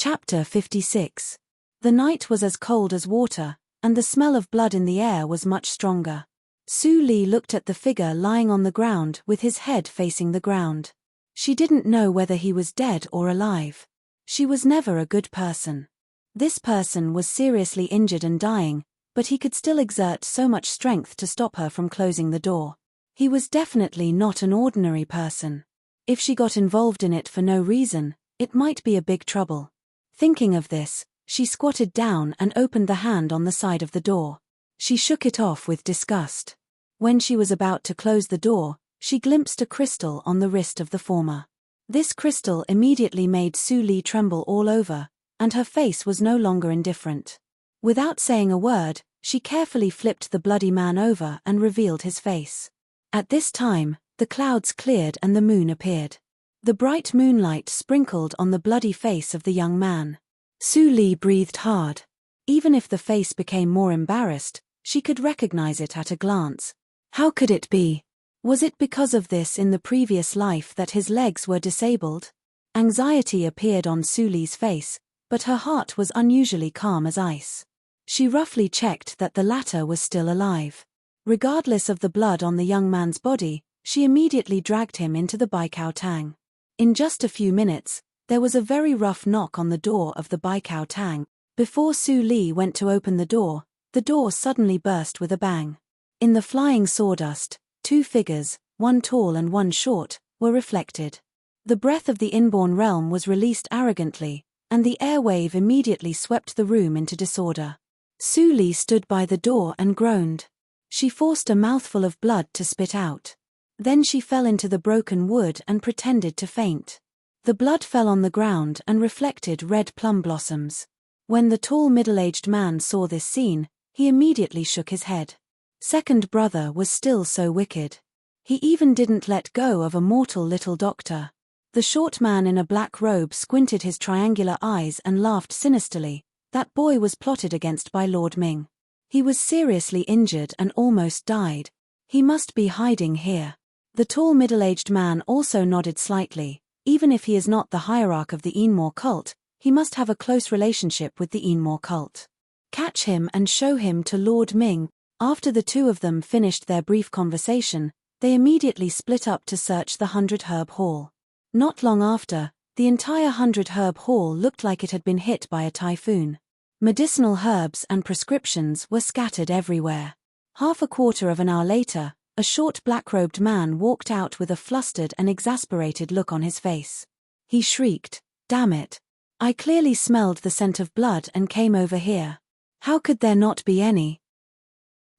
Chapter 56. The night was as cold as water, and the smell of blood in the air was much stronger. Su Li looked at the figure lying on the ground with his head facing the ground. She didn't know whether he was dead or alive. She was never a good person. This person was seriously injured and dying, but he could still exert so much strength to stop her from closing the door. He was definitely not an ordinary person. If she got involved in it for no reason, it might be a big trouble. Thinking of this, she squatted down and opened the hand on the side of the door. She shook it off with disgust. When she was about to close the door, she glimpsed a crystal on the wrist of the former. This crystal immediately made Su Li tremble all over, and her face was no longer indifferent. Without saying a word, she carefully flipped the bloody man over and revealed his face. At this time, the clouds cleared and the moon appeared. The bright moonlight sprinkled on the bloody face of the young man. Su Li breathed hard. Even if the face became more embarrassed, she could recognize it at a glance. How could it be? Was it because of this in the previous life that his legs were disabled? Anxiety appeared on Su Li's face, but her heart was unusually calm as ice. She roughly checked that the latter was still alive. Regardless of the blood on the young man's body, she immediately dragged him into the Baikao Tang. In just a few minutes, there was a very rough knock on the door of the Baikao Tang. Before Su Li went to open the door suddenly burst with a bang. In the flying sawdust, two figures, one tall and one short, were reflected. The breath of the inborn realm was released arrogantly, and the air wave immediately swept the room into disorder. Su Li stood by the door and groaned. She forced a mouthful of blood to spit out. Then she fell into the broken wood and pretended to faint. The blood fell on the ground and reflected red plum blossoms. When the tall middle-aged man saw this scene, he immediately shook his head. Second brother was still so wicked. He even didn't let go of a mortal little doctor. The short man in a black robe squinted his triangular eyes and laughed sinisterly. That boy was plotted against by Lord Ming. He was seriously injured and almost died. He must be hiding here. The tall middle-aged man also nodded slightly. Even if he is not the hierarch of the Enmore cult, he must have a close relationship with the Enmore cult. Catch him and show him to Lord Ming. After the two of them finished their brief conversation, they immediately split up to search the 100-herb hall. Not long after, the entire 100-herb hall looked like it had been hit by a typhoon. Medicinal herbs and prescriptions were scattered everywhere. Half a quarter of an hour later, a short black-robed man walked out with a flustered and exasperated look on his face. He shrieked, "Damn it! I clearly smelled the scent of blood and came over here. How could there not be any?"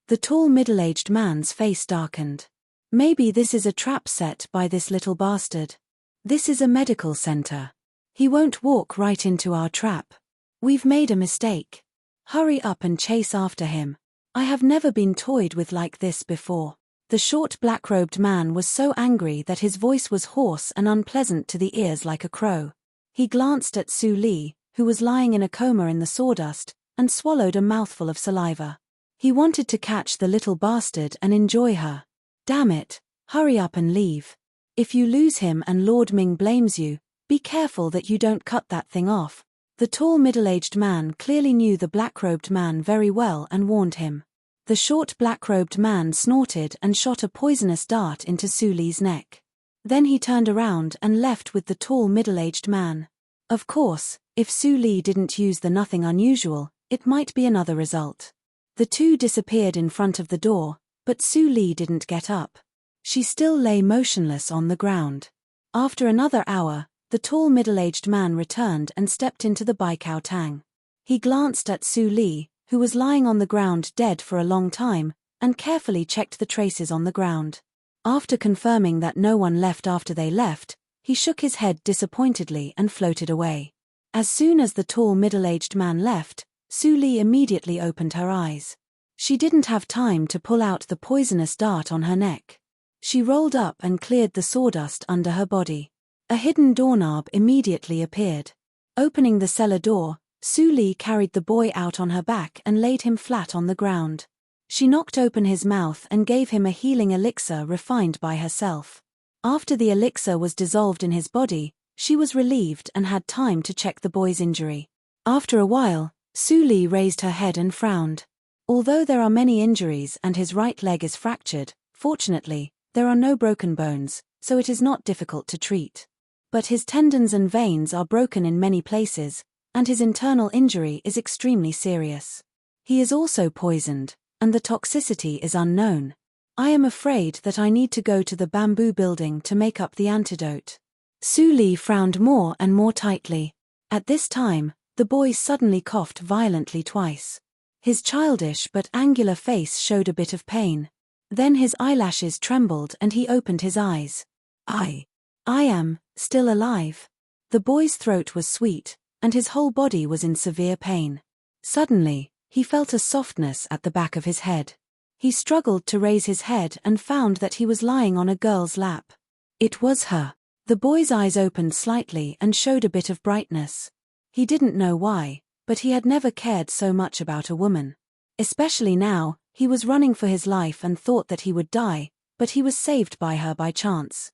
The tall middle-aged man's face darkened. Maybe this is a trap set by this little bastard. This is a medical center. He won't walk right into our trap. We've made a mistake. Hurry up and chase after him. I have never been toyed with like this before. The short black-robed man was so angry that his voice was hoarse and unpleasant to the ears like a crow. He glanced at Su Li, who was lying in a coma in the sawdust, and swallowed a mouthful of saliva. He wanted to catch the little bastard and enjoy her. Damn it, hurry up and leave. If you lose him and Lord Ming blames you, be careful that you don't cut that thing off. The tall middle-aged man clearly knew the black-robed man very well and warned him. The short black-robed man snorted and shot a poisonous dart into Su Li's neck. Then he turned around and left with the tall middle-aged man. Of course, if Su Li didn't use the nothing unusual, it might be another result. The two disappeared in front of the door, but Su Li didn't get up. She still lay motionless on the ground. After another hour, the tall middle-aged man returned and stepped into the Baikao Tang. He glanced at Su Li, who was lying on the ground dead for a long time, and carefully checked the traces on the ground. After confirming that no one left after they left, he shook his head disappointedly and floated away. As soon as the tall middle-aged man left, Su Li immediately opened her eyes. She didn't have time to pull out the poisonous dart on her neck. She rolled up and cleared the sawdust under her body. A hidden doorknob immediately appeared. Opening the cellar door, Su Li carried the boy out on her back and laid him flat on the ground. She knocked open his mouth and gave him a healing elixir refined by herself. After the elixir was dissolved in his body, She was relieved and had time to check the boy's injury. After a while, Su Li raised her head and frowned. Although there are many injuries and his right leg is fractured, fortunately, there are no broken bones, so it is not difficult to treat. But his tendons and veins are broken in many places, and his internal injury is extremely serious. He is also poisoned, and the toxicity is unknown. I am afraid that I need to go to the bamboo building to make up the antidote. Su Li frowned more and more tightly. At this time, the boy suddenly coughed violently twice. His childish but angular face showed a bit of pain. Then his eyelashes trembled and he opened his eyes. I am still alive. The boy's throat was sweet, and his whole body was in severe pain. Suddenly, he felt a softness at the back of his head. He struggled to raise his head and found that he was lying on a girl's lap. It was her. The boy's eyes opened slightly and showed a bit of brightness. He didn't know why, but he had never cared so much about a woman. Especially now, he was running for his life and thought that he would die, but he was saved by her by chance.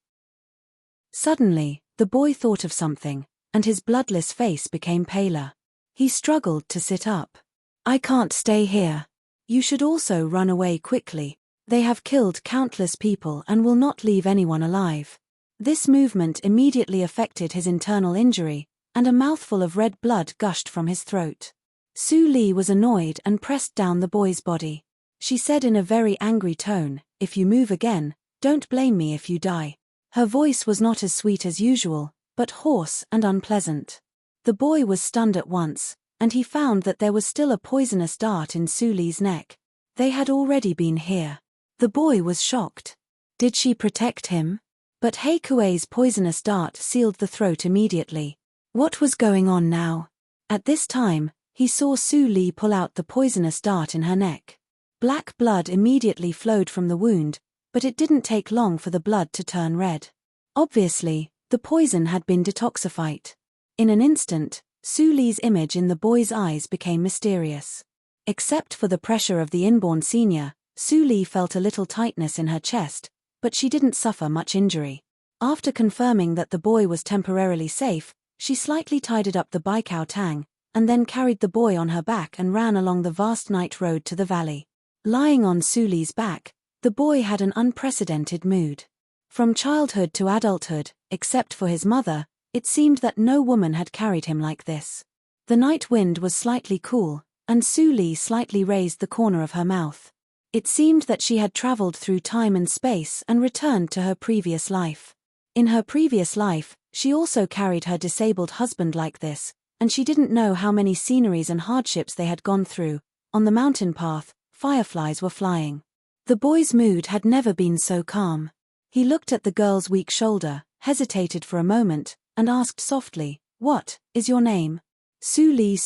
Suddenly, the boy thought of something, and his bloodless face became paler. He struggled to sit up. I can't stay here. You should also run away quickly. They have killed countless people and will not leave anyone alive. This movement immediately affected his internal injury, and a mouthful of red blood gushed from his throat. Su Li was annoyed and pressed down the boy's body. She said in a very angry tone, "If you move again, don't blame me if you die." Her voice was not as sweet as usual, but hoarse and unpleasant. The boy was stunned at once, and he found that there was still a poisonous dart in Su Li's neck. They had already been here. The boy was shocked. Did she protect him? But Hei Kuei's poisonous dart sealed the throat immediately. What was going on now? At this time, he saw Su Li pull out the poisonous dart in her neck. Black blood immediately flowed from the wound, but it didn't take long for the blood to turn red. Obviously, the poison had been detoxified. In an instant, Su Li's image in the boy's eyes became mysterious. Except for the pressure of the inborn senior, Su Li felt a little tightness in her chest, but she didn't suffer much injury. After confirming that the boy was temporarily safe, she slightly tidied up the Baikao Tang, and then carried the boy on her back and ran along the vast night road to the valley. Lying on Su Li's back, the boy had an unprecedented mood. From childhood to adulthood, except for his mother, it seemed that no woman had carried him like this. The night wind was slightly cool, and Su Li slightly raised the corner of her mouth. It seemed that she had traveled through time and space and returned to her previous life. In her previous life, she also carried her disabled husband like this, and she didn't know how many sceneries and hardships they had gone through. On the mountain path, fireflies were flying. The boy's mood had never been so calm. He looked at the girl's weak shoulder, hesitated for a moment, and asked softly, "What is your name?" Su Li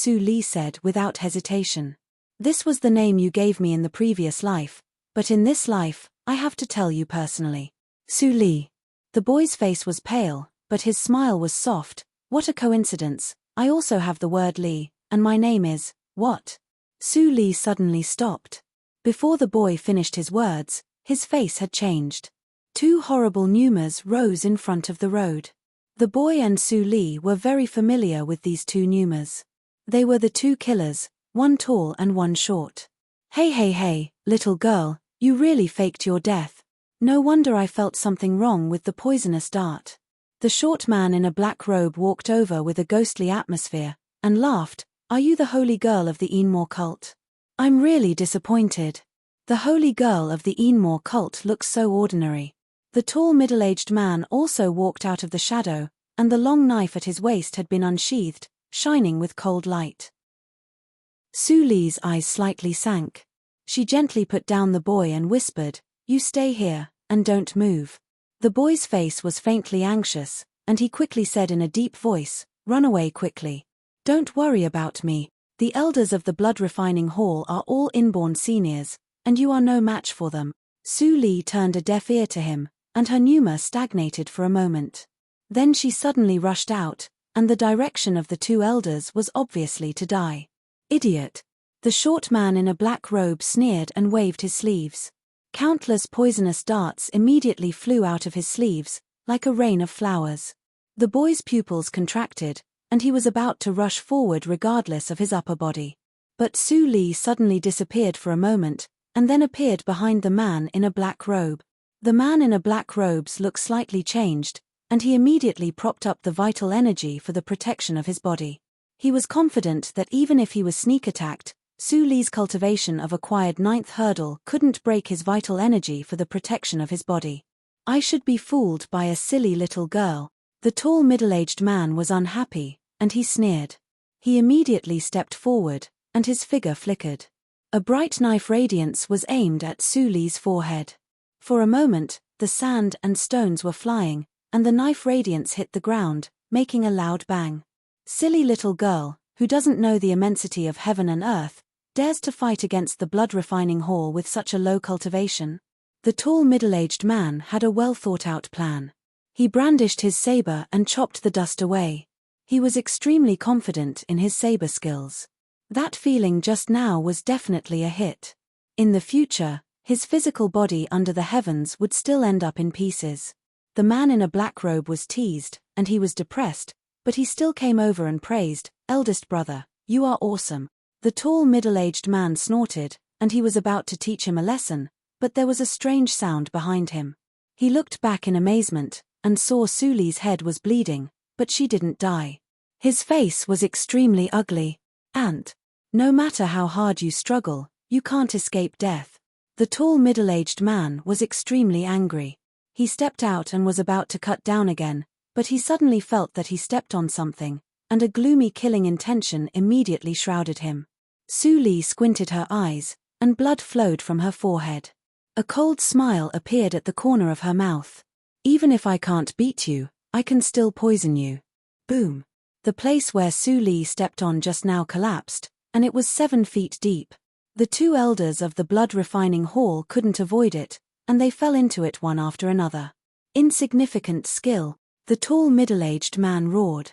said without hesitation. "This was the name you gave me in the previous life, but in this life, I have to tell you personally. Su Li." The boy's face was pale, but his smile was soft. "What a coincidence, I also have the word Li, and my name is, what?" Su Li suddenly stopped. Before the boy finished his words, his face had changed. Two horrible pneumas rose in front of the road. The boy and Su Li were very familiar with these two pneumas. They were the two killers, one tall and one short. Hey, little girl, you really faked your death. No wonder I felt something wrong with the poisonous dart." The short man in a black robe walked over with a ghostly atmosphere, and laughed. "Are you the holy girl of the Enmore cult? I'm really disappointed. The holy girl of the Enmore cult looks so ordinary." The tall middle-aged man also walked out of the shadow, and the long knife at his waist had been unsheathed, shining with cold light. Su Li's eyes slightly sank. She gently put down the boy and whispered, "You stay here, and don't move." The boy's face was faintly anxious, and he quickly said in a deep voice, "Run away quickly. Don't worry about me. The elders of the Blood Refining Hall are all inborn seniors, and you are no match for them." Su Li turned a deaf ear to him, and her pneuma stagnated for a moment. Then she suddenly rushed out, and the direction of the two elders was obviously to die. "Idiot!" The short man in a black robe sneered and waved his sleeves. Countless poisonous darts immediately flew out of his sleeves, like a rain of flowers. The boy's pupils contracted, and he was about to rush forward regardless of his upper body. But Su Li suddenly disappeared for a moment, and then appeared behind the man in a black robe. The man in a black robes looked slightly changed, and he immediately propped up the vital energy for the protection of his body. He was confident that even if he was sneak attacked, Su Li's cultivation of acquired ninth hurdle couldn't break his vital energy for the protection of his body. I should be fooled by a silly little girl. The tall middle-aged man was unhappy, and he sneered. He immediately stepped forward, and his figure flickered. A bright knife radiance was aimed at Su Li's forehead. For a moment, the sand and stones were flying, and the knife radiance hit the ground, making a loud bang. Silly little girl, who doesn't know the immensity of heaven and earth, dares to fight against the blood-refining hall with such a low cultivation? The tall middle-aged man had a well-thought-out plan. He brandished his saber and chopped the dust away. He was extremely confident in his saber skills. That feeling just now was definitely a hit. In the future, his physical body under the heavens would still end up in pieces. The man in a black robe was teased, and he was depressed, but he still came over and praised, "Eldest brother, you are awesome." The tall middle-aged man snorted, and he was about to teach him a lesson, but there was a strange sound behind him. He looked back in amazement, and saw Su Li's head was bleeding, but she didn't die. His face was extremely ugly. And, no matter how hard you struggle, you can't escape death. The tall middle-aged man was extremely angry. He stepped out and was about to cut down again, but he suddenly felt that he stepped on something, and a gloomy killing intention immediately shrouded him. Su Li squinted her eyes, and blood flowed from her forehead. A cold smile appeared at the corner of her mouth. "Even if I can't beat you, I can still poison you." Boom. The place where Su Li stepped on just now collapsed, and it was 7 feet deep. The two elders of the blood-refining hall couldn't avoid it, and they fell into it one after another. "Insignificant skill," the tall middle-aged man roared.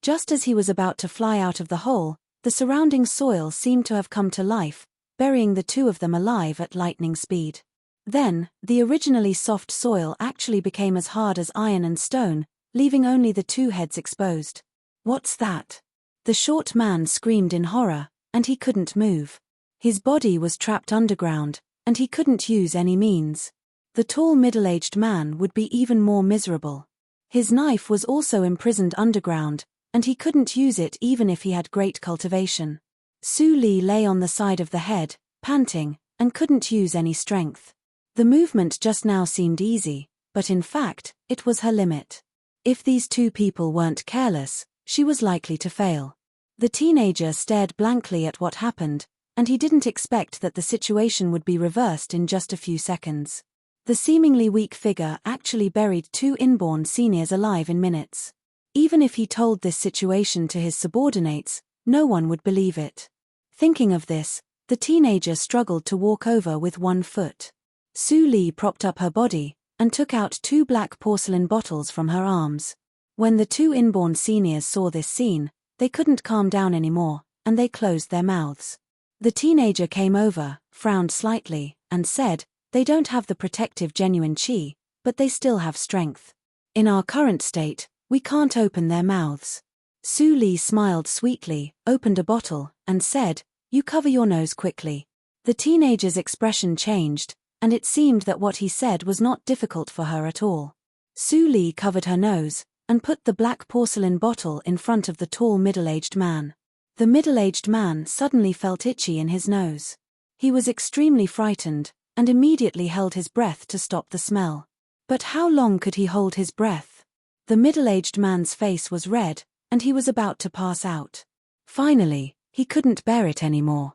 Just as he was about to fly out of the hole, the surrounding soil seemed to have come to life, burying the two of them alive at lightning speed. Then, the originally soft soil actually became as hard as iron and stone, leaving only the two heads exposed. "What's that?" The short man screamed in horror, and he couldn't move. His body was trapped underground, and he couldn't use any means. The tall middle-aged man would be even more miserable. His knife was also imprisoned underground, and he couldn't use it even if he had great cultivation. Su Li lay on the side of the head, panting, and couldn't use any strength. The movement just now seemed easy, but in fact, it was her limit. If these two people weren't careless, she was likely to fail. The teenager stared blankly at what happened, and he didn't expect that the situation would be reversed in just a few seconds. The seemingly weak figure actually buried two inborn seniors alive in minutes. Even if he told this situation to his subordinates, no one would believe it. Thinking of this, the teenager struggled to walk over with one foot. Su Li propped up her body, and took out 2 black porcelain bottles from her arms. When the two inborn seniors saw this scene, they couldn't calm down anymore, and they closed their mouths. The teenager came over, frowned slightly, and said, "They don't have the protective genuine chi, but they still have strength. In our current state, we can't open their mouths." Su Li smiled sweetly, opened a bottle, and said, "You cover your nose quickly." The teenager's expression changed, and it seemed that what he said was not difficult for her at all. Su Li covered her nose, and put the black porcelain bottle in front of the tall middle-aged man. The middle-aged man suddenly felt itchy in his nose. He was extremely frightened, and immediately held his breath to stop the smell. But how long could he hold his breath? The middle-aged man's face was red, and he was about to pass out. Finally, he couldn't bear it anymore.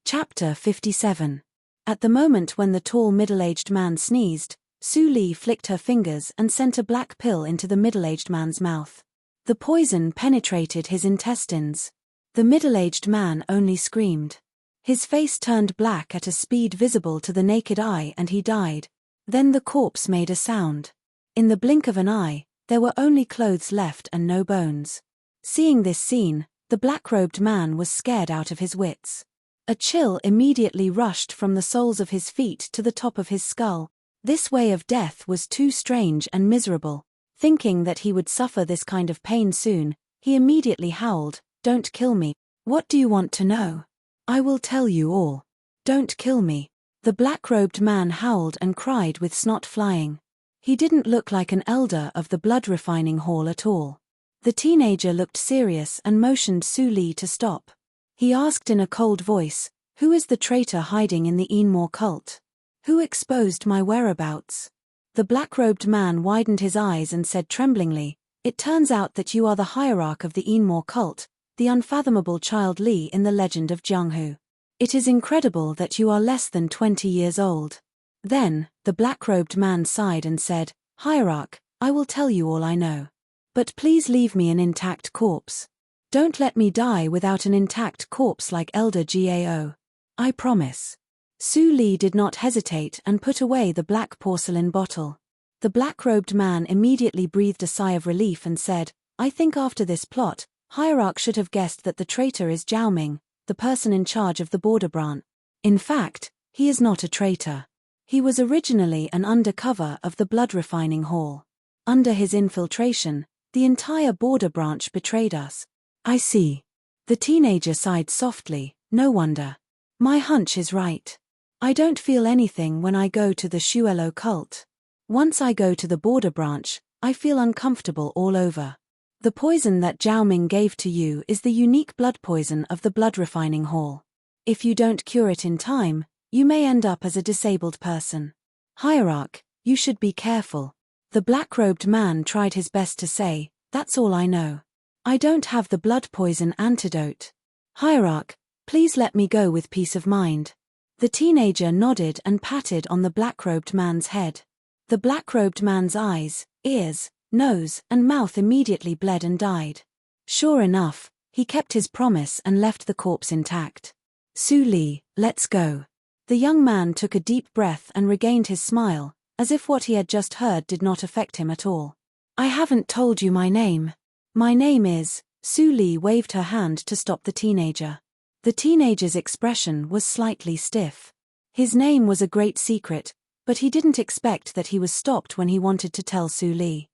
Chapter 57. At the moment when the tall middle-aged man sneezed, Su Li flicked her fingers and sent a black pill into the middle-aged man's mouth. The poison penetrated his intestines. The middle-aged man only screamed. His face turned black at a speed visible to the naked eye and he died. Then the corpse made a sound. In the blink of an eye, there were only clothes left and no bones. Seeing this scene, the black-robed man was scared out of his wits. A chill immediately rushed from the soles of his feet to the top of his skull. This way of death was too strange and miserable. Thinking that he would suffer this kind of pain soon, he immediately howled, "Don't kill me. What do you want to know? I will tell you all. Don't kill me." The black-robed man howled and cried with snot flying. He didn't look like an elder of the blood-refining hall at all. The teenager looked serious and motioned Su Li to stop. He asked in a cold voice, "Who is the traitor hiding in the Enmore cult? Who exposed my whereabouts?" The black-robed man widened his eyes and said tremblingly, "It turns out that you are the hierarch of the Enmore cult, the unfathomable child Li in the legend of Jianghu. It is incredible that you are less than 20 years old." Then, the black-robed man sighed and said, "Hierarch, I will tell you all I know. But please leave me an intact corpse. Don't let me die without an intact corpse like Elder Gao. I promise." Su Li did not hesitate and put away the black porcelain bottle. The black-robed man immediately breathed a sigh of relief and said, "I think after this plot, Hierarch should have guessed that the traitor is Zhao Ming, the person in charge of the border branch. In fact, he is not a traitor. He was originally an undercover of the blood-refining hall. Under his infiltration, the entire border branch betrayed us." "I see." The teenager sighed softly, "No wonder. My hunch is right. I don't feel anything when I go to the Shuelo cult. Once I go to the border branch, I feel uncomfortable all over. The poison that Zhao Ming gave to you is the unique blood poison of the blood-refining hall. If you don't cure it in time, you may end up as a disabled person. Hierarch, you should be careful." The black-robed man tried his best to say, "That's all I know. I don't have the blood poison antidote. Hierarch, please let me go with peace of mind." The teenager nodded and patted on the black-robed man's head. The black-robed man's eyes, ears, nose, and mouth immediately bled and died. Sure enough, he kept his promise and left the corpse intact. "Su Li, let's go." The young man took a deep breath and regained his smile, as if what he had just heard did not affect him at all. "I haven't told you my name." "My name is..." Su Li waved her hand to stop the teenager. The teenager's expression was slightly stiff. His name was a great secret, but he didn't expect that he was stopped when he wanted to tell Su Li.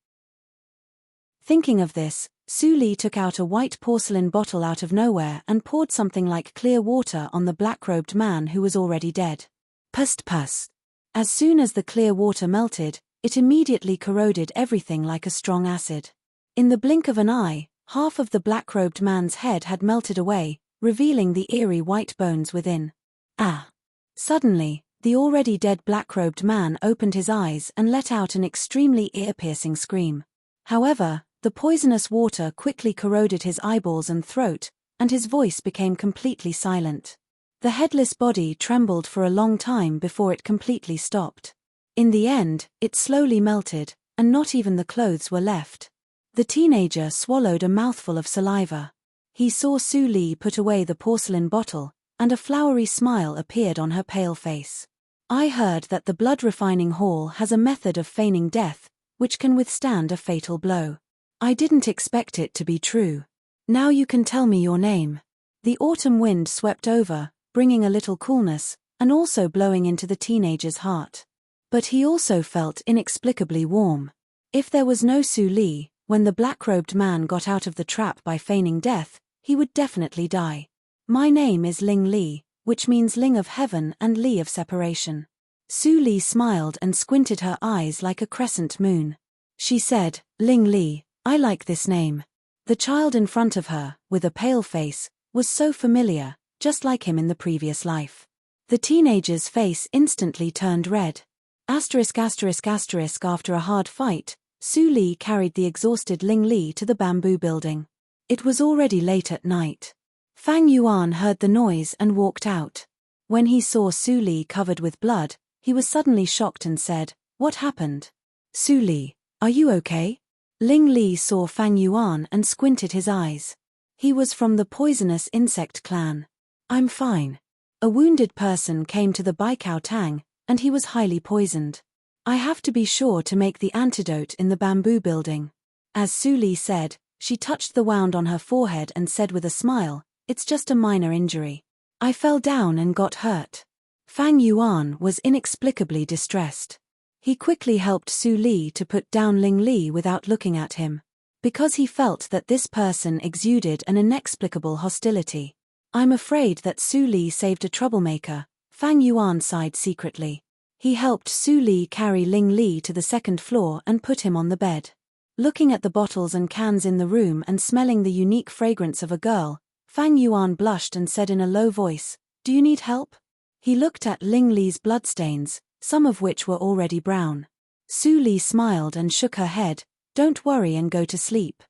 Thinking of this, Su Li took out a white porcelain bottle out of nowhere and poured something like clear water on the black-robed man who was already dead. Pust pust. As soon as the clear water melted, it immediately corroded everything like a strong acid. In the blink of an eye, half of the black-robed man's head had melted away, revealing the eerie white bones within. Ah! Suddenly, the already dead black-robed man opened his eyes and let out an extremely ear-piercing scream. However, the poisonous water quickly corroded his eyeballs and throat, and his voice became completely silent. The headless body trembled for a long time before it completely stopped. In the end, it slowly melted, and not even the clothes were left. The teenager swallowed a mouthful of saliva. He saw Su Li put away the porcelain bottle, and a flowery smile appeared on her pale face. "I heard that the blood-refining hall has a method of feigning death, which can withstand a fatal blow. I didn't expect it to be true. Now you can tell me your name." The autumn wind swept over, bringing a little coolness, and also blowing into the teenager's heart. But he also felt inexplicably warm. If there was no Su Li, when the black-robed man got out of the trap by feigning death, he would definitely die. "My name is Ling Li, which means Ling of Heaven and Li of Separation." Su Li smiled and squinted her eyes like a crescent moon. She said, "Ling Li, I like this name." The child in front of her, with a pale face, was so familiar, just like him in the previous life. The teenager's face instantly turned red. After a hard fight, Su Li carried the exhausted Ling Li to the bamboo building. It was already late at night. Fang Yuan heard the noise and walked out. When he saw Su Li covered with blood, he was suddenly shocked and said, "What happened? Su Li, are you okay?" Ling Li saw Fang Yuan and squinted his eyes. He was from the poisonous insect clan. "I'm fine. A wounded person came to the Baikao Tang, and he was highly poisoned. I have to be sure to make the antidote in the bamboo building." As Su Li said, she touched the wound on her forehead and said with a smile, "It's just a minor injury. I fell down and got hurt." Fang Yuan was inexplicably distressed. He quickly helped Su Li to put down Ling Li without looking at him, because he felt that this person exuded an inexplicable hostility. I'm afraid that Su Li saved a troublemaker, Fang Yuan sighed secretly. He helped Su Li carry Ling Li to the second floor and put him on the bed. Looking at the bottles and cans in the room and smelling the unique fragrance of a girl, Fang Yuan blushed and said in a low voice, "Do you need help?" He looked at Ling Li's bloodstains, some of which were already brown. Su Li smiled and shook her head, "Don't worry and go to sleep.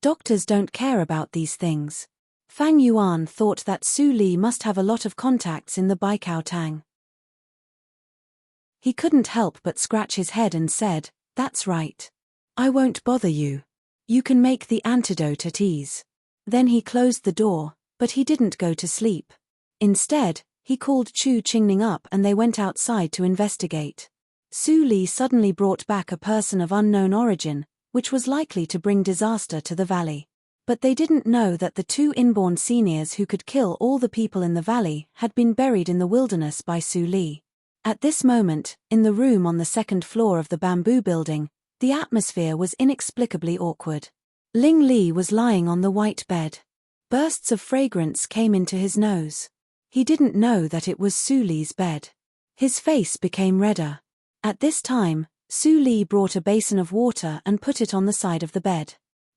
Doctors don't care about these things." Fang Yuan thought that Su Li must have a lot of contacts in the Baikao Tang. He couldn't help but scratch his head and said, "That's right. I won't bother you. You can make the antidote at ease." Then he closed the door, but he didn't go to sleep. Instead, he called Chu Qingning up and they went outside to investigate. Su Li suddenly brought back a person of unknown origin, which was likely to bring disaster to the valley. But they didn't know that the two inborn seniors who could kill all the people in the valley had been buried in the wilderness by Su Li. At this moment, in the room on the second floor of the bamboo building, the atmosphere was inexplicably awkward. Ling Li was lying on the white bed. Bursts of fragrance came into his nose. He didn't know that it was Su Li's bed. His face became redder. At this time, Su Li brought a basin of water and put it on the side of the bed.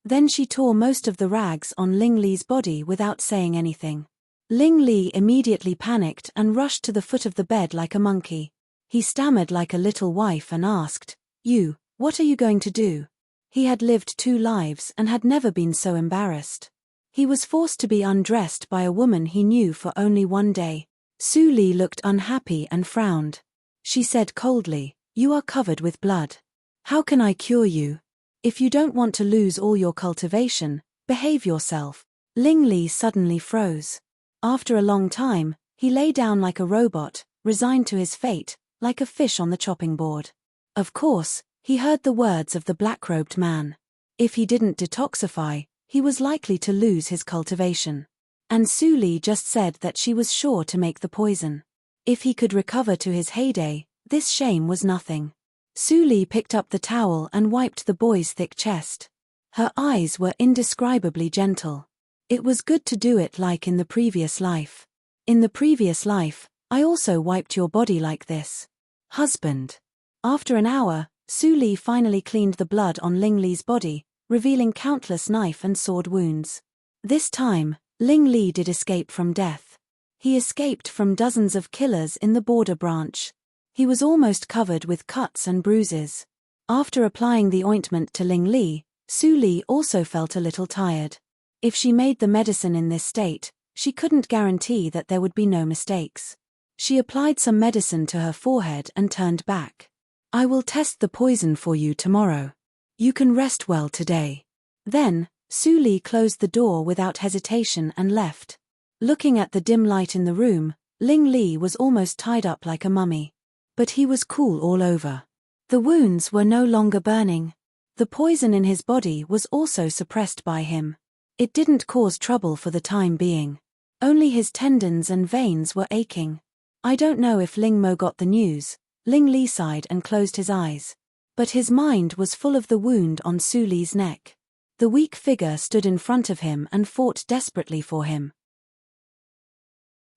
Then she tore most of the rags on Ling Li's body without saying anything. Ling Li immediately panicked and rushed to the foot of the bed like a monkey. He stammered like a little wife and asked, "You, what are you going to do?" He had lived 2 lives and had never been so embarrassed. He was forced to be undressed by a woman he knew for only 1 day. Su Li looked unhappy and frowned. She said coldly, "You are covered with blood. How can I cure you? If you don't want to lose all your cultivation, behave yourself." Ling Li suddenly froze. After a long time, he lay down like a robot, resigned to his fate, like a fish on the chopping board. Of course, he heard the words of the black-robed man. If he didn't detoxify, he was likely to lose his cultivation. And Su Li just said that she was sure to make the poison. If he could recover to his heyday, this shame was nothing. Su Li picked up the towel and wiped the boy's thick chest. Her eyes were indescribably gentle. It was good to do it like in the previous life. In the previous life, I also wiped your body like this. Husband. After an hour, Su Li finally cleaned the blood on Ling Li's body, revealing countless knife and sword wounds. This time, Ling Li did escape from death. He escaped from dozens of killers in the border branch. He was almost covered with cuts and bruises. After applying the ointment to Ling Li, Su Li also felt a little tired. If she made the medicine in this state, she couldn't guarantee that there would be no mistakes. She applied some medicine to her forehead and turned back. "I will test the poison for you tomorrow. You can rest well today." Then, Su Li closed the door without hesitation and left. Looking at the dim light in the room, Ling Li was almost tied up like a mummy. But he was cool all over. The wounds were no longer burning. The poison in his body was also suppressed by him. It didn't cause trouble for the time being. Only his tendons and veins were aching. "I don't know if Ling Mo got the news," Ling Li sighed and closed his eyes. But his mind was full of the wound on Su Li's neck. The weak figure stood in front of him and fought desperately for him.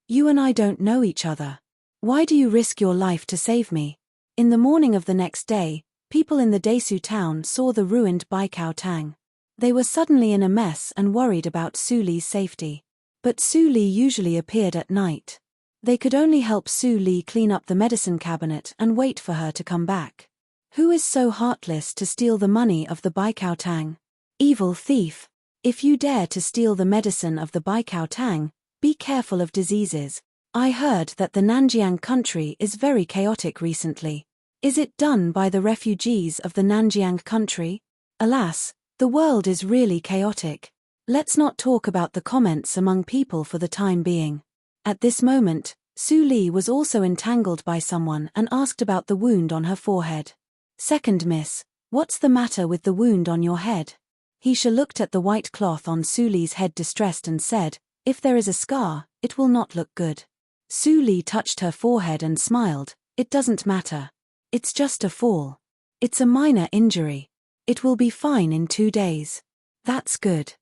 "You and I don't know each other. Why do you risk your life to save me?" In the morning of the next day, people in the Desu town saw the ruined Baikao Tang. They were suddenly in a mess and worried about Su Li's safety. But Su Li usually appeared at night. They could only help Su Li clean up the medicine cabinet and wait for her to come back. Who is so heartless to steal the money of the Baikao Tang? Evil thief! If you dare to steal the medicine of the Baikao Tang, be careful of diseases. I heard that the Nanjiang country is very chaotic recently. Is it done by the refugees of the Nanjiang country? Alas, the world is really chaotic. Let's not talk about the comments among people for the time being. At this moment, Su Li was also entangled by someone and asked about the wound on her forehead. "Second miss, what's the matter with the wound on your head?" Heisha looked at the white cloth on Su Li's head distressed and said, "If there is a scar, it will not look good." Su Li touched her forehead and smiled, "It doesn't matter. It's just a fall. It's a minor injury. It will be fine in 2 days. That's good.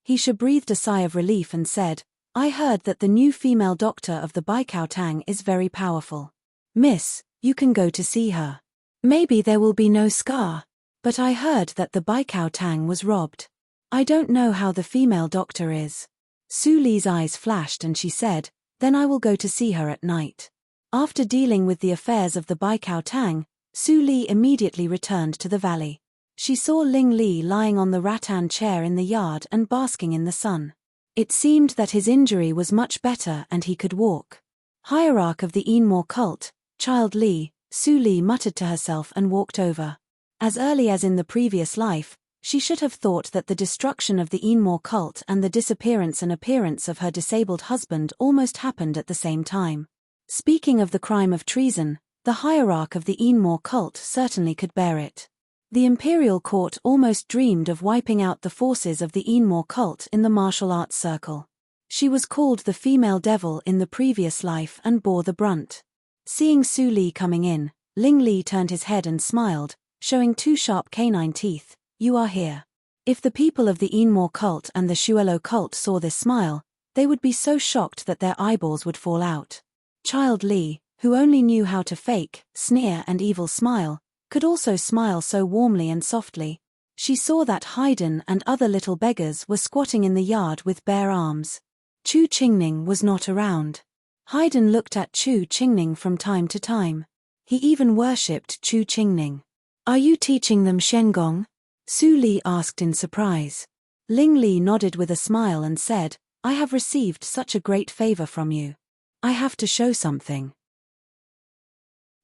Heisha breathed a sigh of relief and said, I heard that the new female doctor of the Baikaotang is very powerful. Miss, you can go to see her. Maybe there will be no scar. But I heard that the Baikaotang was robbed. I don't know how the female doctor is. Su Li's eyes flashed and she said, then I will go to see her at night. After dealing with the affairs of the Baikaotang, Su Li immediately returned to the valley. She saw Ling Li lying on the rattan chair in the yard and basking in the sun. It seemed that his injury was much better and he could walk. Hierarch of the Enmore cult, Child Li, Su Li muttered to herself and walked over. As early as in the previous life, she should have thought that the destruction of the Enmore cult and the disappearance and appearance of her disabled husband almost happened at the same time. Speaking of the crime of treason, the hierarch of the Enmore cult certainly could bear it. The imperial court almost dreamed of wiping out the forces of the Enmore cult in the martial arts circle. She was called the female devil in the previous life and bore the brunt. Seeing Su Li coming in, Ling Li turned his head and smiled, showing 2 sharp canine teeth. You are here. If the people of the Enmore cult and the Shuelo cult saw this smile, they would be so shocked that their eyeballs would fall out. Child Li, who only knew how to fake, sneer and evil smile, could also smile so warmly and softly. She saw that Haydn and other little beggars were squatting in the yard with bare arms. Chu Qingning was not around. Haydn looked at Chu Qingning from time to time. He even worshipped Chu Qingning. Are you teaching them Shengong? Su Li asked in surprise. Ling Li nodded with a smile and said, I have received such a great favor from you. I have to show something.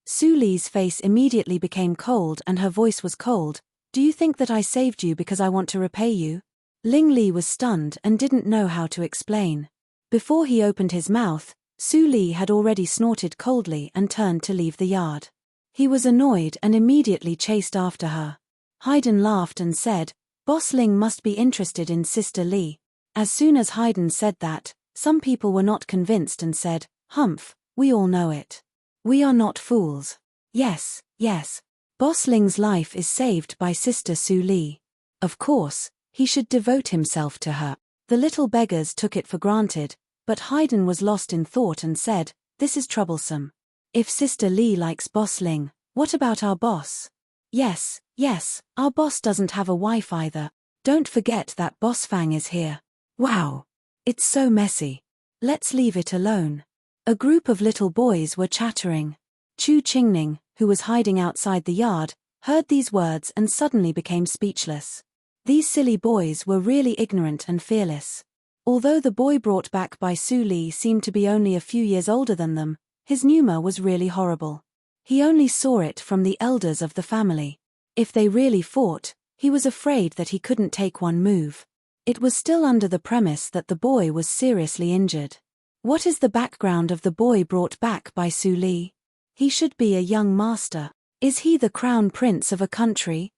Su Li's face immediately became cold and her voice was cold. Do you think that I saved you because I want to repay you? Ling Li was stunned and didn't know how to explain. Before he opened his mouth, Su Li had already snorted coldly and turned to leave the yard. He was annoyed and immediately chased after her. Haydn laughed and said, Bustling must be interested in Sister Li. As soon as Haydn said that, some people were not convinced and said, Humph, we all know it. We are not fools. Yes, yes. Bustling's life is saved by Sister Su Li. Of course, he should devote himself to her. The little beggars took it for granted, but Haydn was lost in thought and said, This is troublesome. If Sister Li likes Bustling, what about our boss? Yes, yes, our boss doesn't have a wife either. Don't forget that Boss Fang is here. Wow. It's so messy. Let's leave it alone. A group of little boys were chattering. Chu Qingning, who was hiding outside the yard, heard these words and suddenly became speechless. These silly boys were really ignorant and fearless. Although the boy brought back by Su Li seemed to be only a few years older than them, his pneuma was really horrible. He only saw it from the elders of the family. If they really fought, he was afraid that he couldn't take one move. It was still under the premise that the boy was seriously injured. What is the background of the boy brought back by Su Li? He should be a young master. Is he the crown prince of a country?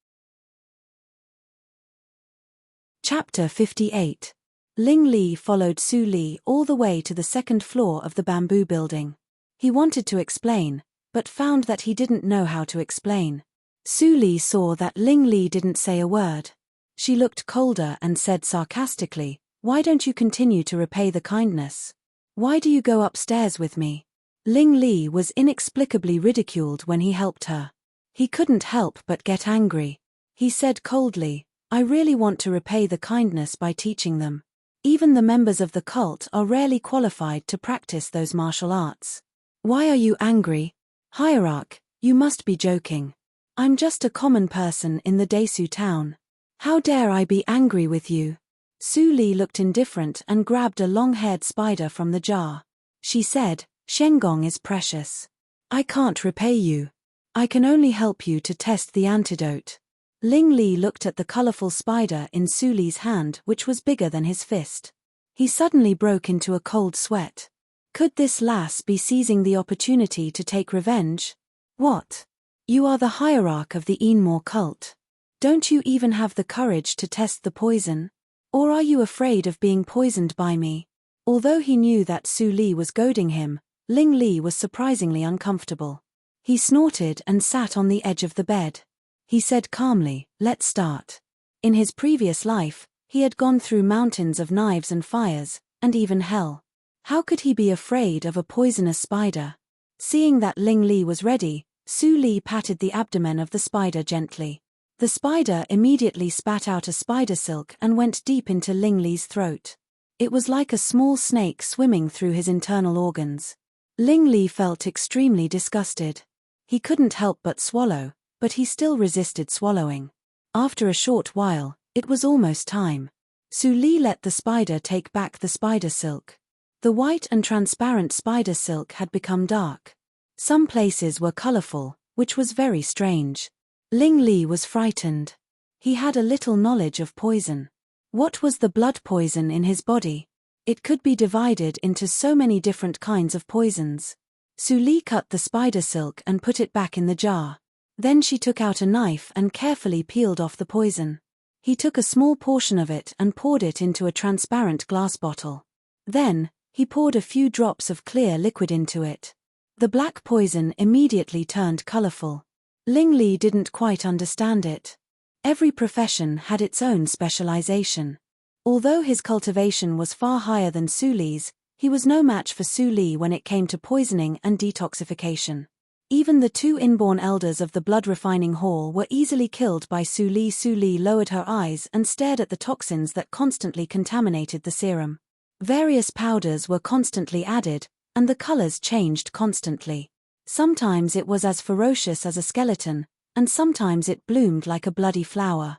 Chapter 58. Ling Li followed Su Li all the way to the 2nd floor of the bamboo building. He wanted to explain, but found that he didn't know how to explain. Su Li saw that Ling Li didn't say a word. She looked colder and said sarcastically, Why don't you continue to repay the kindness? Why do you go upstairs with me? Ling Li was inexplicably ridiculed when he helped her. He couldn't help but get angry. He said coldly, I really want to repay the kindness by teaching them. Even the members of the cult are rarely qualified to practice those martial arts. Why are you angry? Hierarch, you must be joking. I'm just a common person in the Desu town. How dare I be angry with you? Su Li looked indifferent and grabbed a long-haired spider from the jar. She said, Shengong is precious. I can't repay you. I can only help you to test the antidote. Ling Li looked at the colorful spider in Su Li's hand, which was bigger than his fist. He suddenly broke into a cold sweat. Could this lass be seizing the opportunity to take revenge? What? You are the hierarch of the Enmore cult. Don't you even have the courage to test the poison? Or are you afraid of being poisoned by me? Although he knew that Su Li was goading him, Ling Li was surprisingly uncomfortable. He snorted and sat on the edge of the bed. He said calmly, "Let's start." In his previous life, he had gone through mountains of knives and fires, and even hell. How could he be afraid of a poisonous spider? Seeing that Ling Li was ready, Su Li patted the abdomen of the spider gently. The spider immediately spat out a spider silk and went deep into Ling Li's throat. It was like a small snake swimming through his internal organs. Ling Li felt extremely disgusted. He couldn't help but swallow, but he still resisted swallowing. After a short while, it was almost time. Su Li let the spider take back the spider silk. The white and transparent spider silk had become dark. Some places were colorful, which was very strange. Ling Li was frightened. He had a little knowledge of poison. What was the blood poison in his body? It could be divided into so many different kinds of poisons. Su Li cut the spider silk and put it back in the jar. Then she took out a knife and carefully peeled off the poison. He took a small portion of it and poured it into a transparent glass bottle. Then, he poured a few drops of clear liquid into it. The black poison immediately turned colorful. Ling Li didn't quite understand it. Every profession had its own specialization. Although his cultivation was far higher than Su Li's, he was no match for Su Li when it came to poisoning and detoxification. Even the two inborn elders of the blood refining hall were easily killed by Su Li. Su Li lowered her eyes and stared at the toxins that constantly contaminated the serum. Various powders were constantly added, and the colors changed constantly. Sometimes it was as ferocious as a skeleton, and sometimes it bloomed like a bloody flower.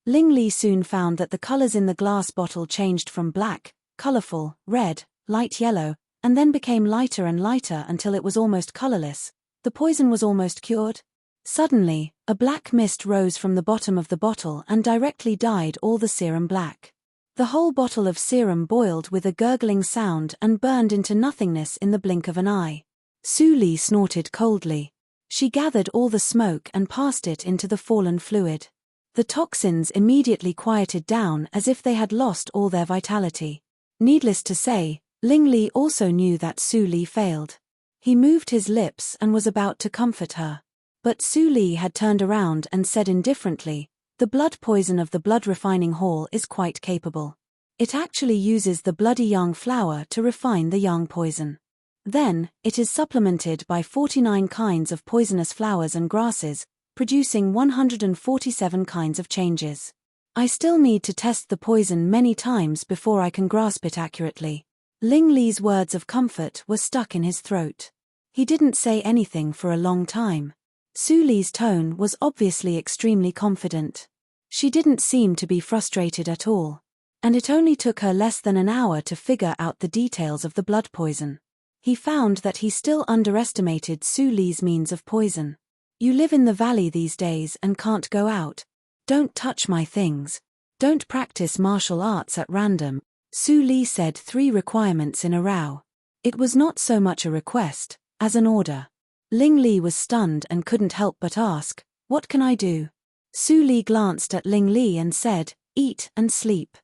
Ling Li soon found that the colors in the glass bottle changed from black, colorful, red, light yellow, and then became lighter and lighter until it was almost colorless. The poison was almost cured. Suddenly, a black mist rose from the bottom of the bottle and directly dyed all the serum black. The whole bottle of serum boiled with a gurgling sound and burned into nothingness in the blink of an eye. Su Li snorted coldly. She gathered all the smoke and passed it into the fallen fluid. The toxins immediately quieted down as if they had lost all their vitality. Needless to say, Ling Li also knew that Su Li failed. He moved his lips and was about to comfort her. But Su Li had turned around and said indifferently, "The blood poison of the blood refining hall is quite capable. It actually uses the bloody yang flower to refine the yang poison. Then, it is supplemented by 49 kinds of poisonous flowers and grasses, producing 147 kinds of changes. I still need to test the poison many times before I can grasp it accurately." Ling Li's words of comfort were stuck in his throat. He didn't say anything for a long time. Su Li's tone was obviously extremely confident. She didn't seem to be frustrated at all. And it only took her less than an hour to figure out the details of the blood poison. He found that he still underestimated Su Li's means of poison. "You live in the valley these days and can't go out. Don't touch my things. Don't practice martial arts at random." Su Li said 3 requirements in a row. It was not so much a request as an order. Ling Li was stunned and couldn't help but ask, "What can I do?" Su Li glanced at Ling Li and said, "Eat and sleep.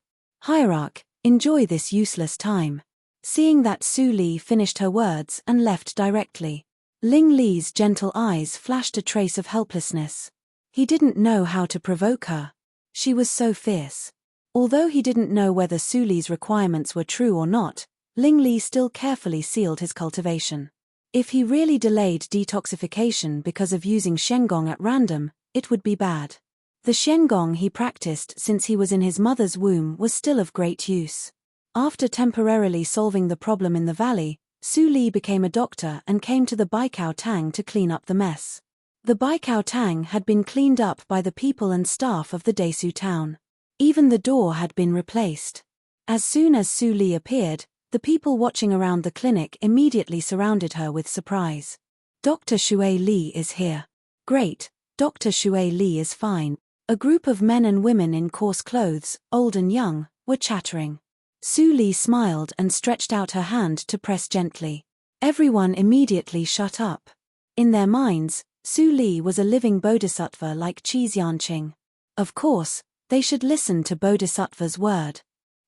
Hierarch, enjoy this useless time." Seeing that Su Li finished her words and left directly, Ling Li's gentle eyes flashed a trace of helplessness. He didn't know how to provoke her. She was so fierce. Although he didn't know whether Su Li's requirements were true or not, Ling Li still carefully sealed his cultivation. If he really delayed detoxification because of using Shengong at random, it would be bad. The Shengong he practiced since he was in his mother's womb was still of great use. After temporarily solving the problem in the valley, Su Li became a doctor and came to the Baikao Tang to clean up the mess. The Baikao Tang had been cleaned up by the people and staff of the Desu town. Even the door had been replaced. As soon as Su Li appeared, the people watching around the clinic immediately surrounded her with surprise. "Dr. Xue Li is here." "Great, Dr. Xue Li is fine." A group of men and women in coarse clothes, old and young, were chattering. Su Li smiled and stretched out her hand to press gently. Everyone immediately shut up. In their minds, Su Li was a living bodhisattva like Qi Yanqing. Of course, they should listen to bodhisattva's word.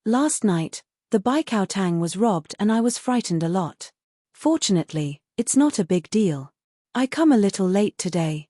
"Last night, the Baikao Tang was robbed and I was frightened a lot. Fortunately, It's not a big deal. I come a little late today.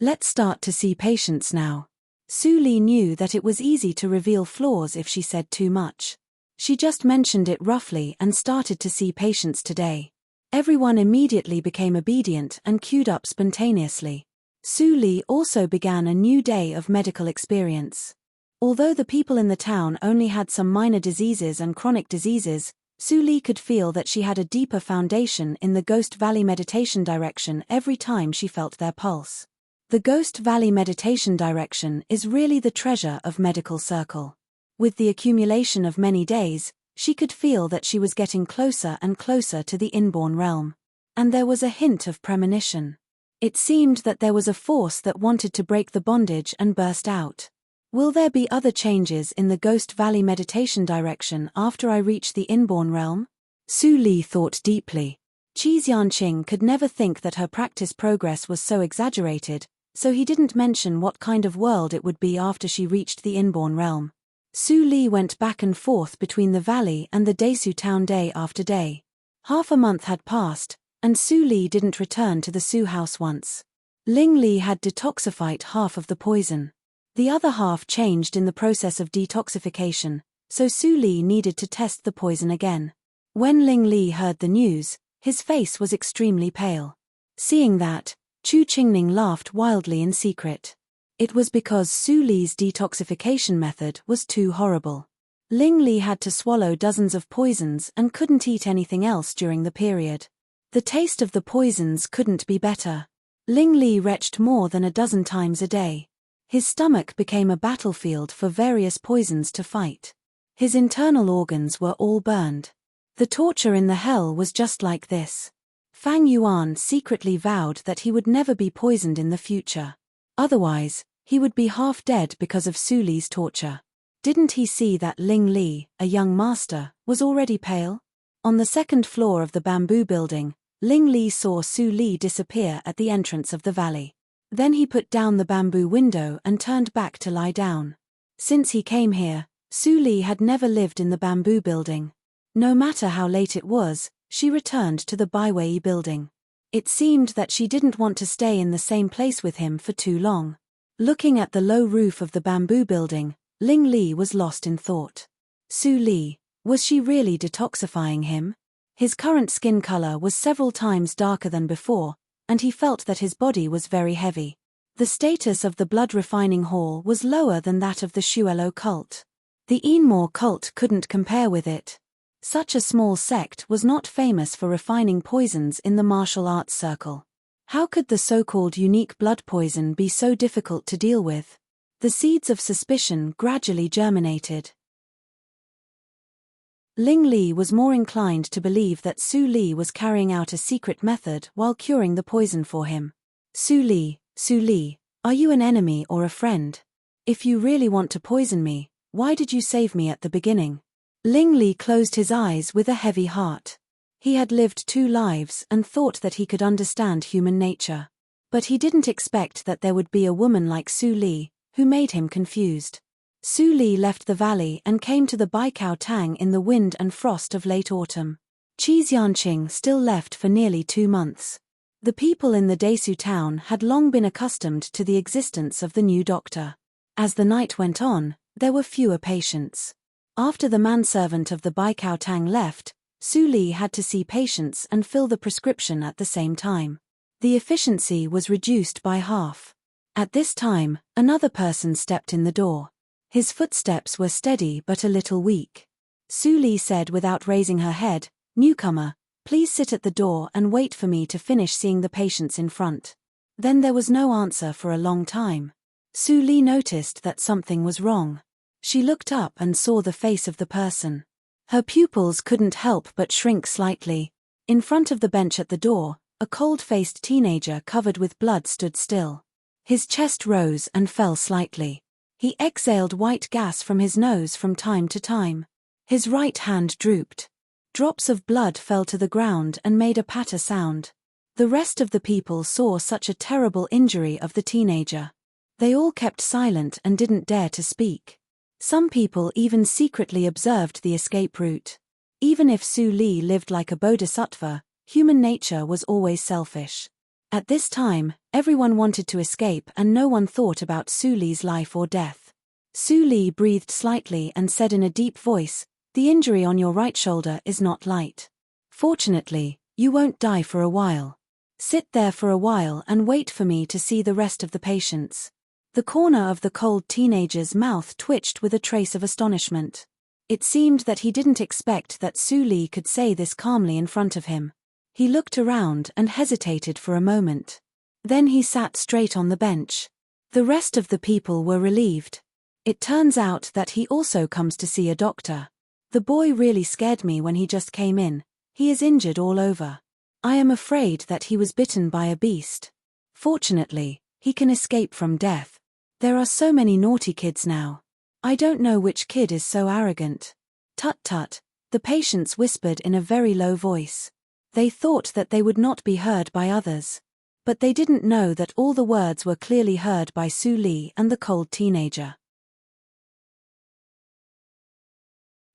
Let's start to see patients now. Su Li knew that it was easy to reveal flaws if she said too much. She just mentioned it roughly and started to see patients today. Everyone immediately became obedient and queued up spontaneously. Su Li also began a new day of medical experience. Although the people in the town only had some minor diseases and chronic diseases, Su Li could feel that she had a deeper foundation in the Ghost Valley meditation direction every time she felt their pulse. The Ghost Valley meditation direction is really the treasure of Medical Circle. With the accumulation of many days, she could feel that she was getting closer and closer to the inborn realm. And there was a hint of premonition. It seemed that there was a force that wanted to break the bondage and burst out. Will there be other changes in the Ghost Valley meditation direction after I reach the inborn realm? Su Li thought deeply. Qi Xianqing could never think that her practice progress was so exaggerated, so he didn't mention what kind of world it would be after she reached the inborn realm. Su Li went back and forth between the valley and the Desu town day after day. Half a month had passed, and Su Li didn't return to the Su house once. Ling Li had detoxified half of the poison. The other half changed in the process of detoxification, so Su Li needed to test the poison again. When Ling Li heard the news, his face was extremely pale. Seeing that, Chu Qingning laughed wildly in secret. It was because Su Li's detoxification method was too horrible. Ling Li had to swallow dozens of poisons and couldn't eat anything else during the period. The taste of the poisons couldn't be better. Ling Li retched more than a dozen times a day. His stomach became a battlefield for various poisons to fight. His internal organs were all burned. The torture in the hell was just like this. Fang Yuan secretly vowed that he would never be poisoned in the future. Otherwise, he would be half dead because of Su Li's torture. Didn't he see that Ling Li, a young master, was already pale? On the second floor of the bamboo building, Ling Li saw Su Li disappear at the entrance of the valley. Then he put down the bamboo window and turned back to lie down. Since he came here, Su Li had never lived in the bamboo building. No matter how late it was, she returned to the Baiwei building. It seemed that she didn't want to stay in the same place with him for too long. Looking at the low roof of the bamboo building, Ling Li was lost in thought. Su Li, was she really detoxifying him? His current skin color was several times darker than before, and he felt that his body was very heavy. The status of the blood refining hall was lower than that of the Shuelo cult. The Enmore cult couldn't compare with it. Such a small sect was not famous for refining poisons in the martial arts circle. How could the so-called unique blood poison be so difficult to deal with? The seeds of suspicion gradually germinated. Ling Li was more inclined to believe that Su Li was carrying out a secret method while curing the poison for him. Su Li, are you an enemy or a friend? If you really want to poison me, why did you save me at the beginning? Ling Li closed his eyes with a heavy heart. He had lived 2 lives and thought that he could understand human nature. But he didn't expect that there would be a woman like Su Li, who made him confused. Su Li left the valley and came to the Baikao Tang in the wind and frost of late autumn. Qi Xianqing still left for nearly 2 months. The people in the Desu town had long been accustomed to the existence of the new doctor. As the night went on, there were fewer patients. After the manservant of the Baikao Tang left, Su Li had to see patients and fill the prescription at the same time. The efficiency was reduced by half. At this time, another person stepped in the door. His footsteps were steady but a little weak. Su Li said without raising her head, "Newcomer, please sit at the door and wait for me to finish seeing the patients in front." Then there was no answer for a long time. Su Li noticed that something was wrong. She looked up and saw the face of the person. Her pupils couldn't help but shrink slightly. In front of the bench at the door, a cold-faced teenager covered with blood stood still. His chest rose and fell slightly. He exhaled white gas from his nose from time to time. His right hand drooped. Drops of blood fell to the ground and made a patter sound. The rest of the people saw such a terrible injury of the teenager. They all kept silent and didn't dare to speak. Some people even secretly observed the escape route. Even if Su Li lived like a bodhisattva, human nature was always selfish. At this time, everyone wanted to escape and no one thought about Su Li's life or death. Su Li breathed slightly and said in a deep voice, "The injury on your right shoulder is not light. Fortunately, you won't die for a while. Sit there for a while and wait for me to see the rest of the patients." The corner of the cold teenager's mouth twitched with a trace of astonishment. It seemed that he didn't expect that Su Li could say this calmly in front of him. He looked around and hesitated for a moment. Then he sat straight on the bench. The rest of the people were relieved. It turns out that he also comes to see a doctor. The boy really scared me when he just came in. He is injured all over. I am afraid that he was bitten by a beast. Fortunately, he can escape from death. There are so many naughty kids now. I don't know which kid is so arrogant. Tut tut, the patients whispered in a very low voice. They thought that they would not be heard by others. But they didn't know that all the words were clearly heard by Su Li and the cold teenager.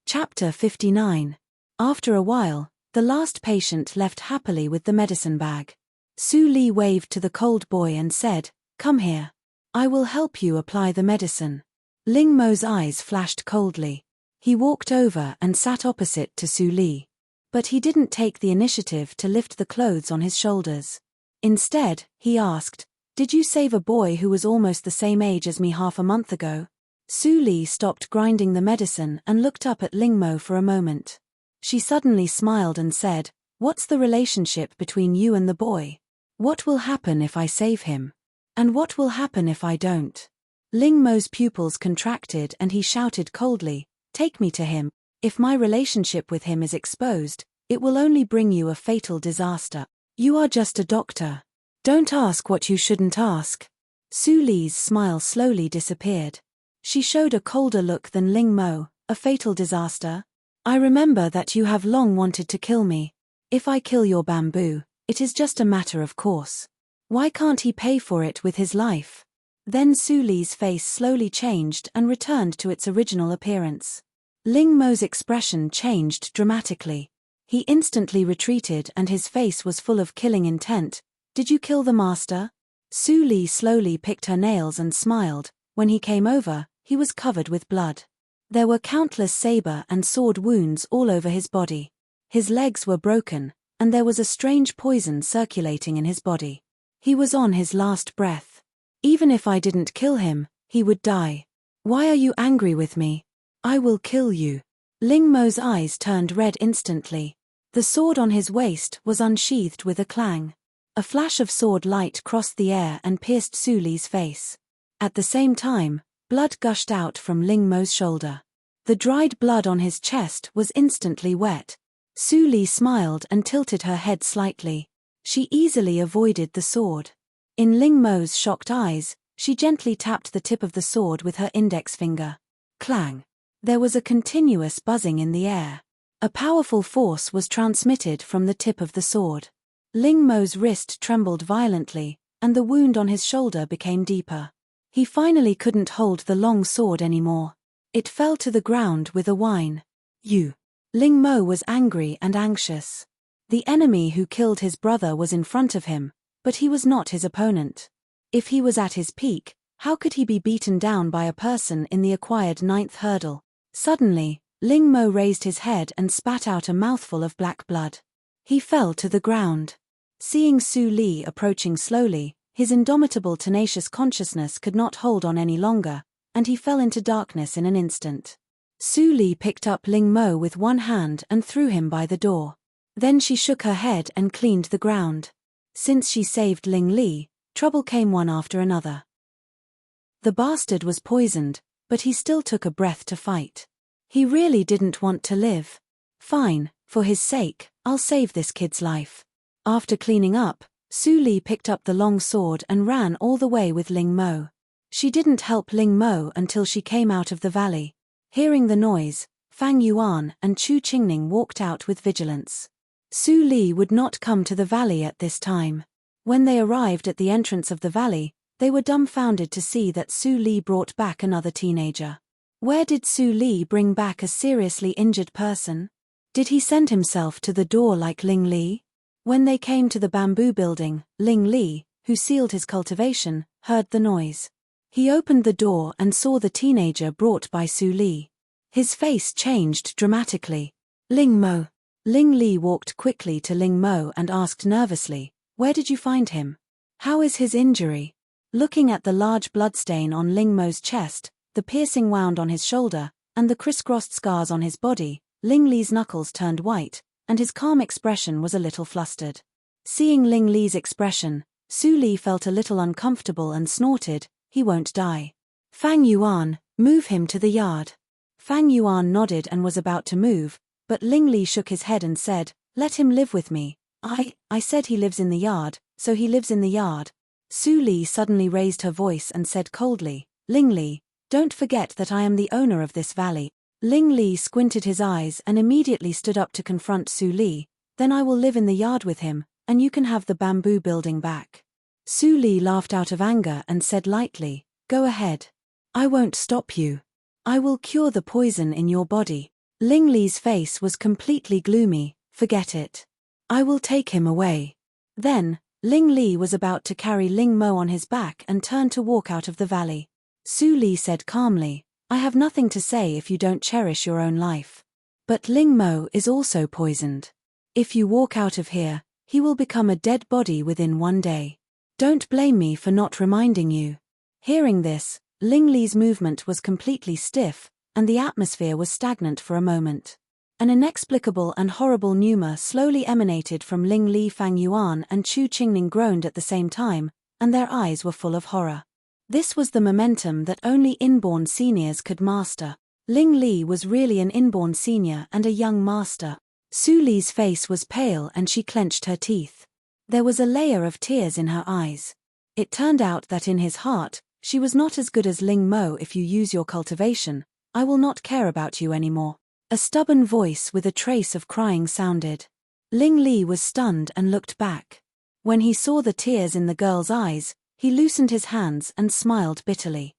Chapter 59. After a while, the last patient left happily with the medicine bag. Su Li waved to the cold boy and said, "Come here. I will help you apply the medicine." Ling Mo's eyes flashed coldly. He walked over and sat opposite to Su Li. But he didn't take the initiative to lift the clothes on his shoulders. Instead, he asked, "Did you save a boy who was almost the same age as me half a month ago?" Su Li stopped grinding the medicine and looked up at Ling Mo for a moment. She suddenly smiled and said, "What's the relationship between you and the boy? What will happen if I save him? And what will happen if I don't?" Ling Mo's pupils contracted and he shouted coldly, "Take me to him. If my relationship with him is exposed, it will only bring you a fatal disaster. You are just a doctor. Don't ask what you shouldn't ask." Su Li's smile slowly disappeared. She showed a colder look than Ling Mo. "A fatal disaster? I remember that you have long wanted to kill me. If I kill your bamboo, it is just a matter of course. Why can't he pay for it with his life?" Then Su Li's face slowly changed and returned to its original appearance. Ling Mo's expression changed dramatically. He instantly retreated and his face was full of killing intent. "Did you kill the master?" Su Li slowly picked her nails and smiled. When he came over, he was covered with blood. There were countless saber and sword wounds all over his body. His legs were broken, and there was a strange poison circulating in his body. He was on his last breath. "Even if I didn't kill him, he would die. Why are you angry with me? I will kill you." Ling Mo's eyes turned red instantly. The sword on his waist was unsheathed with a clang. A flash of sword light crossed the air and pierced Su Li's face. At the same time, blood gushed out from Ling Mo's shoulder. The dried blood on his chest was instantly wet. Su Li smiled and tilted her head slightly. She easily avoided the sword. In Ling Mo's shocked eyes, she gently tapped the tip of the sword with her index finger. Clang! There was a continuous buzzing in the air. A powerful force was transmitted from the tip of the sword. Ling Mo's wrist trembled violently, and the wound on his shoulder became deeper. He finally couldn't hold the long sword anymore. It fell to the ground with a whine. "You!" Ling Mo was angry and anxious. The enemy who killed his brother was in front of him, but he was not his opponent. If he was at his peak, how could he be beaten down by a person in the acquired 9th hurdle? Suddenly, Ling Mo raised his head and spat out a mouthful of black blood. He fell to the ground. Seeing Su Li approaching slowly, his indomitable tenacious consciousness could not hold on any longer, and he fell into darkness in an instant. Su Li picked up Ling Mo with one hand and threw him by the door. Then she shook her head and cleaned the ground. Since she saved Ling Li, trouble came one after another. The bastard was poisoned, but he still took a breath to fight. He really didn't want to live. "Fine, for his sake, I'll save this kid's life." After cleaning up, Su Li picked up the long sword and ran all the way with Ling Mo. She didn't help Ling Mo until she came out of the valley. Hearing the noise, Fang Yuan and Chu Qingning walked out with vigilance. Su Li would not come to the valley at this time. When they arrived at the entrance of the valley, they were dumbfounded to see that Su Li brought back another teenager. Where did Su Li bring back a seriously injured person? Did he send himself to the door like Ling Li? When they came to the bamboo building, Ling Li, who sealed his cultivation, heard the noise. He opened the door and saw the teenager brought by Su Li. His face changed dramatically. Ling Mo. Ling Li walked quickly to Ling Mo and asked nervously, "Where did you find him? How is his injury?" Looking at the large bloodstain on Ling Mo's chest, the piercing wound on his shoulder, and the crisscrossed scars on his body, Ling Li's knuckles turned white, and his calm expression was a little flustered. Seeing Ling Li's expression, Su Li felt a little uncomfortable and snorted, "He won't die. Fang Yuan, move him to the yard." Fang Yuan nodded and was about to move, but Ling Li shook his head and said, "Let him live with me. I said he lives in the yard, so he lives in the yard." Su Li suddenly raised her voice and said coldly, "Ling Li, don't forget that I am the owner of this valley." Ling Li squinted his eyes and immediately stood up to confront Su Li. "Then I will live in the yard with him, and you can have the bamboo building back." Su Li laughed out of anger and said lightly, "Go ahead. I won't stop you. I will cure the poison in your body." Ling Li's face was completely gloomy. "Forget it. I will take him away." Then, Ling Li was about to carry Ling Mo on his back and turn to walk out of the valley. Su Li said calmly, "I have nothing to say if you don't cherish your own life. But Ling Mo is also poisoned. If you walk out of here, he will become a dead body within 1 day. Don't blame me for not reminding you." Hearing this, Ling Li's movement was completely stiff, and the atmosphere was stagnant for a moment. An inexplicable and horrible pneuma slowly emanated from Ling Li. Fang Yuan and Chu Qingning groaned at the same time, and their eyes were full of horror. This was the momentum that only inborn seniors could master. Ling Li was really an inborn senior and a young master. Su Li's face was pale and she clenched her teeth. There was a layer of tears in her eyes. It turned out that in his heart, she was not as good as Ling Mo. "If you use your cultivation, I will not care about you anymore." A stubborn voice with a trace of crying sounded. Ling Li was stunned and looked back. When he saw the tears in the girl's eyes, he loosened his hands and smiled bitterly.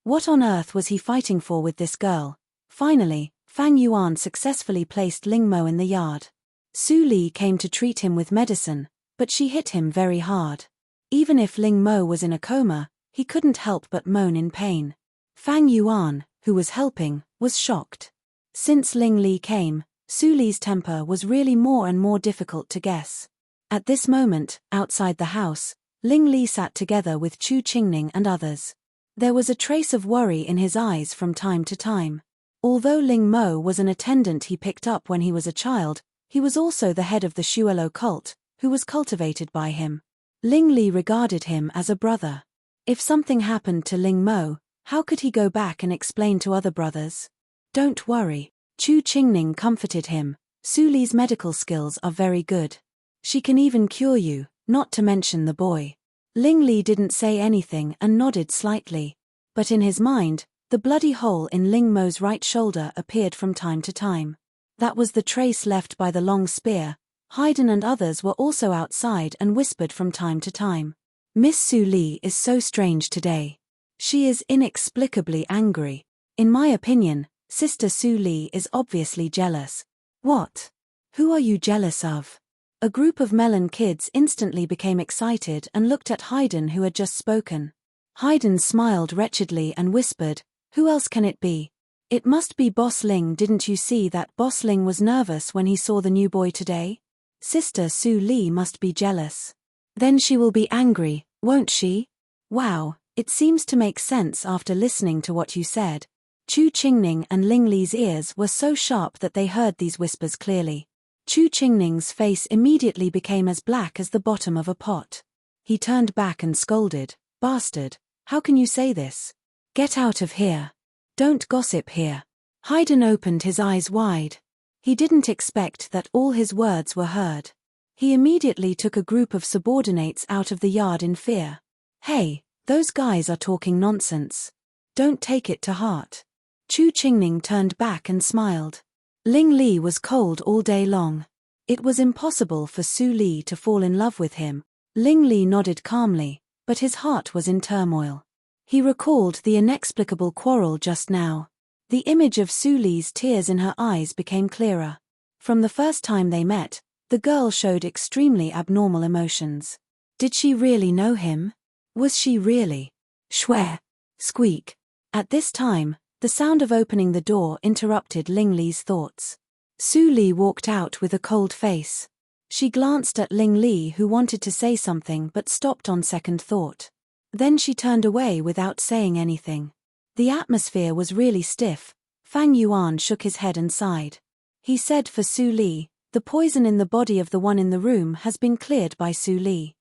What on earth was he fighting for with this girl? Finally, Fang Yuan successfully placed Ling Mo in the yard. Su Li came to treat him with medicine, but she hit him very hard. Even if Ling Mo was in a coma, he couldn't help but moan in pain. Fang Yuan, who was helping, was shocked. Since Ling Li came, Su Li's temper was really more and more difficult to guess. At this moment, outside the house, Ling Li sat together with Chu Qingning and others. There was a trace of worry in his eyes from time to time. Although Ling Mo was an attendant he picked up when he was a child, he was also the head of the Xuelo cult, who was cultivated by him. Ling Li regarded him as a brother. If something happened to Ling Mo, how could he go back and explain to other brothers? "Don't worry." Chu Qingning comforted him. "Su Li's medical skills are very good. She can even cure you, not to mention the boy." Ling Li didn't say anything and nodded slightly. But in his mind, the bloody hole in Ling Mo's right shoulder appeared from time to time. That was the trace left by the long spear. Haydn and others were also outside and whispered from time to time. "Miss Su Li is so strange today. She is inexplicably angry. In my opinion, Sister Su Li is obviously jealous." "What? Who are you jealous of?" A group of melon kids instantly became excited and looked at Haydn, who had just spoken. Haydn smiled wretchedly and whispered, "Who else can it be? It must be Boss Ling. Didn't you see that Boss Ling was nervous when he saw the new boy today? Sister Su Li must be jealous. Then she will be angry, won't she? Wow, it seems to make sense after listening to what you said." Chu Qingning and Ling Li's ears were so sharp that they heard these whispers clearly. Chu Qingning's face immediately became as black as the bottom of a pot. He turned back and scolded, "Bastard, how can you say this? Get out of here. Don't gossip here." Haydn opened his eyes wide. He didn't expect that all his words were heard. He immediately took a group of subordinates out of the yard in fear. "Hey, those guys are talking nonsense. Don't take it to heart." Chu Qingning turned back and smiled. Ling Li was cold all day long. It was impossible for Su Li to fall in love with him. Ling Li nodded calmly, but his heart was in turmoil. He recalled the inexplicable quarrel just now. The image of Su Li's tears in her eyes became clearer. From the first time they met, the girl showed extremely abnormal emotions. Did she really know him? Was she really? Shwe! Squeak. At this time, the sound of opening the door interrupted Ling Li's thoughts. Su Li walked out with a cold face. She glanced at Ling Li, who wanted to say something but stopped on second thought. Then she turned away without saying anything. The atmosphere was really stiff. Fang Yuan shook his head and sighed. He said for Su Li, "The poison in the body of the one in the room has been cleared by Su Li.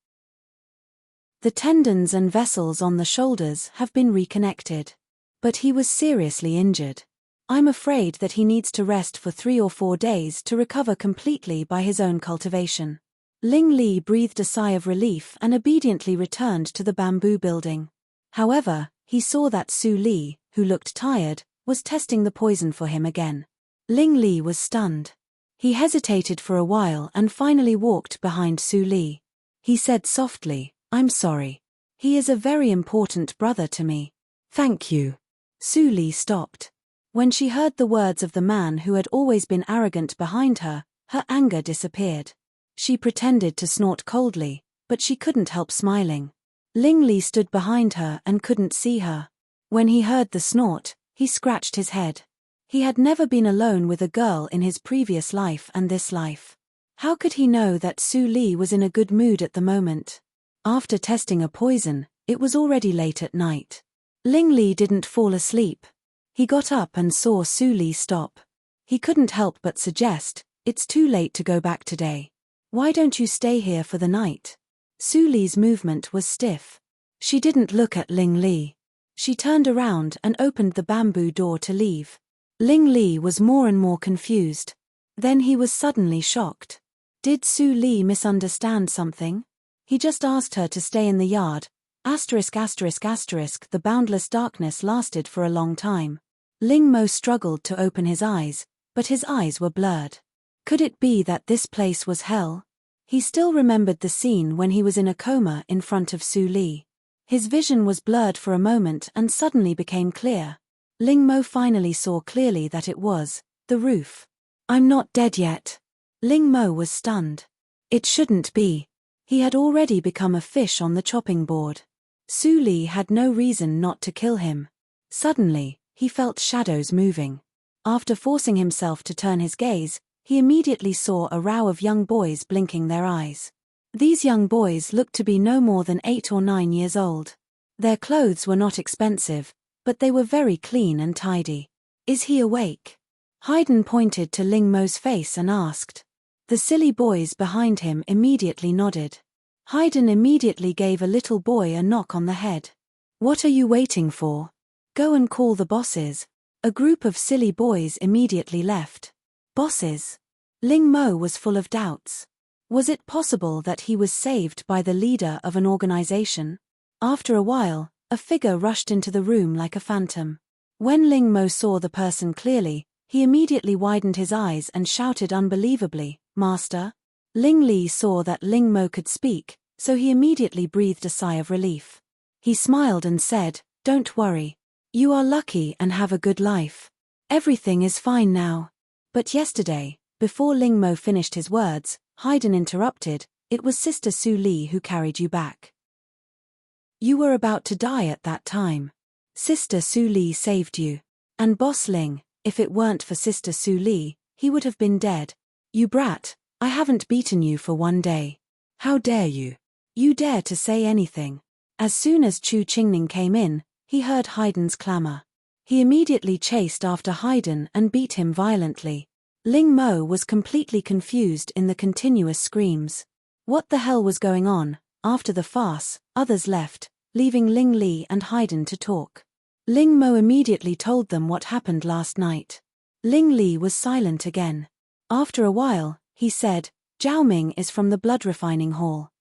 The tendons and vessels on the shoulders have been reconnected. But he was seriously injured. I'm afraid that he needs to rest for 3 or 4 days to recover completely by his own cultivation." Ling Li breathed a sigh of relief and obediently returned to the bamboo building. However, he saw that Su Li, who looked tired, was testing the poison for him again. Ling Li was stunned. He hesitated for a while and finally walked behind Su Li. He said softly, "I'm sorry. He is a very important brother to me." "Thank you." Su Li stopped. When she heard the words of the man who had always been arrogant behind her, her anger disappeared. She pretended to snort coldly, but she couldn't help smiling. Ling Li stood behind her and couldn't see her. When he heard the snort, he scratched his head. He had never been alone with a girl in his previous life and this life. How could he know that Su Li was in a good mood at the moment? After testing a poison, it was already late at night. Ling Li didn't fall asleep. He got up and saw Su Li stop. He couldn't help but suggest, "It's too late to go back today. Why don't you stay here for the night?" Su Li's movement was stiff. She didn't look at Ling Li. She turned around and opened the bamboo door to leave. Ling Li was more and more confused. Then he was suddenly shocked. Did Su Li misunderstand something? He just asked her to stay in the yard. The boundless darkness lasted for a long time. Ling Mo struggled to open his eyes, but his eyes were blurred. Could it be that this place was hell? He still remembered the scene when he was in a coma in front of Su Li. His vision was blurred for a moment and suddenly became clear. Ling Mo finally saw clearly that it was the roof. "I'm not dead yet." Ling Mo was stunned. It shouldn't be. He had already become a fish on the chopping board. Su Li had no reason not to kill him. Suddenly, he felt shadows moving. After forcing himself to turn his gaze, he immediately saw a row of young boys blinking their eyes. These young boys looked to be no more than 8 or 9 years old. Their clothes were not expensive, but they were very clean and tidy. "Is he awake?" Haydn pointed to Ling Mo's face and asked. The silly boys behind him immediately nodded. Haydn immediately gave a little boy a knock on the head. "What are you waiting for? Go and call the bosses." A group of silly boys immediately left. Bosses? Ling Mo was full of doubts. Was it possible that he was saved by the leader of an organization? After a while, a figure rushed into the room like a phantom. When Ling Mo saw the person clearly, he immediately widened his eyes and shouted unbelievably, "Master?" Ling Li saw that Ling Mo could speak, so he immediately breathed a sigh of relief. He smiled and said, "Don't worry. You are lucky and have a good life. Everything is fine now." But yesterday, before Ling Mo finished his words, Haydn interrupted, "It was Sister Su Li who carried you back. You were about to die at that time. Sister Su Li saved you. And Boss Ling, if it weren't for Sister Su Li, he would have been dead. You brat, I haven't beaten you for 1 day. How dare you? You dare to say anything." As soon as Chu Qingning came in, he heard Haydn's clamor. He immediately chased after Haydn and beat him violently. Ling Mo was completely confused in the continuous screams. What the hell was going on? After the farce, others left, leaving Ling Li and Haydn to talk. Ling Mo immediately told them what happened last night. Ling Li was silent again. After a while, he said, "Zhao Ming is from the blood refining hall."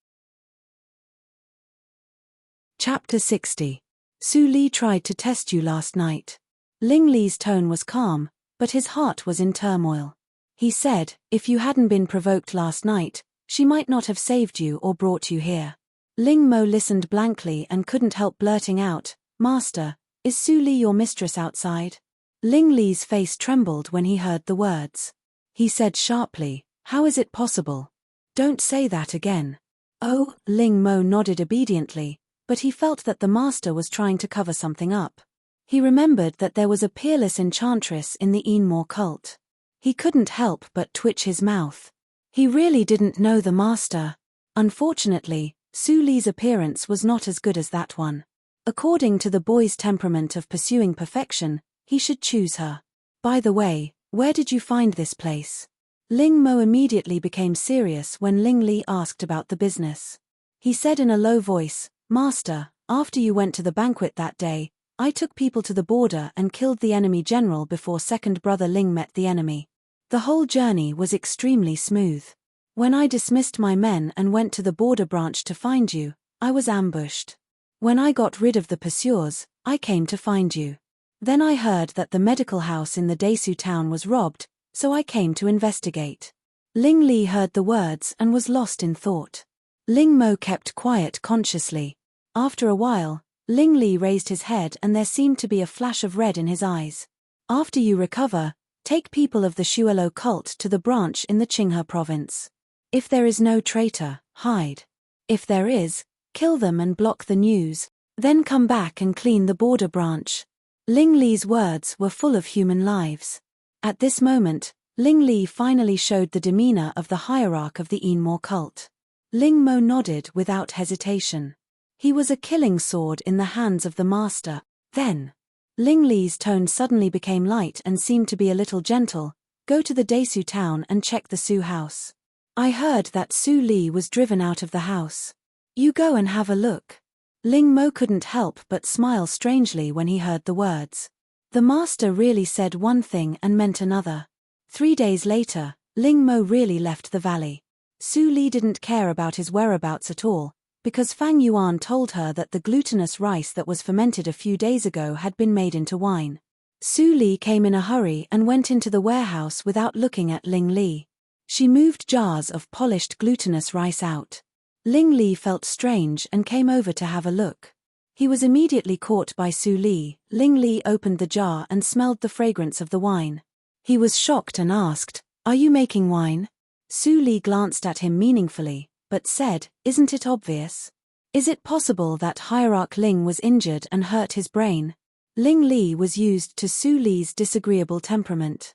Chapter 60. Su Li tried to test you last night. Ling Li's tone was calm, but his heart was in turmoil. He said, "If you hadn't been provoked last night, she might not have saved you or brought you here." Ling Mo listened blankly and couldn't help blurting out, "Master, is Su Li your mistress outside?" Ling Li's face trembled when he heard the words. He said sharply, "How is it possible? Don't say that again." "Oh," Ling Mo nodded obediently, but he felt that the master was trying to cover something up. He remembered that there was a peerless enchantress in the Enmore cult. He couldn't help but twitch his mouth. He really didn't know the master. Unfortunately, Su Li's appearance was not as good as that one. According to the boy's temperament of pursuing perfection, he should choose her. "By the way, where did you find this place?" Ling Mo immediately became serious when Ling Li asked about the business. He said in a low voice, "Master, after you went to the banquet that day, I took people to the border and killed the enemy general before second brother Ling met the enemy. The whole journey was extremely smooth. When I dismissed my men and went to the border branch to find you, I was ambushed. When I got rid of the pursuers, I came to find you. Then I heard that the medical house in the Desu town was robbed, so I came to investigate." Ling Li heard the words and was lost in thought. Ling Mo kept quiet consciously. After a while, Ling Li raised his head and there seemed to be a flash of red in his eyes. "After you recover, take people of the Shuelo cult to the branch in the Qinghe province. If there is no traitor, hide. If there is, kill them and block the news, then come back and clean the border branch." Ling Li's words were full of human lives. At this moment, Ling Li finally showed the demeanor of the hierarch of the Enmore cult. Ling Mo nodded without hesitation. He was a killing sword in the hands of the master. Then, Ling Li's tone suddenly became light and seemed to be a little gentle. "Go to the Desu town and check the Su house. I heard that Su Li was driven out of the house. You go and have a look." Ling Mo couldn't help but smile strangely when he heard the words. The master really said one thing and meant another. 3 days later, Ling Mo really left the valley. Su Li didn't care about his whereabouts at all, because Fang Yuan told her that the glutinous rice that was fermented a few days ago had been made into wine. Su Li came in a hurry and went into the warehouse without looking at Ling Li. She moved jars of polished glutinous rice out. Ling Li felt strange and came over to have a look. He was immediately caught by Su Li. Ling Li opened the jar and smelled the fragrance of the wine. He was shocked and asked, "Are you making wine?" Su Li glanced at him meaningfully, but said, "Isn't it obvious? Is it possible that Hierarch Ling was injured and hurt his brain?" Ling Li was used to Su Li's disagreeable temperament.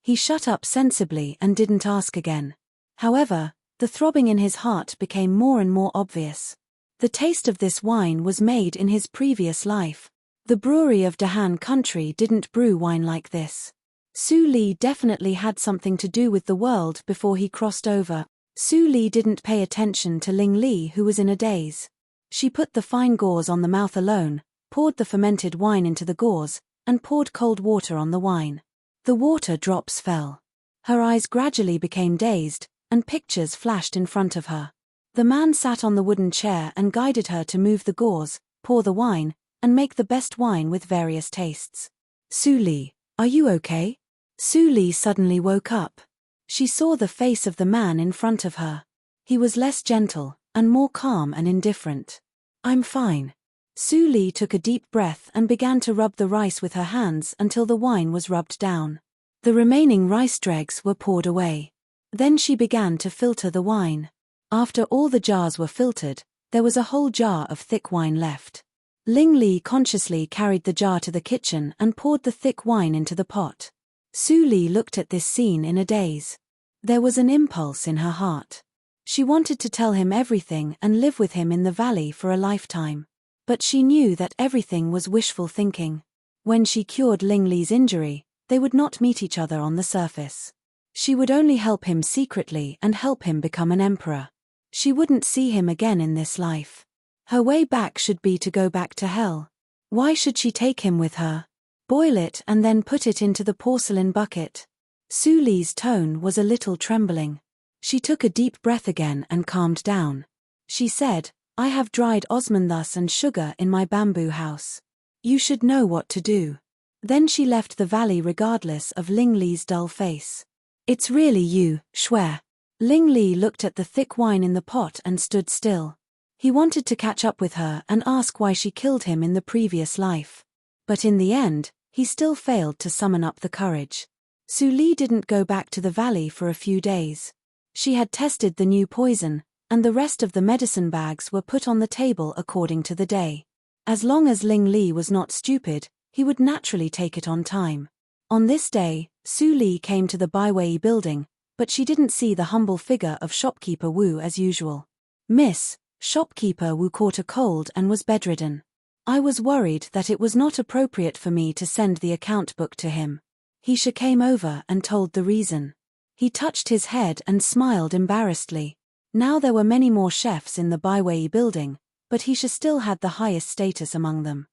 He shut up sensibly and didn't ask again. However, the throbbing in his heart became more and more obvious. The taste of this wine was made in his previous life. The brewery of Dahan country didn't brew wine like this. Su Li definitely had something to do with the world before he crossed over. Su Li didn't pay attention to Ling Li, who was in a daze. She put the fine gauze on the mouth alone, poured the fermented wine into the gauze, and poured cold water on the wine. The water drops fell. Her eyes gradually became dazed, and pictures flashed in front of her. The man sat on the wooden chair and guided her to move the gauze, pour the wine, and make the best wine with various tastes. "Su Li, are you okay?" Su Li suddenly woke up. She saw the face of the man in front of her. He was less gentle, and more calm and indifferent. "I'm fine." Su Li took a deep breath and began to rub the rice with her hands until the wine was rubbed down. The remaining rice dregs were poured away. Then she began to filter the wine. After all the jars were filtered, there was a whole jar of thick wine left. Ling Li consciously carried the jar to the kitchen and poured the thick wine into the pot. Su Li looked at this scene in a daze. There was an impulse in her heart. She wanted to tell him everything and live with him in the valley for a lifetime. But she knew that everything was wishful thinking. When she cured Ling Li's injury, they would not meet each other on the surface. She would only help him secretly and help him become an emperor. She wouldn't see him again in this life. Her way back should be to go back to hell. Why should she take him with her? Boil it and then put it into the porcelain bucket. Su Li's tone was a little trembling. She took a deep breath again and calmed down. She said, "I have dried osmanthus and sugar in my bamboo house. You should know what to do." Then she left the valley regardless of Ling Li's dull face. "It's really you, Shui." Ling Li looked at the thick wine in the pot and stood still. He wanted to catch up with her and ask why she killed him in the previous life. But in the end, he still failed to summon up the courage. Su Li didn't go back to the valley for a few days. She had tested the new poison, and the rest of the medicine bags were put on the table according to the day. As long as Ling Li was not stupid, he would naturally take it on time. On this day, Su Li came to the Baiwei building, but she didn't see the humble figure of shopkeeper Wu as usual. "Miss, shopkeeper Wu caught a cold and was bedridden. I was worried that it was not appropriate for me to send the account book to him." Heisha came over and told the reason. He touched his head and smiled embarrassedly. Now there were many more chefs in the Baiwei building, but Heisha still had the highest status among them.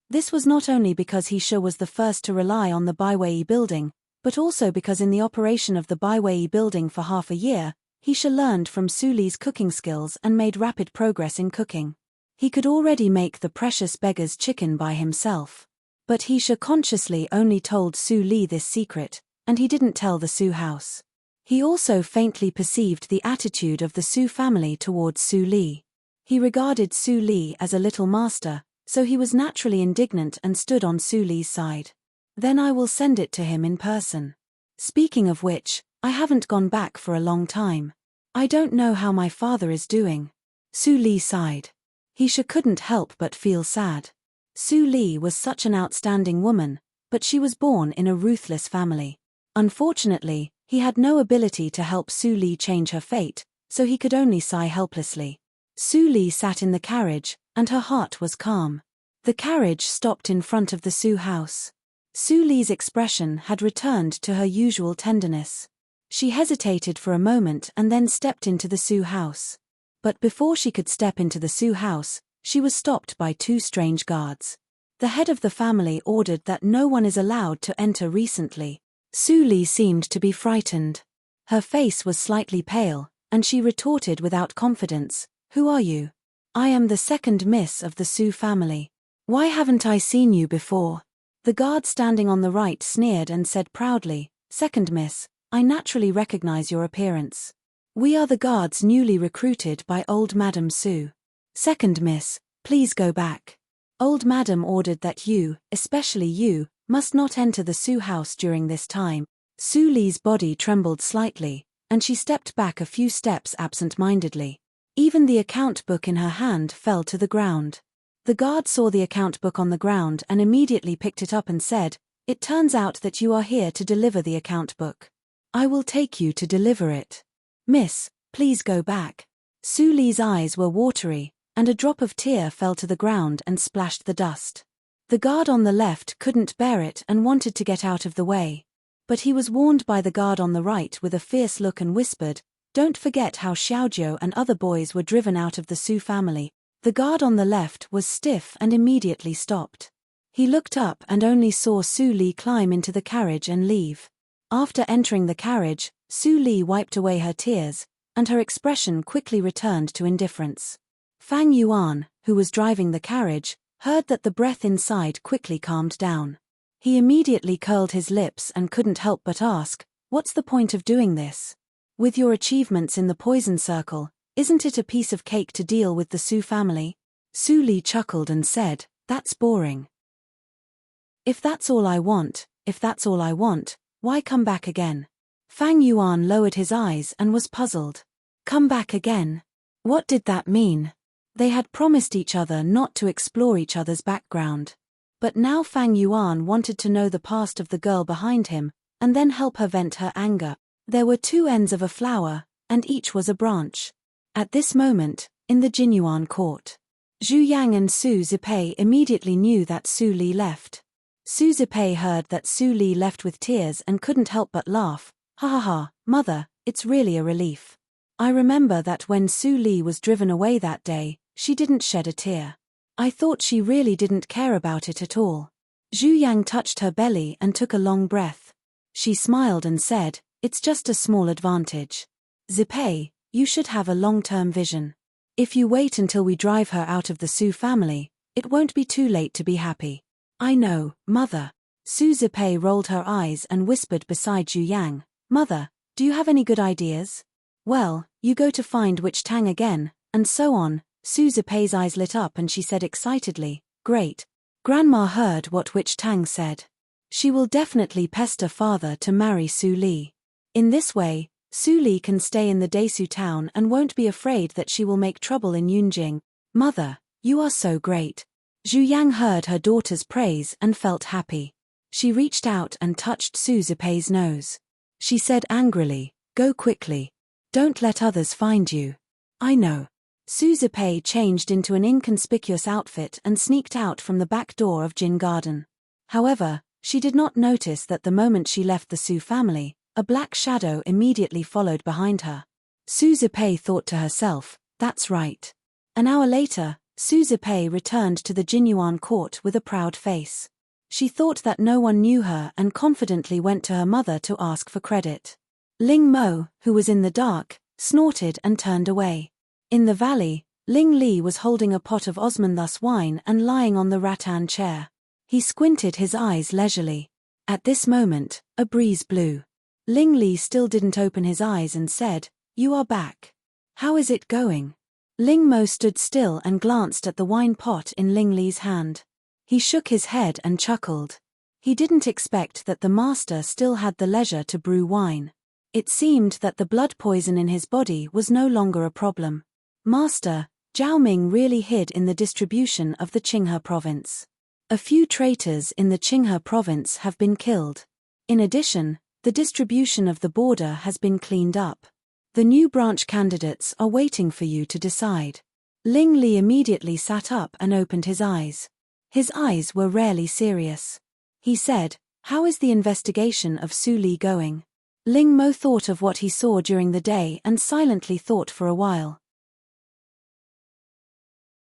This was not only because Heisha was the first to rely on the Baiwei building, but also because in the operation of the Baiwei building for half a year, Heisha learned from Su Li's cooking skills and made rapid progress in cooking. He could already make the precious beggar's chicken by himself. But Heisha consciously only told Su Li this secret, and he didn't tell the Su house. He also faintly perceived the attitude of the Su family towards Su Li. He regarded Su Li as a little master, so he was naturally indignant and stood on Su Li's side. "Then I will send it to him in person. Speaking of which, I haven't gone back for a long time. I don't know how my father is doing." Su Li sighed. Heisha couldn't help but feel sad. Su Li was such an outstanding woman, but she was born in a ruthless family. Unfortunately, he had no ability to help Su Li change her fate, so he could only sigh helplessly. Su Li sat in the carriage, and her heart was calm. The carriage stopped in front of the Su house. Su Li's expression had returned to her usual tenderness. She hesitated for a moment and then stepped into the Su house. But before she could step into the Su house, she was stopped by two strange guards. The head of the family ordered that no one is allowed to enter recently. Su Li seemed to be frightened. Her face was slightly pale, and she retorted without confidence, "Who are you?" "I am the second miss of the Su family. Why haven't I seen you before?" The guard standing on the right sneered and said proudly, "Second miss, I naturally recognize your appearance. We are the guards newly recruited by old Madam Su." "Second miss, please go back. Old Madam ordered that you, especially you, must not enter the Su house during this time." Su Li's body trembled slightly, and she stepped back a few steps absent-mindedly. Even the account book in her hand fell to the ground. The guard saw the account book on the ground and immediately picked it up and said, "It turns out that you are here to deliver the account book. I will take you to deliver it. Miss, please go back." Su Li's eyes were watery, and a drop of tear fell to the ground and splashed the dust. The guard on the left couldn't bear it and wanted to get out of the way. But he was warned by the guard on the right with a fierce look and whispered, "Don't forget how Xiaojiu and other boys were driven out of the Su family." The guard on the left was stiff and immediately stopped. He looked up and only saw Su Li climb into the carriage and leave. After entering the carriage, Su Li wiped away her tears, and her expression quickly returned to indifference. Fang Yuan, who was driving the carriage, heard that the breath inside quickly calmed down. He immediately curled his lips and couldn't help but ask, "What's the point of doing this? With your achievements in the poison circle, isn't it a piece of cake to deal with the Su family?" Su Li chuckled and said, "That's boring. If that's all I want, why come back again?" Fang Yuan lowered his eyes and was puzzled. Come back again? What did that mean? They had promised each other not to explore each other's background. But now Fang Yuan wanted to know the past of the girl behind him, and then help her vent her anger. There were two ends of a flower, and each was a branch. At this moment, in the Jinyuan court, Zhu Yang and Su Zipei immediately knew that Su Li left. Su Zipei heard that Su Li left with tears and couldn't help but laugh. "Ha ha ha, mother, it's really a relief. I remember that when Su Li was driven away that day, she didn't shed a tear. I thought she really didn't care about it at all." Zhu Yang touched her belly and took a long breath. She smiled and said, "It's just a small advantage. Zipei, you should have a long-term vision. If you wait until we drive her out of the Su family, it won't be too late to be happy." "I know, mother." Su Zipei rolled her eyes and whispered beside Zhu Yang, "Mother, do you have any good ideas?" "Well, you go to find Witch Tang again," and so on. Su Zipei's eyes lit up and she said excitedly, "Great. Grandma heard what Witch Tang said. She will definitely pester father to marry Su Li. In this way, Su Li can stay in the Desu town and won't be afraid that she will make trouble in Yunjing. Mother, you are so great. Zhu Yang heard her daughter's praise and felt happy. She reached out and touched Su Zipei's nose. She said angrily, "Go quickly. Don't let others find you." "I know." Su Zipei changed into an inconspicuous outfit and sneaked out from the back door of Jin Garden. However, she did not notice that the moment she left the Su family, a black shadow immediately followed behind her. Su Zipei thought to herself, "That's right." An hour later, Su Zipei returned to the Jinyuan court with a proud face. She thought that no one knew her and confidently went to her mother to ask for credit. Ling Mo, who was in the dark, snorted and turned away. In the valley, Ling Li was holding a pot of osmanthus wine and lying on the rattan chair. He squinted his eyes leisurely. At this moment, a breeze blew. Ling Li still didn't open his eyes and said, "You are back. How is it going?" Ling Mo stood still and glanced at the wine pot in Ling Li's hand. He shook his head and chuckled. He didn't expect that the master still had the leisure to brew wine. It seemed that the blood poison in his body was no longer a problem. "Master, Zhao Ming really hid in the distribution of the Qinghe province. A few traitors in the Qinghe province have been killed. In addition, the distribution of the border has been cleaned up. The new branch candidates are waiting for you to decide." Ling Li immediately sat up and opened his eyes. His eyes were rarely serious. He said, "How is the investigation of Su Li going?" Ling Mo thought of what he saw during the day and silently thought for a while.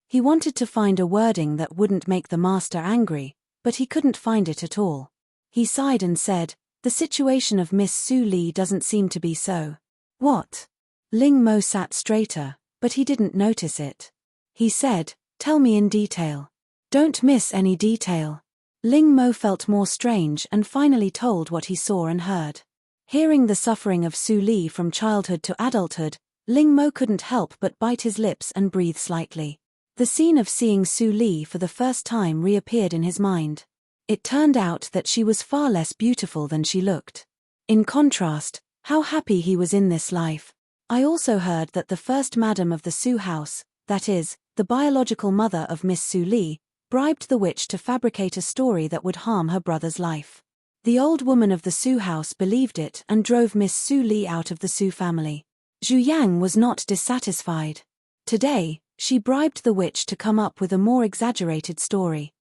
He wanted to find a wording that wouldn't make the master angry, but he couldn't find it at all. He sighed and said, "The situation of Miss Su Li doesn't seem to be so." "What?" Ling Mo sat straighter, but he didn't notice it. He said, "Tell me in detail. Don't miss any detail." Ling Mo felt more strange and finally told what he saw and heard. Hearing the suffering of Su Li from childhood to adulthood, Ling Mo couldn't help but bite his lips and breathe slightly. The scene of seeing Su Li for the first time reappeared in his mind. It turned out that she was far less beautiful than she looked. In contrast, how happy he was in this life. "I also heard that the first madam of the Su house, that is, the biological mother of Miss Su Li, bribed the witch to fabricate a story that would harm her brother's life. The old woman of the Su house believed it and drove Miss Su Li out of the Su family. Zhu Yang was not dissatisfied. Today, she bribed the witch to come up with a more exaggerated story."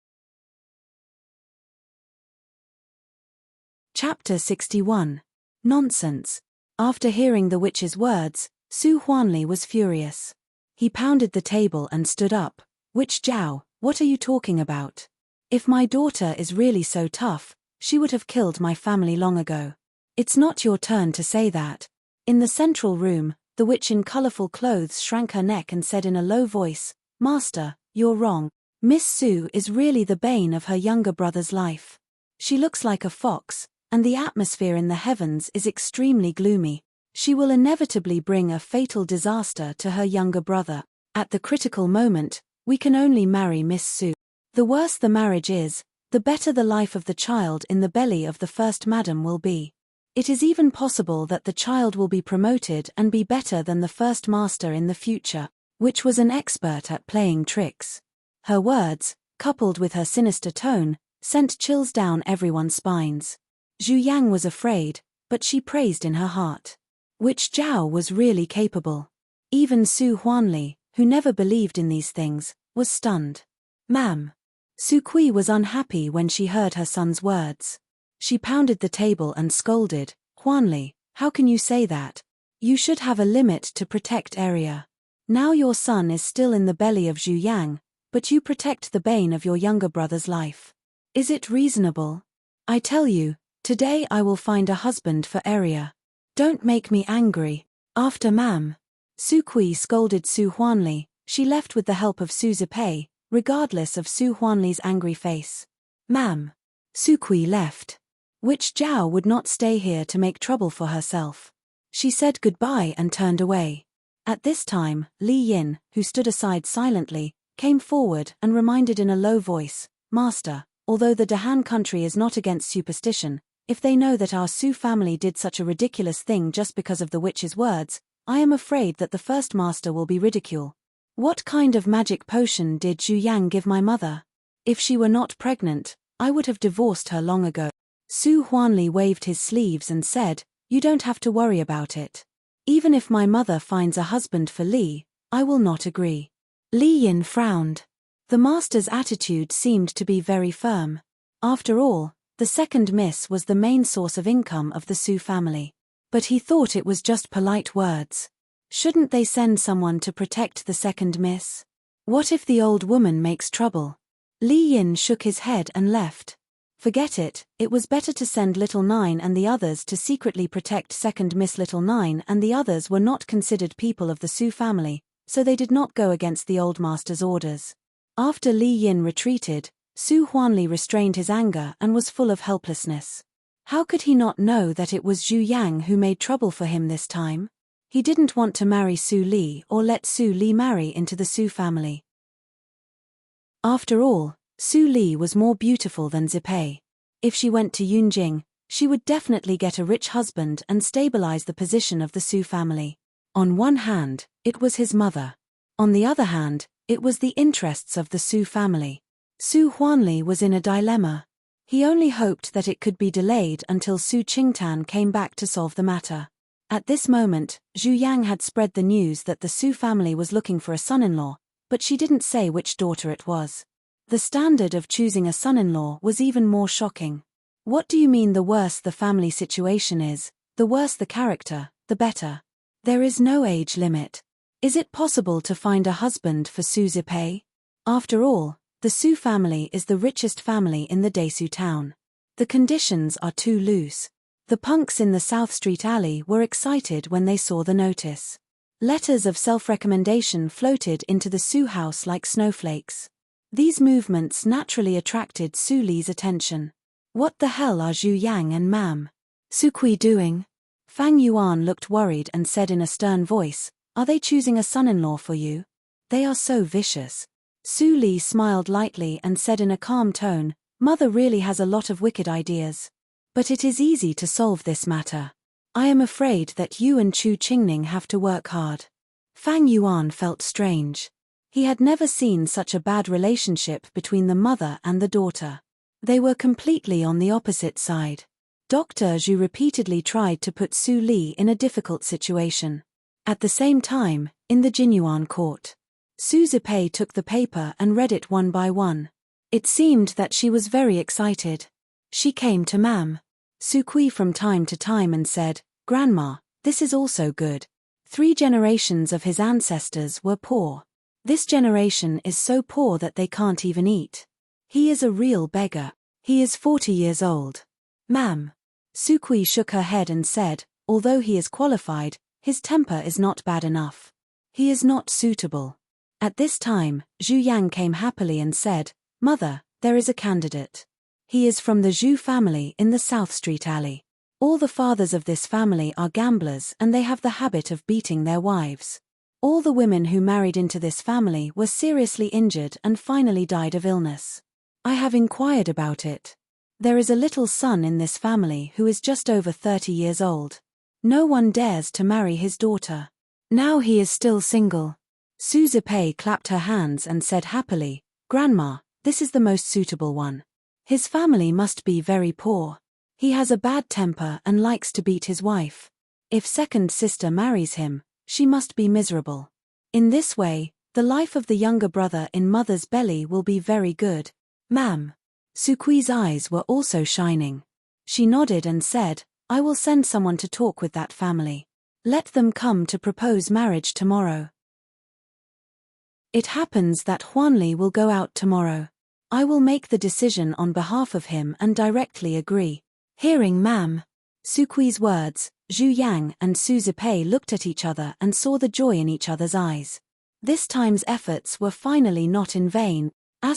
Chapter 61. Nonsense. After hearing the witch's words, Su Huanli was furious. He pounded the table and stood up. "Witch Zhao, what are you talking about? If my daughter is really so tough, she would have killed my family long ago. It's not your turn to say that." In the central room, the witch in colorful clothes shrank her neck and said in a low voice, "Master, you're wrong. Miss Su is really the bane of her younger brother's life. She looks like a fox, and the atmosphere in the heavens is extremely gloomy. She will inevitably bring a fatal disaster to her younger brother. At the critical moment, we can only marry Miss Su. The worse the marriage is, the better the life of the child in the belly of the first madam will be. It is even possible that the child will be promoted and be better than the first master in the future, which was an expert at playing tricks." Her words, coupled with her sinister tone, sent chills down everyone's spines. Zhu Yang was afraid, but she praised in her heart. Witch Zhao was really capable. Even Su Huanli, who never believed in these things, was stunned. "Ma'am." Su Kui was unhappy when she heard her son's words. She pounded the table and scolded, "Huanli, how can you say that? You should have a limit to protect area. Now your son is still in the belly of Zhu Yang, but you protect the bane of your younger brother's life. Is it reasonable? I tell you, today I will find a husband for Area. Don't make me angry." "After ma'am." Su Kui scolded Su Huanli. She left with the help of Su Zipei, regardless of Su Huanli's angry face. "Ma'am." Su Kui left. Witch Zhao would not stay here to make trouble for herself. She said goodbye and turned away. At this time, Li Yin, who stood aside silently, came forward and reminded in a low voice, Master, although the Dahan country is not against superstition, if they know that our Su family did such a ridiculous thing just because of the witch's words, I am afraid that the first master will be ridicule. What kind of magic potion did Zhu Yang give my mother? If she were not pregnant, I would have divorced her long ago. Su Huanli waved his sleeves and said, you don't have to worry about it. Even if my mother finds a husband for Li, I will not agree. Li Yin frowned. The master's attitude seemed to be very firm. After all, the second miss was the main source of income of the Su family. But he thought it was just polite words. Shouldn't they send someone to protect the second miss? What if the old woman makes trouble? Li Yin shook his head and left. Forget it, it was better to send Little Nine and the others to secretly protect second miss. Little Nine and the others were not considered people of the Su family, so they did not go against the old master's orders. After Li Yin retreated, Su Huanli restrained his anger and was full of helplessness. How could he not know that it was Zhu Yang who made trouble for him this time? He didn't want to marry Su Li or let Su Li marry into the Su family. After all, Su Li was more beautiful than Zipei. If she went to Yunjing, she would definitely get a rich husband and stabilize the position of the Su family. On one hand, it was his mother. On the other hand, it was the interests of the Su family. Su Huanli was in a dilemma. He only hoped that it could be delayed until Su Qingtan came back to solve the matter. At this moment, Zhu Yang had spread the news that the Su family was looking for a son-in-law, but she didn't say which daughter it was. The standard of choosing a son-in-law was even more shocking. What do you mean the worse the family situation is, the worse the character, the better? There is no age limit. Is it possible to find a husband for Su Zipei? After all, the Su family is the richest family in the Desu town. The conditions are too loose. The punks in the South Street alley were excited when they saw the notice. Letters of self-recommendation floated into the Su house like snowflakes. These movements naturally attracted Su Li's attention. What the hell are Zhu Yang and Mam Su Kui doing? Fang Yuan looked worried and said in a stern voice, are they choosing a son-in-law for you? They are so vicious. Su Li smiled lightly and said in a calm tone, Mother really has a lot of wicked ideas. But it is easy to solve this matter. I am afraid that you and Chu Qingning have to work hard. Fang Yuan felt strange. He had never seen such a bad relationship between the mother and the daughter. They were completely on the opposite side. Dr. Zhu repeatedly tried to put Su Li in a difficult situation. At the same time, in the Jinyuan court, Su Zipei took the paper and read it one by one. It seemed that she was very excited. She came to Mam Su Kui from time to time and said, Grandma, this is also good. 3 generations of his ancestors were poor. This generation is so poor that they can't even eat. He is a real beggar. He is 40 years old. Mam Su Kui shook her head and said, although he is qualified, his temper is not bad enough. He is not suitable. At this time, Zhu Yang came happily and said, Mother, there is a candidate. He is from the Zhu family in the South Street alley. All the fathers of this family are gamblers and they have the habit of beating their wives. All the women who married into this family were seriously injured and finally died of illness. I have inquired about it. There is a little son in this family who is just over 30 years old. No one dares to marry his daughter. Now he is still single. Su Zipei clapped her hands and said happily, Grandma, this is the most suitable one. His family must be very poor. He has a bad temper and likes to beat his wife. If second sister marries him, she must be miserable. In this way, the life of the younger brother in mother's belly will be very good. Ma'am. Su Kui's eyes were also shining. She nodded and said, I will send someone to talk with that family. Let them come to propose marriage tomorrow. It happens that Huanli will go out tomorrow. I will make the decision on behalf of him and directly agree. Hearing Ma'am Su Kui's words, Zhu Yang and Su Zipei looked at each other and saw the joy in each other's eyes. This time's efforts were finally not in vain. In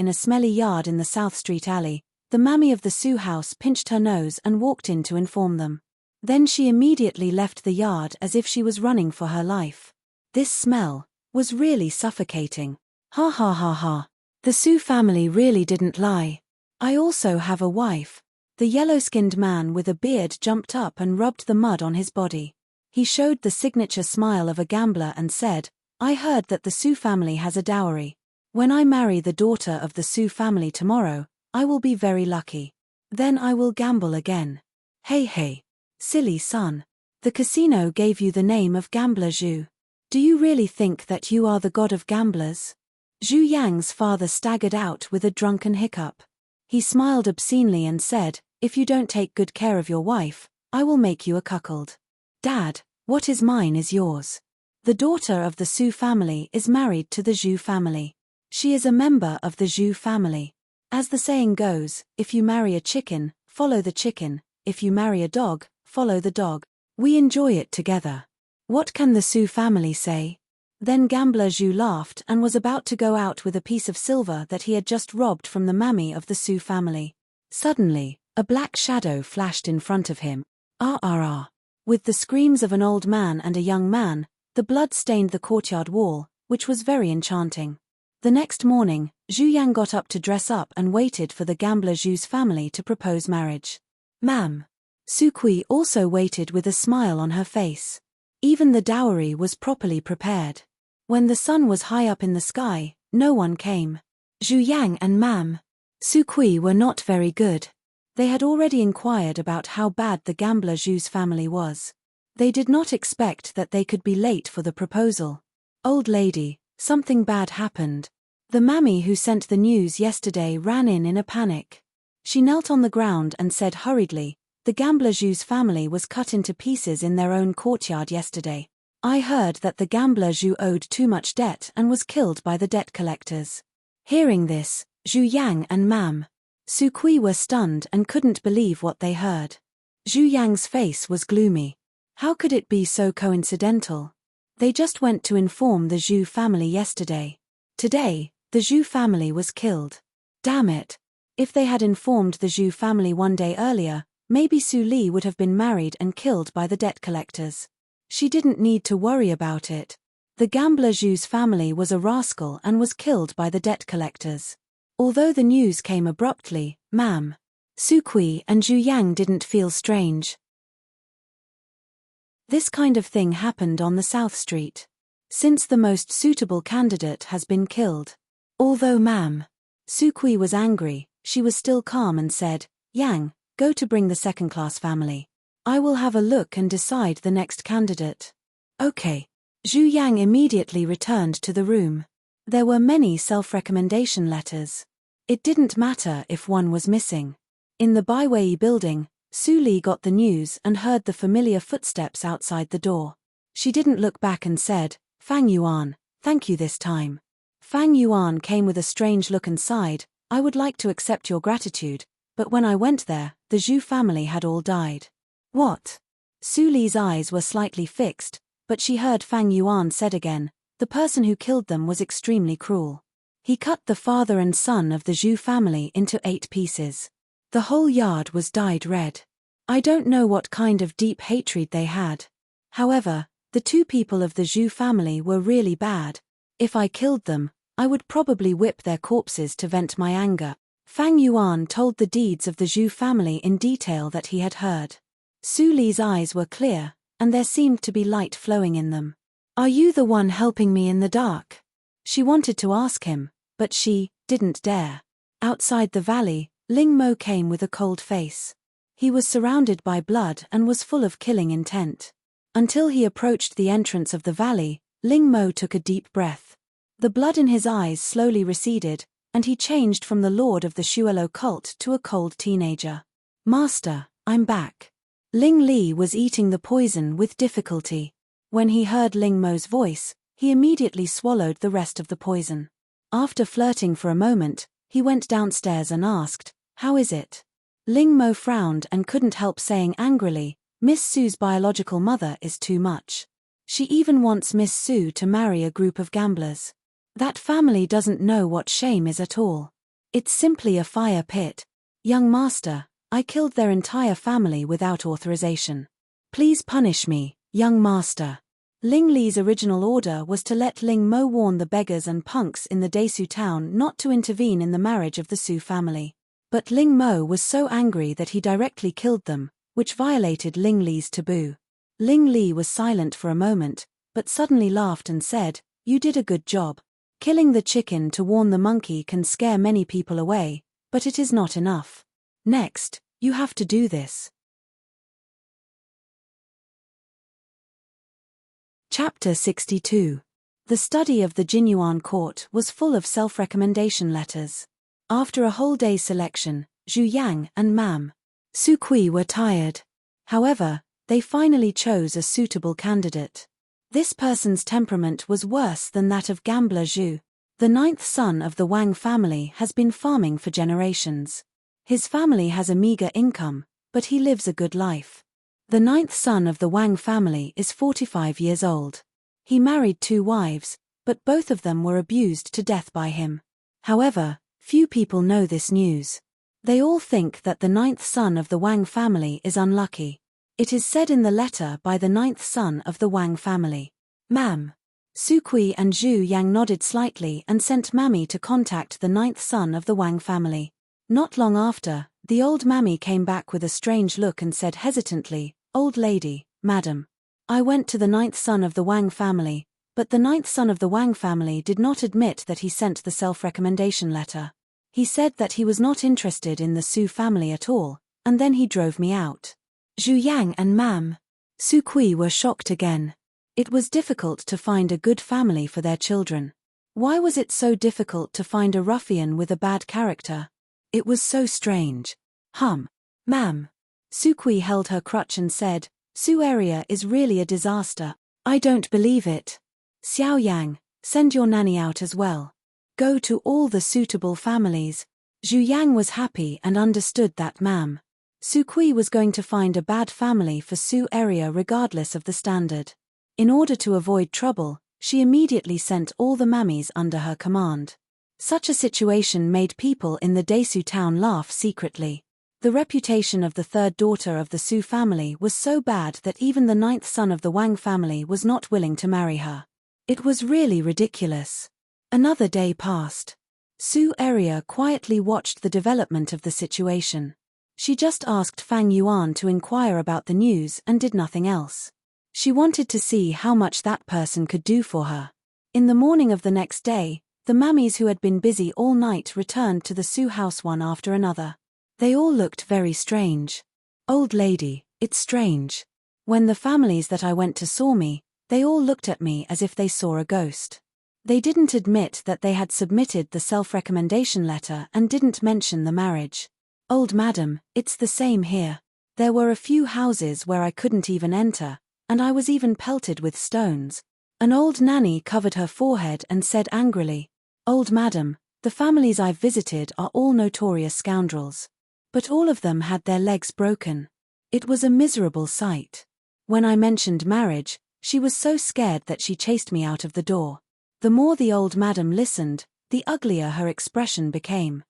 a smelly yard in the South Street alley, the mammy of the Su house pinched her nose and walked in to inform them. Then she immediately left the yard as if she was running for her life. This smell was really suffocating. Ha ha ha ha. The Su family really didn't lie. I also have a wife. The yellow-skinned man with a beard jumped up and rubbed the mud on his body. He showed the signature smile of a gambler and said, I heard that the Su family has a dowry. When I marry the daughter of the Su family tomorrow, I will be very lucky. Then I will gamble again. Hey hey. Silly son. The casino gave you the name of Gambler Zhu. Do you really think that you are the god of gamblers? Zhu Yang's father staggered out with a drunken hiccup. He smiled obscenely and said, if you don't take good care of your wife, I will make you a cuckold. Dad, what is mine is yours. The daughter of the Su family is married to the Zhu family. She is a member of the Zhu family. As the saying goes, if you marry a chicken, follow the chicken, if you marry a dog, follow the dog. We enjoy it together. What can the Su family say? Then Gambler Zhu laughed and was about to go out with a piece of silver that he had just robbed from the mammy of the Su family. Suddenly, a black shadow flashed in front of him. Ah ah ah. With the screams of an old man and a young man, the blood stained the courtyard wall, which was very enchanting. The next morning, Zhu Yang got up to dress up and waited for the Gambler Zhu's family to propose marriage. Ma'am. Su Kui also waited with a smile on her face. Even the dowry was properly prepared. When the sun was high up in the sky, no one came. Zhu Yang and Ma'am Su Kui were not very good. They had already inquired about how bad the Gambler Zhu's family was. They did not expect that they could be late for the proposal. Old lady, something bad happened. The mammy who sent the news yesterday ran in a panic. She knelt on the ground and said hurriedly, the Gambler Zhu's family was cut into pieces in their own courtyard yesterday. I heard that the Gambler Zhu owed too much debt and was killed by the debt collectors. Hearing this, Zhu Yang and Ma'am Su Kui were stunned and couldn't believe what they heard. Zhu Yang's face was gloomy. How could it be so coincidental? They just went to inform the Zhu family yesterday. Today, the Zhu family was killed. Damn it. If they had informed the Zhu family one day earlier, maybe Su Li would have been married and killed by the debt collectors. She didn't need to worry about it. The Gambler Zhu's family was a rascal and was killed by the debt collectors. Although the news came abruptly, Ma'am Su Kui and Zhu Yang didn't feel strange. This kind of thing happened on the South Street. Since the most suitable candidate has been killed. Although Ma'am Su Kui was angry, she was still calm and said, Yang, go to bring the second-class family. I will have a look and decide the next candidate. Okay. Zhu Yang immediately returned to the room. There were many self-recommendation letters. It didn't matter if one was missing. In the Baiwei building, Su Li got the news and heard the familiar footsteps outside the door. She didn't look back and said, Fang Yuan, thank you this time. Fang Yuan came with a strange look and sighed, I would like to accept your gratitude, but when I went there, the Zhu family had all died. What? Su Li's eyes were slightly fixed, but she heard Fang Yuan said again, the person who killed them was extremely cruel. He cut the father and son of the Zhu family into 8 pieces. The whole yard was dyed red. I don't know what kind of deep hatred they had. However, the 2 people of the Zhu family were really bad. If I killed them, I would probably whip their corpses to vent my anger. Fang Yuan told the deeds of the Zhu family in detail that he had heard. Su Li's eyes were clear, and there seemed to be light flowing in them. Are you the one helping me in the dark? She wanted to ask him, but she didn't dare. Outside the valley, Ling Mo came with a cold face. He was surrounded by blood and was full of killing intent. Until he approached the entrance of the valley, Ling Mo took a deep breath. The blood in his eyes slowly receded, and he changed from the lord of the Shuelo cult to a cold teenager. Master, I'm back. Ling Li was eating the poison with difficulty. When he heard Ling Mo's voice, he immediately swallowed the rest of the poison. After flirting for a moment, he went downstairs and asked, How is it? Ling Mo frowned and couldn't help saying angrily, Miss Su's biological mother is too much. She even wants Miss Su to marry a group of gamblers. That family doesn't know what shame is at all. It's simply a fire pit. Young master, I killed their entire family without authorization. Please punish me, young master. Ling Li's original order was to let Ling Mo warn the beggars and punks in the Desu town not to intervene in the marriage of the Su family. But Ling Mo was so angry that he directly killed them, which violated Ling Li's taboo. Ling Li was silent for a moment, but suddenly laughed and said, "You did a good job. Killing the chicken to warn the monkey can scare many people away, but it is not enough. Next, you have to do this." Chapter 62. The study of the Jinyuan court was full of self-recommendation letters. After a whole day's selection, Zhu Yang and Mam Su Kui were tired. However, they finally chose a suitable candidate. This person's temperament was worse than that of gambler Zhu. The 9th son of the Wang family has been farming for generations. His family has a meager income, but he lives a good life. The 9th son of the Wang family is 45 years old. He married 2 wives, but both of them were abused to death by him. However, few people know this news. They all think that the 9th son of the Wang family is unlucky. It is said in the letter by the 9th son of the Wang family. Mam Su Kui and Zhu Yang nodded slightly and sent Mammy to contact the 9th son of the Wang family. Not long after, the old Mammy came back with a strange look and said hesitantly, "Old lady, madam. I went to the 9th son of the Wang family, but the 9th son of the Wang family did not admit that he sent the self-recommendation letter. He said that he was not interested in the Su family at all, and then he drove me out." Zhu Yang and Mam Su Kui were shocked again. It was difficult to find a good family for their children. Why was it so difficult to find a ruffian with a bad character? It was so strange. Mam Su Kui held her crutch and said, "Su area is really a disaster. I don't believe it. Xiao Yang, send your nanny out as well. Go to all the suitable families." Zhu Yang was happy and understood that Mam Su Kui was going to find a bad family for Su area regardless of the standard. In order to avoid trouble, she immediately sent all the mammies under her command. Such a situation made people in the Desu town laugh secretly. The reputation of the 3rd daughter of the Su family was so bad that even the 9th son of the Wang family was not willing to marry her. It was really ridiculous. Another day passed. Su area quietly watched the development of the situation. She just asked Fang Yuan to inquire about the news and did nothing else. She wanted to see how much that person could do for her. In the morning of the next day, the mammies who had been busy all night returned to the Su house one after another. They all looked very strange. "Old lady, it's strange. When the families that I went to saw me, they all looked at me as if they saw a ghost. They didn't admit that they had submitted the self-recommendation letter and didn't mention the marriage. Old madam, it's the same here. There were a few houses where I couldn't even enter, and I was even pelted with stones." An old nanny covered her forehead and said angrily, "Old madam, the families I've visited are all notorious scoundrels. But all of them had their legs broken. It was a miserable sight. When I mentioned marriage, she was so scared that she chased me out of the door." The more the old madam listened, the uglier her expression became.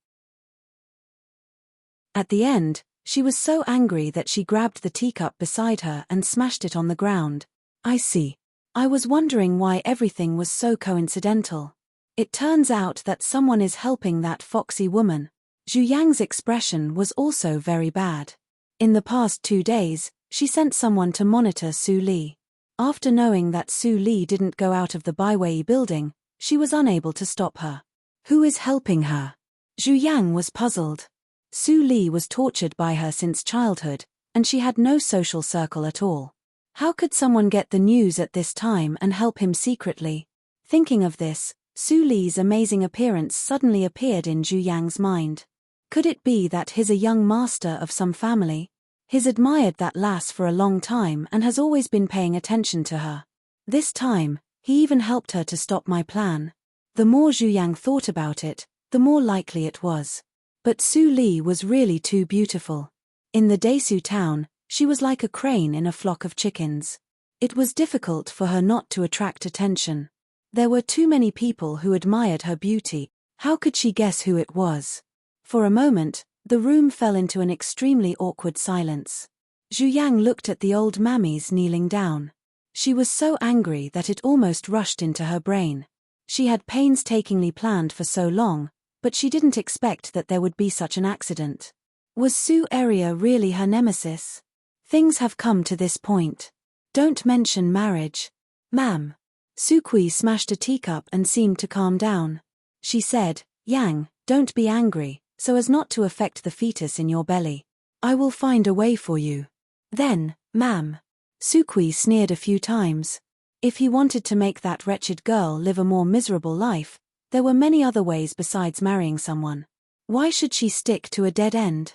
At the end, she was so angry that she grabbed the teacup beside her and smashed it on the ground. "I see. I was wondering why everything was so coincidental. It turns out that someone is helping that foxy woman." Zhu Yang's expression was also very bad. In the past 2 days, she sent someone to monitor Su Li. After knowing that Su Li didn't go out of the Baiwei building, she was unable to stop her. Who is helping her? Zhu Yang was puzzled. Su Li was tortured by her since childhood, and she had no social circle at all. How could someone get the news at this time and help him secretly? Thinking of this, Su Li's amazing appearance suddenly appeared in Zhu Yang's mind. Could it be that he's a young master of some family? He's admired that lass for a long time and has always been paying attention to her. This time, he even helped her to stop my plan. The more Zhu Yang thought about it, the more likely it was. But Su Li was really too beautiful. In the Desu town, she was like a crane in a flock of chickens. It was difficult for her not to attract attention. There were too many people who admired her beauty. How could she guess who it was? For a moment, the room fell into an extremely awkward silence. Zhu Yang looked at the old mammies kneeling down. She was so angry that it almost rushed into her brain. She had painstakingly planned for so long, but she didn't expect that there would be such an accident. Was Su Eria really her nemesis? Things have come to this point. Don't mention marriage. Ma'am. Sukui smashed a teacup and seemed to calm down. She said, Yang, don't be angry, so as not to affect the fetus in your belly. I will find a way for you. Then, ma'am. Sukui sneered a few times. If he wanted to make that wretched girl live a more miserable life, there were many other ways besides marrying someone. Why should she stick to a dead end?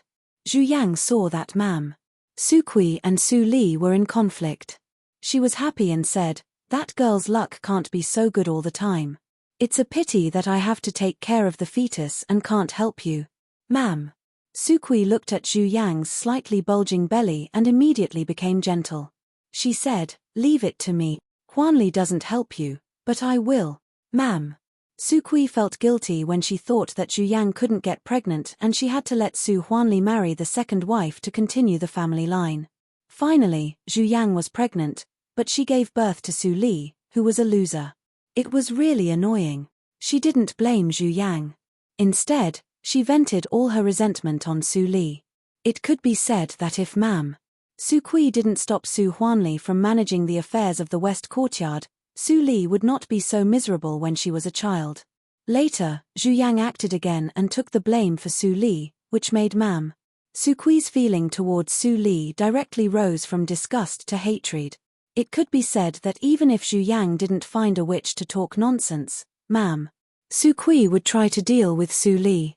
Zhu Yang saw that ma'am. Sukui and Su Li were in conflict. She was happy and said, that girl's luck can't be so good all the time. It's a pity that I have to take care of the fetus and can't help you. Ma'am. Sukui looked at Zhu Yang's slightly bulging belly and immediately became gentle. She said, leave it to me. Huanli doesn't help you, but I will. Ma'am. Sukui felt guilty when she thought that Zhu Yang couldn't get pregnant and she had to let Su Huanli marry the second wife to continue the family line. Finally, Zhu Yang was pregnant, but she gave birth to Su Li, who was a loser. It was really annoying. She didn't blame Zhu Yang. Instead, she vented all her resentment on Su Li. It could be said that if Ma'am. Sukui didn't stop Su Huanli from managing the affairs of the West Courtyard, Su Li would not be so miserable when she was a child. Later, Zhu Yang acted again and took the blame for Su Li, which made Ma'am. Sukui's feeling towards Su Li directly rose from disgust to hatred. It could be said that even if Zhu Yang didn't find a witch to talk nonsense, Ma'am. Sukui would try to deal with Su Li.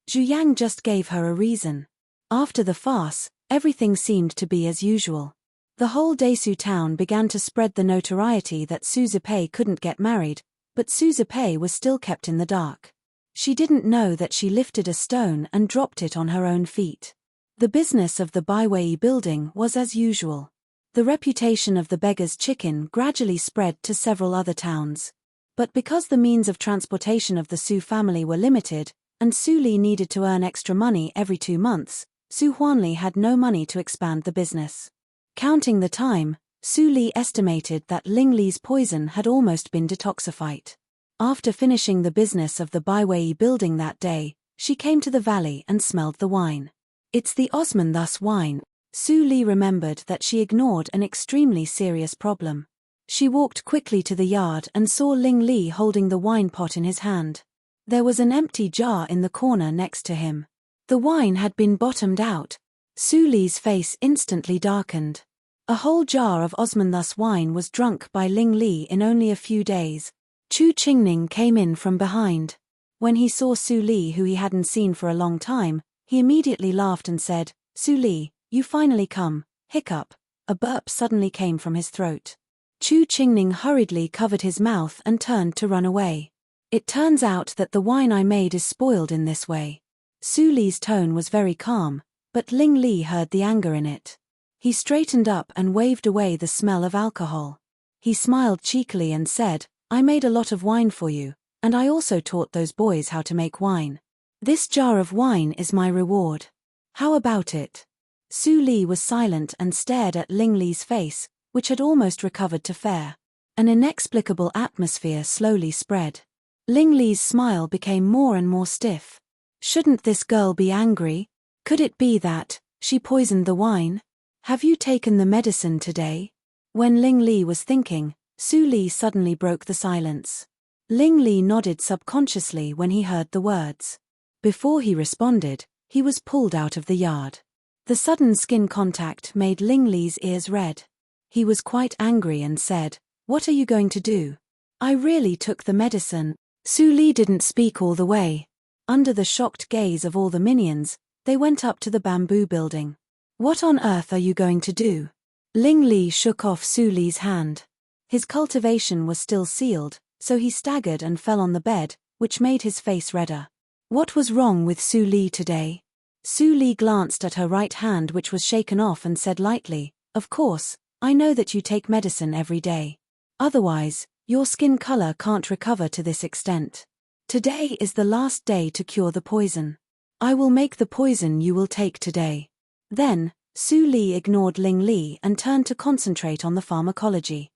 Zhu Yang just gave her a reason. After the farce, everything seemed to be as usual. The whole Desu town began to spread the notoriety that Su Zipei couldn't get married, but Su Zipei was still kept in the dark. She didn't know that she lifted a stone and dropped it on her own feet. The business of the Baiwei building was as usual. The reputation of the beggar's chicken gradually spread to several other towns. But because the means of transportation of the Su family were limited, and Su Li needed to earn extra money every 2 months, Su Huanli had no money to expand the business. Counting the time, Su Li estimated that Ling Li's poison had almost been detoxified. After finishing the business of the Baiwei building that day, she came to the valley and smelled the wine. It's the Osmanthus wine. Su Li remembered that she ignored an extremely serious problem. She walked quickly to the yard and saw Ling Li holding the wine pot in his hand. There was an empty jar in the corner next to him. The wine had been bottomed out. Su Li's face instantly darkened. A whole jar of Osmanthus wine was drunk by Ling Li in only a few days. Chu Qingning came in from behind. When he saw Su Li, who he hadn't seen for a long time, he immediately laughed and said, Su Li, you finally come. Hiccup. A burp suddenly came from his throat. Chu Qingning hurriedly covered his mouth and turned to run away. It turns out that the wine I made is spoiled in this way. Su Li's tone was very calm, but Ling Li heard the anger in it. He straightened up and waved away the smell of alcohol. He smiled cheekily and said, I made a lot of wine for you, and I also taught those boys how to make wine. This jar of wine is my reward. How about it? Su Li was silent and stared at Ling Li's face, which had almost recovered to fair. An inexplicable atmosphere slowly spread. Ling Li's smile became more and more stiff. Shouldn't this girl be angry? Could it be that she poisoned the wine? Have you taken the medicine today? When Ling Li was thinking, Su Li suddenly broke the silence. Ling Li nodded subconsciously when he heard the words. Before he responded, he was pulled out of the yard. The sudden skin contact made Ling Li's ears red. He was quite angry and said, What are you going to do? I really took the medicine. Su Li didn't speak all the way. Under the shocked gaze of all the minions, they went up to the bamboo building. What on earth are you going to do? Ling Li shook off Su Li's hand. His cultivation was still sealed, so he staggered and fell on the bed, which made his face redder. What was wrong with Su Li today? Su Li glanced at her right hand, which was shaken off, and said lightly, Of course, I know that you take medicine every day. Otherwise, your skin color can't recover to this extent. Today is the last day to cure the poison. I will make the poison you will take today. Then, Su Li ignored Ling Li and turned to concentrate on the pharmacology.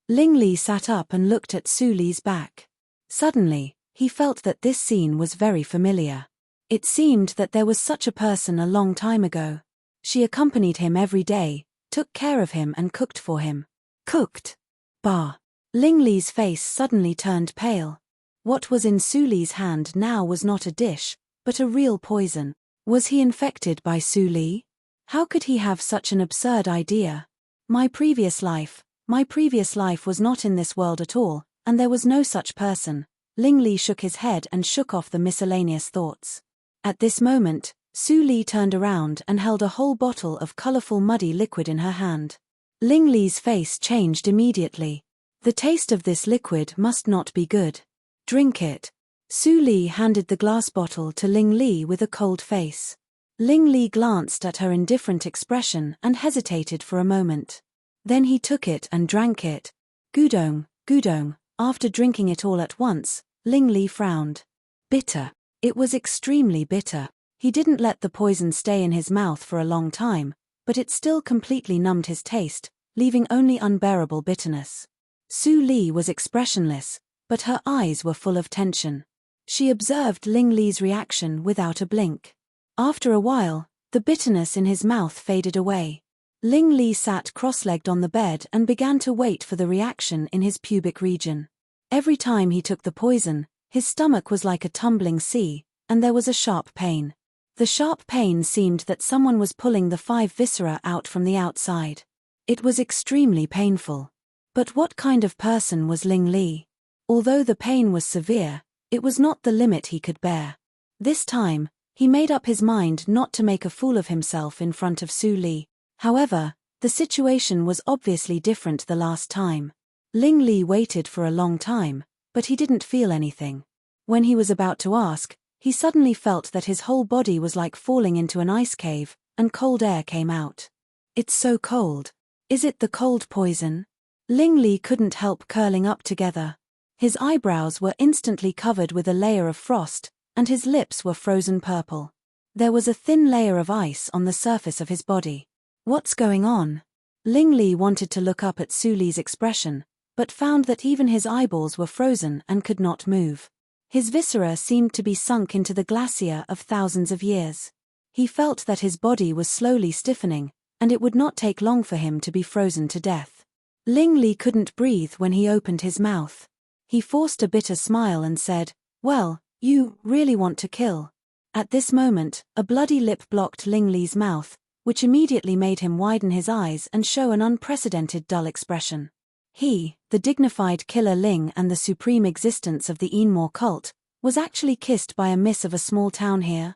Ling Li sat up and looked at Su Li's back. Suddenly, he felt that this scene was very familiar. It seemed that there was such a person a long time ago. She accompanied him every day, took care of him and cooked for him. Cooked? Bah! Ling Li's face suddenly turned pale. What was in Su Li's hand now was not a dish, but a real poison. Was he infected by Su Li? How could he have such an absurd idea? My previous life was not in this world at all, and there was no such person. Ling Li shook his head and shook off the miscellaneous thoughts. At this moment, Su Li turned around and held a whole bottle of colorful muddy liquid in her hand. Ling Li's face changed immediately. The taste of this liquid must not be good. Drink it. Su Li handed the glass bottle to Ling Li with a cold face. Ling Li glanced at her indifferent expression and hesitated for a moment. Then he took it and drank it. Gudong, gudong. After drinking it all at once, Ling Li frowned. Bitter. It was extremely bitter. He didn't let the poison stay in his mouth for a long time, but it still completely numbed his taste, leaving only unbearable bitterness. Su Li was expressionless, but her eyes were full of tension. She observed Ling Li's reaction without a blink. After a while, the bitterness in his mouth faded away. Ling Li sat cross-legged on the bed and began to wait for the reaction in his pubic region. Every time he took the poison, his stomach was like a tumbling sea, and there was a sharp pain. The sharp pain seemed that someone was pulling the 5 viscera out from the outside. It was extremely painful. But what kind of person was Ling Li? Although the pain was severe, it was not the limit he could bear. This time, he made up his mind not to make a fool of himself in front of Su Li. However, the situation was obviously different the last time. Ling Li waited for a long time, but he didn't feel anything. When he was about to ask, he suddenly felt that his whole body was like falling into an ice cave, and cold air came out. It's so cold. Is it the cold poison? Ling Li couldn't help curling up together. His eyebrows were instantly covered with a layer of frost, and his lips were frozen purple. There was a thin layer of ice on the surface of his body. What's going on? Ling Li wanted to look up at Su Li's expression, but found that even his eyeballs were frozen and could not move. His viscera seemed to be sunk into the glacier of thousands of years. He felt that his body was slowly stiffening, and it would not take long for him to be frozen to death. Ling Li couldn't breathe when he opened his mouth. He forced a bitter smile and said, "Well, you really want to kill." At this moment, a bloody lip blocked Ling Li's mouth, which immediately made him widen his eyes and show an unprecedented dull expression. He, the dignified killer Ling and the supreme existence of the Enmore cult, was actually kissed by a miss of a small town here.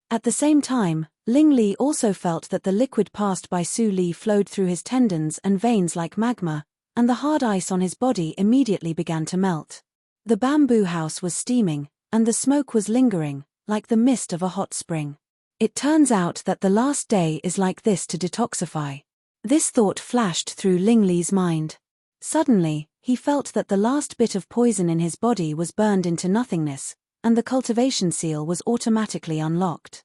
At the same time, Ling Li also felt that the liquid passed by Su Li flowed through his tendons and veins like magma, and the hard ice on his body immediately began to melt. The bamboo house was steaming, and the smoke was lingering, like the mist of a hot spring. It turns out that the last day is like this to detoxify. This thought flashed through Ling Li's mind. Suddenly, he felt that the last bit of poison in his body was burned into nothingness, and the cultivation seal was automatically unlocked.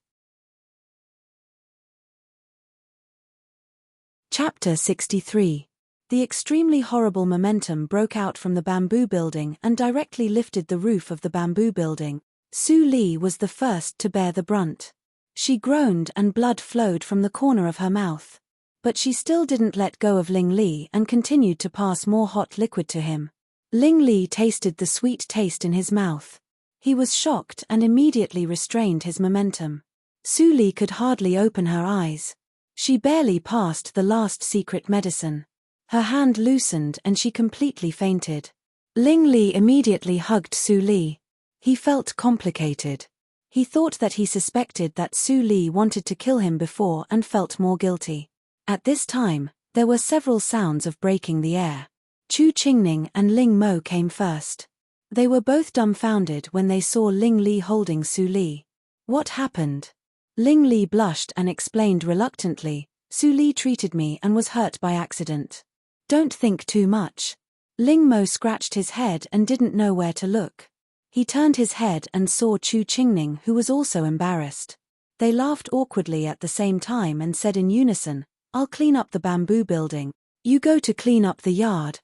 Chapter 63. The extremely horrible momentum broke out from the bamboo building and directly lifted the roof of the bamboo building. Su Li was the first to bear the brunt. She groaned and blood flowed from the corner of her mouth. But she still didn't let go of Ling Li and continued to pass more hot liquid to him. Ling Li tasted the sweet taste in his mouth. He was shocked and immediately restrained his momentum. Su Li could hardly open her eyes. She barely passed the last secret medicine. Her hand loosened and she completely fainted. Ling Li immediately hugged Su Li. He felt complicated. He thought that he suspected that Su Li wanted to kill him before and felt more guilty. At this time, there were several sounds of breaking the air. Chu Qingning and Ling Mo came first. They were both dumbfounded when they saw Ling Li holding Su Li. What happened? Ling Li blushed and explained reluctantly, "Su Li treated me and was hurt by accident. Don't think too much." Ling Mo scratched his head and didn't know where to look. He turned his head and saw Chu Qingning, who was also embarrassed. They laughed awkwardly at the same time and said in unison, "I'll clean up the bamboo building. You go to clean up the yard."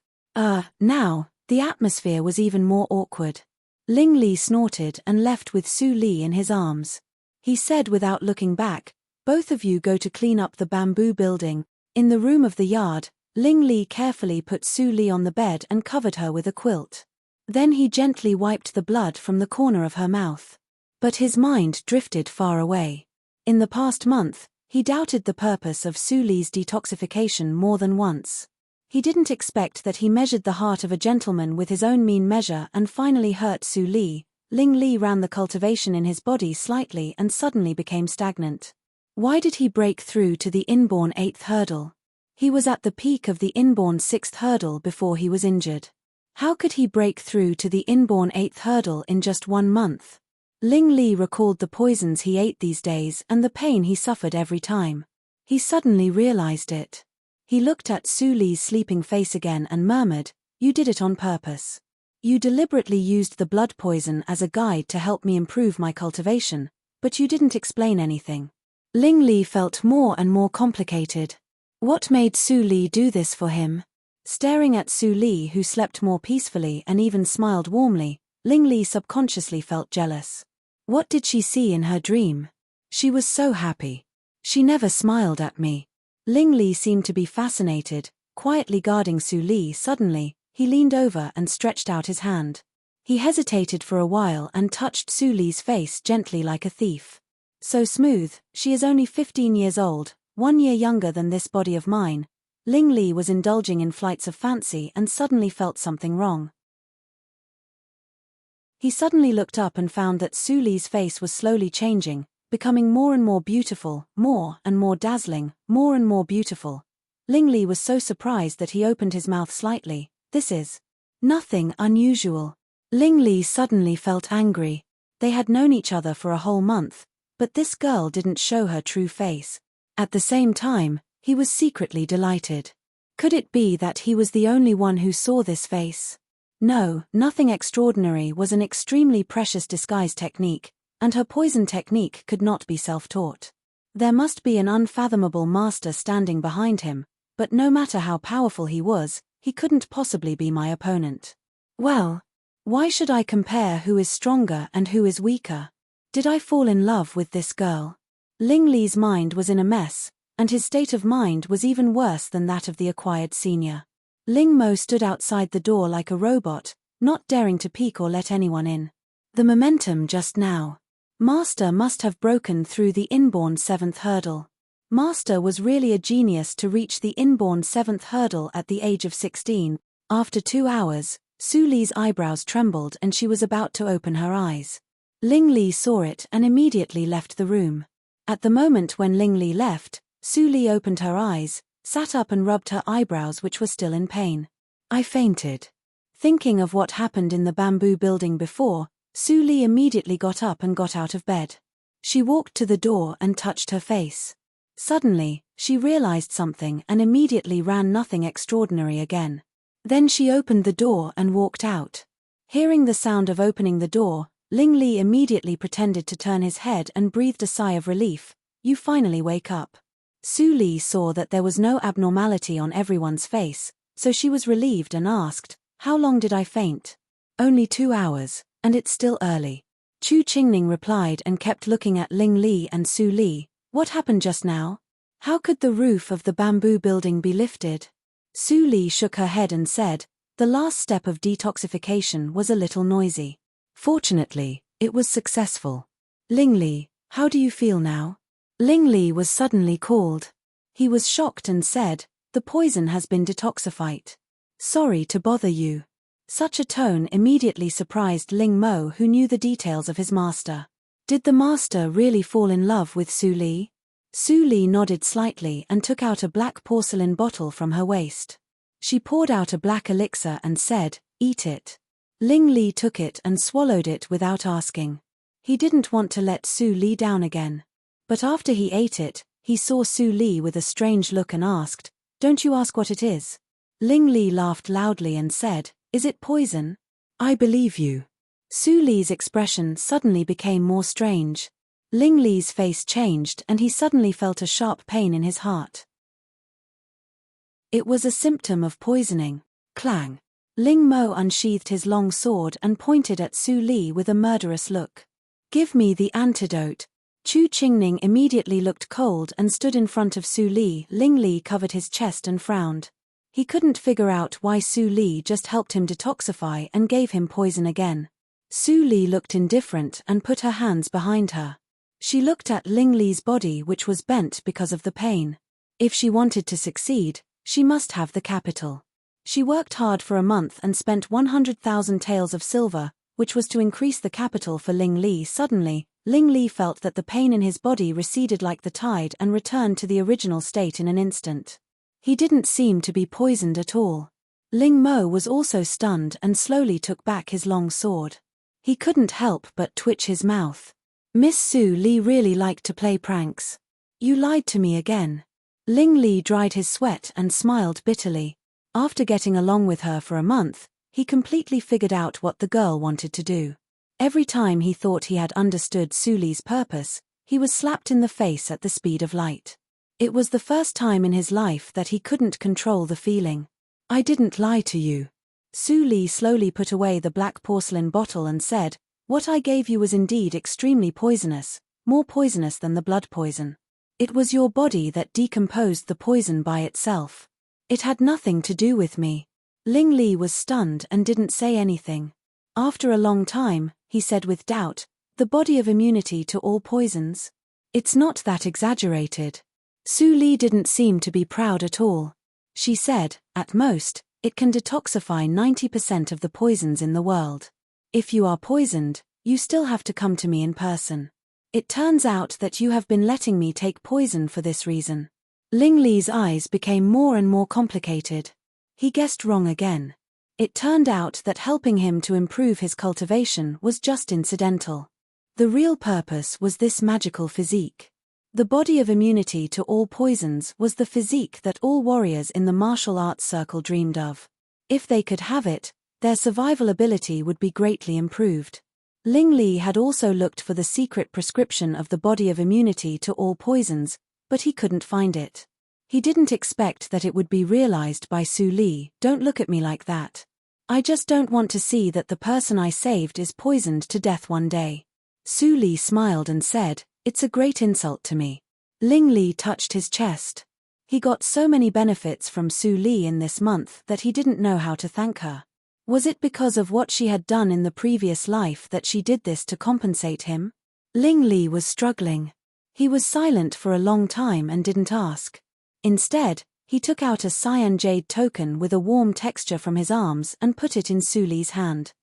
Now, the atmosphere was even more awkward. Ling Li snorted and left with Su Li in his arms. He said without looking back, "Both of you go to clean up the bamboo building." In the room of the yard, Ling Li carefully put Su Li on the bed and covered her with a quilt. Then he gently wiped the blood from the corner of her mouth. But his mind drifted far away. In the past month, he doubted the purpose of Su Li's detoxification more than once. He didn't expect that he measured the heart of a gentleman with his own mean measure and finally hurt Su Li. Ling Li ran the cultivation in his body slightly and suddenly became stagnant. Why did he break through to the inborn 8th hurdle? He was at the peak of the inborn 6th hurdle before he was injured. How could he break through to the inborn 8th hurdle in just 1 month? Ling Li recalled the poisons he ate these days and the pain he suffered every time. He suddenly realized it. He looked at Su Li's sleeping face again and murmured, "You did it on purpose. You deliberately used the blood poison as a guide to help me improve my cultivation, but you didn't explain anything." Ling Li felt more and more complicated. What made Su Li do this for him? Staring at Su Li, who slept more peacefully and even smiled warmly, Ling Li subconsciously felt jealous. What did she see in her dream? She was so happy. She never smiled at me. Ling Li seemed to be fascinated, quietly guarding Su Li. Suddenly, he leaned over and stretched out his hand. He hesitated for a while and touched Su Li's face gently like a thief. So smooth, she is only 15 years old, 1 year younger than this body of mine. Ling Li was indulging in flights of fancy and suddenly felt something wrong. He suddenly looked up and found that Su Li's face was slowly changing, becoming more and more beautiful, more and more dazzling, more and more beautiful. Ling Li was so surprised that he opened his mouth slightly. "This is nothing unusual." Ling Li suddenly felt angry. They had known each other for a whole month, but this girl didn't show her true face. At the same time, he was secretly delighted. Could it be that he was the only one who saw this face? No, nothing extraordinary was an extremely precious disguise technique, and her poison technique could not be self-taught. There must be an unfathomable master standing behind him, but no matter how powerful he was, he couldn't possibly be my opponent. Well, why should I compare who is stronger and who is weaker? Did I fall in love with this girl? Ling Li's mind was in a mess, and his state of mind was even worse than that of the acquired senior. Ling Mo stood outside the door like a robot, not daring to peek or let anyone in. The momentum just now. Master must have broken through the inborn 7th hurdle. Master was really a genius to reach the inborn 7th hurdle at the age of 16. After 2 hours, Su Li's eyebrows trembled and she was about to open her eyes. Ling Li saw it and immediately left the room. At the moment when Ling Li left, Su Li opened her eyes, sat up and rubbed her eyebrows which were still in pain. I fainted. Thinking of what happened in the bamboo building before, Su Li immediately got up and got out of bed. She walked to the door and touched her face. Suddenly, she realized something and immediately ran. Nothing extraordinary again. Then she opened the door and walked out. Hearing the sound of opening the door, Ling Li immediately pretended to turn his head and breathed a sigh of relief. You finally wake up. Su Li saw that there was no abnormality on everyone's face, so she was relieved and asked, how long did I faint? Only 2 hours, and it's still early. Chu Qingning replied and kept looking at Ling Li and Su Li. What happened just now? How could the roof of the bamboo building be lifted? Su Li shook her head and said, the last step of detoxification was a little noisy. Fortunately, it was successful. Ling Li, how do you feel now? Ling Li was suddenly called. He was shocked and said, the poison has been detoxified. Sorry to bother you. Such a tone immediately surprised Ling Mo, who knew the details of his master. Did the master really fall in love with Su Li? Su Li nodded slightly and took out a black porcelain bottle from her waist. She poured out a black elixir and said, eat it. Ling Li took it and swallowed it without asking. He didn't want to let Su Li down again. But after he ate it, he saw Su Li with a strange look and asked, don't you ask what it is? Ling Li laughed loudly and said, is it poison? I believe you. Su Li's expression suddenly became more strange. Ling Li's face changed and he suddenly felt a sharp pain in his heart. It was a symptom of poisoning. Clang. Ling Mo unsheathed his long sword and pointed at Su Li with a murderous look. Give me the antidote. Chu Qingning immediately looked cold and stood in front of Su Li. Ling Li covered his chest and frowned. He couldn't figure out why Su Li just helped him detoxify and gave him poison again. Su Li looked indifferent and put her hands behind her. She looked at Ling Li's body, which was bent because of the pain. If she wanted to succeed, she must have the capital. She worked hard for a month and spent 100,000 taels of silver, which was to increase the capital for Ling Li. Suddenly, Ling Li felt that the pain in his body receded like the tide and returned to the original state in an instant. He didn't seem to be poisoned at all. Ling Mo was also stunned and slowly took back his long sword. He couldn't help but twitch his mouth. Miss Su Li really liked to play pranks. You lied to me again. Ling Li dried his sweat and smiled bitterly. After getting along with her for a month, he completely figured out what the girl wanted to do. Every time he thought he had understood Su Li's purpose, he was slapped in the face at the speed of light. It was the first time in his life that he couldn't control the feeling. I didn't lie to you. Su Li slowly put away the black porcelain bottle and said, what I gave you was indeed extremely poisonous, more poisonous than the blood poison. It was your body that decomposed the poison by itself. It had nothing to do with me. Ling Li was stunned and didn't say anything. After a long time, he said with doubt, the body of immunity to all poisons? It's not that exaggerated. Su Li didn't seem to be proud at all. She said, at most, it can detoxify 90% of the poisons in the world. If you are poisoned, you still have to come to me in person. It turns out that you have been letting me take poison for this reason. Ling Li's eyes became more and more complicated. He guessed wrong again. It turned out that helping him to improve his cultivation was just incidental. The real purpose was this magical physique. The body of immunity to all poisons was the physique that all warriors in the martial arts circle dreamed of. If they could have it, their survival ability would be greatly improved. Ling Li had also looked for the secret prescription of the body of immunity to all poisons, but he couldn't find it. He didn't expect that it would be realized by Su Li. Don't look at me like that. I just don't want to see that the person I saved is poisoned to death one day. Su Li smiled and said, it's a great insult to me. Ling Li touched his chest. He got so many benefits from Su Li in this month that he didn't know how to thank her. Was it because of what she had done in the previous life that she did this to compensate him? Ling Li was struggling. He was silent for a long time and didn't ask. Instead, he took out a cyan jade token with a warm texture from his arms and put it in Su Li's hand.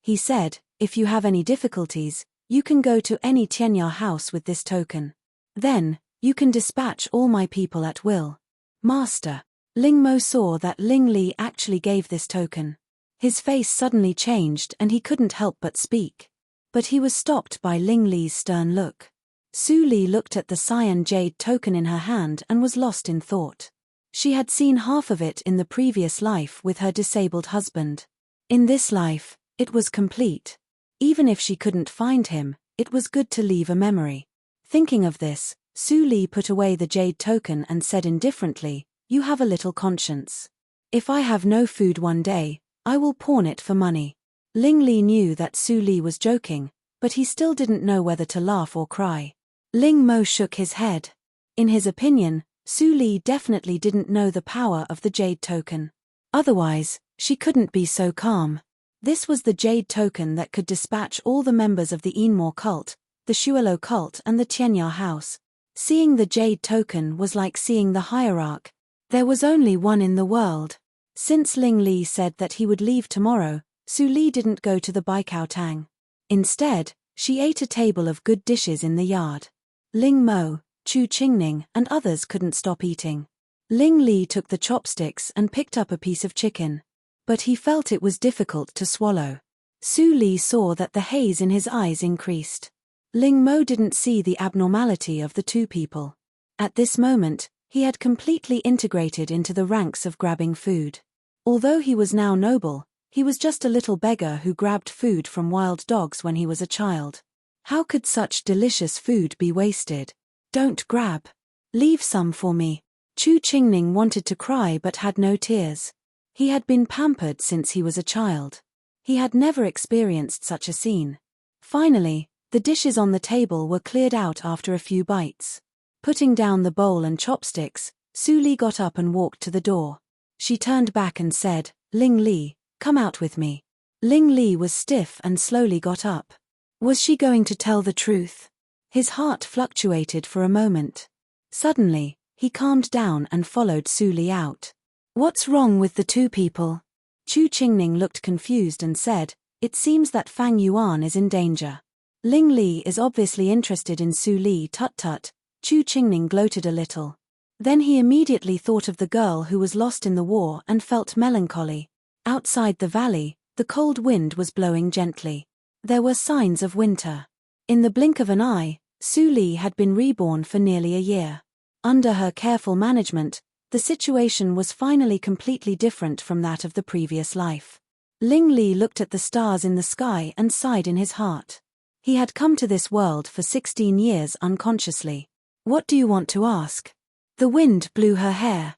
He said, if you have any difficulties, you can go to any Tianya house with this token. Then, you can dispatch all my people at will. Master. Ling Mo saw that Ling Li actually gave this token. His face suddenly changed and he couldn't help but speak. But he was stopped by Ling Li's stern look. Su Li looked at the cyan jade token in her hand and was lost in thought. She had seen half of it in the previous life with her disabled husband. In this life, it was complete. Even if she couldn't find him, it was good to leave a memory. Thinking of this, Su Li put away the jade token and said indifferently, you have a little conscience. If I have no food one day, I will pawn it for money. Ling Li knew that Su Li was joking, but he still didn't know whether to laugh or cry. Ling Mo shook his head. In his opinion, Su Li definitely didn't know the power of the jade token. Otherwise, she couldn't be so calm. This was the jade token that could dispatch all the members of the Enmore cult, the Shuelo cult and the Tianya house. Seeing the jade token was like seeing the hierarch. There was only one in the world. Since Ling Li said that he would leave tomorrow, Su Li didn't go to the Baikao Tang. Instead, she ate a table of good dishes in the yard. Ling Mo, Chu Qingning and others couldn't stop eating. Ling Li took the chopsticks and picked up a piece of chicken. But he felt it was difficult to swallow. Su Li saw that the haze in his eyes increased. Ling Mo didn't see the abnormality of the two people. At this moment, he had completely integrated into the ranks of grabbing food. Although he was now noble, He was just a little beggar who grabbed food from wild dogs when he was a child. How could such delicious food be wasted? Don't grab. Leave some for me. Chu Qingning wanted to cry but had no tears. He had been pampered since he was a child. He had never experienced such a scene. Finally, the dishes on the table were cleared out after a few bites. Putting down the bowl and chopsticks, Su Li got up and walked to the door. She turned back and said, "Ling Li, come out with me." Ling Li was stiff and slowly got up. Was she going to tell the truth? His heart fluctuated for a moment. Suddenly, he calmed down and followed Su Li out. "What's wrong with the two people?" Chu Qingning looked confused and said, "It seems that Fang Yuan is in danger." Ling Li is obviously interested in Su Li. Tut. Chu Qingning gloated a little. Then he immediately thought of the girl who was lost in the war and felt melancholy. Outside the valley, the cold wind was blowing gently. There were signs of winter. In the blink of an eye, Su Li had been reborn for nearly a year. Under her careful management, the situation was finally completely different from that of the previous life. Ling Li looked at the stars in the sky and sighed in his heart. He had come to this world for 16 years unconsciously. "What do you want to ask?" The wind blew her hair.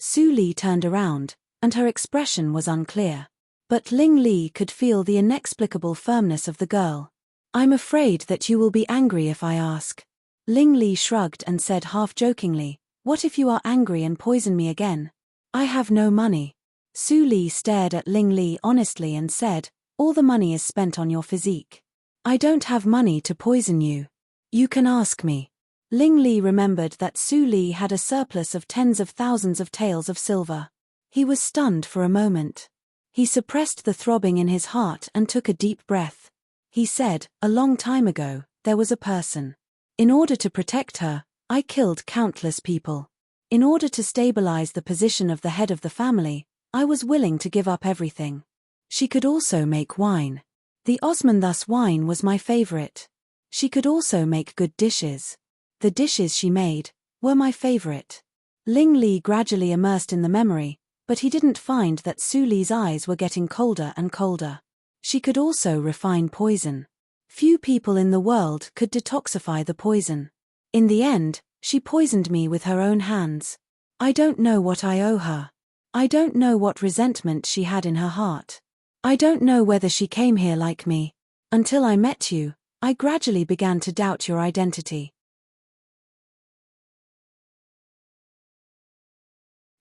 Su Li turned around, and her expression was unclear. But Ling Li could feel the inexplicable firmness of the girl. "I'm afraid that you will be angry if I ask." Ling Li shrugged and said half-jokingly, "What if you are angry and poison me again? I have no money." Su Li stared at Ling Li honestly and said, "All the money is spent on your physique. I don't have money to poison you. You can ask me." Ling Li remembered that Su Li had a surplus of tens of thousands of taels of silver. He was stunned for a moment. He suppressed the throbbing in his heart and took a deep breath. He said, "A long time ago, there was a person. In order to protect her, I killed countless people. In order to stabilize the position of the head of the family, I was willing to give up everything. She could also make wine. The Osman thus wine was my favorite. She could also make good dishes. The dishes she made were my favorite." Ling Li gradually immersed in the memory, but he didn't find that Su Li's eyes were getting colder and colder. She could also refine poison. Few people in the world could detoxify the poison. In the end, she poisoned me with her own hands. I don't know what I owe her. I don't know what resentment she had in her heart. I don't know whether she came here like me. Until I met you, I gradually began to doubt your identity.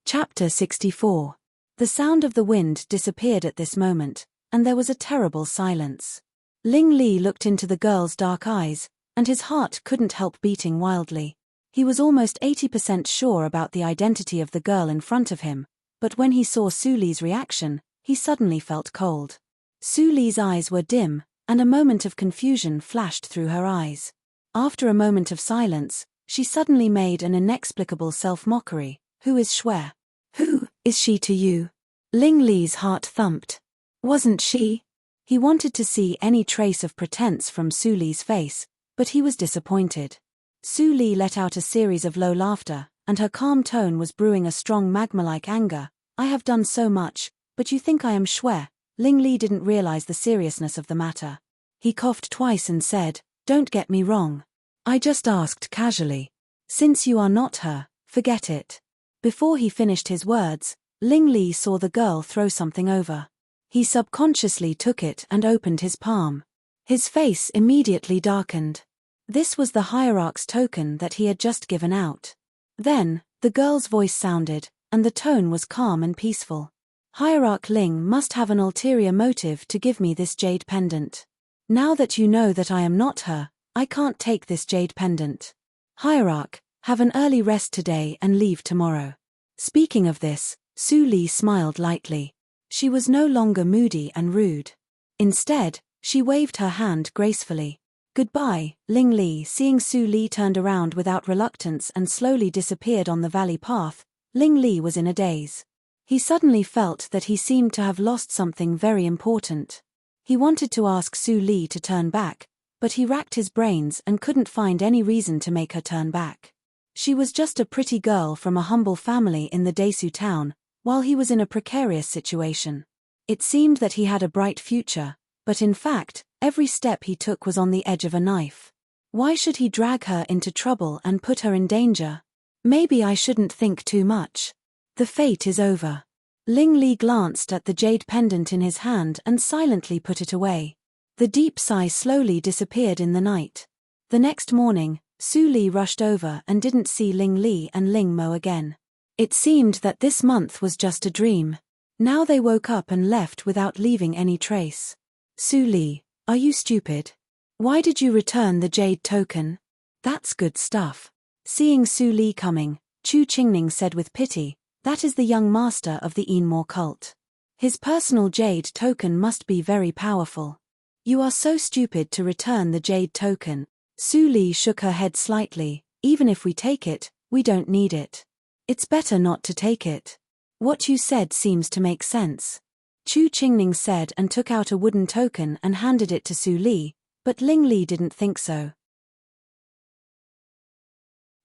Chapter 64. The sound of the wind disappeared at this moment, and there was a terrible silence. Ling Li looked into the girl's dark eyes, and his heart couldn't help beating wildly. He was almost 80% sure about the identity of the girl in front of him, but when he saw Su Li's reaction, he suddenly felt cold. Su Li's eyes were dim, and a moment of confusion flashed through her eyes. After a moment of silence, she suddenly made an inexplicable self-mockery. "Who is Shui? Who is she to you?" Ling Li's heart thumped. Wasn't she? He wanted to see any trace of pretense from Su Li's face, but he was disappointed. Su Li let out a series of low laughter, and her calm tone was brewing a strong magma-like anger. "I have done so much, but you think I am Shui?" Ling Li didn't realize the seriousness of the matter. He coughed twice and said, "Don't get me wrong. I just asked casually. Since you are not her, forget it." Before he finished his words, Ling Li saw the girl throw something over. He subconsciously took it and opened his palm. His face immediately darkened. This was the hierarch's token that he had just given out. Then, the girl's voice sounded, and the tone was calm and peaceful. "Hierarch Ling must have an ulterior motive to give me this jade pendant. Now that you know that I am not her, I can't take this jade pendant. Hierarch, have an early rest today and leave tomorrow." Speaking of this, Su Li smiled lightly. She was no longer moody and rude. Instead, she waved her hand gracefully. "Goodbye, Ling Li." Seeing Su Li turned around without reluctance and slowly disappeared on the valley path, Ling Li was in a daze. He suddenly felt that he seemed to have lost something very important. He wanted to ask Su Li to turn back, but he racked his brains and couldn't find any reason to make her turn back. She was just a pretty girl from a humble family in the Desu town, while he was in a precarious situation. It seemed that he had a bright future, but in fact, every step he took was on the edge of a knife. Why should he drag her into trouble and put her in danger? Maybe I shouldn't think too much. The fate is over. Ling Li glanced at the jade pendant in his hand and silently put it away. The deep sigh slowly disappeared in the night. The next morning, Su Li rushed over and didn't see Ling Li and Ling Mo again. It seemed that this month was just a dream. Now they woke up and left without leaving any trace. Su Li, are you stupid? Why did you return the jade token? That's good stuff. Seeing Su Li coming, Chu Qingning said with pity, that is the young master of the Enmore cult. His personal jade token must be very powerful. You are so stupid to return the jade token. Su Li shook her head slightly. Even if we take it, we don't need it. It's better not to take it. What you said seems to make sense. Chu Qingning said and took out a wooden token and handed it to Su Li, but Ling Li didn't think so.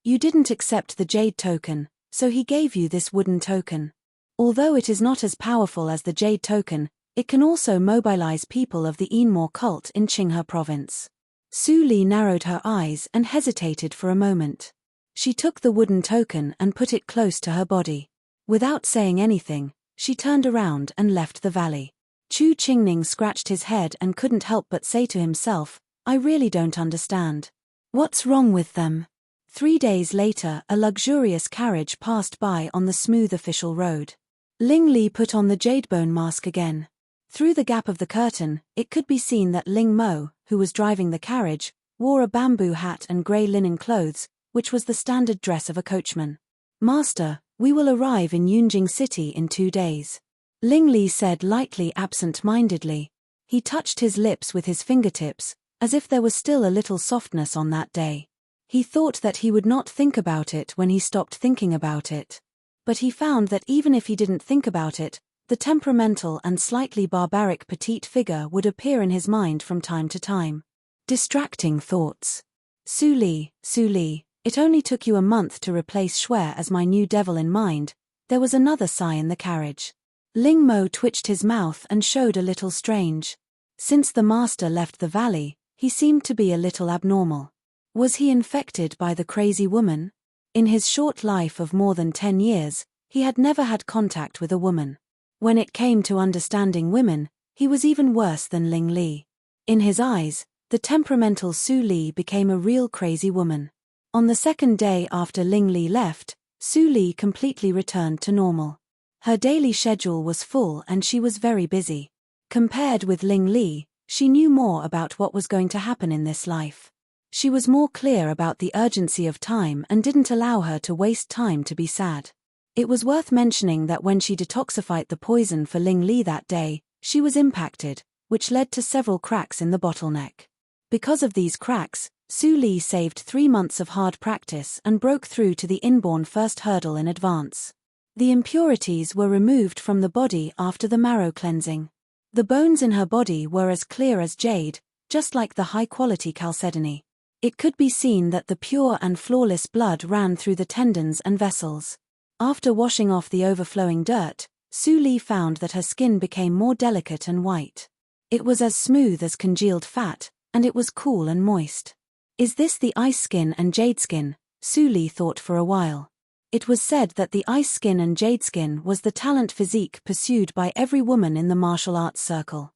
You didn't accept the jade token, so he gave you this wooden token. Although it is not as powerful as the jade token, it can also mobilize people of the Enmore cult in Qinghe province. Su Li narrowed her eyes and hesitated for a moment. She took the wooden token and put it close to her body. Without saying anything, she turned around and left the valley. Chu Qingning scratched his head and couldn't help but say to himself, I really don't understand. What's wrong with them? 3 days later, a luxurious carriage passed by on the smooth official road. Ling Li put on the jadebone mask again. Through the gap of the curtain, it could be seen that Ling Mo, who was driving the carriage, wore a bamboo hat and grey linen clothes, which was the standard dress of a coachman. Master, we will arrive in Yunjing City in 2 days. Ling Li said lightly absent-mindedly. He touched his lips with his fingertips, as if there was still a little softness on that day. He thought that he would not think about it when he stopped thinking about it. But he found that even if he didn't think about it, the temperamental and slightly barbaric petite figure would appear in his mind from time to time. Distracting thoughts. Su Li, it only took you a month to replace Shui as my new devil in mind. There was another sigh in the carriage. Ling Mo twitched his mouth and showed a little strange. Since the master left the valley, he seemed to be a little abnormal. Was he infected by the crazy woman? In his short life of more than 10 years, he had never had contact with a woman. When it came to understanding women, he was even worse than Ling Li. In his eyes, the temperamental Su Li became a real crazy woman. On the second day after Ling Li left, Su Li completely returned to normal. Her daily schedule was full and she was very busy. Compared with Ling Li, she knew more about what was going to happen in this life. She was more clear about the urgency of time and didn't allow her to waste time to be sad. It was worth mentioning that when she detoxified the poison for Ling Li that day, she was impacted, which led to several cracks in the bottleneck. Because of these cracks, Su Li saved 3 months of hard practice and broke through to the inborn first hurdle in advance. The impurities were removed from the body after the marrow cleansing. The bones in her body were as clear as jade, just like the high-quality chalcedony. It could be seen that the pure and flawless blood ran through the tendons and vessels. After washing off the overflowing dirt, Su Li found that her skin became more delicate and white. It was as smooth as congealed fat, and it was cool and moist. Is this the ice skin and jade skin? Su Li thought for a while. It was said that the ice skin and jade skin was the talent physique pursued by every woman in the martial arts circle.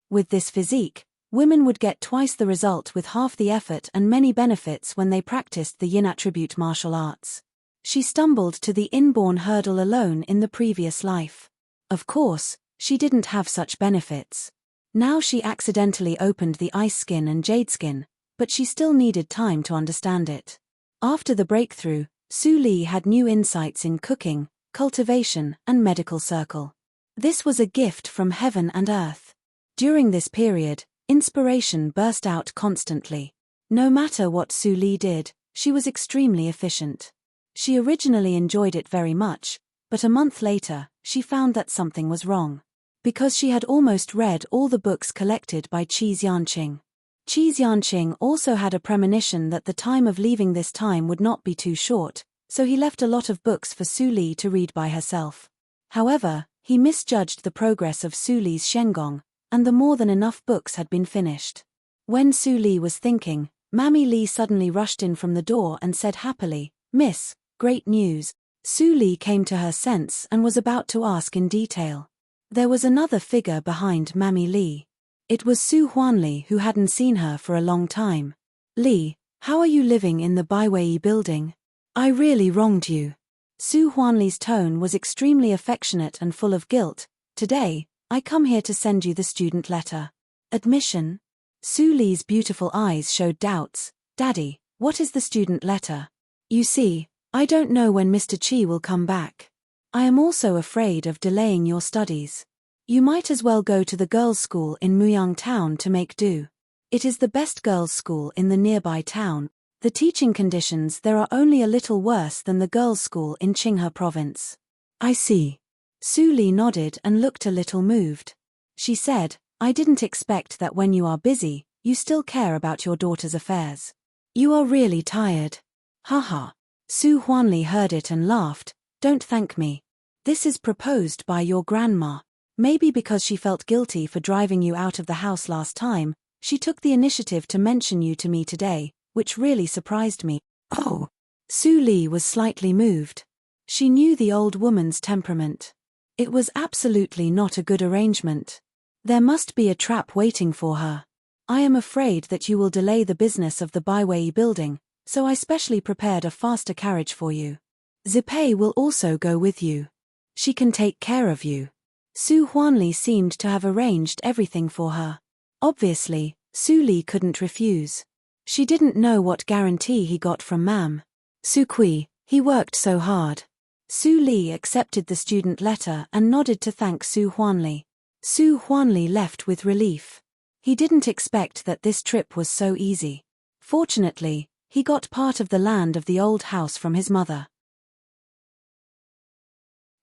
With this physique, women would get twice the result with half the effort and many benefits when they practiced the yin attribute martial arts. She stumbled to the inborn hurdle alone in the previous life. Of course, she didn't have such benefits. Now she accidentally opened the ice skin and jade skin, but she still needed time to understand it. After the breakthrough, Su Li had new insights in cooking, cultivation, and medical circle. This was a gift from heaven and earth. During this period, inspiration burst out constantly. No matter what Su Li did, she was extremely efficient. She originally enjoyed it very much, but a month later, she found that something was wrong. Because she had almost read all the books collected by Qi Xianqing. Qi Xianqing also had a premonition that the time of leaving this time would not be too short, so he left a lot of books for Su Li to read by herself. However, he misjudged the progress of Su Li's Shengong, and the more than enough books had been finished. When Su Li was thinking, Mammy Li suddenly rushed in from the door and said happily, "Miss, great news." Su Li came to her sense and was about to ask in detail. There was another figure behind Mammy Li. It was Su Huanli, who hadn't seen her for a long time. "Li, how are you living in the Baiwei building? I really wronged you." Su Huanli's tone was extremely affectionate and full of guilt. "Today, I come here to send you the student letter." "Admission?" Su Li's beautiful eyes showed doubts. "Daddy, what is the student letter?" "You see, I don't know when Mr. Qi will come back. I am also afraid of delaying your studies. You might as well go to the girls' school in Muyang town to make do. It is the best girls' school in the nearby town. The teaching conditions there are only a little worse than the girls' school in Qinghe province." "I see." Su Li nodded and looked a little moved. She said, "I didn't expect that when you are busy, you still care about your daughter's affairs. You are really tired." "Haha." Su Huanli heard it and laughed. "Don't thank me. This is proposed by your grandma. Maybe because she felt guilty for driving you out of the house last time, she took the initiative to mention you to me today, which really surprised me." "Oh." Su Li was slightly moved. She knew the old woman's temperament. It was absolutely not a good arrangement. There must be a trap waiting for her. "I am afraid that you will delay the business of the Baiwei building, so I specially prepared a faster carriage for you. Zipei will also go with you. She can take care of you." Su Huanli seemed to have arranged everything for her. Obviously, Su Li couldn't refuse. She didn't know what guarantee he got from Mam. Su Kui, he worked so hard. Su Li accepted the student letter and nodded to thank Su Huanli. Su Huanli left with relief. He didn't expect that this trip was so easy. Fortunately, he got part of the land of the old house from his mother.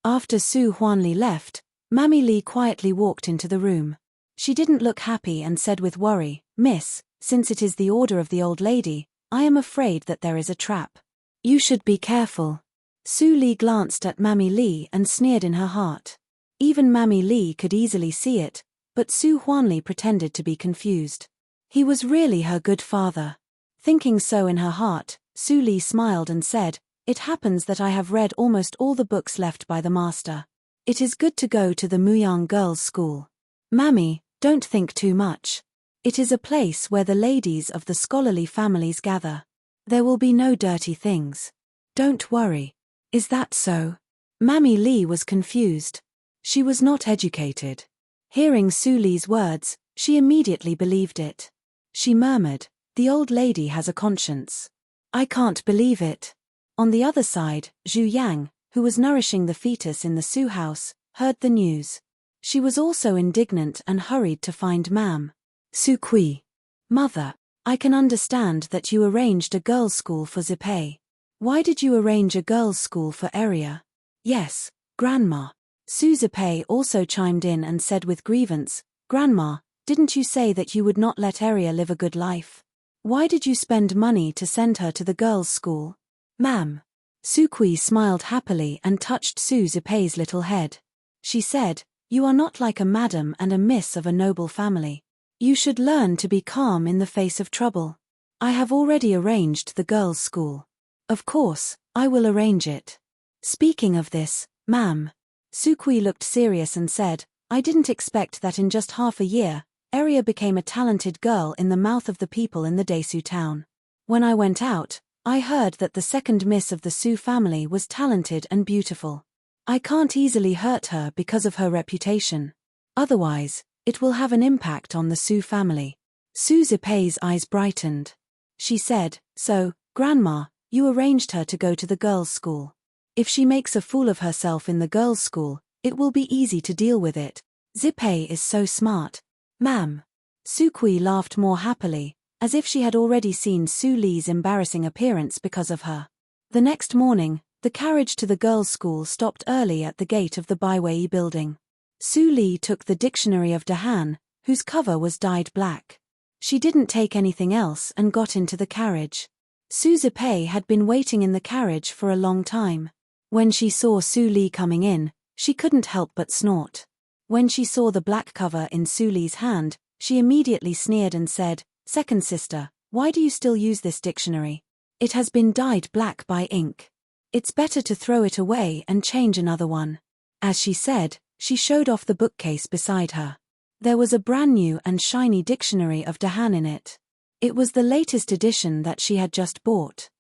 After Su Huanli left, Mammy Li quietly walked into the room. She didn't look happy and said with worry, "Miss, since it is the order of the old lady, I am afraid that there is a trap. You should be careful." Su Li glanced at Mammy Li and sneered in her heart. Even Mammy Li could easily see it, but Su Huanli pretended to be confused. He was really her good father. Thinking so in her heart, Su Li smiled and said, "It happens that I have read almost all the books left by the master. It is good to go to the Muyang girls' school. Mammy, don't think too much. It is a place where the ladies of the scholarly families gather. There will be no dirty things. Don't worry." "Is that so?" Mammy Li was confused. She was not educated. Hearing Su Li's words, she immediately believed it. She murmured, "The old lady has a conscience. I can't believe it." On the other side, Zhu Yang, who was nourishing the fetus in the Su house, heard the news. She was also indignant and hurried to find Mam. "Su Kui. Mother, I can understand that you arranged a girls' school for Zipei. Why did you arrange a girls' school for Eria?" "Yes, Grandma." Su Zipei also chimed in and said with grievance, "Grandma, didn't you say that you would not let Eria live a good life? Why did you spend money to send her to the girls' school?" "Ma'am." Su Kui smiled happily and touched Su Zipei's little head. She said, "You are not like a madam and a miss of a noble family. You should learn to be calm in the face of trouble. I have already arranged the girls' school. Of course, I will arrange it. Speaking of this, ma'am." Su Kui looked serious and said, "I didn't expect that in just half a year, Eria became a talented girl in the mouth of the people in the Desu town. When I went out, I heard that the second miss of the Su family was talented and beautiful. I can't easily hurt her because of her reputation. Otherwise, it will have an impact on the Su family." Su Zipei's eyes brightened. She said, "So, Grandma, you arranged her to go to the girls' school. If she makes a fool of herself in the girls' school, it will be easy to deal with it. Zipei is so smart." "Ma'am." Su Kui laughed more happily, as if she had already seen Su Li's embarrassing appearance because of her. The next morning, the carriage to the girls' school stopped early at the gate of the Baiwei building. Su Li took the dictionary of Dahan, whose cover was dyed black. She didn't take anything else and got into the carriage. Su Zipei had been waiting in the carriage for a long time. When she saw Su Li coming in, she couldn't help but snort. When she saw the black cover in Su Li's hand, she immediately sneered and said, "Second sister, why do you still use this dictionary? It has been dyed black by ink. It's better to throw it away and change another one." As she said, she showed off the bookcase beside her. There was a brand new and shiny dictionary of Dahan in it. It was the latest edition that she had just bought.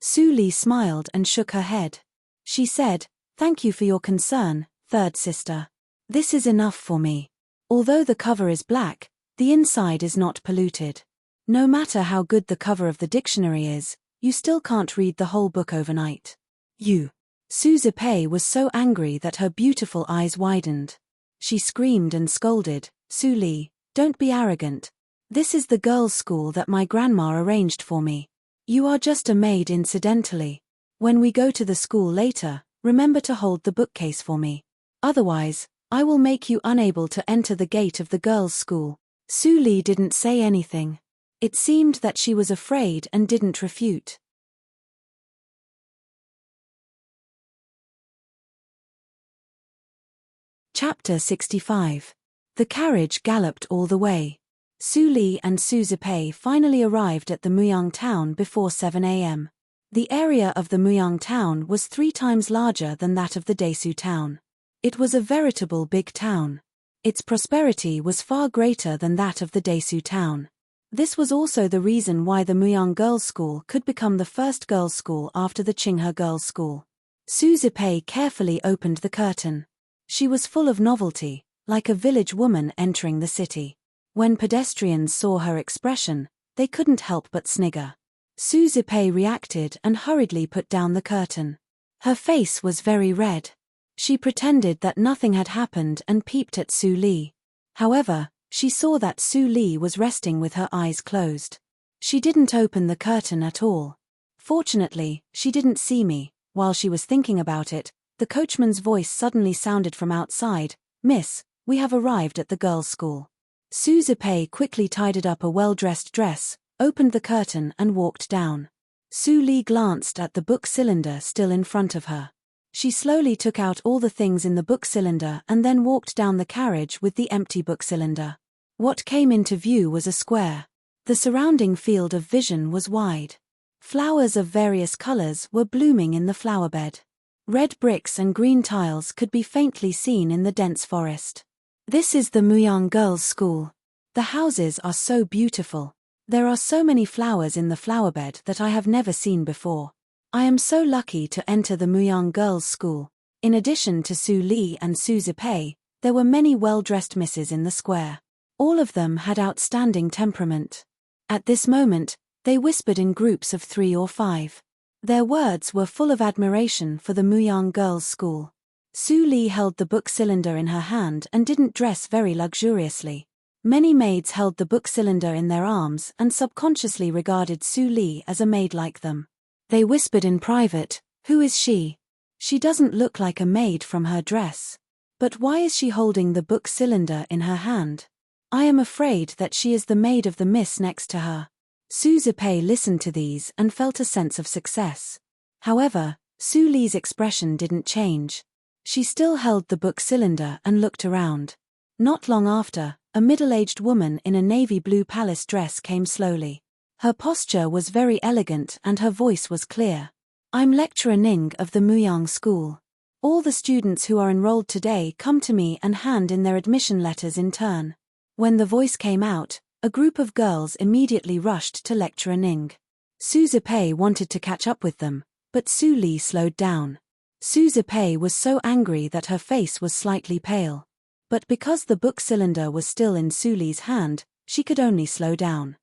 Su Li smiled and shook her head. She said, "Thank you for your concern, third sister. This is enough for me. Although the cover is black, the inside is not polluted. No matter how good the cover of the dictionary is, you still can't read the whole book overnight." Su Zipei was so angry that her beautiful eyes widened. She screamed and scolded, "Su Li, don't be arrogant. This is the girls' school that my grandma arranged for me. You are just a maid incidentally. When we go to the school later, remember to hold the bookcase for me. Otherwise, I will make you unable to enter the gate of the girls' school." Su Li didn't say anything. It seemed that she was afraid and didn't refute. Chapter 65. The carriage galloped all the way. Su Li and Su Zipei finally arrived at the Muyang town before 7 a.m. The area of the Muyang town was 3 times larger than that of the Desu town. It was a veritable big town. Its prosperity was far greater than that of the Desu town. This was also the reason why the Muyang Girls' School could become the first girls' school after the Qinghe Girls' School. Su Zipei carefully opened the curtain. She was full of novelty, like a village woman entering the city. When pedestrians saw her expression, they couldn't help but snigger. Su Zipei reacted and hurriedly put down the curtain. Her face was very red. She pretended that nothing had happened and peeped at Su Li. However, she saw that Su Li was resting with her eyes closed. She didn't open the curtain at all. Fortunately, she didn't see me. While she was thinking about it, the coachman's voice suddenly sounded from outside, "Miss, we have arrived at the girls' school." Su Zipei quickly tidied up a well-dressed dress, opened the curtain and walked down. Su Li glanced at the book cylinder still in front of her. She slowly took out all the things in the book cylinder and then walked down the carriage with the empty book cylinder. What came into view was a square. The surrounding field of vision was wide. Flowers of various colors were blooming in the flower bed. Red bricks and green tiles could be faintly seen in the dense forest. This is the Muyang Girls' School. The houses are so beautiful. There are so many flowers in the flower bed that I have never seen before. I am so lucky to enter the Muyang Girls' School. In addition to Su Li and Su Zipei, there were many well-dressed misses in the square. All of them had outstanding temperament. At this moment, they whispered in groups of 3 or 5. Their words were full of admiration for the Muyang Girls' School. Su Li held the book cylinder in her hand and didn't dress very luxuriously. Many maids held the book cylinder in their arms and subconsciously regarded Su Li as a maid like them. They whispered in private, "Who is she? She doesn't look like a maid from her dress. But why is she holding the book cylinder in her hand? I am afraid that she is the maid of the miss next to her." Su Zipei listened to these and felt a sense of success. However, Su Li's expression didn't change. She still held the book cylinder and looked around. Not long after, a middle-aged woman in a navy blue palace dress came slowly. Her posture was very elegant and her voice was clear. "I'm Lecturer Ning of the Muyang School. All the students who are enrolled today come to me and hand in their admission letters in turn." When the voice came out, a group of girls immediately rushed to Lecturer Ning. Su Zipei wanted to catch up with them, but Su Li slowed down. Su Zipei was so angry that her face was slightly pale. But because the book cylinder was still in Su Li's hand, she could only slow down.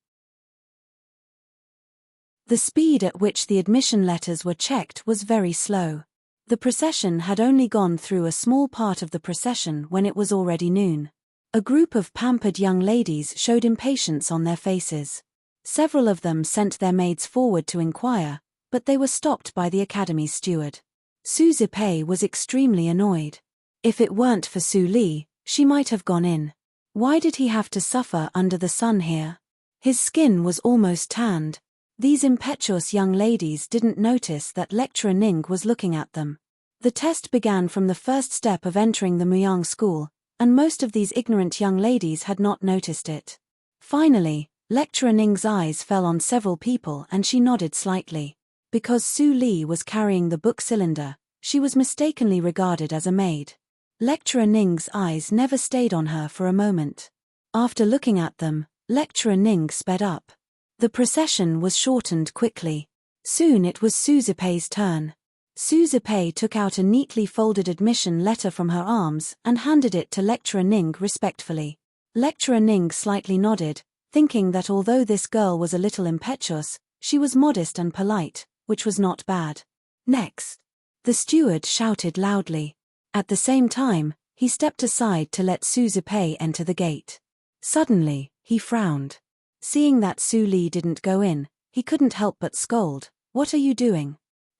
The speed at which the admission letters were checked was very slow. The procession had only gone through a small part of the procession when it was already noon. A group of pampered young ladies showed impatience on their faces. Several of them sent their maids forward to inquire, but they were stopped by the academy's steward. Su Zipei was extremely annoyed. If it weren't for Su Li, she might have gone in. Why did he have to suffer under the sun here? His skin was almost tanned. These impetuous young ladies didn't notice that Lecturer Ning was looking at them. The test began from the first step of entering the Muyang school, and most of these ignorant young ladies had not noticed it. Finally, Lecturer Ning's eyes fell on several people and she nodded slightly. Because Su Li was carrying the book cylinder, she was mistakenly regarded as a maid. Lecturer Ning's eyes never stayed on her for a moment. After looking at them, Lecturer Ning sped up. The procession was shortened quickly. Soon it was Su Zipei's turn. Su Zipei took out a neatly folded admission letter from her arms and handed it to Lecturer Ning respectfully. Lecturer Ning slightly nodded, thinking that although this girl was a little impetuous, she was modest and polite, which was not bad. Next. The steward shouted loudly. At the same time, he stepped aside to let Su Zipei enter the gate. Suddenly, he frowned. Seeing that Su Li didn't go in, he couldn't help but scold. "What are you doing?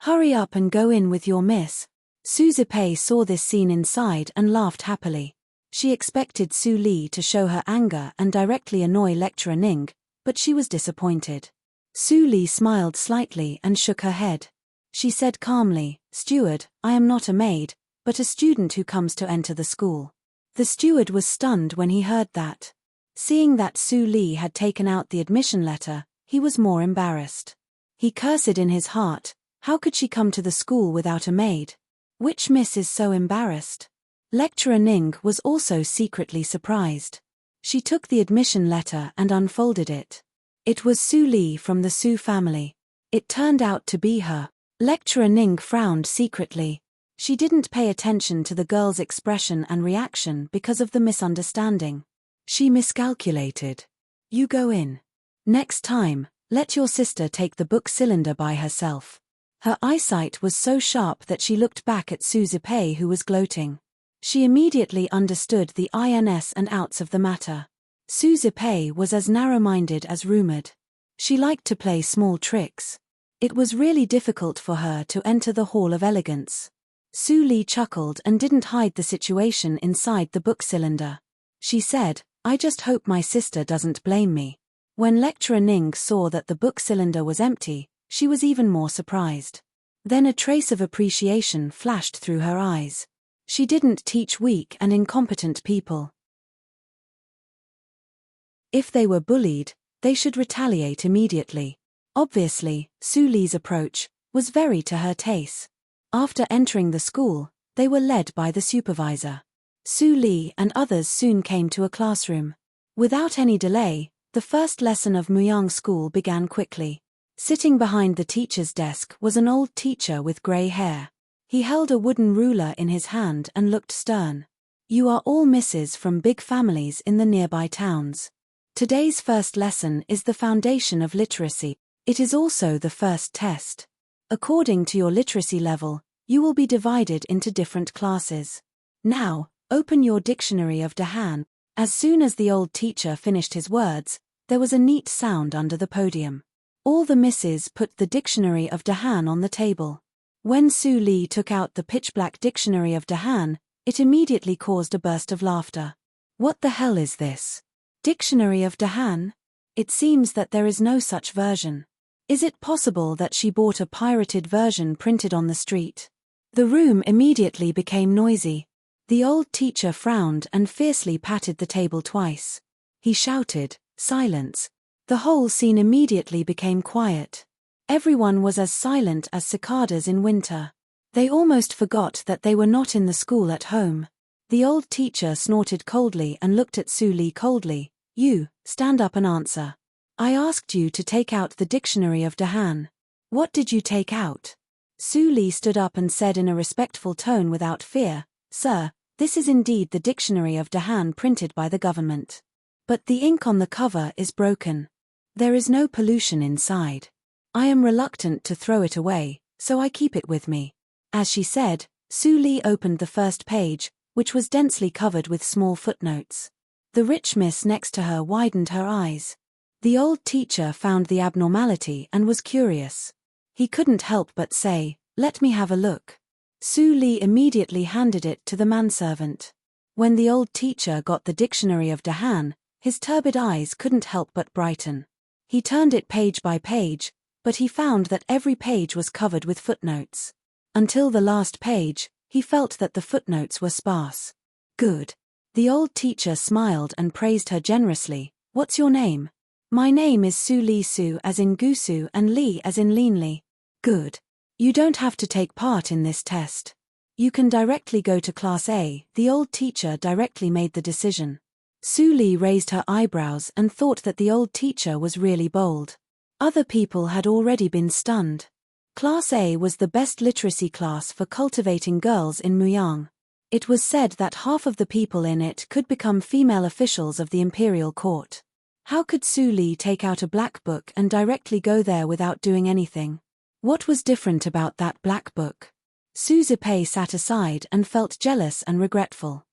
Hurry up and go in with your miss." Su Zipei saw this scene inside and laughed happily. She expected Su Li to show her anger and directly annoy Lecturer Ning, but she was disappointed. Su Li smiled slightly and shook her head. She said calmly, "Steward, I am not a maid, but a student who comes to enter the school." The steward was stunned when he heard that. Seeing that Su Li had taken out the admission letter, he was more embarrassed. He cursed in his heart, how could she come to the school without a maid? Which miss is so embarrassed? Lecturer Ning was also secretly surprised. She took the admission letter and unfolded it. It was Su Li from the Su family. It turned out to be her. Lecturer Ning frowned secretly. She didn't pay attention to the girl's expression and reaction because of the misunderstanding. She miscalculated. "You go in. Next time, let your sister take the book cylinder by herself." Her eyesight was so sharp that she looked back at Su Zipei, who was gloating. She immediately understood the ins and outs of the matter. Su Zipei was as narrow-minded as rumored. She liked to play small tricks. It was really difficult for her to enter the Hall of Elegance. Su Li chuckled and didn't hide the situation inside the book cylinder. She said, "I just hope my sister doesn't blame me." When Lecturer Ning saw that the book cylinder was empty, she was even more surprised. Then a trace of appreciation flashed through her eyes. She didn't teach weak and incompetent people. If they were bullied, they should retaliate immediately. Obviously, Su Li's approach was very to her taste. After entering the school, they were led by the supervisor. Su Li and others soon came to a classroom. Without any delay, the first lesson of Muyang School began quickly. Sitting behind the teacher's desk was an old teacher with grey hair. He held a wooden ruler in his hand and looked stern. "You are all misses from big families in the nearby towns. Today's first lesson is the foundation of literacy. It is also the first test. According to your literacy level, you will be divided into different classes. Now, open your dictionary of Dahan." As soon as the old teacher finished his words, there was a neat sound under the podium. All the misses put the dictionary of Dahan on the table. When Su Li took out the pitch-black dictionary of Dahan, it immediately caused a burst of laughter. "What the hell is this? Dictionary of Dahan? It seems that there is no such version. Is it possible that she bought a pirated version printed on the street?" The room immediately became noisy. The old teacher frowned and fiercely patted the table twice. He shouted, "Silence." The whole scene immediately became quiet. Everyone was as silent as cicadas in winter. They almost forgot that they were not in the school at home. The old teacher snorted coldly and looked at Su Li coldly. "You, stand up and answer. I asked you to take out the dictionary of Dahan. What did you take out?" Su Li stood up and said in a respectful tone without fear, "Sir, this is indeed the dictionary of Dahan printed by the government. But the ink on the cover is broken. There is no pollution inside. I am reluctant to throw it away, so I keep it with me." As she said, Su Li opened the first page, which was densely covered with small footnotes. The rich miss next to her widened her eyes. The old teacher found the abnormality and was curious. He couldn't help but say, "Let me have a look." Su Li immediately handed it to the manservant. When the old teacher got the dictionary of Dahan, his turbid eyes couldn't help but brighten. He turned it page by page, but he found that every page was covered with footnotes. Until the last page, he felt that the footnotes were sparse. Good. The old teacher smiled and praised her generously. What's your name? My name is Su Li, Su as in Gusu and Li as in Leanly. Good. You don't have to take part in this test. You can directly go to Class A. The old teacher directly made the decision. Su Li raised her eyebrows and thought that the old teacher was really bold. Other people had already been stunned. Class A was the best literacy class for cultivating girls in Muyang. It was said that half of the people in it could become female officials of the imperial court. How could Su Li take out a black book and directly go there without doing anything? What was different about that black book? Su Zipei sat aside and felt jealous and regretful.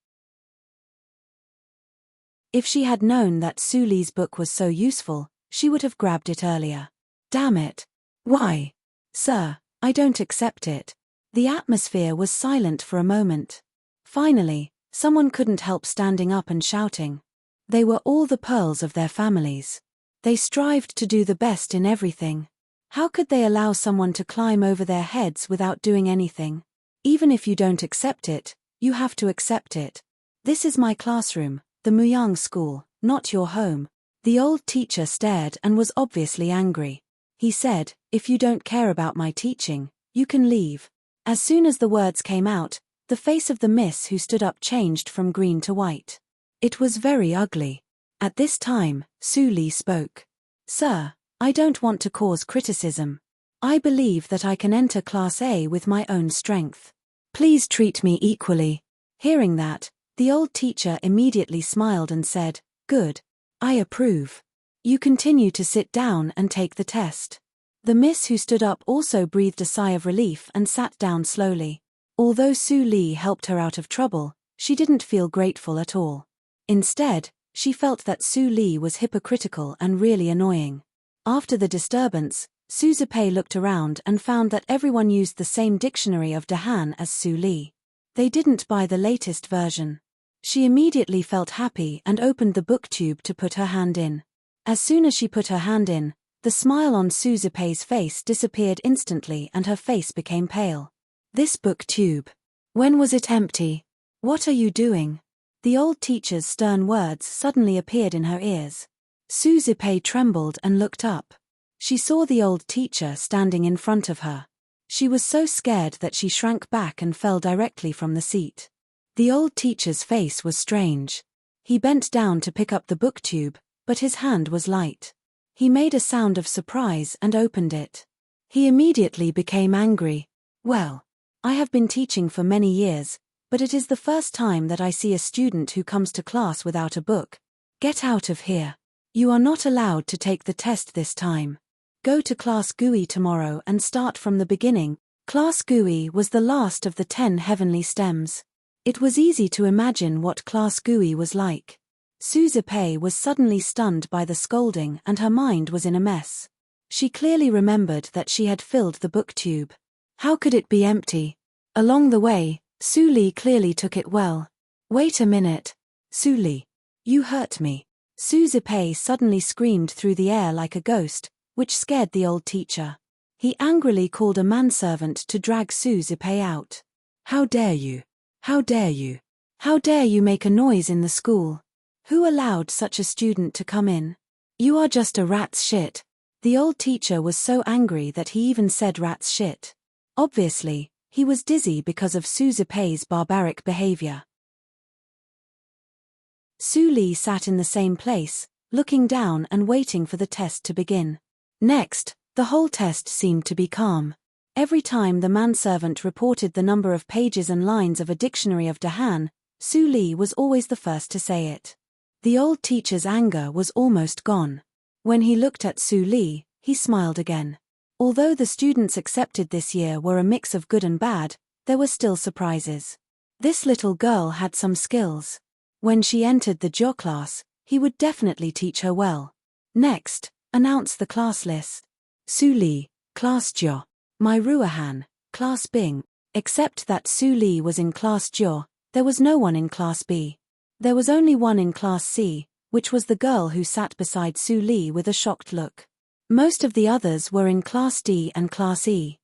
If she had known that Su Li's book was so useful, she would have grabbed it earlier. Damn it. Why? Sir, I don't accept it. The atmosphere was silent for a moment. Finally, someone couldn't help standing up and shouting. They were all the pearls of their families. They strived to do the best in everything. How could they allow someone to climb over their heads without doing anything? Even if you don't accept it, you have to accept it. This is my classroom, the Muyang school, not your home. The old teacher stared and was obviously angry. He said, if you don't care about my teaching, you can leave. As soon as the words came out, the face of the miss who stood up changed from green to white. It was very ugly. At this time, Su Li spoke. Sir, I don't want to cause criticism. I believe that I can enter Class A with my own strength. Please treat me equally. Hearing that, the old teacher immediately smiled and said, good. I approve. You continue to sit down and take the test. The miss who stood up also breathed a sigh of relief and sat down slowly. Although Su Li helped her out of trouble, she didn't feel grateful at all. Instead, she felt that Su Li was hypocritical and really annoying. After the disturbance, Su Zipei looked around and found that everyone used the same dictionary of Dahan as Su Li. They didn't buy the latest version. She immediately felt happy and opened the booktube to put her hand in. As soon as she put her hand in, the smile on Su Zipei's face disappeared instantly and her face became pale. This booktube. When was it empty? What are you doing? The old teacher's stern words suddenly appeared in her ears. Su Zipei trembled and looked up. She saw the old teacher standing in front of her. She was so scared that she shrank back and fell directly from the seat. The old teacher's face was strange. He bent down to pick up the booktube, but his hand was light. He made a sound of surprise and opened it. He immediately became angry. Well, I have been teaching for many years, but it is the first time that I see a student who comes to class without a book. Get out of here. You are not allowed to take the test this time. Go to Class GUI tomorrow and start from the beginning. Class GUI was the last of the 10 heavenly stems. It was easy to imagine what Class GUI was like. Su Zipei was suddenly stunned by the scolding and her mind was in a mess. She clearly remembered that she had filled the booktube. How could it be empty? Along the way, Su Li clearly took it well. Wait a minute. Su Li. You hurt me. Su Zipei suddenly screamed through the air like a ghost, which scared the old teacher. He angrily called a manservant to drag Su Zipei out. How dare you? How dare you? How dare you make a noise in the school? Who allowed such a student to come in? You are just a rat's shit. The old teacher was so angry that he even said rat's shit. Obviously, he was dizzy because of Su Zipei's barbaric behavior. Su Li sat in the same place, looking down and waiting for the test to begin. Next, the whole test seemed to be calm. Every time the manservant reported the number of pages and lines of a dictionary of Dahan, Su Li was always the first to say it. The old teacher's anger was almost gone. When he looked at Su Li, he smiled again. Although the students accepted this year were a mix of good and bad, there were still surprises. This little girl had some skills. When she entered the Jo class, he would definitely teach her well. Next, announce the class list. Su Li, Class Jo. Mai Ruahan, Class Bing. Except that Su Li was in Class Jo, there was no one in Class B. There was only one in Class C, which was the girl who sat beside Su Li with a shocked look. Most of the others were in Class D and Class E.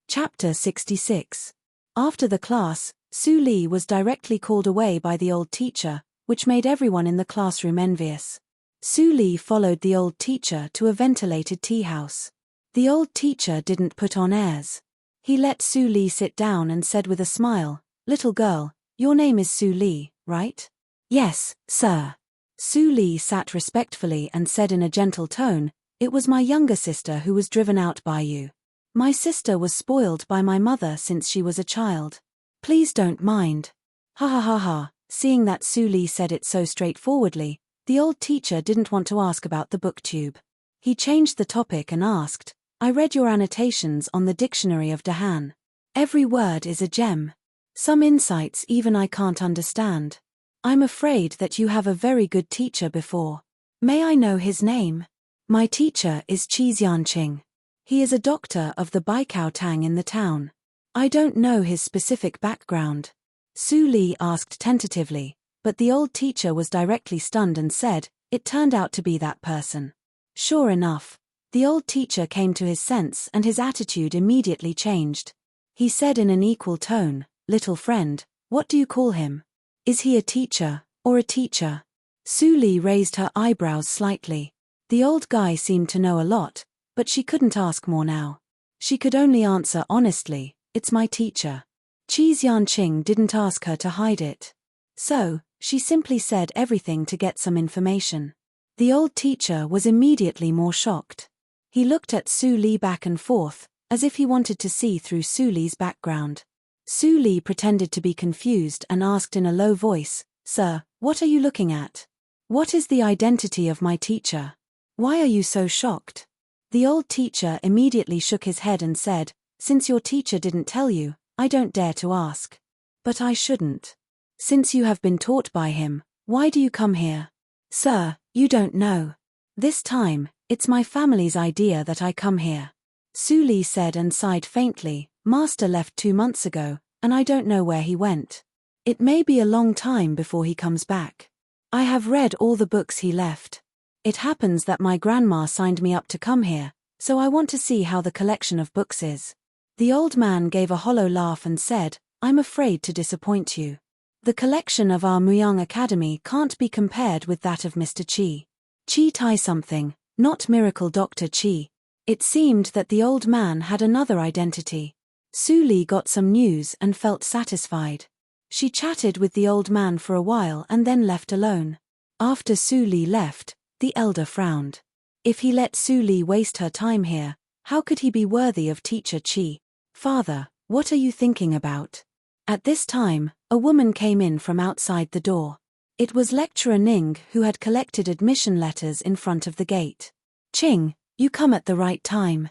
Chapter 66. After the class, Su Li was directly called away by the old teacher, which made everyone in the classroom envious. Su Li followed the old teacher to a ventilated tea house. The old teacher didn't put on airs. He let Su Li sit down and said with a smile, "Little girl, your name is Su Li, right?" "Yes, sir." Su Li sat respectfully and said in a gentle tone, "It was my younger sister who was driven out by you. My sister was spoiled by my mother since she was a child. Please don't mind." Ha ha ha ha. Seeing that Su Li said it so straightforwardly, the old teacher didn't want to ask about the booktube. He changed the topic and asked, "I read your annotations on the dictionary of Dahan. Every word is a gem. Some insights even I can't understand. I'm afraid that you have a very good teacher before. May I know his name?" "My teacher is Qi Xianqing. He is a doctor of the Baikao Tang in the town. I don't know his specific background." Su Li asked tentatively, but the old teacher was directly stunned and said, "It turned out to be that person." Sure enough, the old teacher came to his sense and his attitude immediately changed. He said in an equal tone, "Little friend, what do you call him? Is he a teacher, or a teacher?" Su Li raised her eyebrows slightly. The old guy seemed to know a lot, but she couldn't ask more now. She could only answer honestly, "It's my teacher." Qi Xianqing didn't ask her to hide it. So, she simply said everything to get some information. The old teacher was immediately more shocked. He looked at Su Li back and forth, as if he wanted to see through Su Li's background. Su Li pretended to be confused and asked in a low voice, "Sir, what are you looking at? What is the identity of my teacher? Why are you so shocked?" The old teacher immediately shook his head and said, "Since your teacher didn't tell you, I don't dare to ask." "But I shouldn't. Since you have been taught by him, why do you come here?" "Sir, you don't know. This time, it's my family's idea that I come here." Su Li said and sighed faintly, "Master left 2 months ago, and I don't know where he went. It may be a long time before he comes back. I have read all the books he left. It happens that my grandma signed me up to come here, so I want to see how the collection of books is." The old man gave a hollow laugh and said, "I'm afraid to disappoint you. The collection of our Muyang Academy can't be compared with that of Mr. Qi. Qi Tai something, not Miracle Dr. Qi." It seemed that the old man had another identity. Su Li got some news and felt satisfied. She chatted with the old man for a while and then left alone. After Su Li left, the elder frowned. If he let Su Li waste her time here, how could he be worthy of Teacher Qi? "Father, what are you thinking about?" At this time, a woman came in from outside the door. It was Lecturer Ning who had collected admission letters in front of the gate. "Qing, you come at the right time."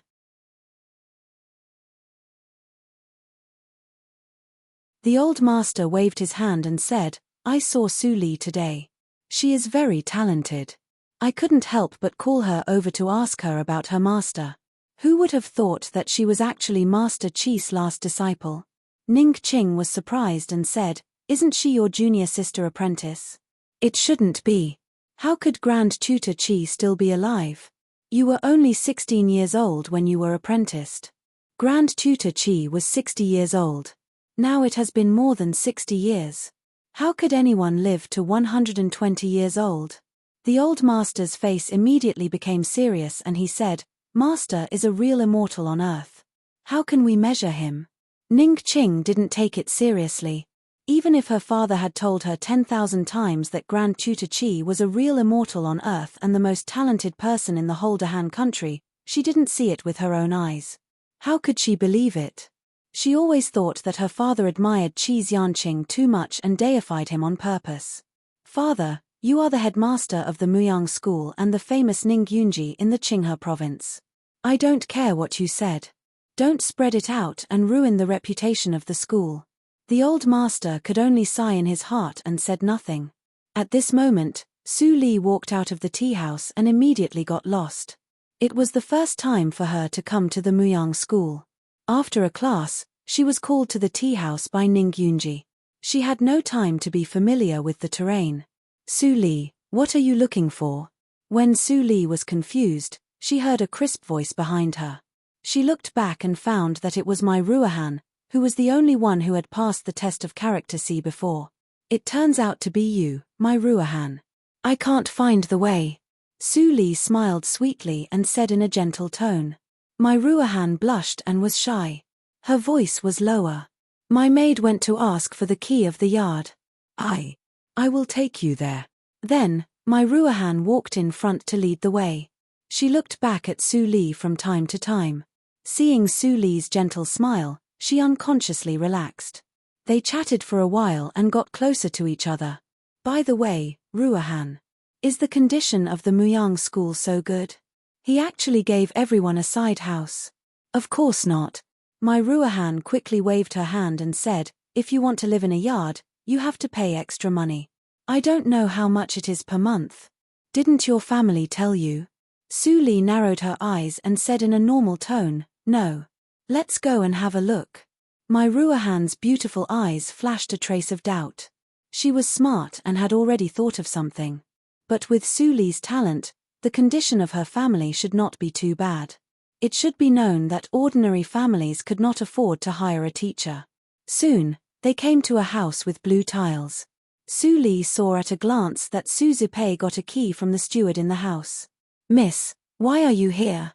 The old master waved his hand and said, "I saw Su Li today. She is very talented. I couldn't help but call her over to ask her about her master. Who would have thought that she was actually Master Qi's last disciple?" Ning Qing was surprised and said, "Isn't she your junior sister apprentice?" "It shouldn't be. How could Grand Tutor Qi still be alive? You were only 16 years old when you were apprenticed. Grand Tutor Qi was 60 years old. Now it has been more than 60 years. How could anyone live to 120 years old?" The old master's face immediately became serious and he said, "Master is a real immortal on earth. How can we measure him?" Ning Qing didn't take it seriously. Even if her father had told her 10,000 times that Grand Tutor Qi was a real immortal on earth and the most talented person in the whole Dahan country, she didn't see it with her own eyes. How could she believe it? She always thought that her father admired Qi Xianqing too much and deified him on purpose. "Father, you are the headmaster of the Muyang school and the famous Ning Yunji in the Qinghe province. I don't care what you said. Don't spread it out and ruin the reputation of the school." The old master could only sigh in his heart and said nothing. At this moment, Su Li walked out of the tea house and immediately got lost. It was the first time for her to come to the Muyang school. After a class, she was called to the tea house by Ning Yunji. She had no time to be familiar with the terrain. Su Li, what are you looking for? When Su Li was confused, she heard a crisp voice behind her. She looked back and found that it was Mai Ruohan, who was the only one who had passed the test of character C before. It turns out to be you, Mai Ruohan. I can't find the way. Su Li smiled sweetly and said in a gentle tone. Mai Ruohan blushed and was shy. Her voice was lower. My maid went to ask for the key of the yard. I will take you there. Then, Mai Ruohan walked in front to lead the way. She looked back at Su Li from time to time. Seeing Su Li's gentle smile, she unconsciously relaxed. They chatted for a while and got closer to each other. By the way, Ruohan, is the condition of the Muyang school so good? He actually gave everyone a side house. Of course not. Mai Ruohan quickly waved her hand and said, if you want to live in a yard, you have to pay extra money. I don't know how much it is per month. Didn't your family tell you? Su Li narrowed her eyes and said in a normal tone, no. Let's go and have a look. Mai Ruohan's beautiful eyes flashed a trace of doubt. She was smart and had already thought of something. But with Su Li's talent, the condition of her family should not be too bad. It should be known that ordinary families could not afford to hire a teacher. Soon, they came to a house with blue tiles. Su Li saw at a glance that Su Zipei got a key from the steward in the house. Miss, why are you here?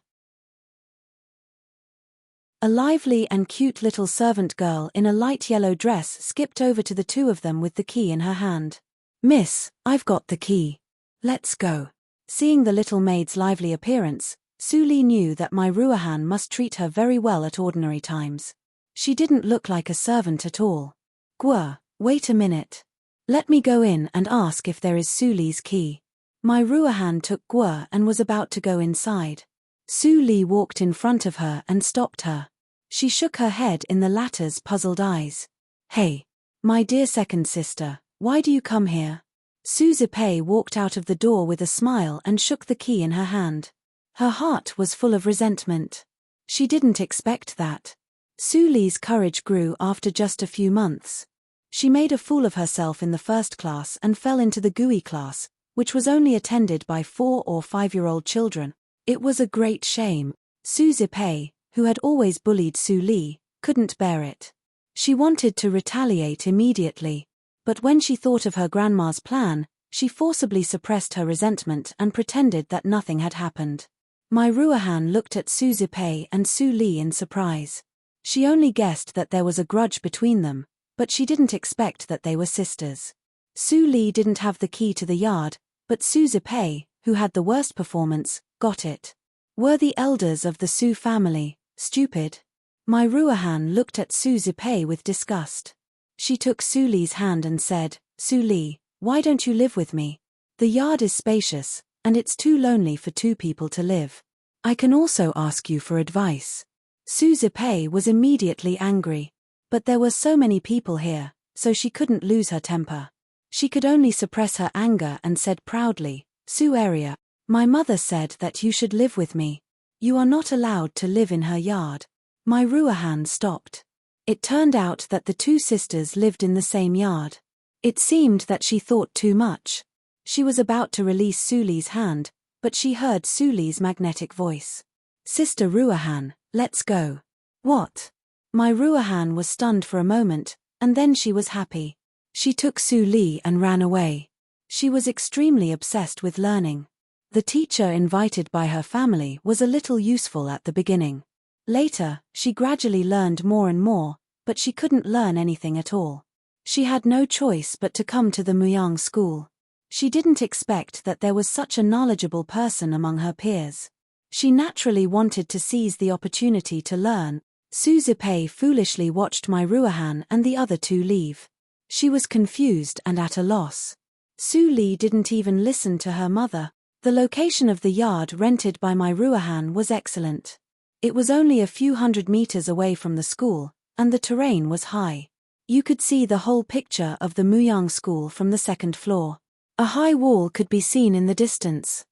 A lively and cute little servant girl in a light yellow dress skipped over to the two of them with the key in her hand. Miss, I've got the key. Let's go. Seeing the little maid's lively appearance, Su Li knew that Mai Ruohan must treat her very well at ordinary times. She didn't look like a servant at all. Guo, wait a minute. Let me go in and ask if there is Su Li's key. Mai Ruohan took Guo and was about to go inside. Su Li walked in front of her and stopped her. She shook her head in the latter's puzzled eyes. Hey, my dear second sister, why do you come here? Su Zipei walked out of the door with a smile and shook the key in her hand. Her heart was full of resentment. She didn't expect that. Su Li's courage grew after just a few months. She made a fool of herself in the first class and fell into the GUI class, which was only attended by 4 or 5-year-old children. It was a great shame. Su Zipei, who had always bullied Su Li, couldn't bear it. She wanted to retaliate immediately. But when she thought of her grandma's plan, she forcibly suppressed her resentment and pretended that nothing had happened. Mai Ruohan looked at Su Zipei and Su Li in surprise. She only guessed that there was a grudge between them, but she didn't expect that they were sisters. Su Li didn't have the key to the yard, but Su Zipei, who had the worst performance, got it. Were the elders of the Su family stupid? Mai Ruohan looked at Su Zipei with disgust. She took Su Li's hand and said, Su Li, why don't you live with me? The yard is spacious, and it's too lonely for 2 people to live. I can also ask you for advice. Su Zipei was immediately angry. But there were so many people here, so she couldn't lose her temper. She could only suppress her anger and said proudly, Su Area, my mother said that you should live with me. You are not allowed to live in her yard. Mai Ruohan stopped. It turned out that the 2 sisters lived in the same yard. It seemed that she thought too much. She was about to release Su Li's hand, but she heard Su Li's magnetic voice. Sister Ruohan, let's go. What? Mai Ruohan was stunned for a moment, and then she was happy. She took Su Li and ran away. She was extremely obsessed with learning. The teacher invited by her family was a little useful at the beginning. Later, she gradually learned more and more, but she couldn't learn anything at all. She had no choice but to come to the Muyang school. She didn't expect that there was such a knowledgeable person among her peers. She naturally wanted to seize the opportunity to learn. Su Zipei foolishly watched Mai Ruohan and the other 2 leave. She was confused and at a loss. Su Li didn't even listen to her mother. The location of the yard rented by Mai Ruohan was excellent. It was only a few hundred meters away from the school, and the terrain was high. You could see the whole picture of the Muyang school from the 2nd floor. A high wall could be seen in the distance.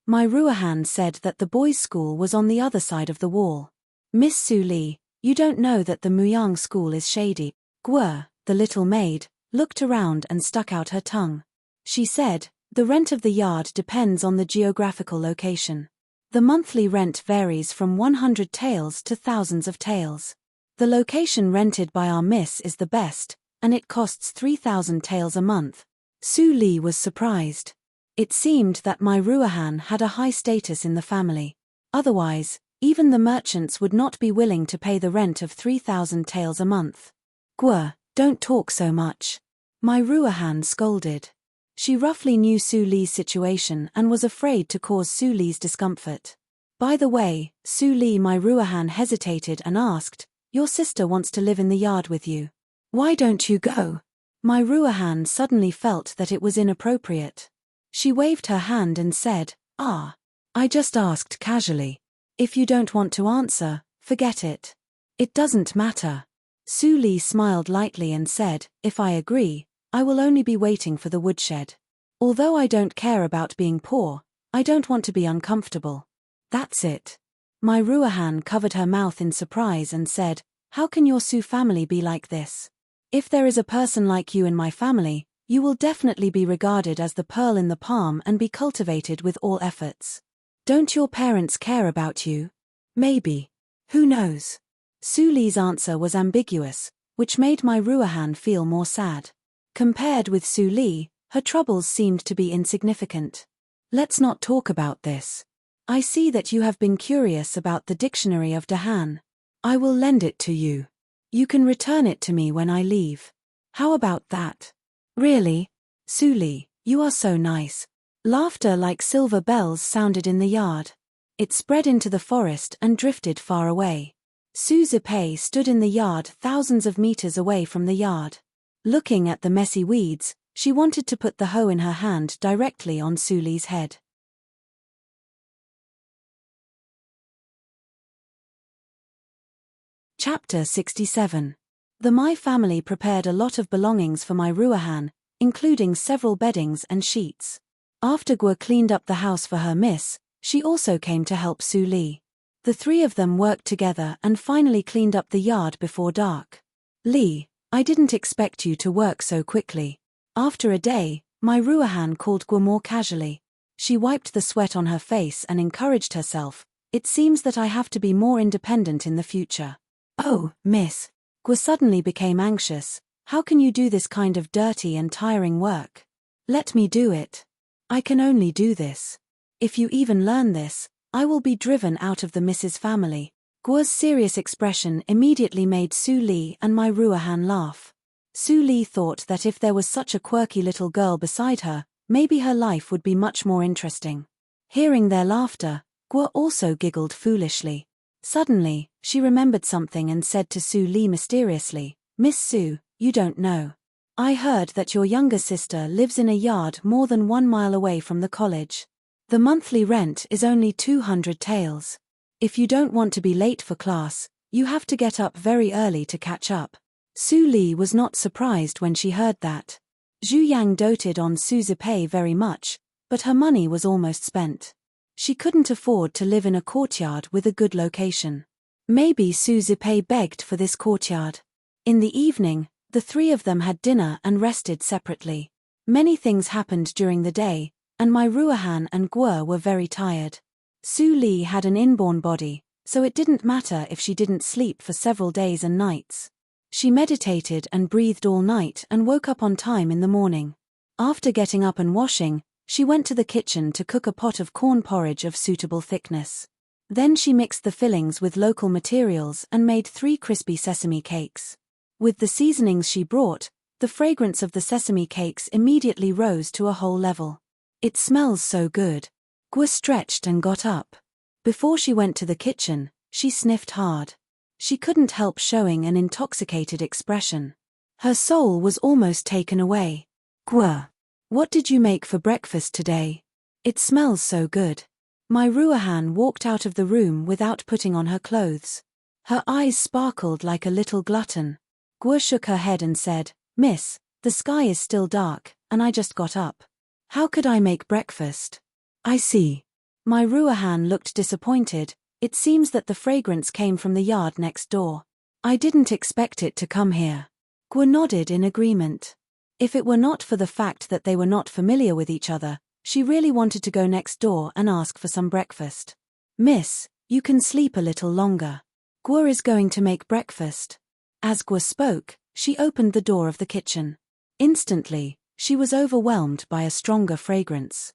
Mai Ruohan said that the boys' school was on the other side of the wall. Miss Su Li, you don't know that the Muyang school is shady. Guo, the little maid, looked around and stuck out her tongue. She said, "The rent of the yard depends on the geographical location. The monthly rent varies from 100 taels to thousands of taels. The location rented by our miss is the best, and it costs 3,000 taels a month." Su Li was surprised. It seemed that Mai Ruahan had a high status in the family. Otherwise, even the merchants would not be willing to pay the rent of 3,000 taels a month. "Guo, don't talk so much," Mai Ruahan scolded. She roughly knew Su Li's situation and was afraid to cause Su Li's discomfort. "By the way, Su Li," Mai Ruahan hesitated and asked, "Your sister wants to live in the yard with you. Why don't you go?" Mai Ruahan suddenly felt that it was inappropriate. She waved her hand and said, I just asked casually. If you don't want to answer, forget it. It doesn't matter." Su Li smiled lightly and said, "If I agree, I will only be waiting for the woodshed. Although I don't care about being poor, I don't want to be uncomfortable." "That's it." Mai Ruahan covered her mouth in surprise and said, "How can your Su family be like this? If there is a person like you in my family, you will definitely be regarded as the pearl in the palm and be cultivated with all efforts. Don't your parents care about you?" "Maybe. Who knows?" Su Li's answer was ambiguous, which made Mai Ruahan feel more sad. Compared with Su Li, her troubles seemed to be insignificant. "Let's not talk about this. I see that you have been curious about the dictionary of Dahan. I will lend it to you. You can return it to me when I leave. How about that?" "Really? Su Li, you are so nice." Laughter like silver bells sounded in the yard. It spread into the forest and drifted far away. Su Zipei stood in the yard thousands of meters away from the yard. Looking at the messy weeds, she wanted to put the hoe in her hand directly on Su Li's head. Chapter 67. The Mai family prepared a lot of belongings for Mai Ruahan, including several beddings and sheets. After Guo cleaned up the house for her miss, she also came to help Su Li. The three of them worked together and finally cleaned up the yard before dark. "Li, I didn't expect you to work so quickly." After a day, Mai Ruahan called Guo more casually. She wiped the sweat on her face and encouraged herself, "It seems that I have to be more independent in the future." "Oh, miss." Guo suddenly became anxious. "How can you do this kind of dirty and tiring work?" "Let me do it. I can only do this. If you even learn this, I will be driven out of the Mrs. family." Guo's serious expression immediately made Su Li and Mai Ruahan laugh. Su Li thought that if there was such a quirky little girl beside her, maybe her life would be much more interesting. Hearing their laughter, Guo also giggled foolishly. Suddenly, she remembered something and said to Su Li mysteriously, "Miss Su, you don't know. I heard that your younger sister lives in a yard more than 1 mile away from the college. The monthly rent is only 200 taels. If you don't want to be late for class, you have to get up very early to catch up." Su Li was not surprised when she heard that. Zhu Yang doted on Su Zipei very much, but her money was almost spent. She couldn't afford to live in a courtyard with a good location. Maybe Su Zipei begged for this courtyard. In the evening, the three of them had dinner and rested separately. Many things happened during the day, and Mai Ruahan and Guo were very tired. Su Li had an inborn body, so it didn't matter if she didn't sleep for several days and nights. She meditated and breathed all night and woke up on time in the morning. After getting up and washing, she went to the kitchen to cook a pot of corn porridge of suitable thickness. Then she mixed the fillings with local materials and made 3 crispy sesame cakes. With the seasonings she brought, the fragrance of the sesame cakes immediately rose to a whole level. "It smells so good." Guo stretched and got up. Before she went to the kitchen, she sniffed hard. She couldn't help showing an intoxicated expression. Her soul was almost taken away. "Guo, what did you make for breakfast today? It smells so good." Mai Ruahan walked out of the room without putting on her clothes. Her eyes sparkled like a little glutton. Guo shook her head and said, "Miss, the sky is still dark, and I just got up. How could I make breakfast?" "I see." Mai Ruahan looked disappointed. "It seems that the fragrance came from the yard next door. I didn't expect it to come here." Guo nodded in agreement. If it were not for the fact that they were not familiar with each other, she really wanted to go next door and ask for some breakfast. Miss, you can sleep a little longer. Guo is going to make breakfast. As Guo spoke, she opened the door of the kitchen. Instantly, she was overwhelmed by a stronger fragrance.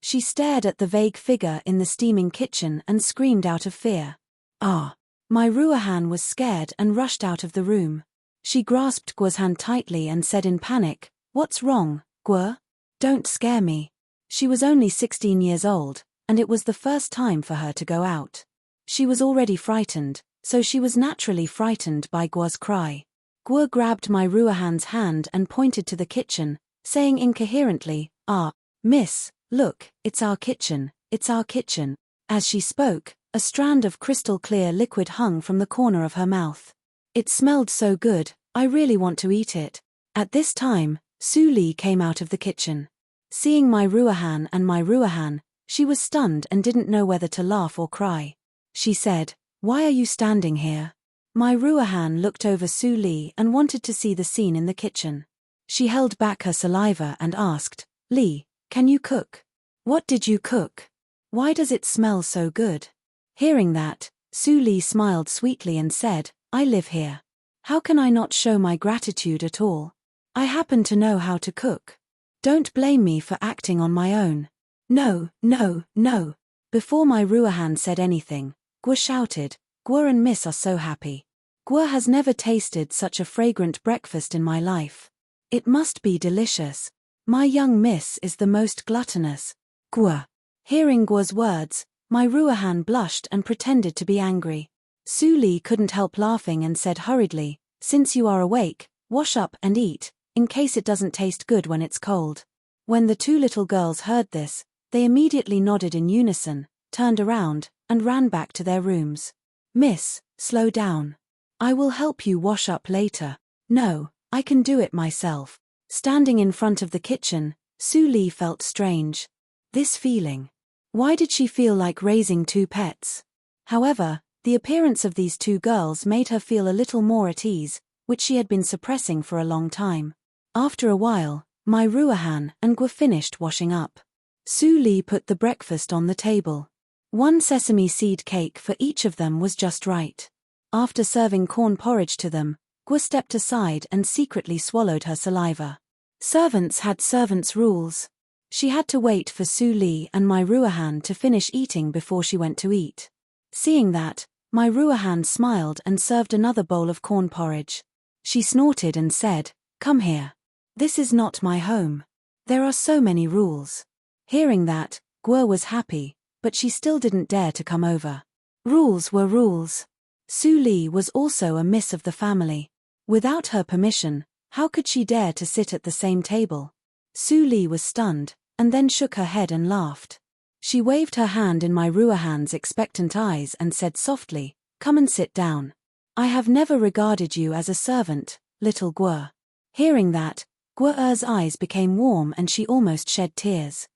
She stared at the vague figure in the steaming kitchen and screamed out of fear. Ah! My Ruahan was scared and rushed out of the room. She grasped Guo's hand tightly and said in panic, "What's wrong, Guo? Don't scare me." She was only 16 years old, and it was the first time for her to go out. She was already frightened, so she was naturally frightened by Guo's cry. Guo grabbed my Ruahan's hand and pointed to the kitchen, saying incoherently, "Ah, miss, look, it's our kitchen, it's our kitchen." As she spoke, a strand of crystal-clear liquid hung from the corner of her mouth. It smelled so good, I really want to eat it. At this time, Su Li came out of the kitchen. Seeing my Ruahan, she was stunned and didn't know whether to laugh or cry. She said, "Why are you standing here?" My Ruahan looked over Su Li and wanted to see the scene in the kitchen. She held back her saliva and asked, "Li, can you cook? What did you cook? Why does it smell so good?" Hearing that, Su Li smiled sweetly and said, "I live here. How can I not show my gratitude at all? I happen to know how to cook. Don't blame me for acting on my own." "No, no, no." Before my Ruahan said anything, Guo shouted, "Guo and Miss are so happy. Guo has never tasted such a fragrant breakfast in my life. It must be delicious. My young Miss is the most gluttonous." Guo. Hearing Guo's words, my Ruahan blushed and pretended to be angry. Su Li couldn't help laughing and said hurriedly, "Since you are awake, wash up and eat, in case it doesn't taste good when it's cold." When the two little girls heard this, they immediately nodded in unison, turned around, and ran back to their rooms. "Miss, slow down. I will help you wash up later." "No, I can do it myself." Standing in front of the kitchen, Su Li felt strange. This feeling. Why did she feel like raising two pets? However, the appearance of these two girls made her feel a little more at ease, which she had been suppressing for a long time. After a while, my Ruahan and Guo finished washing up. Su Li put the breakfast on the table. One sesame seed cake for each of them was just right. After serving corn porridge to them, Guo stepped aside and secretly swallowed her saliva. Servants had servants' rules. She had to wait for Su Li and my Ruahan to finish eating before she went to eat. Seeing that, my Ruahan smiled and served another bowl of corn porridge. She snorted and said, "Come here. This is not my home. There are so many rules." Hearing that, Guo was happy, but she still didn't dare to come over. Rules were rules. Su Li was also a miss of the family. Without her permission, how could she dare to sit at the same table? Su Li was stunned, and then shook her head and laughed. She waved her hand in my Ruahan's expectant eyes and said softly, "Come and sit down. I have never regarded you as a servant, little Guo." Hearing that, Guo's eyes became warm and she almost shed tears.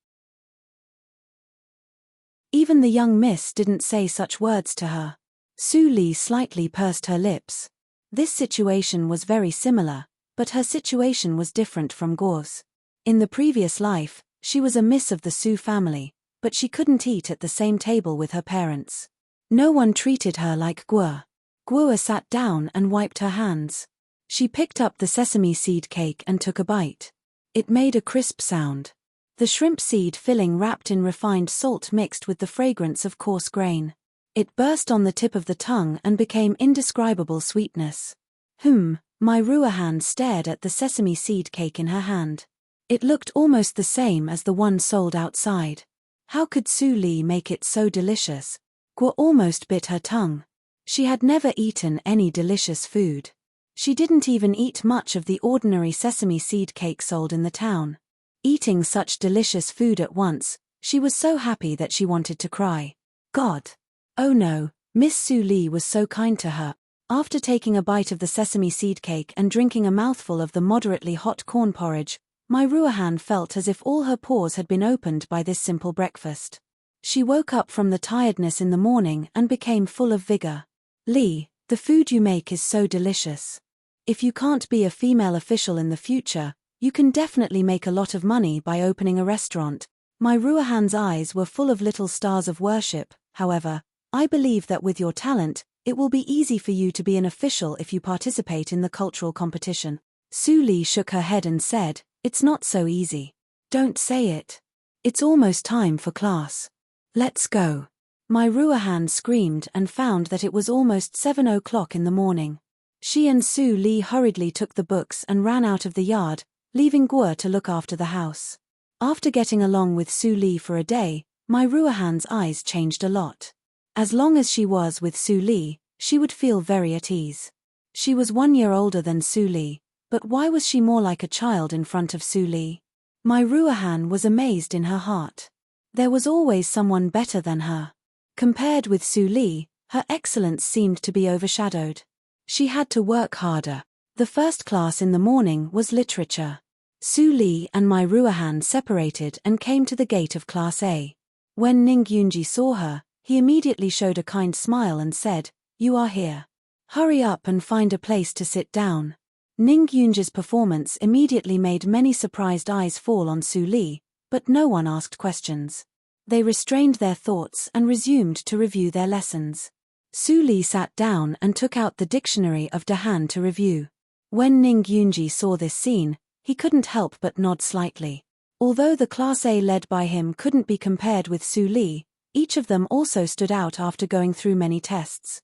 Even the young miss didn't say such words to her. Su Li slightly pursed her lips. This situation was very similar, but her situation was different from Guo's. In the previous life, she was a miss of the Su family, but she couldn't eat at the same table with her parents. No one treated her like Guo. Guo sat down and wiped her hands. She picked up the sesame seed cake and took a bite. It made a crisp sound. The shrimp seed filling wrapped in refined salt mixed with the fragrance of coarse grain. It burst on the tip of the tongue and became indescribable sweetness. My Ruahan stared at the sesame seed cake in her hand. It looked almost the same as the one sold outside. How could Su Li make it so delicious? Guo almost bit her tongue. She had never eaten any delicious food. She didn't even eat much of the ordinary sesame seed cake sold in the town. Eating such delicious food at once, she was so happy that she wanted to cry. God! Oh no, Miss Su Li was so kind to her. After taking a bite of the sesame seed cake and drinking a mouthful of the moderately hot corn porridge, my Ruahan felt as if all her pores had been opened by this simple breakfast. She woke up from the tiredness in the morning and became full of vigor. "Li, the food you make is so delicious. If you can't be a female official in the future, you can definitely make a lot of money by opening a restaurant. My Ruahan's eyes were full of little stars of worship. However, I believe that with your talent, it will be easy for you to be an official if you participate in the cultural competition. Su Li shook her head and said, "It's not so easy." "Don't say it. It's almost time for class. Let's go." My Ruahan screamed and found that it was almost 7 o'clock in the morning. She and Su Li hurriedly took the books and ran out of the yard, leaving Guo to look after the house. After getting along with Su Li for a day, my Ruahan's eyes changed a lot. As long as she was with Su Li, she would feel very at ease. She was 1 year older than Su Li, but why was she more like a child in front of Su Li? My Ruahan was amazed in her heart. There was always someone better than her. Compared with Su Li, her excellence seemed to be overshadowed. She had to work harder. The first class in the morning was literature. Su Li and my Ruahan separated and came to the gate of Class A. When Ning Yunji saw her, he immediately showed a kind smile and said, "You are here. Hurry up and find a place to sit down." Ning Yunji's performance immediately made many surprised eyes fall on Su Li, but no one asked questions. They restrained their thoughts and resumed to review their lessons. Su Li sat down and took out the dictionary of Dahan to review. When Ning Yunji saw this scene, he couldn't help but nod slightly. Although the Class A led by him couldn't be compared with Su Li, each of them also stood out after going through many tests.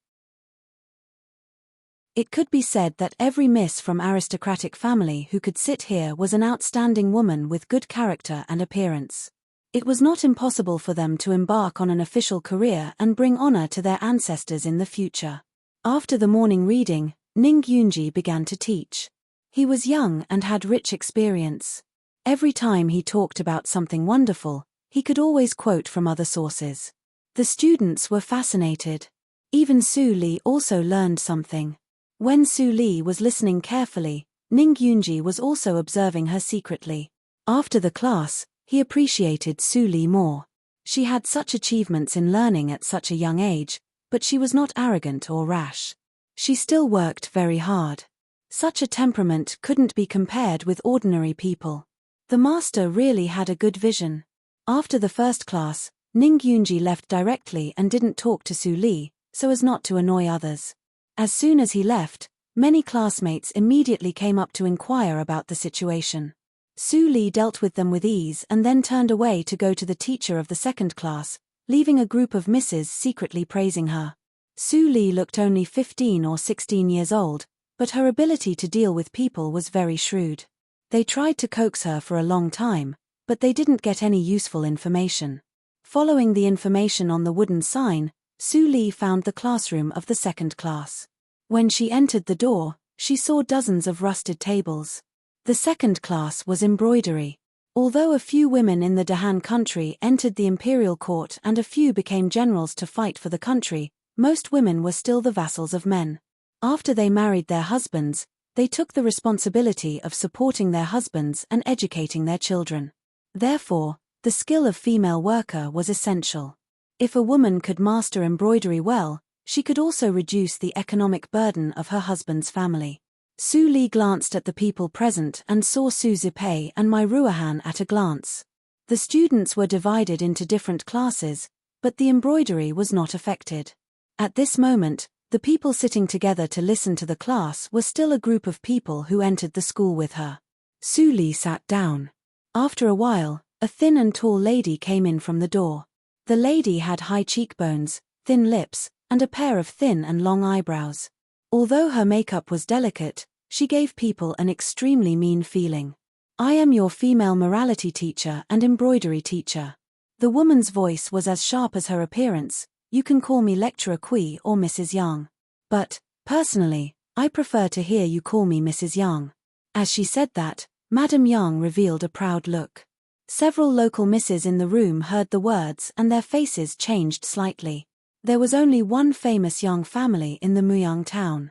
It could be said that every miss from aristocratic family who could sit here was an outstanding woman with good character and appearance. It was not impossible for them to embark on an official career and bring honor to their ancestors in the future. After the morning reading, Ning Yunji began to teach. He was young and had rich experience. Every time he talked about something wonderful, he could always quote from other sources. The students were fascinated. Even Su Li also learned something. When Su Li was listening carefully, Ning Yunji was also observing her secretly. After the class, he appreciated Su Li more. She had such achievements in learning at such a young age, but she was not arrogant or rash. She still worked very hard. Such a temperament couldn't be compared with ordinary people. The master really had a good vision. After the first class, Ning Yunji left directly and didn't talk to Su Li, so as not to annoy others. As soon as he left, many classmates immediately came up to inquire about the situation. Su Li dealt with them with ease and then turned away to go to the teacher of the second class, leaving a group of misses secretly praising her. Su Li looked only 15 or 16 years old, but her ability to deal with people was very shrewd. They tried to coax her for a long time, but they didn't get any useful information. Following the information on the wooden sign, Su Li found the classroom of the second class. When she entered the door, she saw dozens of rusted tables. The second class was embroidery. Although a few women in the Dahan country entered the imperial court and a few became generals to fight for the country, most women were still the vassals of men. After they married their husbands, they took the responsibility of supporting their husbands and educating their children. Therefore, the skill of female worker was essential. If a woman could master embroidery well, she could also reduce the economic burden of her husband's family. Su Li glanced at the people present and saw Su Zipei and my Ruahan at a glance. The students were divided into different classes, but the embroidery was not affected. At this moment, the people sitting together to listen to the class were still a group of people who entered the school with her. Su Li sat down. After a while, a thin and tall lady came in from the door. The lady had high cheekbones, thin lips, and a pair of thin and long eyebrows. Although her makeup was delicate, she gave people an extremely mean feeling. "I am your female morality teacher and embroidery teacher." The woman's voice was as sharp as her appearance. "You can call me Lecturer Kui or Mrs. Yang. But, personally, I prefer to hear you call me Mrs. Yang." As she said that, Madame Yang revealed a proud look. Several local misses in the room heard the words and their faces changed slightly. There was only one famous Yang family in the Muyang town.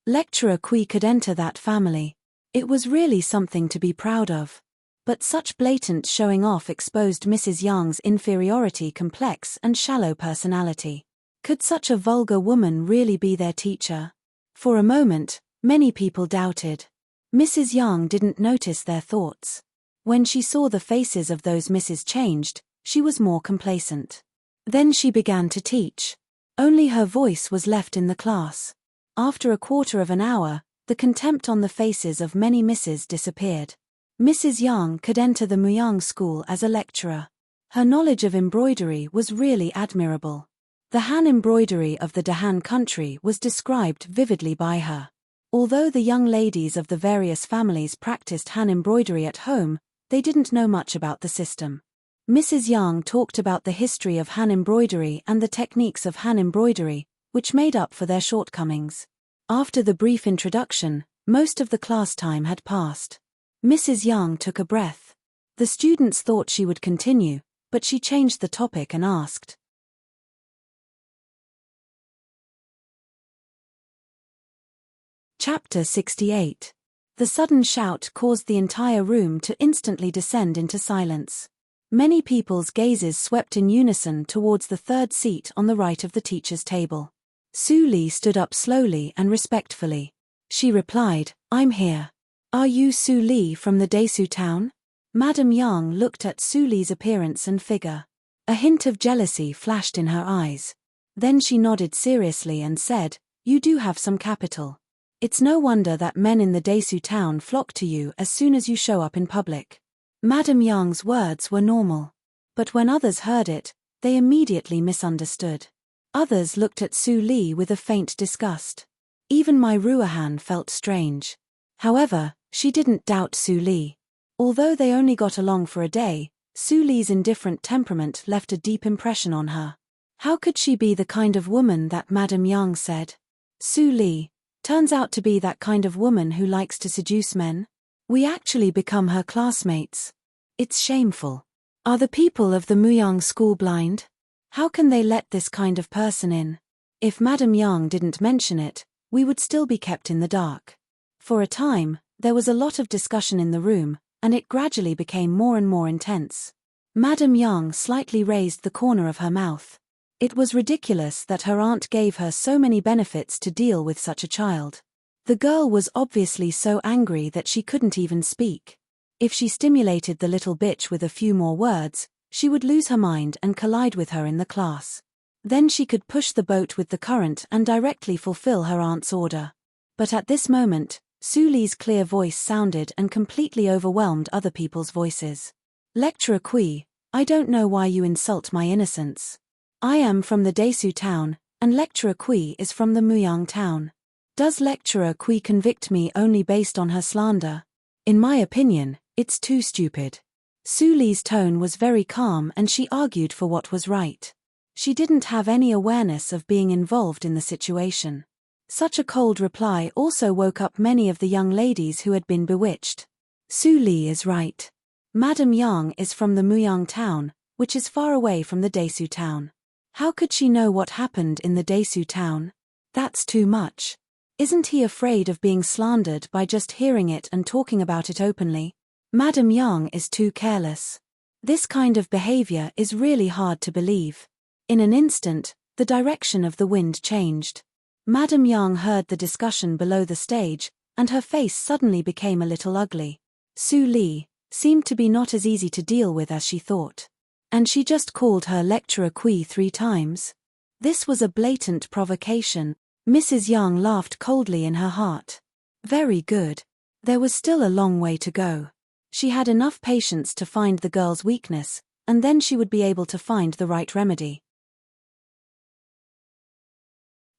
Lecturer Kui could enter that family. It was really something to be proud of. But such blatant showing off exposed Mrs. Yang's inferiority, complex and shallow personality. Could such a vulgar woman really be their teacher? For a moment, many people doubted. Mrs. Young didn't notice their thoughts. When she saw the faces of those misses changed, she was more complacent. Then she began to teach. Only her voice was left in the class. After a quarter of an hour, the contempt on the faces of many misses disappeared. Mrs. Young could enter the Muyang school as a lecturer. Her knowledge of embroidery was really admirable. The Han embroidery of the Dahan country was described vividly by her. Although the young ladies of the various families practiced Han embroidery at home, they didn't know much about the system. Mrs. Young talked about the history of Han embroidery and the techniques of Han embroidery, which made up for their shortcomings. After the brief introduction, most of the class time had passed. Mrs. Young took a breath. The students thought she would continue, but she changed the topic and asked. Chapter 68. The sudden shout caused the entire room to instantly descend into silence. Many people's gazes swept in unison towards the third seat on the right of the teacher's table. Su Li stood up slowly and respectfully. She replied, "I'm here. Are you Su Li from the Desu town?" Madam Young looked at Su Li's appearance and figure. A hint of jealousy flashed in her eyes. Then she nodded seriously and said, "You do have some capital. It's no wonder that men in the Desu town flock to you as soon as you show up in public." Madam Young's words were normal. But when others heard it, they immediately misunderstood. Others looked at Su Li with a faint disgust. Even Mai Ruahan felt strange. However, she didn't doubt Su Li. Although they only got along for a day, Su Li's indifferent temperament left a deep impression on her. How could she be the kind of woman that Madam Young said? Su Li turns out to be that kind of woman who likes to seduce men. We actually become her classmates. It's shameful. Are the people of the Muyang school blind? How can they let this kind of person in? If Madam Young didn't mention it, we would still be kept in the dark. For a time, there was a lot of discussion in the room, and it gradually became more and more intense. Madam Young slightly raised the corner of her mouth. It was ridiculous that her aunt gave her so many benefits to deal with such a child. The girl was obviously so angry that she couldn't even speak. If she stimulated the little bitch with a few more words, she would lose her mind and collide with her in the class. Then she could push the boat with the current and directly fulfill her aunt's order. But at this moment, Su Li's clear voice sounded and completely overwhelmed other people's voices. "Lecturer Kui, I don't know why you insult my innocence. I am from the Desu town, and Lecturer Kui is from the Muyang town. Does Lecturer Kui convict me only based on her slander? In my opinion, it's too stupid." Su Li's tone was very calm and she argued for what was right. She didn't have any awareness of being involved in the situation. Such a cold reply also woke up many of the young ladies who had been bewitched. Su Li is right. Madam Young is from the Muyang town, which is far away from the Desu town. How could she know what happened in the Desu town? That's too much. Isn't he afraid of being slandered by just hearing it and talking about it openly? Madam Young is too careless. This kind of behavior is really hard to believe. In an instant, the direction of the wind changed. Madam Young heard the discussion below the stage, and her face suddenly became a little ugly. Su Li seemed to be not as easy to deal with as she thought. And she just called her Lecturer Kui 3 times. This was a blatant provocation. Mrs. Young laughed coldly in her heart. Very good. There was still a long way to go. She had enough patience to find the girl's weakness, and then she would be able to find the right remedy.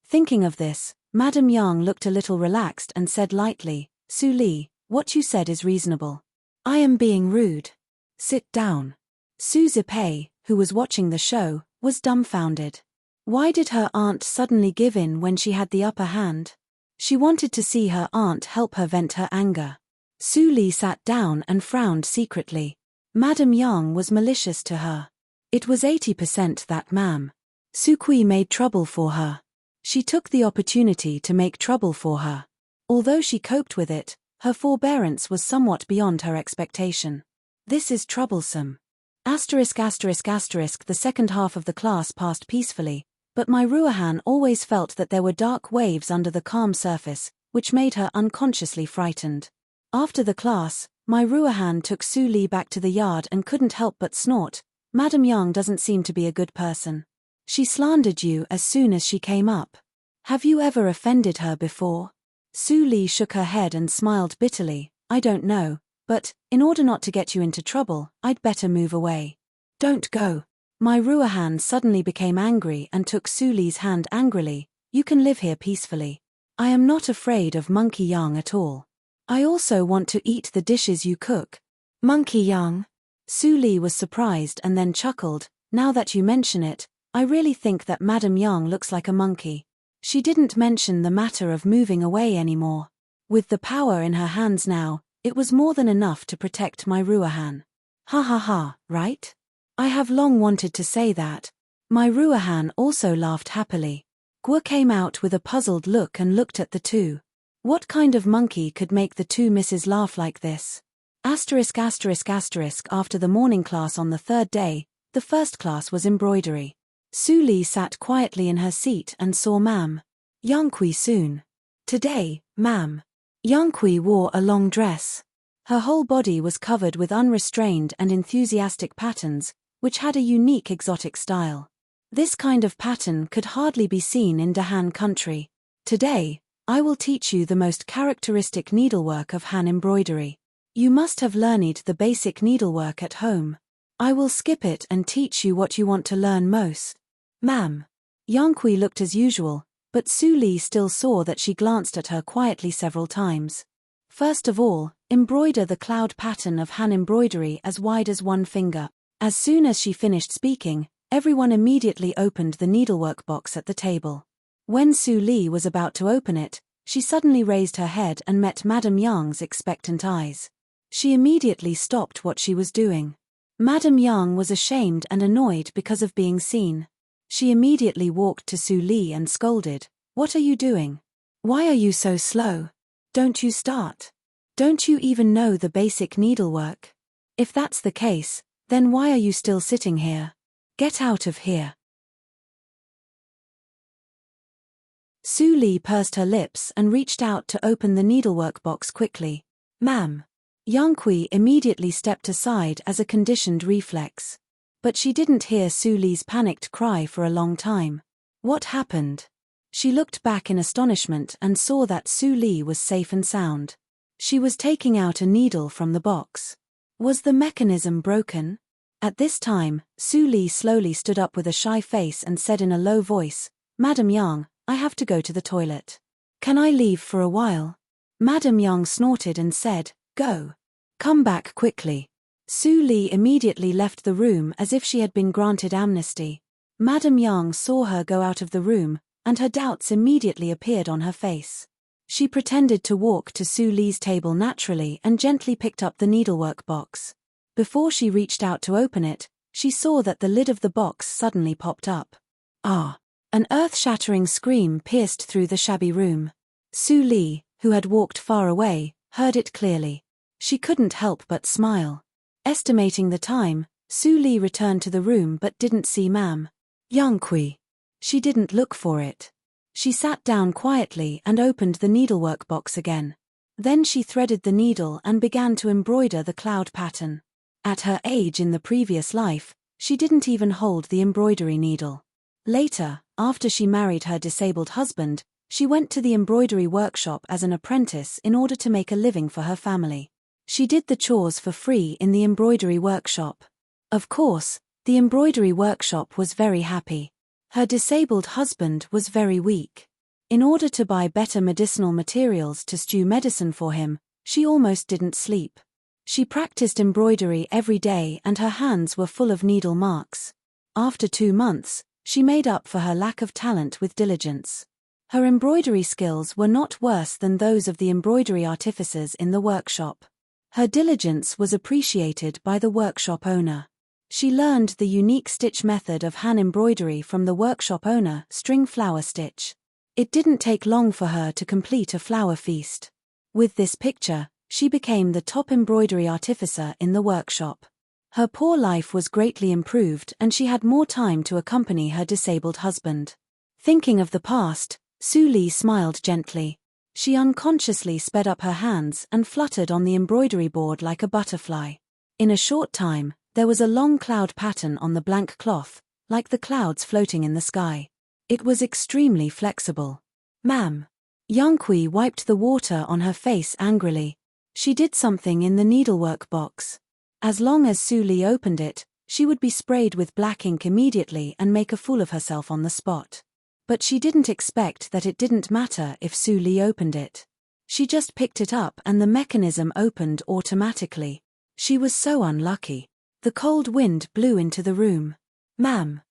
Thinking of this, Madam Young looked a little relaxed and said lightly, "Su Li, what you said is reasonable. I am being rude. Sit down." Su Zipei, who was watching the show, was dumbfounded. Why did her aunt suddenly give in when she had the upper hand? She wanted to see her aunt help her vent her anger. Su Li sat down and frowned secretly. Madam Young was malicious to her. It was 80% that ma'am. Su Kui made trouble for her. She took the opportunity to make trouble for her. Although she coped with it, her forbearance was somewhat beyond her expectation. This is troublesome. *****. The second half of the class passed peacefully, But my Ruahan always felt that there were dark waves under the calm surface, which made her unconsciously frightened. After the class, my Ruahan took Su Li back to the yard and couldn't help but snort. Madam Yang doesn't seem to be a good person. She slandered you as soon as she came up. Have you ever offended her before? Su Li shook her head and smiled bitterly. I don't know, but, in order not to get you into trouble, I'd better move away. Don't go. My Ruahan suddenly became angry and took Su Li's hand angrily. You can live here peacefully. I am not afraid of Monkey Yang at all. I also want to eat the dishes you cook. Monkey Yang? Su Li was surprised and then chuckled. Now that you mention it, I really think that Madam Yang looks like a monkey. She didn't mention the matter of moving away anymore. With the power in her hands now, it was more than enough to protect my Ruahan. Ha ha ha, right? I have long wanted to say that. My Ruahan also laughed happily. Guo came out with a puzzled look and looked at the two. What kind of monkey could make the two misses laugh like this? After the morning class on the third day, the first class was embroidery. Su Li sat quietly in her seat and saw Ma'am Yang soon. Today, Ma'am Yang wore a long dress. Her whole body was covered with unrestrained and enthusiastic patterns, which had a unique exotic style. This kind of pattern could hardly be seen in Dahan country. Today, I will teach you the most characteristic needlework of Han embroidery. You must have learned the basic needlework at home. I will skip it and teach you what you want to learn most. Ma'am. Yang looked as usual, but Su Li still saw that she glanced at her quietly several times. First of all, embroider the cloud pattern of Han embroidery as wide as one finger. As soon as she finished speaking, everyone immediately opened the needlework box at the table. When Su Li was about to open it, she suddenly raised her head and met Madam Yang's expectant eyes. She immediately stopped what she was doing. Madam Yang was ashamed and annoyed because of being seen. She immediately walked to Su Li and scolded. What are you doing? Why are you so slow? Don't you start? Don't you even know the basic needlework? If that's the case, then why are you still sitting here? Get out of here. Su Li pursed her lips and reached out to open the needlework box quickly. Ma'am. Yang immediately stepped aside as a conditioned reflex. But she didn't hear Su Li's panicked cry for a long time. What happened? She looked back in astonishment and saw that Su Li was safe and sound. She was taking out a needle from the box. Was the mechanism broken? At this time, Su Li slowly stood up with a shy face and said in a low voice, Madam Yang, I have to go to the toilet. Can I leave for a while? Madam Yang snorted and said, Go. Come back quickly. Su Li immediately left the room as if she had been granted amnesty. Madam Yang saw her go out of the room, and her doubts immediately appeared on her face. She pretended to walk to Su Li's table naturally and gently picked up the needlework box. Before she reached out to open it, she saw that the lid of the box suddenly popped up. Ah! An earth-shattering scream pierced through the shabby room. Su Li, who had walked far away, heard it clearly. She couldn't help but smile. Estimating the time, Su Li returned to the room but didn't see Ma'am Yang. She didn't look for it. She sat down quietly and opened the needlework box again. Then she threaded the needle and began to embroider the cloud pattern. At her age in the previous life, she didn't even hold the embroidery needle. Later, after she married her disabled husband, she went to the embroidery workshop as an apprentice in order to make a living for her family. She did the chores for free in the embroidery workshop. Of course, the embroidery workshop was very happy. Her disabled husband was very weak. In order to buy better medicinal materials to stew medicine for him, she almost didn't sleep. She practiced embroidery every day and her hands were full of needle marks. After 2 months, she made up for her lack of talent with diligence. Her embroidery skills were not worse than those of the embroidery artificers in the workshop. Her diligence was appreciated by the workshop owner. She learned the unique stitch method of Han embroidery from the workshop owner, string flower stitch. It didn't take long for her to complete a flower feast. With this picture, she became the top embroidery artificer in the workshop. Her poor life was greatly improved and she had more time to accompany her disabled husband. Thinking of the past, Su Li smiled gently. She unconsciously sped up her hands and fluttered on the embroidery board like a butterfly. In a short time, there was a long cloud pattern on the blank cloth, like the clouds floating in the sky. It was extremely flexible. Ma'am. Yang Kui wiped the water on her face angrily. She did something in the needlework box. As long as Su Li opened it, she would be sprayed with black ink immediately and make a fool of herself on the spot. But she didn't expect that it didn't matter if Su Li opened it. She just picked it up and the mechanism opened automatically. She was so unlucky. The cold wind blew into the room. Ma'am.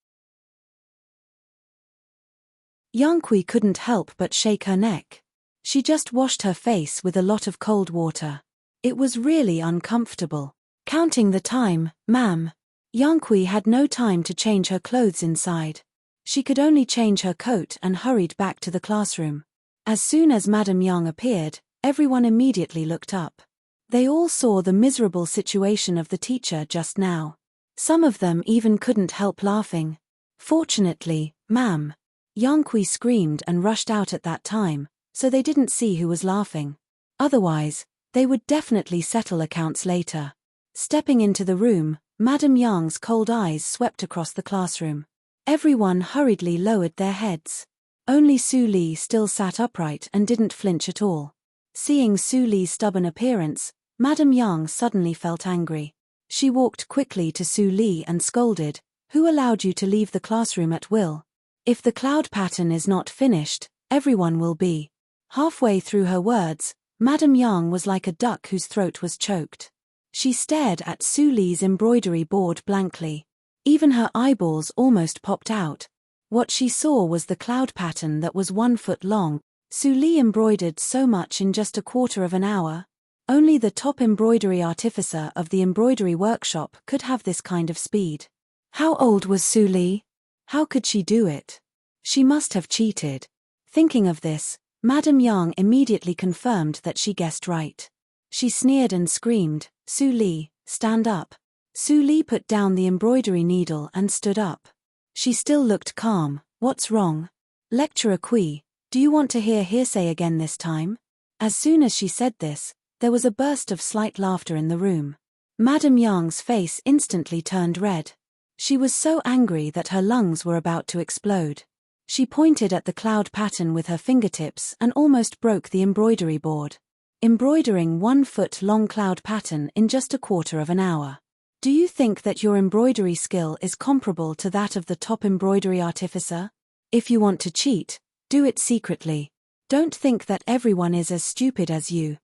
Yang Kui couldn't help but shake her neck. She just washed her face with a lot of cold water. It was really uncomfortable. Counting the time, ma'am. Yang Kui had no time to change her clothes inside. She could only change her coat and hurried back to the classroom. As soon as Madame Yang appeared, everyone immediately looked up. They all saw the miserable situation of the teacher just now. Some of them even couldn't help laughing. Fortunately, ma'am. Yang Kui screamed and rushed out at that time, so they didn't see who was laughing. Otherwise, they would definitely settle accounts later. Stepping into the room, Madame Yang's cold eyes swept across the classroom. Everyone hurriedly lowered their heads. Only Su Li still sat upright and didn't flinch at all. Seeing Su Li's stubborn appearance, Madame Yang suddenly felt angry. She walked quickly to Su Li and scolded, "Who allowed you to leave the classroom at will? If the cloud pattern is not finished, everyone will be." Halfway through her words, Madame Yang was like a duck whose throat was choked. She stared at Su Li's embroidery board blankly. Even her eyeballs almost popped out. What she saw was the cloud pattern that was 1 foot long. Su Li embroidered so much in just a quarter of an hour. Only the top embroidery artificer of the embroidery workshop could have this kind of speed. How old was Su Li? How could she do it? She must have cheated. Thinking of this, Madame Yang immediately confirmed that she guessed right. She sneered and screamed, "Su Li, stand up." Su Li put down the embroidery needle and stood up. She still looked calm. "What's wrong? Lecturer Kui, do you want to hear hearsay again this time?" As soon as she said this, there was a burst of slight laughter in the room. Madame Yang's face instantly turned red. She was so angry that her lungs were about to explode. She pointed at the cloud pattern with her fingertips and almost broke the embroidery board. Embroidering 1 foot long cloud pattern in just a quarter of an hour. Do you think that your embroidery skill is comparable to that of the top embroidery artificer? If you want to cheat, do it secretly. Don't think that everyone is as stupid as you.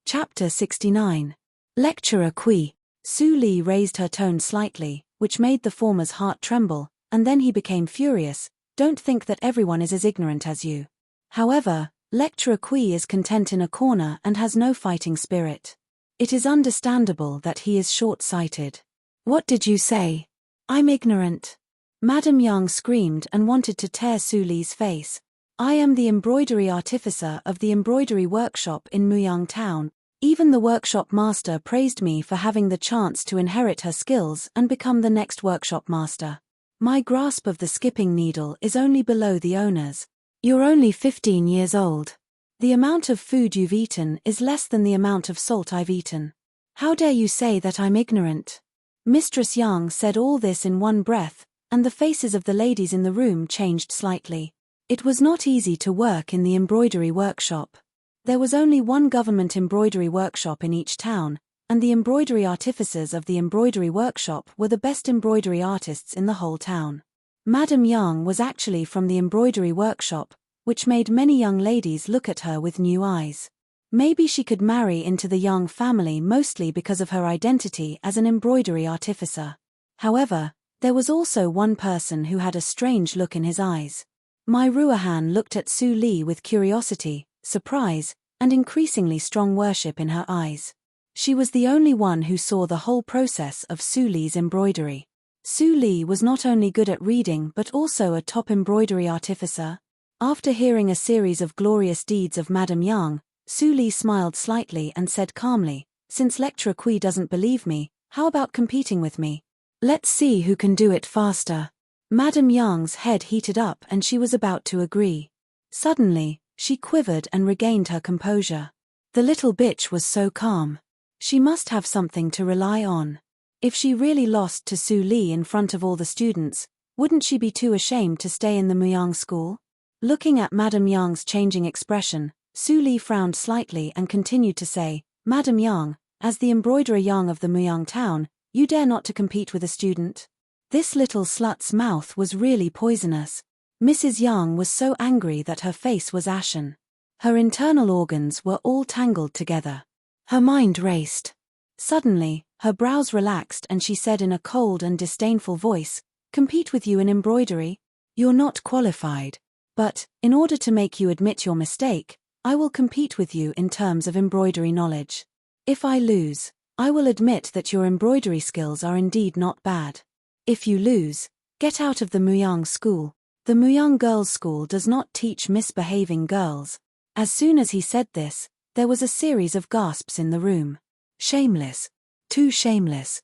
Chapter 69. Lecturer Kui. Su Li raised her tone slightly, which made the former's heart tremble, and then he became furious. Don't think that everyone is as ignorant as you. However, Lecturer Kui is content in a corner and has no fighting spirit. It is understandable that he is short-sighted. What did you say? I'm ignorant. Madame Yang screamed and wanted to tear Su Li's face. I am the embroidery artificer of the embroidery workshop in Muyang Town. Even the workshop master praised me for having the chance to inherit her skills and become the next workshop master. My grasp of the skipping needle is only below the owner's. You're only 15 years old. The amount of food you've eaten is less than the amount of salt I've eaten. How dare you say that I'm ignorant? Mistress Yang said all this in one breath, and the faces of the ladies in the room changed slightly. It was not easy to work in the embroidery workshop. There was only one government embroidery workshop in each town, and the embroidery artificers of the embroidery workshop were the best embroidery artists in the whole town. Madame Yang was actually from the embroidery workshop, which made many young ladies look at her with new eyes. Maybe she could marry into the Yang family mostly because of her identity as an embroidery artificer. However, there was also one person who had a strange look in his eyes. Mai Ruohan looked at Su Li with curiosity, surprise, and increasingly strong worship in her eyes. She was the only one who saw the whole process of Su Li's embroidery. Su Li was not only good at reading but also a top embroidery artificer. After hearing a series of glorious deeds of Madame Yang, Su Li smiled slightly and said calmly, "Since Lecturer Kui doesn't believe me, How about competing with me? Let's see who can do it faster. Madame Yang's head heated up and she was about to agree. Suddenly, she quivered and regained her composure. The little bitch was so calm. She must have something to rely on. If she really lost to Su Li in front of all the students, wouldn't she be too ashamed to stay in the Muyang school? Looking at Madame Yang's changing expression, Su Li frowned slightly and continued to say, Madame Yang, as the embroiderer Yang of the Muyang town, you dare not to compete with a student? This little slut's mouth was really poisonous. Mrs. Yang was so angry that her face was ashen. Her internal organs were all tangled together. Her mind raced. Suddenly, her brows relaxed and she said in a cold and disdainful voice, compete with you in embroidery? You're not qualified. But, in order to make you admit your mistake, I will compete with you in terms of embroidery knowledge. If I lose, I will admit that your embroidery skills are indeed not bad. If you lose, get out of the Muyang school. The Muyang girls' school does not teach misbehaving girls. As soon as he said this, there was a series of gasps in the room. Shameless. Too shameless.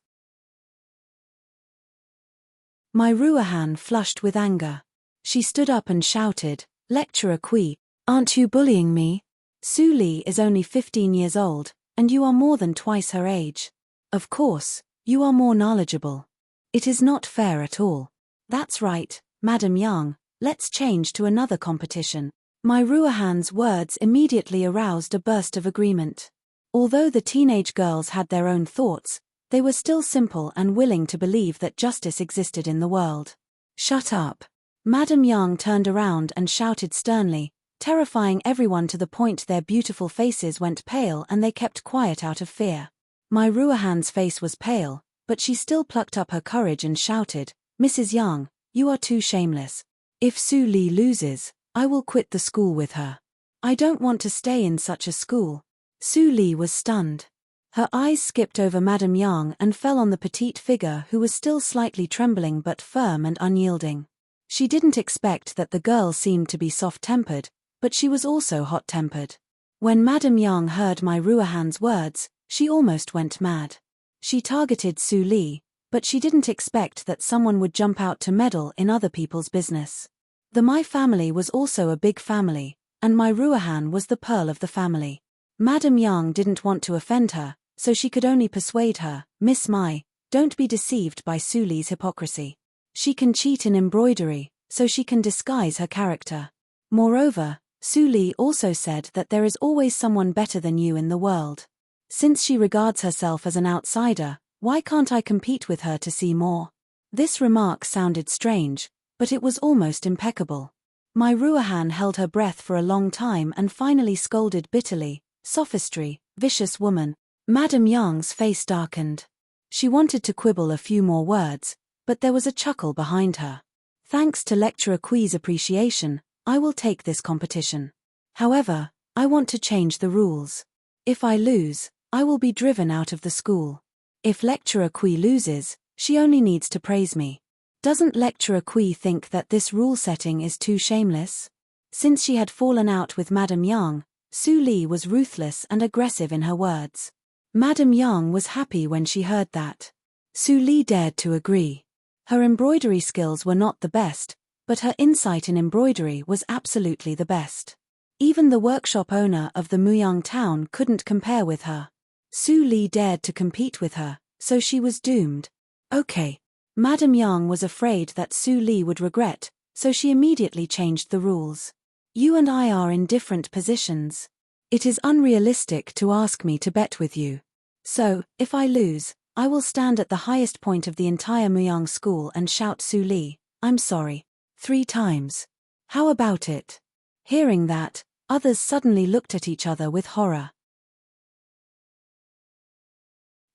Mai Ruohan flushed with anger. She stood up and shouted, Lecturer Kui, aren't you bullying me? Su Li is only 15 years old, and you are more than twice her age. Of course, you are more knowledgeable. It is not fair at all. That's right, Madame Yang, let's change to another competition. Mai Ruohan's words immediately aroused a burst of agreement. Although the teenage girls had their own thoughts, they were still simple and willing to believe that justice existed in the world. Shut up. Madame Yang turned around and shouted sternly, terrifying everyone to the point their beautiful faces went pale and they kept quiet out of fear. Mai Ruohan's face was pale, but she still plucked up her courage and shouted, Mrs. Yang, you are too shameless. If Su Li loses, I will quit the school with her. I don't want to stay in such a school. Su Li was stunned. Her eyes skipped over Madame Yang and fell on the petite figure who was still slightly trembling but firm and unyielding. She didn't expect that the girl seemed to be soft-tempered, but she was also hot-tempered. When Madame Yang heard Mai Ruohan's words, she almost went mad. She targeted Su Li, but she didn't expect that someone would jump out to meddle in other people's business. The Mai family was also a big family, and Mai Ruohan was the pearl of the family. Madame Yang didn't want to offend her, so she could only persuade her, Miss Mai, don't be deceived by Su Li's hypocrisy. She can cheat in embroidery, so she can disguise her character. Moreover, Su Li also said that there is always someone better than you in the world. Since she regards herself as an outsider, why can't I compete with her to see more? This remark sounded strange, but it was almost impeccable. Mai Ruohan held her breath for a long time and finally scolded bitterly, sophistry, vicious woman. Madame Yang's face darkened. She wanted to quibble a few more words, but there was a chuckle behind her. Thanks to Lecturer Kui's appreciation, I will take this competition. However, I want to change the rules. If I lose, I will be driven out of the school. If Lecturer Kui loses, she only needs to praise me. Doesn't Lecturer Kui think that this rule setting is too shameless? Since she had fallen out with Madame Yang, Su Li was ruthless and aggressive in her words. Madame Yang was happy when she heard that. Su Li dared to agree. Her embroidery skills were not the best, but her insight in embroidery was absolutely the best. Even the workshop owner of the Muyang town couldn't compare with her. Su Li dared to compete with her, so she was doomed. Okay. Madame Yang was afraid that Su Li would regret, so she immediately changed the rules. You and I are in different positions. It is unrealistic to ask me to bet with you. So, if I lose, I will stand at the highest point of the entire Muyang school and shout Su Li, I'm sorry, 3 times. How about it? Hearing that, others suddenly looked at each other with horror.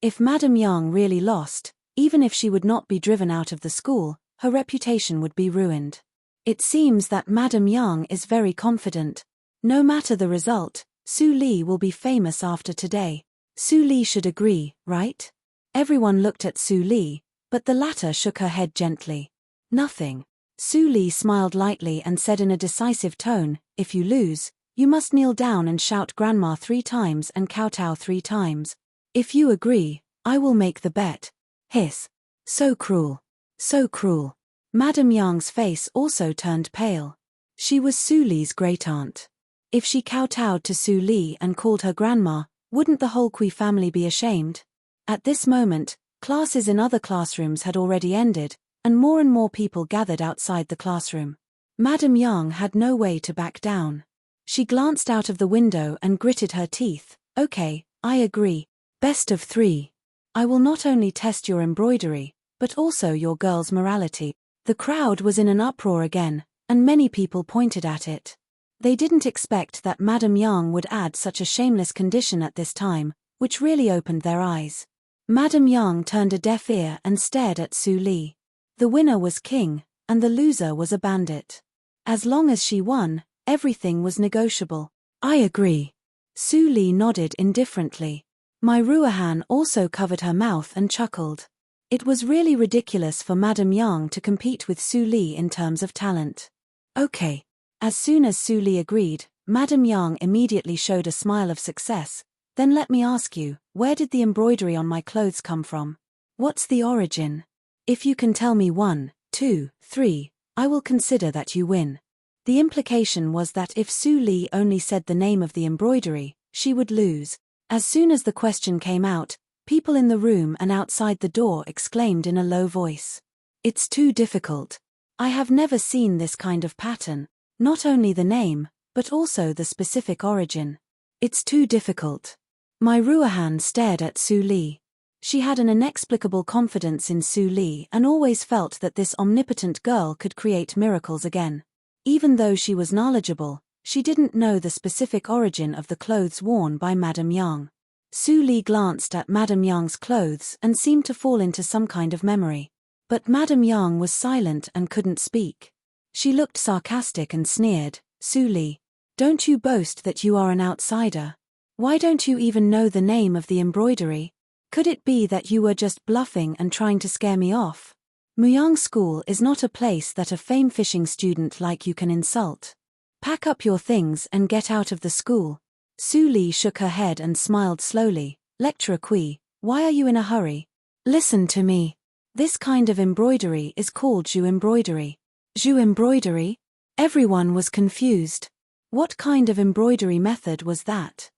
If Madame Yang really lost, even if she would not be driven out of the school, her reputation would be ruined. It seems that Madame Yang is very confident. No matter the result, Su Li will be famous after today. Su Li should agree, right? Everyone looked at Su Li, but the latter shook her head gently. Nothing. Su Li smiled lightly and said in a decisive tone, if you lose, you must kneel down and shout Grandma 3 times and kowtow 3 times. If you agree, I will make the bet. Hiss. So cruel. So cruel. Madame Yang's face also turned pale. She was Su Li's great-aunt. If she kowtowed to Su Li and called her grandma, wouldn't the whole Kui family be ashamed? At this moment, classes in other classrooms had already ended, and more people gathered outside the classroom. Madame Yang had no way to back down. She glanced out of the window and gritted her teeth. Okay, I agree. Best of 3. I will not only test your embroidery, but also your girl's morality. The crowd was in an uproar again, and many people pointed at it. They didn't expect that Madame Yang would add such a shameless condition at this time, which really opened their eyes. Madame Yang turned a deaf ear and stared at Su Li. The winner was king, and the loser was a bandit. As long as she won, everything was negotiable. I agree. Su Li nodded indifferently. Mai Ruohan also covered her mouth and chuckled. It was really ridiculous for Madame Yang to compete with Su Li in terms of talent. Okay. As soon as Su Li agreed, Madame Yang immediately showed a smile of success. Then let me ask you, where did the embroidery on my clothes come from? What's the origin? If you can tell me 1, 2, 3, I will consider that you win. The implication was that if Su Li only said the name of the embroidery, she would lose. As soon as the question came out, people in the room and outside the door exclaimed in a low voice. It's too difficult. I have never seen this kind of pattern, not only the name, but also the specific origin. It's too difficult. Mai Ruohan stared at Su Li. She had an inexplicable confidence in Su Li and always felt that this omnipotent girl could create miracles again. Even though she was knowledgeable, she didn't know the specific origin of the clothes worn by Madame Yang. Su Li glanced at Madame Yang's clothes and seemed to fall into some kind of memory. But Madame Yang was silent and couldn't speak. She looked sarcastic and sneered. Su Li, don't you boast that you are an outsider? Why don't you even know the name of the embroidery? Could it be that you were just bluffing and trying to scare me off? Muyang School is not a place that a fame-fishing student like you can insult. Pack up your things and get out of the school. Su Li shook her head and smiled slowly. Lecturer Kui, why are you in a hurry? Listen to me. This kind of embroidery is called Zhu embroidery. Zhu embroidery? Everyone was confused. What kind of embroidery method was that?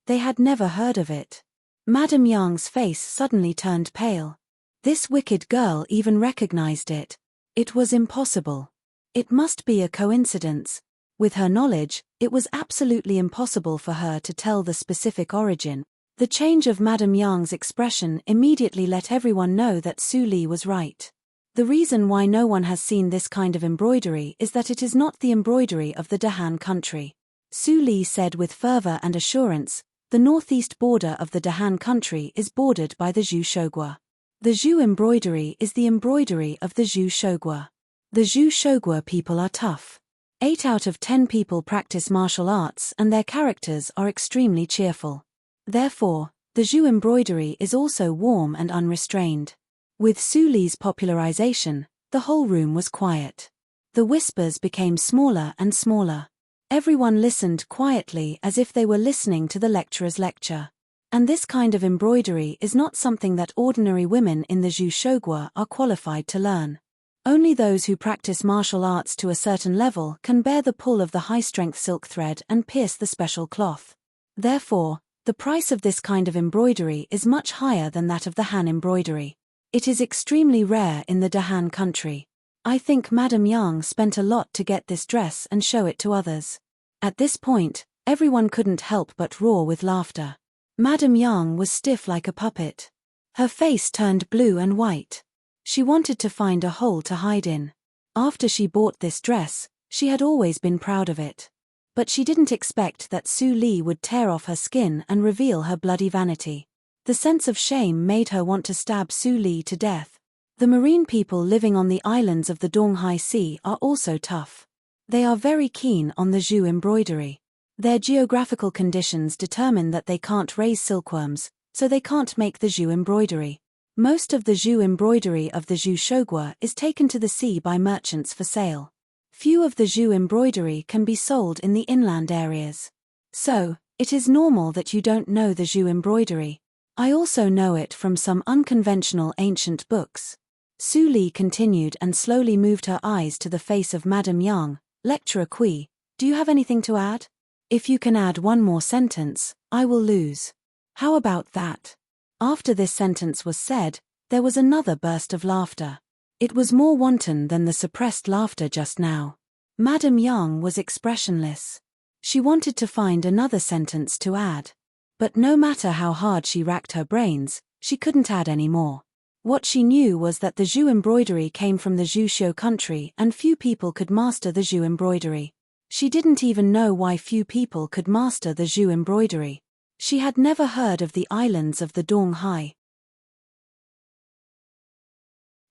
They had never heard of it. Madame Yang's face suddenly turned pale. This wicked girl even recognized it. It was impossible. It must be a coincidence. With her knowledge, it was absolutely impossible for her to tell the specific origin. The change of Madame Yang's expression immediately let everyone know that Su Li was right. The reason why no one has seen this kind of embroidery is that it is not the embroidery of the Dahan country. Su Li said with fervor and assurance, the northeast border of the Dahan country is bordered by the Zhu Shogua. The Zhu embroidery is the embroidery of the Zhu Shogua. The Zhu Shogua people are tough. 8 out of 10 people practice martial arts and their characters are extremely cheerful. Therefore, the Zhu embroidery is also warm and unrestrained. With Su Li's popularization, the whole room was quiet. The whispers became smaller and smaller. Everyone listened quietly as if they were listening to the lecturer's lecture. And this kind of embroidery is not something that ordinary women in the Zhu Shogua are qualified to learn. Only those who practice martial arts to a certain level can bear the pull of the high-strength silk thread and pierce the special cloth. Therefore, the price of this kind of embroidery is much higher than that of the Han embroidery. It is extremely rare in the Dahan country. I think Madame Yang spent a lot to get this dress and show it to others. At this point, everyone couldn't help but roar with laughter. Madame Yang was stiff like a puppet. Her face turned blue and white. She wanted to find a hole to hide in. After she bought this dress, she had always been proud of it. But she didn't expect that Su Li would tear off her skin and reveal her bloody vanity. The sense of shame made her want to stab Su Li to death. The marine people living on the islands of the Donghai Sea are also tough. They are very keen on the Zhu embroidery. Their geographical conditions determine that they can't raise silkworms, so they can't make the Zhu embroidery. Most of the Zhu embroidery of the Zhu Shogua is taken to the sea by merchants for sale. Few of the Zhu embroidery can be sold in the inland areas. So, It is normal that you don't know the Zhu embroidery. I also know it from some unconventional ancient books. Su Li continued and slowly moved her eyes to the face of Madame Yang. Lecturer Kui, do you have anything to add? If you can add one more sentence, I will lose. How about that? After this sentence was said, there was another burst of laughter. It was more wanton than the suppressed laughter just now. Madame Yang was expressionless. She wanted to find another sentence to add. But no matter how hard she racked her brains, she couldn't add any more. What she knew was that the Zhu embroidery came from the Zhu country and few people could master the Zhu embroidery. She didn't even know why few people could master the Zhu embroidery. She had never heard of the islands of the Dong Hai.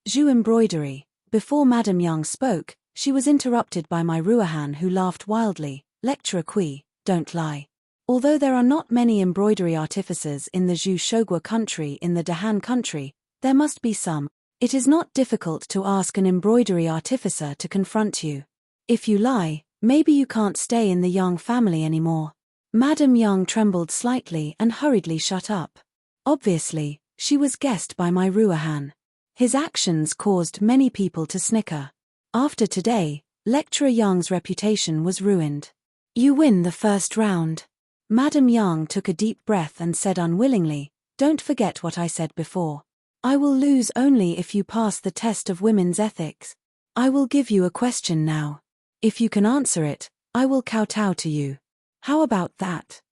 Zhu embroidery. Before Madame Yang spoke, she was interrupted by my Ruahan, who laughed wildly. Lecturer Kui, don't lie. Although there are not many embroidery artificers in the Zhu Shogua country in the Dahan country, there must be some. It is not difficult to ask an embroidery artificer to confront you. If you lie, maybe you can't stay in the Yang family anymore. Madame Yang trembled slightly and hurriedly shut up. Obviously, she was guessed by my Ruahan. His actions caused many people to snicker. After today, Lecturer Yang's reputation was ruined. You win the first round. Madame Yang took a deep breath and said unwillingly, don't forget what I said before. I will lose only if you pass the test of women's ethics. I will give you a question now. If you can answer it, I will kowtow to you. How about that?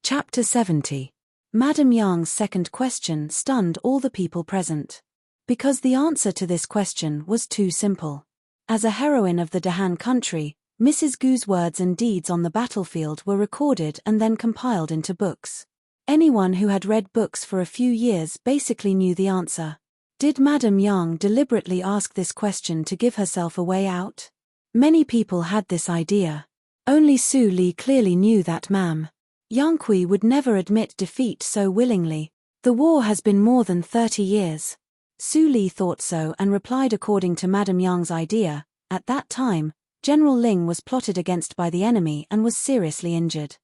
Chapter 70. Madame Yang's second question stunned all the people present. Because the answer to this question was too simple. As a heroine of the Dahan country, Mrs. Gu's words and deeds on the battlefield were recorded and then compiled into books. Anyone who had read books for a few years basically knew the answer. Did Madame Yang deliberately ask this question to give herself a way out? Many people had this idea. Only Su Li clearly knew that Madame Yang Kui would never admit defeat so willingly. The war has been more than 30 years. Su Li thought so and replied according to Madame Yang's idea. At that time, General Ling was plotted against by the enemy and was seriously injured.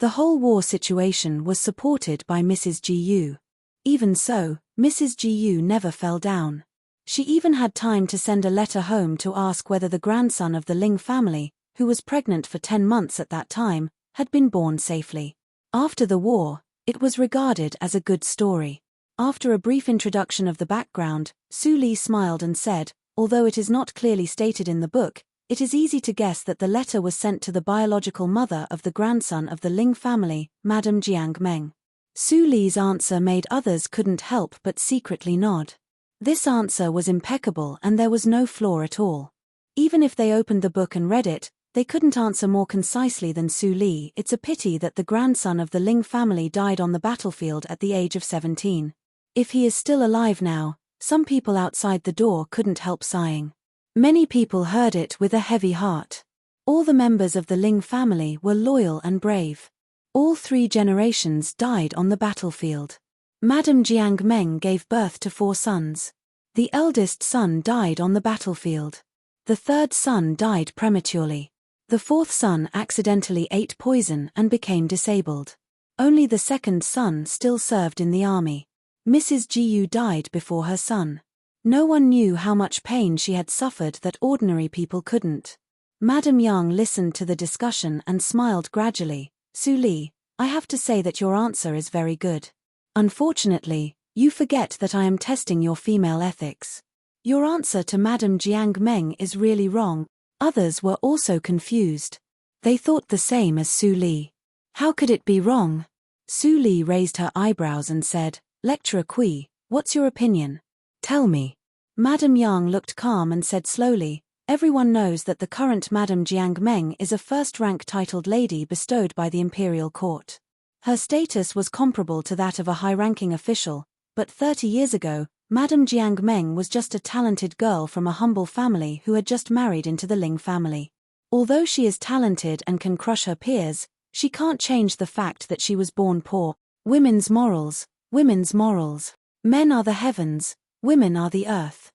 The whole war situation was supported by Mrs. Gu. Even so, Mrs. Gu never fell down. She even had time to send a letter home to ask whether the grandson of the Ling family, who was pregnant for 10 months at that time, had been born safely. After the war, it was regarded as a good story. After a brief introduction of the background, Su Li smiled and said, although it is not clearly stated in the book, it is easy to guess that the letter was sent to the biological mother of the grandson of the Ling family, Madame Jiang Meng. Su Li's answer made others couldn't help but secretly nod. This answer was impeccable and there was no flaw at all. Even if they opened the book and read it, they couldn't answer more concisely than Su Li. It's a pity that the grandson of the Ling family died on the battlefield at the age of 17. If he is still alive now, some people outside the door couldn't help sighing. Many people heard it with a heavy heart. All the members of the Ling family were loyal and brave. All 3 generations died on the battlefield. Madame Jiang Meng gave birth to 4 sons. The eldest son died on the battlefield. The 3rd son died prematurely. The 4th son accidentally ate poison and became disabled. Only the 2nd son still served in the army. Mrs. Gu died before her son. No one knew how much pain she had suffered that ordinary people couldn't. Madame Yang listened to the discussion and smiled gradually. Su Li, I have to say that your answer is very good. Unfortunately, you forget that I am testing your female ethics. Your answer to Madame Jiang Meng is really wrong. Others were also confused. They thought the same as Su Li. How could it be wrong? Su Li raised her eyebrows and said, Lecturer Kui, what's your opinion? Tell me. Madame Yang looked calm and said slowly, everyone knows that the current Madame Jiang Meng is a first-rank titled lady bestowed by the imperial court. Her status was comparable to that of a high-ranking official, but 30 years ago, Madame Jiang Meng was just a talented girl from a humble family who had just married into the Ling family. Although she is talented and can crush her peers, she can't change the fact that she was born poor. Women's morals. Women's morals. Men are the heavens, women are the earth.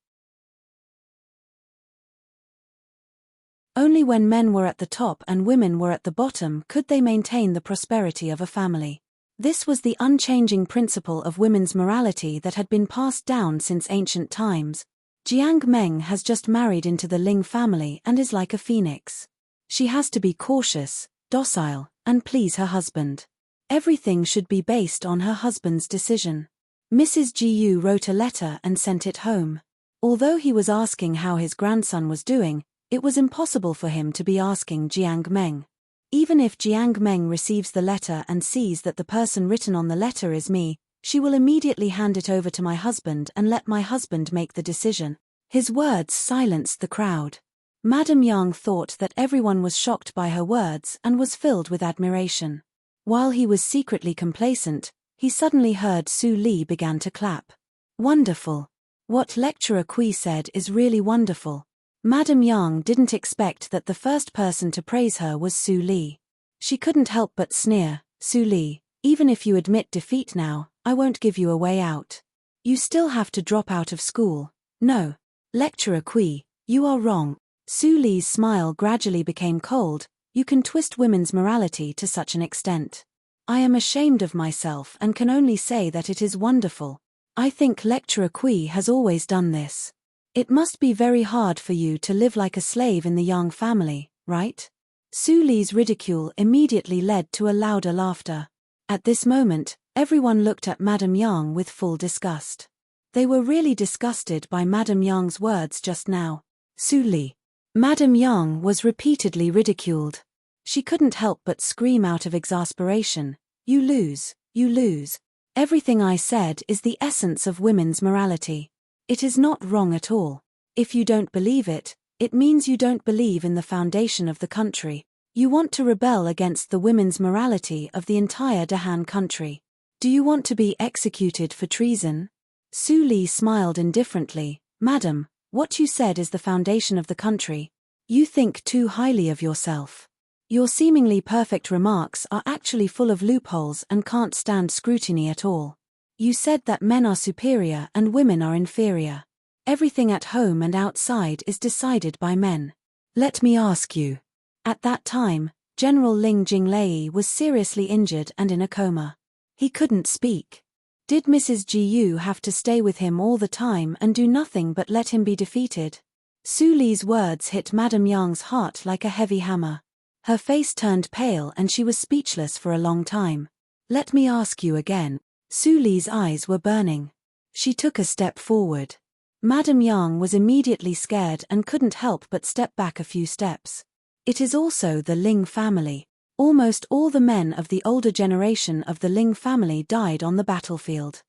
Only when men were at the top and women were at the bottom could they maintain the prosperity of a family. This was the unchanging principle of women's morality that had been passed down since ancient times. Jiang Meng has just married into the Ling family and is like a phoenix. She has to be cautious, docile, and please her husband. Everything should be based on her husband's decision. Mrs. Gu wrote a letter and sent it home. Although he was asking how his grandson was doing, it was impossible for him to be asking Jiang Meng. Even if Jiang Meng receives the letter and sees that the person written on the letter is me, she will immediately hand it over to my husband and let my husband make the decision. His words silenced the crowd. Madame Yang thought that everyone was shocked by her words and was filled with admiration. While he was secretly complacent, he suddenly heard Su Li began to clap. Wonderful. What Lecturer Kui said is really wonderful. Madame Yang didn't expect that the first person to praise her was Su Li. She couldn't help but sneer. Su Li, even if you admit defeat now, I won't give you a way out. You still have to drop out of school. No. Lecturer Kui, you are wrong. Su Li's smile gradually became cold. You can twist women's morality to such an extent. I am ashamed of myself and can only say that it is wonderful. I think Lecturer Kui has always done this. It must be very hard for you to live like a slave in the Yang family, right? Su Li's ridicule immediately led to a louder laughter. At this moment, everyone looked at Madame Yang with full disgust. They were really disgusted by Madame Yang's words just now. Su Li. Madame Yang was repeatedly ridiculed. She couldn't help but scream out of exasperation. You lose, you lose. Everything I said is the essence of women's morality. It is not wrong at all. If you don't believe it, it means you don't believe in the foundation of the country. You want to rebel against the women's morality of the entire Dahan country. Do you want to be executed for treason? Su Li smiled indifferently. Madam, what you said is the foundation of the country. You think too highly of yourself. Your seemingly perfect remarks are actually full of loopholes and can't stand scrutiny at all. You said that men are superior and women are inferior. Everything at home and outside is decided by men. Let me ask you. At that time, General Ling Jinglei was seriously injured and in a coma. He couldn't speak. Did Mrs. Gu have to stay with him all the time and do nothing but let him be defeated? Su Li's words hit Madame Yang's heart like a heavy hammer. Her face turned pale and she was speechless for a long time. Let me ask you again. Su Li's eyes were burning. She took a step forward. Madame Yang was immediately scared and couldn't help but step back a few steps. It is also the Ling family. Almost all the men of the older generation of the Ling family died on the battlefield.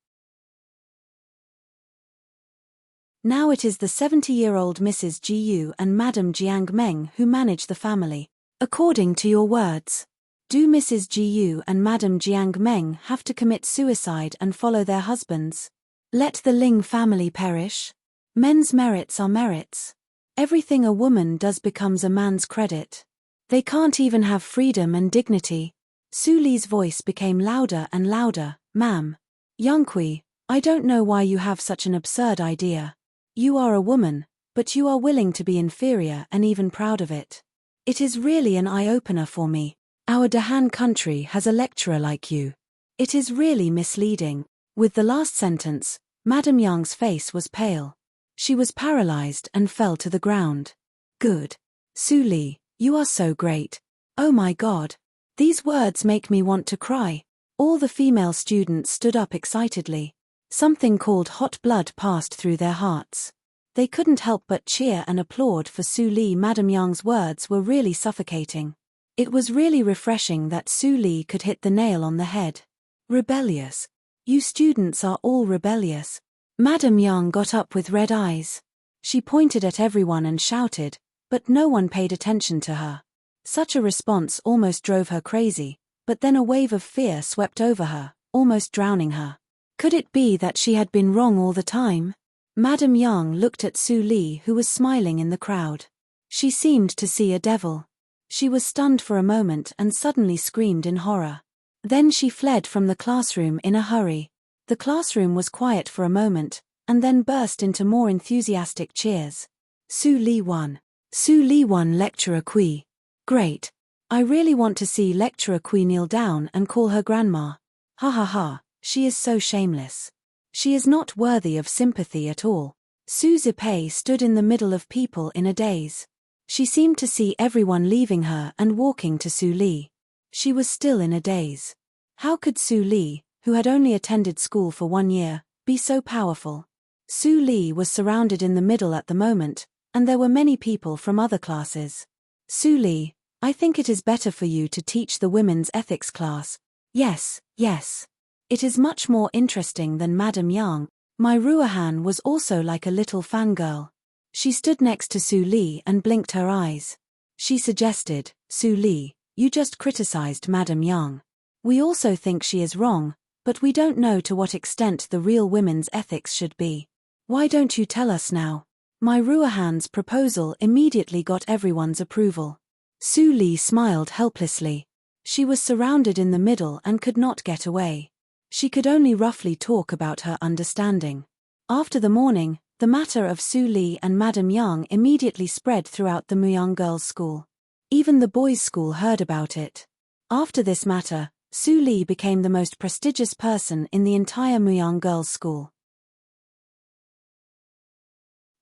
Now it is the 70-year-old Mrs. Gu and Madame Jiang Meng who manage the family. According to your words, do Mrs. Gu and Madame Jiang Meng have to commit suicide and follow their husbands? Let the Ling family perish? Men's merits are merits. Everything a woman does becomes a man's credit. They can't even have freedom and dignity. Su Li's voice became louder and louder. Ma'am. Yangqui, I don't know why you have such an absurd idea. You are a woman, but you are willing to be inferior and even proud of it. It is really an eye-opener for me. Our Dahan country has a lecturer like you. It is really misleading. With the last sentence, Madame Yang's face was pale. She was paralyzed and fell to the ground. Good. Su Li, you are so great. Oh my God. These words make me want to cry. All the female students stood up excitedly. Something called hot blood passed through their hearts. They couldn't help but cheer and applaud for Su Li. Madame Yang's words were really suffocating. It was really refreshing that Su Li could hit the nail on the head. Rebellious. You students are all rebellious. Madame Yang got up with red eyes. She pointed at everyone and shouted, but no one paid attention to her. Such a response almost drove her crazy, but then a wave of fear swept over her, almost drowning her. Could it be that she had been wrong all the time? Madame Yang looked at Su Li, who was smiling in the crowd. She seemed to see a devil. She was stunned for a moment and suddenly screamed in horror. Then she fled from the classroom in a hurry. The classroom was quiet for a moment, and then burst into more enthusiastic cheers. Su Li won. Su Li won lecturer Kui. Great. I really want to see lecturer Kui kneel down and call her grandma. Ha ha ha, she is so shameless. She is not worthy of sympathy at all. Su Zipei stood in the middle of people in a daze. She seemed to see everyone leaving her and walking to Su Li. She was still in a daze. How could Su Li, who had only attended school for 1 year, be so powerful? Su Li was surrounded in the middle at the moment, and there were many people from other classes. Su Li, I think it is better for you to teach the women's ethics class. Yes, yes. It is much more interesting than Madame Yang. My Ruohan was also like a little fangirl. She stood next to Su Li and blinked her eyes. She suggested, Su Li, you just criticized Madame Yang. We also think she is wrong, but we don't know to what extent the real women's ethics should be. Why don't you tell us now? My Ruohan's proposal immediately got everyone's approval. Su Li smiled helplessly. She was surrounded in the middle and could not get away. She could only roughly talk about her understanding. After the morning, the matter of Su Li and Madame Yang immediately spread throughout the Muyang girls' school. Even the boys' school heard about it. After this matter, Su Li became the most prestigious person in the entire Muyang girls' school.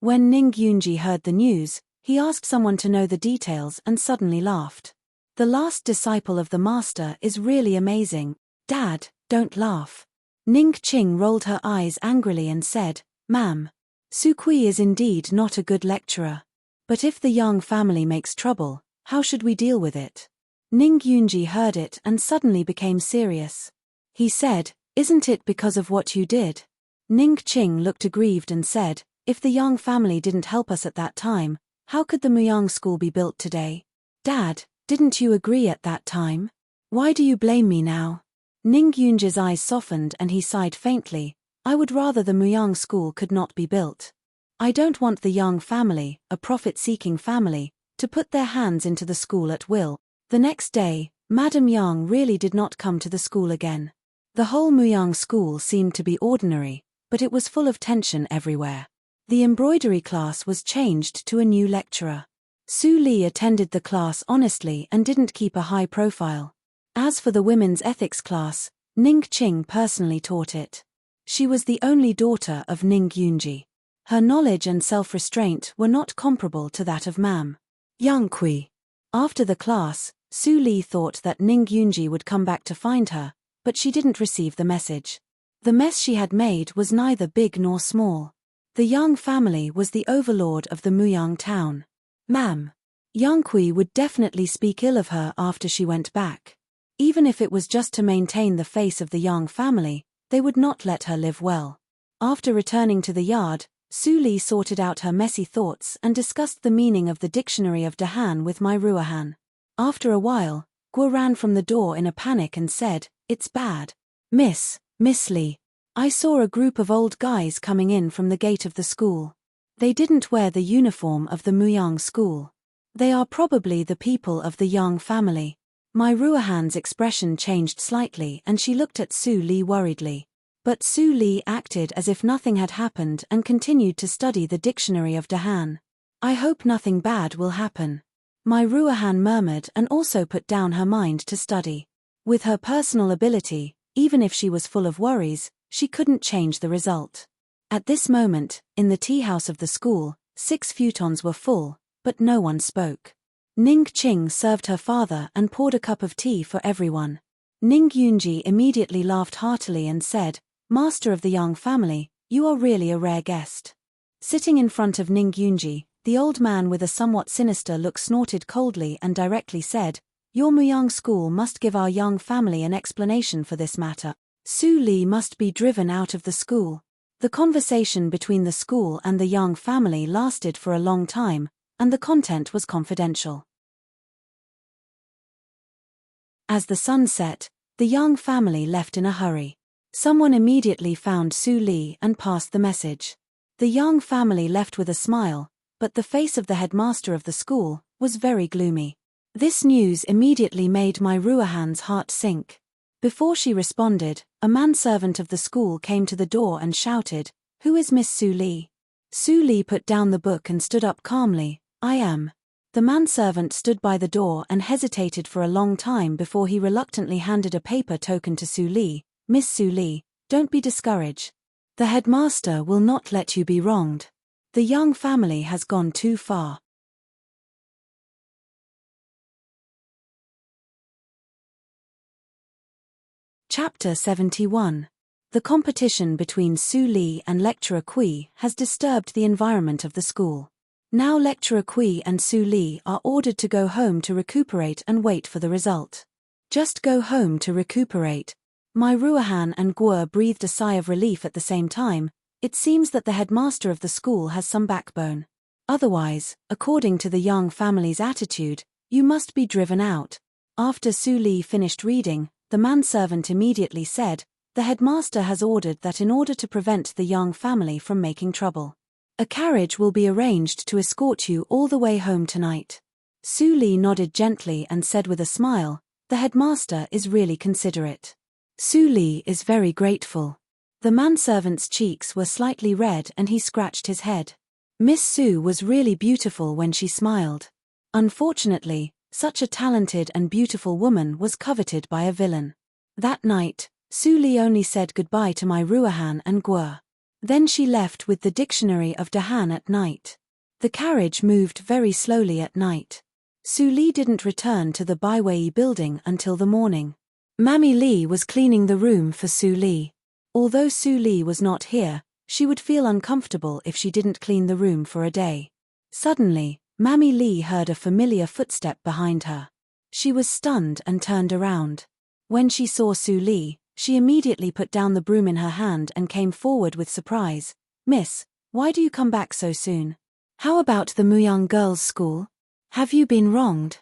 When Ning Yunji heard the news, he asked someone to know the details and suddenly laughed. The last disciple of the master is really amazing. Dad, don't laugh. Ning Qing rolled her eyes angrily and said, Ma'am, Su Kui is indeed not a good lecturer. But if the Yang family makes trouble, how should we deal with it? Ning Yunji heard it and suddenly became serious. He said, Isn't it because of what you did? Ning Qing looked aggrieved and said, If the Yang family didn't help us at that time, how could the Muyang school be built today? Dad, didn't you agree at that time? Why do you blame me now? Ning Yunji's eyes softened and he sighed faintly. I would rather the Muyang school could not be built. I don't want the Yang family, a profit-seeking family, to put their hands into the school at will. The next day, Madame Yang really did not come to the school again. The whole Muyang school seemed to be ordinary, but it was full of tension everywhere. The embroidery class was changed to a new lecturer. Su Li attended the class honestly and didn't keep a high profile. As for the women's ethics class, Ning Qing personally taught it. She was the only daughter of Ning Yunji. Her knowledge and self-restraint were not comparable to that of Mam Yang Kui. After the class, Su Li thought that Ning Yunji would come back to find her, but she didn't receive the message. The mess she had made was neither big nor small. The Yang family was the overlord of the Muyang town. Mam Yang Kui would definitely speak ill of her after she went back. Even if it was just to maintain the face of the Yang family, they would not let her live well. After returning to the yard, Su Li sorted out her messy thoughts and discussed the meaning of the dictionary of Dahan with Mai Ruohan. After a while, Guo ran from the door in a panic and said, It's bad. Miss Li. I saw a group of old guys coming in from the gate of the school. They didn't wear the uniform of the Muyang school. They are probably the people of the Yang family. Mai Ruohan's expression changed slightly and she looked at Su Li worriedly. But Su Li acted as if nothing had happened and continued to study the dictionary of Dahan. I hope nothing bad will happen. Mai Ruohan murmured and also put down her mind to study. With her personal ability, even if she was full of worries, she couldn't change the result. At this moment, in the tea house of the school, 6 futons were full, but no one spoke. Ning Qing served her father and poured a cup of tea for everyone. Ning Yunji immediately laughed heartily and said, Master of the Yang family, you are really a rare guest. Sitting in front of Ning Yunji, the old man with a somewhat sinister look snorted coldly and directly said, Your Muyang school must give our Yang family an explanation for this matter. Su Li must be driven out of the school. The conversation between the school and the Yang family lasted for a long time, and the content was confidential. As the sun set, the Yang family left in a hurry. Someone immediately found Su Li and passed the message. The Yang family left with a smile, but the face of the headmaster of the school was very gloomy. This news immediately made Mai Ruohan's heart sink. Before she responded, a manservant of the school came to the door and shouted, Who is Miss Su Li? Su Li put down the book and stood up calmly, I am The manservant stood by the door and hesitated for a long time before he reluctantly handed a paper token to Su Li. Miss Su Li, don't be discouraged. The headmaster will not let you be wronged. The young family has gone too far. Chapter 71. The competition between Su Li and Lecturer Kui has disturbed the environment of the school. Now Lecturer Kui and Su Li are ordered to go home to recuperate and wait for the result. Just go home to recuperate. Mai Ruohan and Guo breathed a sigh of relief at the same time. It seems that the headmaster of the school has some backbone. Otherwise, according to the young family's attitude, you must be driven out. After Su Li finished reading, the manservant immediately said, the headmaster has ordered that in order to prevent the young family from making trouble, a carriage will be arranged to escort you all the way home tonight. Su Li nodded gently and said with a smile, the headmaster is really considerate. Su Li is very grateful. The manservant's cheeks were slightly red and he scratched his head. Miss Su was really beautiful when she smiled. Unfortunately, such a talented and beautiful woman was coveted by a villain. That night, Su Li only said goodbye to Mai Ruohan and Guo. Then she left with the dictionary of Dahan at night. The carriage moved very slowly at night. Su Li didn't return to the Baiwei building until the morning. Mammy Li was cleaning the room for Su Li. Although Su Li was not here, she would feel uncomfortable if she didn't clean the room for a day. Suddenly, Mammy Li heard a familiar footstep behind her. She was stunned and turned around. When she saw Su Li, she immediately put down the broom in her hand and came forward with surprise. Miss, why do you come back so soon? How about the Muyang girls' school? Have you been wronged?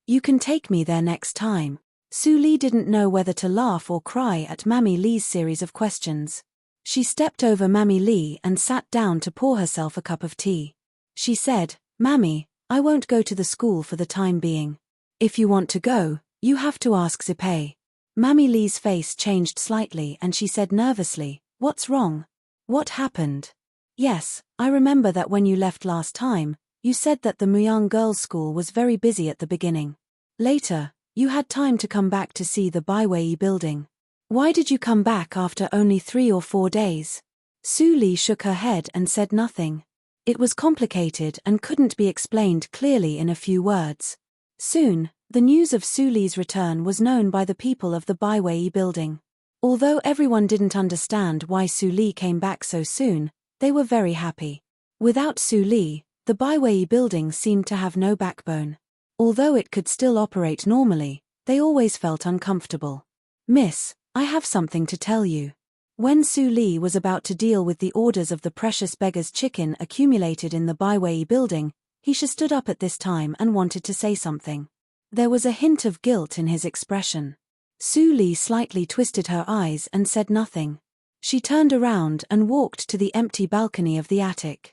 You can take me there next time. Su Li didn't know whether to laugh or cry at Mammy Li's series of questions. She stepped over Mammy Li and sat down to pour herself a cup of tea. She said, Mammy, I won't go to the school for the time being. If you want to go, you have to ask Zipei. Mammy Li's face changed slightly and she said nervously, what's wrong? What happened? Yes, I remember that when you left last time, you said that the Muyang girls' school was very busy at the beginning. Later, you had time to come back to see the Baiwei building. Why did you come back after only 3 or 4 days? Su Li shook her head and said nothing. It was complicated and couldn't be explained clearly in a few words. Soon, the news of Su Li's return was known by the people of the Baiwei building. Although everyone didn't understand why Su Li came back so soon, they were very happy. Without Su Li, the Baiwei building seemed to have no backbone. Although it could still operate normally, they always felt uncomfortable. Miss, I have something to tell you. When Su Li was about to deal with the orders of the precious beggar's chicken accumulated in the Baiwei building, Heisha stood up at this time and wanted to say something. There was a hint of guilt in his expression. Su Li slightly twisted her eyes and said nothing. She turned around and walked to the empty balcony of the attic.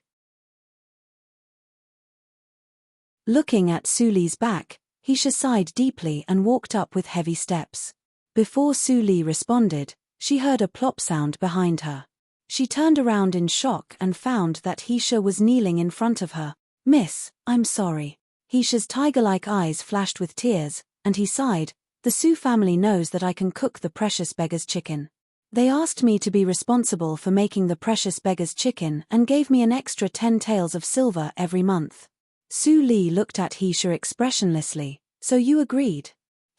Looking at Su Li's back, Heisha sighed deeply and walked up with heavy steps. Before Su Li responded, she heard a plop sound behind her. She turned around in shock and found that Heisha was kneeling in front of her. Miss, I'm sorry. Heisha's tiger-like eyes flashed with tears, and he sighed, the Su family knows that I can cook the precious beggar's chicken. They asked me to be responsible for making the precious beggar's chicken and gave me an extra 10 taels of silver every month. Su Li looked at Heisha expressionlessly. So you agreed?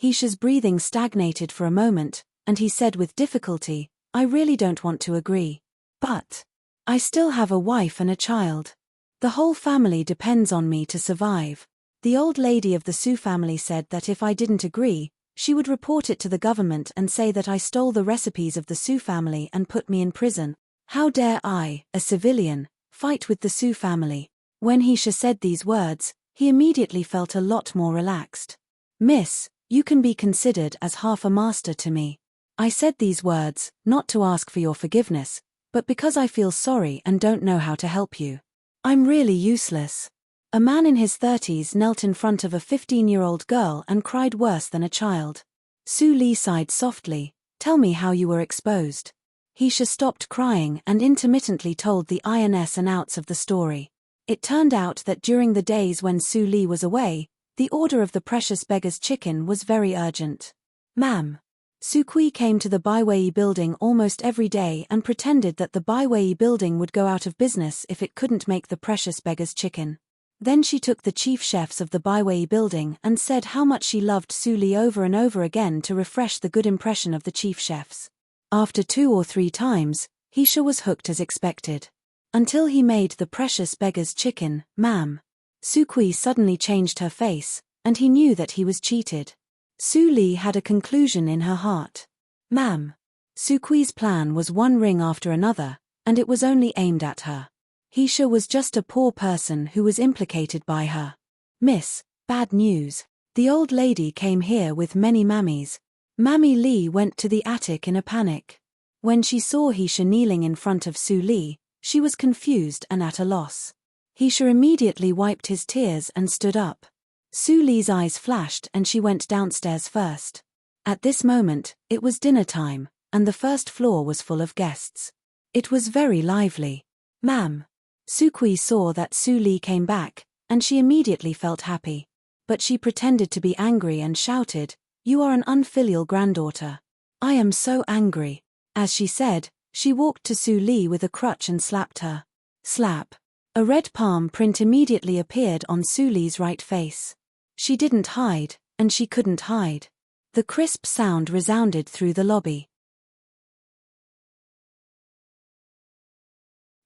Heisha's breathing stagnated for a moment, and he said with difficulty, I really don't want to agree. But I still have a wife and a child. The whole family depends on me to survive. The old lady of the Su family said that if I didn't agree, she would report it to the government and say that I stole the recipes of the Su family and put me in prison. How dare I, a civilian, fight with the Su family? When Heisha said these words, he immediately felt a lot more relaxed. Miss, you can be considered as half a master to me. I said these words, not to ask for your forgiveness, but because I feel sorry and don't know how to help you. I'm really useless. A man in his 30s knelt in front of a 15-year-old girl and cried worse than a child. Su Li sighed softly, tell me how you were exposed. Heisha stopped crying and intermittently told the ins and outs of the story. It turned out that during the days when Su Li was away, the order of the precious beggar's chicken was very urgent. Ma'am. Su Kui came to the Baiwei building almost every day and pretended that the Baiwei building would go out of business if it couldn't make the precious beggar's chicken. Then she took the chief chefs of the Baiwei building and said how much she loved Su Li over and over again to refresh the good impression of the chief chefs. After 2 or 3 times, he sure was hooked as expected. Until he made the precious beggar's chicken, ma'am. Su Kui suddenly changed her face, and he knew that he was cheated. Su Li had a conclusion in her heart. Ma'am. Su Kui's plan was one ring after another, and it was only aimed at her. He sure was just a poor person who was implicated by her. Miss, bad news. The old lady came here with many mammies. Mammy Li went to the attic in a panic. When she saw Heisha kneeling in front of Su Li, she was confused and at a loss. Heisha immediately wiped his tears and stood up. Su Li's eyes flashed and she went downstairs first. At this moment, it was dinner time, and the first floor was full of guests. It was very lively. Ma'am. Su Kui saw that Su Li came back, and she immediately felt happy. But she pretended to be angry and shouted, "You are an unfilial granddaughter. I am so angry." As she said, she walked to Su Li with a crutch and slapped her. Slap. A red palm print immediately appeared on Su Li's right face. She didn't hide, and she couldn't hide. The crisp sound resounded through the lobby.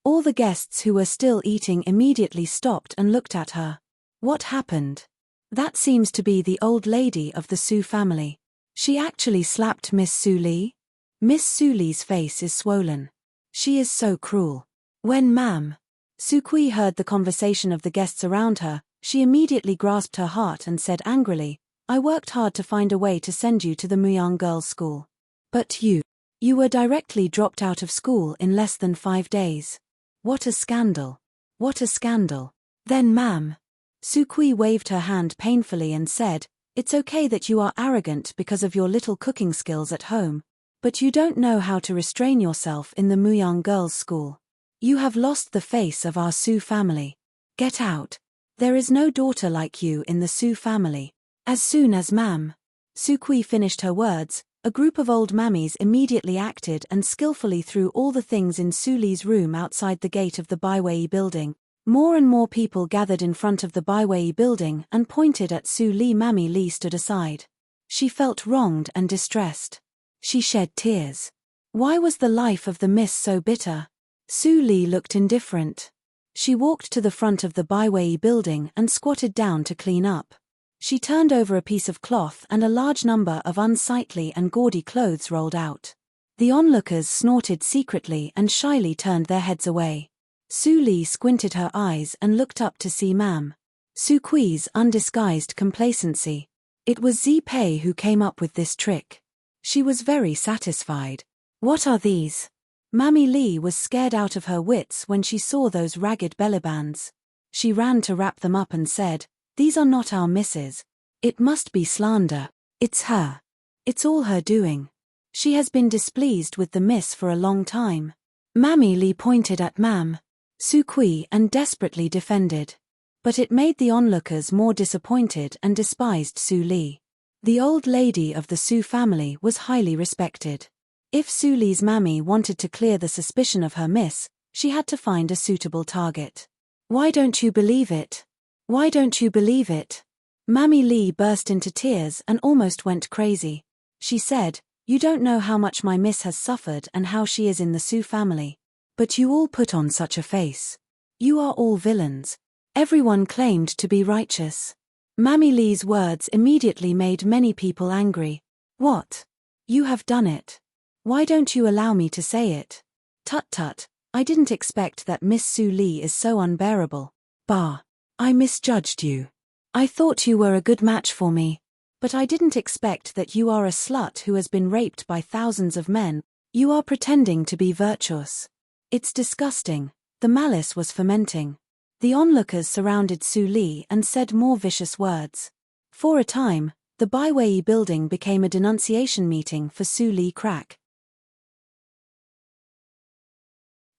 All the guests who were still eating immediately stopped and looked at her. What happened? That seems to be the old lady of the Su family. She actually slapped Miss Su Li? Miss Su Li's face is swollen. She is so cruel. When ma'am. Su Kui heard the conversation of the guests around her, she immediately grasped her heart and said angrily, "I worked hard to find a way to send you to the Muyang girls' school. But you were directly dropped out of school in less than 5 days. What a scandal. What a scandal." Then ma'am. Su Kui waved her hand painfully and said, "It's okay that you are arrogant because of your little cooking skills at home, but you don't know how to restrain yourself in the Muyang girls' school. You have lost the face of our Su family. Get out. There is no daughter like you in the Su family." As soon as ma'am. Su Kui finished her words, a group of old mammies immediately acted and skillfully threw all the things in Su Li's room outside the gate of the Baiwei building. More and more people gathered in front of the Baiwei building and pointed at Su Li. Mammy Li stood aside. She felt wronged and distressed. She shed tears. Why was the life of the miss so bitter? Su Li looked indifferent. She walked to the front of the Baiwei building and squatted down to clean up. She turned over a piece of cloth and a large number of unsightly and gaudy clothes rolled out. The onlookers snorted secretly and shyly turned their heads away. Su Li squinted her eyes and looked up to see ma'am. Su Kui's undisguised complacency. It was Zi Pei who came up with this trick. She was very satisfied. What are these? Mammy Li was scared out of her wits when she saw those ragged bellybands. She ran to wrap them up and said, "These are not our misses. It must be slander. It's her. It's all her doing. She has been displeased with the miss for a long time." Mammy Li pointed at ma'am. Su Kui and desperately defended. But it made the onlookers more disappointed and despised Su Li. The old lady of the Su family was highly respected. If Su Li's mammy wanted to clear the suspicion of her miss, she had to find a suitable target. "Why don't you believe it? Why don't you believe it?" Mammy Li burst into tears and almost went crazy. She said, "You don't know how much my miss has suffered and how she is in the Su family. But you all put on such a face. You are all villains." Everyone claimed to be righteous. Mammy Li's words immediately made many people angry. "What? You have done it. Why don't you allow me to say it?" "Tut tut, I didn't expect that Miss Su Li is so unbearable. Bah. I misjudged you. I thought you were a good match for me. But I didn't expect that you are a slut who has been raped by thousands of men. You are pretending to be virtuous. It's disgusting." The malice was fermenting. The onlookers surrounded Su Li and said more vicious words. For a time, the Baiwei building became a denunciation meeting for Su Li crack.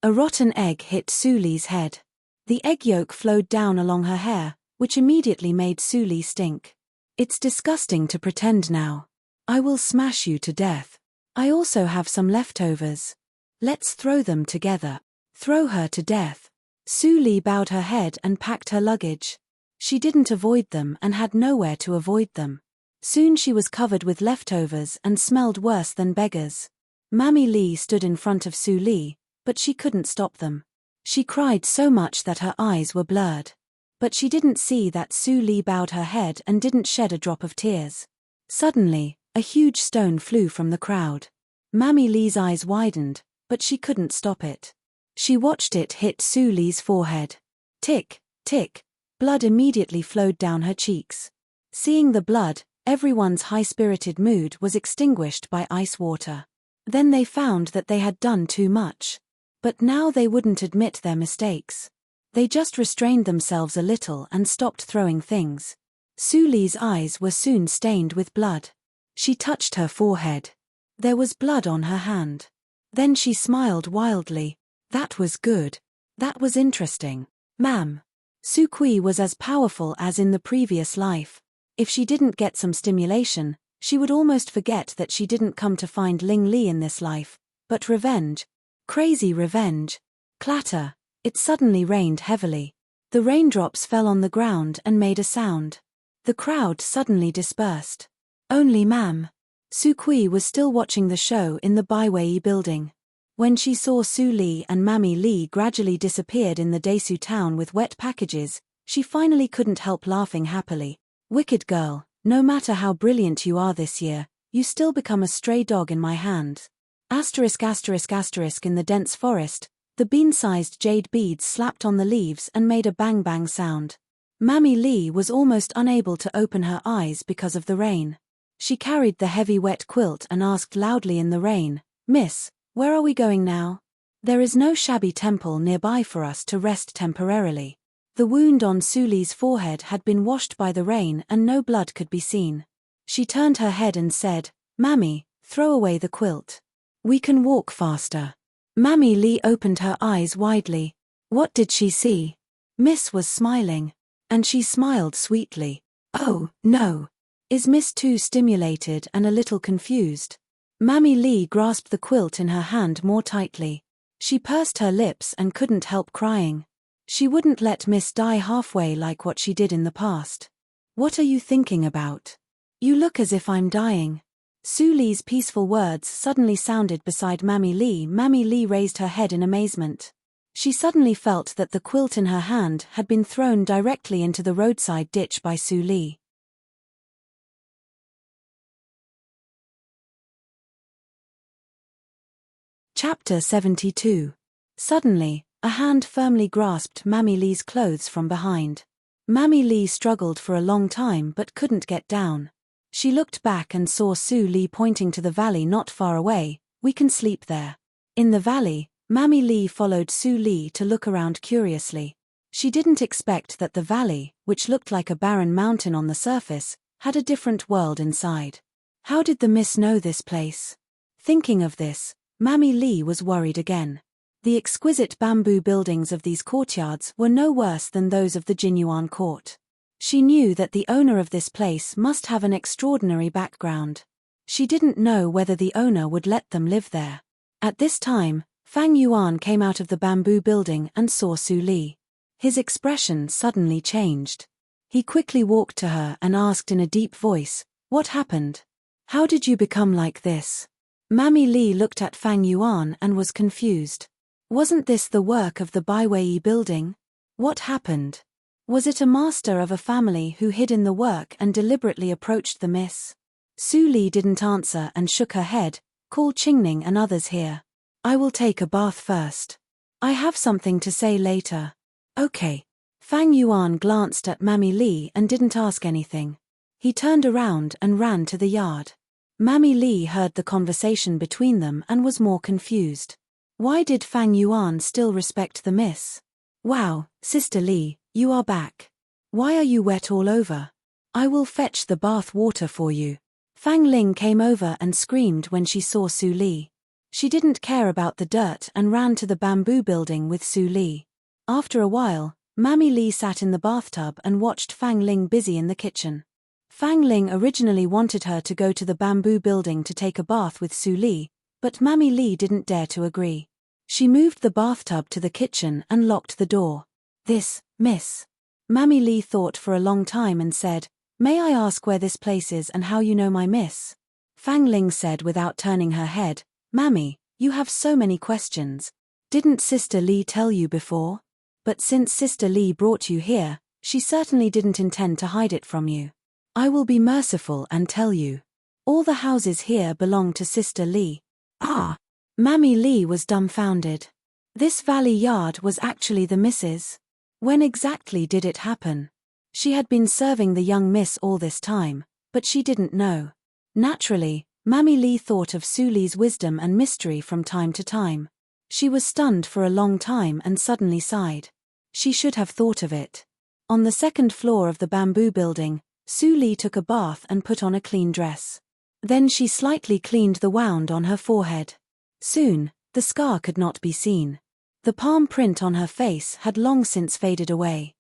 A rotten egg hit Su Li's head. The egg yolk flowed down along her hair, which immediately made Su Li stink. It's disgusting to pretend now. I will smash you to death. I also have some leftovers. Let's throw them together. Throw her to death. Su Li bowed her head and packed her luggage. She didn't avoid them and had nowhere to avoid them. Soon she was covered with leftovers and smelled worse than beggars. Mammy Li stood in front of Su Li, but she couldn't stop them. She cried so much that her eyes were blurred. But she didn't see that Su Li bowed her head and didn't shed a drop of tears. Suddenly, a huge stone flew from the crowd. Mammy Li's eyes widened, but she couldn't stop it. She watched it hit Su Li's forehead. Tick, tick. Blood immediately flowed down her cheeks. Seeing the blood, everyone's high-spirited mood was extinguished by ice water. Then they found that they had done too much. But now they wouldn't admit their mistakes. They just restrained themselves a little and stopped throwing things. Su Li's eyes were soon stained with blood. She touched her forehead. There was blood on her hand. Then she smiled wildly. That was good. That was interesting. Ma'am. Su Kui was as powerful as in the previous life. If she didn't get some stimulation, she would almost forget that she didn't come to find Ling Li in this life, but revenge. Crazy revenge. Clatter. It suddenly rained heavily. The raindrops fell on the ground and made a sound. The crowd suddenly dispersed. Only Ma'am. Su Kui was still watching the show in the Baiwei building. When she saw Su Li and Mammy Li gradually disappeared in the Desu town with wet packages, she finally couldn't help laughing happily. Wicked girl, no matter how brilliant you are this year, you still become a stray dog in my hands. Asterisk asterisk asterisk. In the dense forest, the bean-sized jade beads slapped on the leaves and made a bang-bang sound. Mammy Li was almost unable to open her eyes because of the rain. She carried the heavy wet quilt and asked loudly in the rain, "Miss, where are we going now? There is no shabby temple nearby for us to rest temporarily." The wound on Su Li's forehead had been washed by the rain and no blood could be seen. She turned her head and said, "Mammy, throw away the quilt. We can walk faster." Mammy Li opened her eyes widely. What did she see? Miss was smiling. And she smiled sweetly. Oh, no. Is Miss too stimulated and a little confused? Mammy Li grasped the quilt in her hand more tightly. She pursed her lips and couldn't help crying. She wouldn't let Miss die halfway like what she did in the past. What are you thinking about? You look as if I'm dying. Su Li's peaceful words suddenly sounded beside Mammy Li. Mammy Li raised her head in amazement. She suddenly felt that the quilt in her hand had been thrown directly into the roadside ditch by Su Li. Chapter 72. Suddenly, a hand firmly grasped Mammy Li's clothes from behind. Mammy Li struggled for a long time but couldn't get down. She looked back and saw Su Li pointing to the valley not far away. "We can sleep there." In the valley, Mammy Li followed Su Li to look around curiously. She didn't expect that the valley, which looked like a barren mountain on the surface, had a different world inside. How did the miss know this place? Thinking of this, Mammy Li was worried again. The exquisite bamboo buildings of these courtyards were no worse than those of the Jinyuan court. She knew that the owner of this place must have an extraordinary background. She didn't know whether the owner would let them live there. At this time, Fang Yuan came out of the bamboo building and saw Su Li. His expression suddenly changed. He quickly walked to her and asked in a deep voice, "What happened? How did you become like this?" Mammy Li looked at Fang Yuan and was confused. Wasn't this the work of the Baiwei building? What happened? Was it a master of a family who hid in the work and deliberately approached the miss? Su Li didn't answer and shook her head. "Call Qingning and others here. I will take a bath first. I have something to say later." "Okay." Fang Yuan glanced at Mammy Li and didn't ask anything. He turned around and ran to the yard. Mammy Li heard the conversation between them and was more confused. Why did Fang Yuan still respect the miss? "Wow, Sister Li, you are back. Why are you wet all over? I will fetch the bath water for you." Fang Ling came over and screamed when she saw Su Li. She didn't care about the dirt and ran to the bamboo building with Su Li. After a while, Mammy Lee sat in the bathtub and watched Fang Ling busy in the kitchen. Fang Ling originally wanted her to go to the bamboo building to take a bath with Su Li, but Mammy Lee didn't dare to agree. She moved the bathtub to the kitchen and locked the door. "This, miss." Mammy Lee thought for a long time and said, "May I ask where this place is and how you know my miss?" Fang Ling said without turning her head, "Mammy, you have so many questions. Didn't Sister Lee tell you before? But since Sister Lee brought you here, she certainly didn't intend to hide it from you. I will be merciful and tell you. All the houses here belong to Sister Lee." "Ah!" Mammy Lee was dumbfounded. This valley yard was actually the Mrs. When exactly did it happen? She had been serving the young miss all this time, but she didn't know. Naturally, Mammy Lee thought of Su Li's wisdom and mystery from time to time. She was stunned for a long time and suddenly sighed. She should have thought of it. On the second floor of the bamboo building, Su Li took a bath and put on a clean dress. Then she slightly cleaned the wound on her forehead. Soon, the scar could not be seen. The palm print on her face had long since faded away.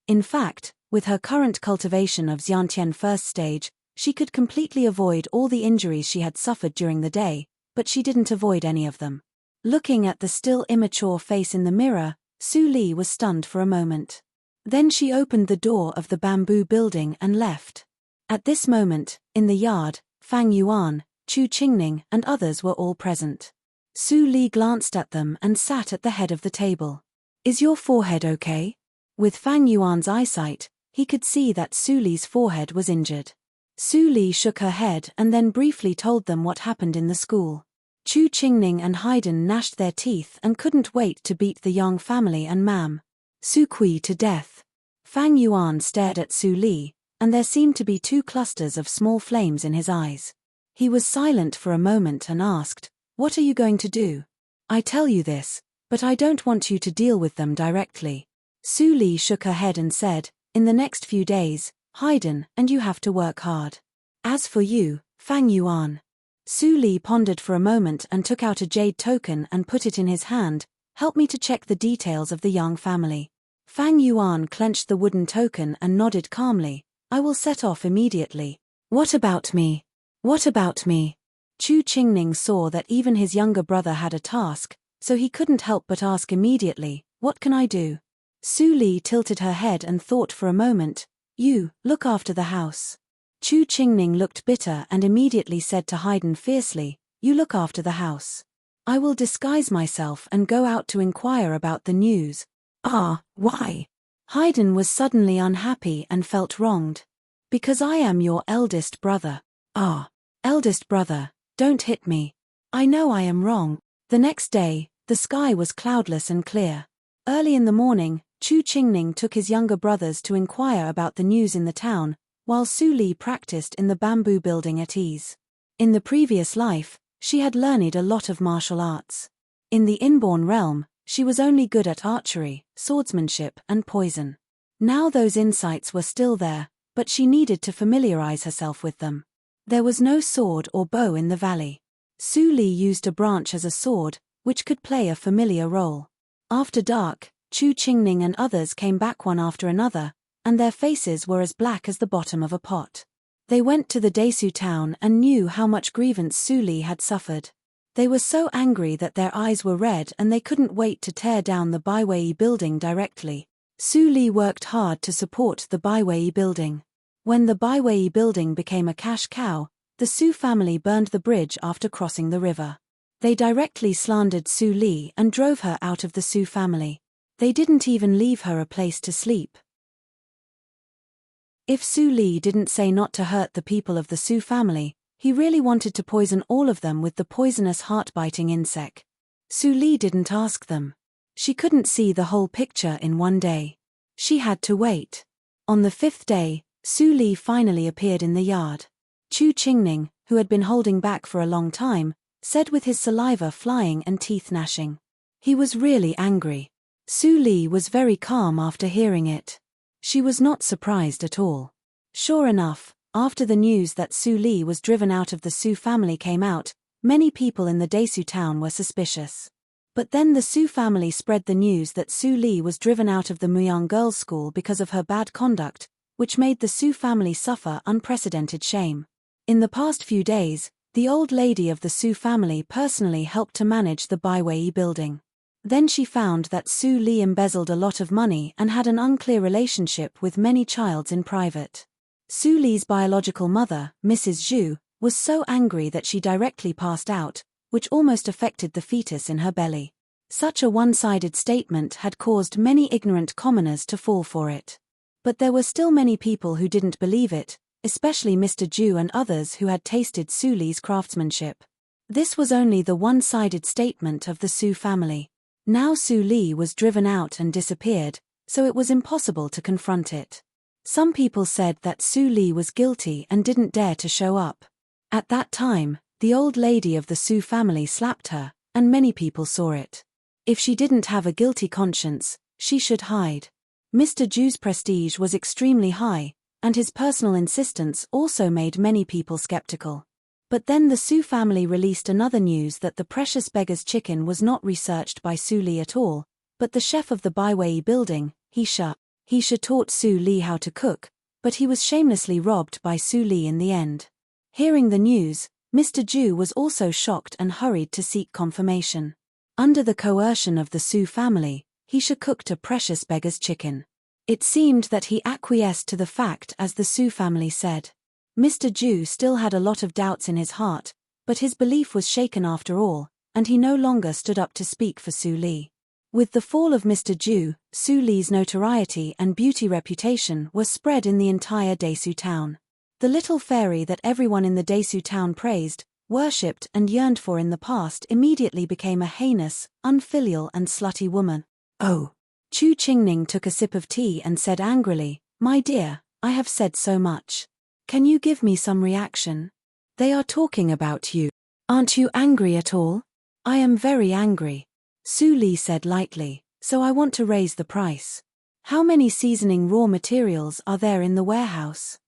In fact, with her current cultivation of Xiantian first stage, she could completely avoid all the injuries she had suffered during the day, but she didn't avoid any of them. Looking at the still immature face in the mirror, Su Li was stunned for a moment. Then she opened the door of the bamboo building and left. At this moment, in the yard, Fang Yuan, Chu Qingning and others were all present. Su Li glanced at them and sat at the head of the table. "Is your forehead okay?" With Fang Yuan's eyesight, he could see that Su Li's forehead was injured. Su Li shook her head and then briefly told them what happened in the school. Chu Qingning and Haydn gnashed their teeth and couldn't wait to beat the Yang family and Mam Su Kui to death. Fang Yuan stared at Su Li, and there seemed to be two clusters of small flames in his eyes. He was silent for a moment and asked, "What are you going to do?" "I tell you this, but I don't want you to deal with them directly." Su Li shook her head and said, "In the next few days, Haydn and you have to work hard. As for you, Fang Yuan." Su Li pondered for a moment and took out a jade token and put it in his hand. "Help me to check the details of the Yang family." Fang Yuan clenched the wooden token and nodded calmly. "I will set off immediately." "What about me? What about me?" Chu Qingning saw that even his younger brother had a task, so he couldn't help but ask immediately, "What can I do?" Su Li tilted her head and thought for a moment. "You, look after the house." Chu Qingning looked bitter and immediately said to Haydn fiercely, "You look after the house. I will disguise myself and go out to inquire about the news." "Ah, why?" Haydn was suddenly unhappy and felt wronged. "Because I am your eldest brother." "Ah, eldest brother, don't hit me. I know I am wrong." The next day, the sky was cloudless and clear. Early in the morning, Chu Qingning took his younger brothers to inquire about the news in the town, while Su Li practiced in the bamboo building at ease. In the previous life, she had learned a lot of martial arts. In the inborn realm, she was only good at archery, swordsmanship, and poison. Now those insights were still there, but she needed to familiarize herself with them. There was no sword or bow in the valley. Su Li used a branch as a sword, which could play a familiar role. After dark, Chu Qingning and others came back one after another, and their faces were as black as the bottom of a pot. They went to the Desu town and knew how much grievance Su Li had suffered. They were so angry that their eyes were red and they couldn't wait to tear down the Baiwei building directly. Su Li worked hard to support the Baiwei building. When the Baiwei building became a cash cow, the Su family burned the bridge after crossing the river. They directly slandered Su Li and drove her out of the Su family. They didn't even leave her a place to sleep. If Su Li didn't say not to hurt the people of the Su family, he really wanted to poison all of them with the poisonous heart-biting insect. Su Li didn't ask them. She couldn't see the whole picture in one day. She had to wait. On the fifth day, Su Li finally appeared in the yard. Chu Qingning, who had been holding back for a long time, said with his saliva flying and teeth gnashing. He was really angry. Su Li was very calm after hearing it. She was not surprised at all. Sure enough, after the news that Su Li was driven out of the Su family came out, Many people in the Desu town were suspicious. But then the Su family spread the news that Su Li was driven out of the Muyang girls' school because of her bad conduct, which made the Su family suffer unprecedented shame. In the past few days, the old lady of the Su family personally helped to manage the Baiwei building. Then she found that Su Li embezzled a lot of money and had an unclear relationship with many childs in private. Su Li's biological mother, Mrs. Zhu, was so angry that she directly passed out, which almost affected the fetus in her belly. Such a one-sided statement had caused many ignorant commoners to fall for it. But there were still many people who didn't believe it, especially Mr. Zhu and others who had tasted Su Li's craftsmanship. This was only the one-sided statement of the Su family. Now Su Li was driven out and disappeared, so it was impossible to confront it. Some people said that Su Li was guilty and didn't dare to show up. At that time, the old lady of the Su family slapped her, and many people saw it. If she didn't have a guilty conscience, she should hide. Mr. Zhu's prestige was extremely high, and his personal insistence also made many people skeptical. But then the Su family released another news that the precious beggar's chicken was not researched by Su Li at all, but the chef of the Baiwei building, He Shi taught Su Li how to cook, but he was shamelessly robbed by Su Li in the end. Hearing the news, Mr. Zhu was also shocked and hurried to seek confirmation. Under the coercion of the Su family, He Shi cooked a precious beggar's chicken. It seemed that he acquiesced to the fact as the Su family said. Mr. Zhu still had a lot of doubts in his heart, but his belief was shaken after all, and he no longer stood up to speak for Su Li. With the fall of Mr. Zhu, Su Li's notoriety and beauty reputation were spread in the entire Desu town. The little fairy that everyone in the Desu town praised, worshipped and yearned for in the past immediately became a heinous, unfilial and slutty woman. Oh! Chu Qingning took a sip of tea and said angrily, "My dear, I have said so much. Can you give me some reaction? They are talking about you. Aren't you angry at all?" "I am very angry," Su Li said lightly, "so I want to raise the price. How many seasoning raw materials are there in the warehouse?"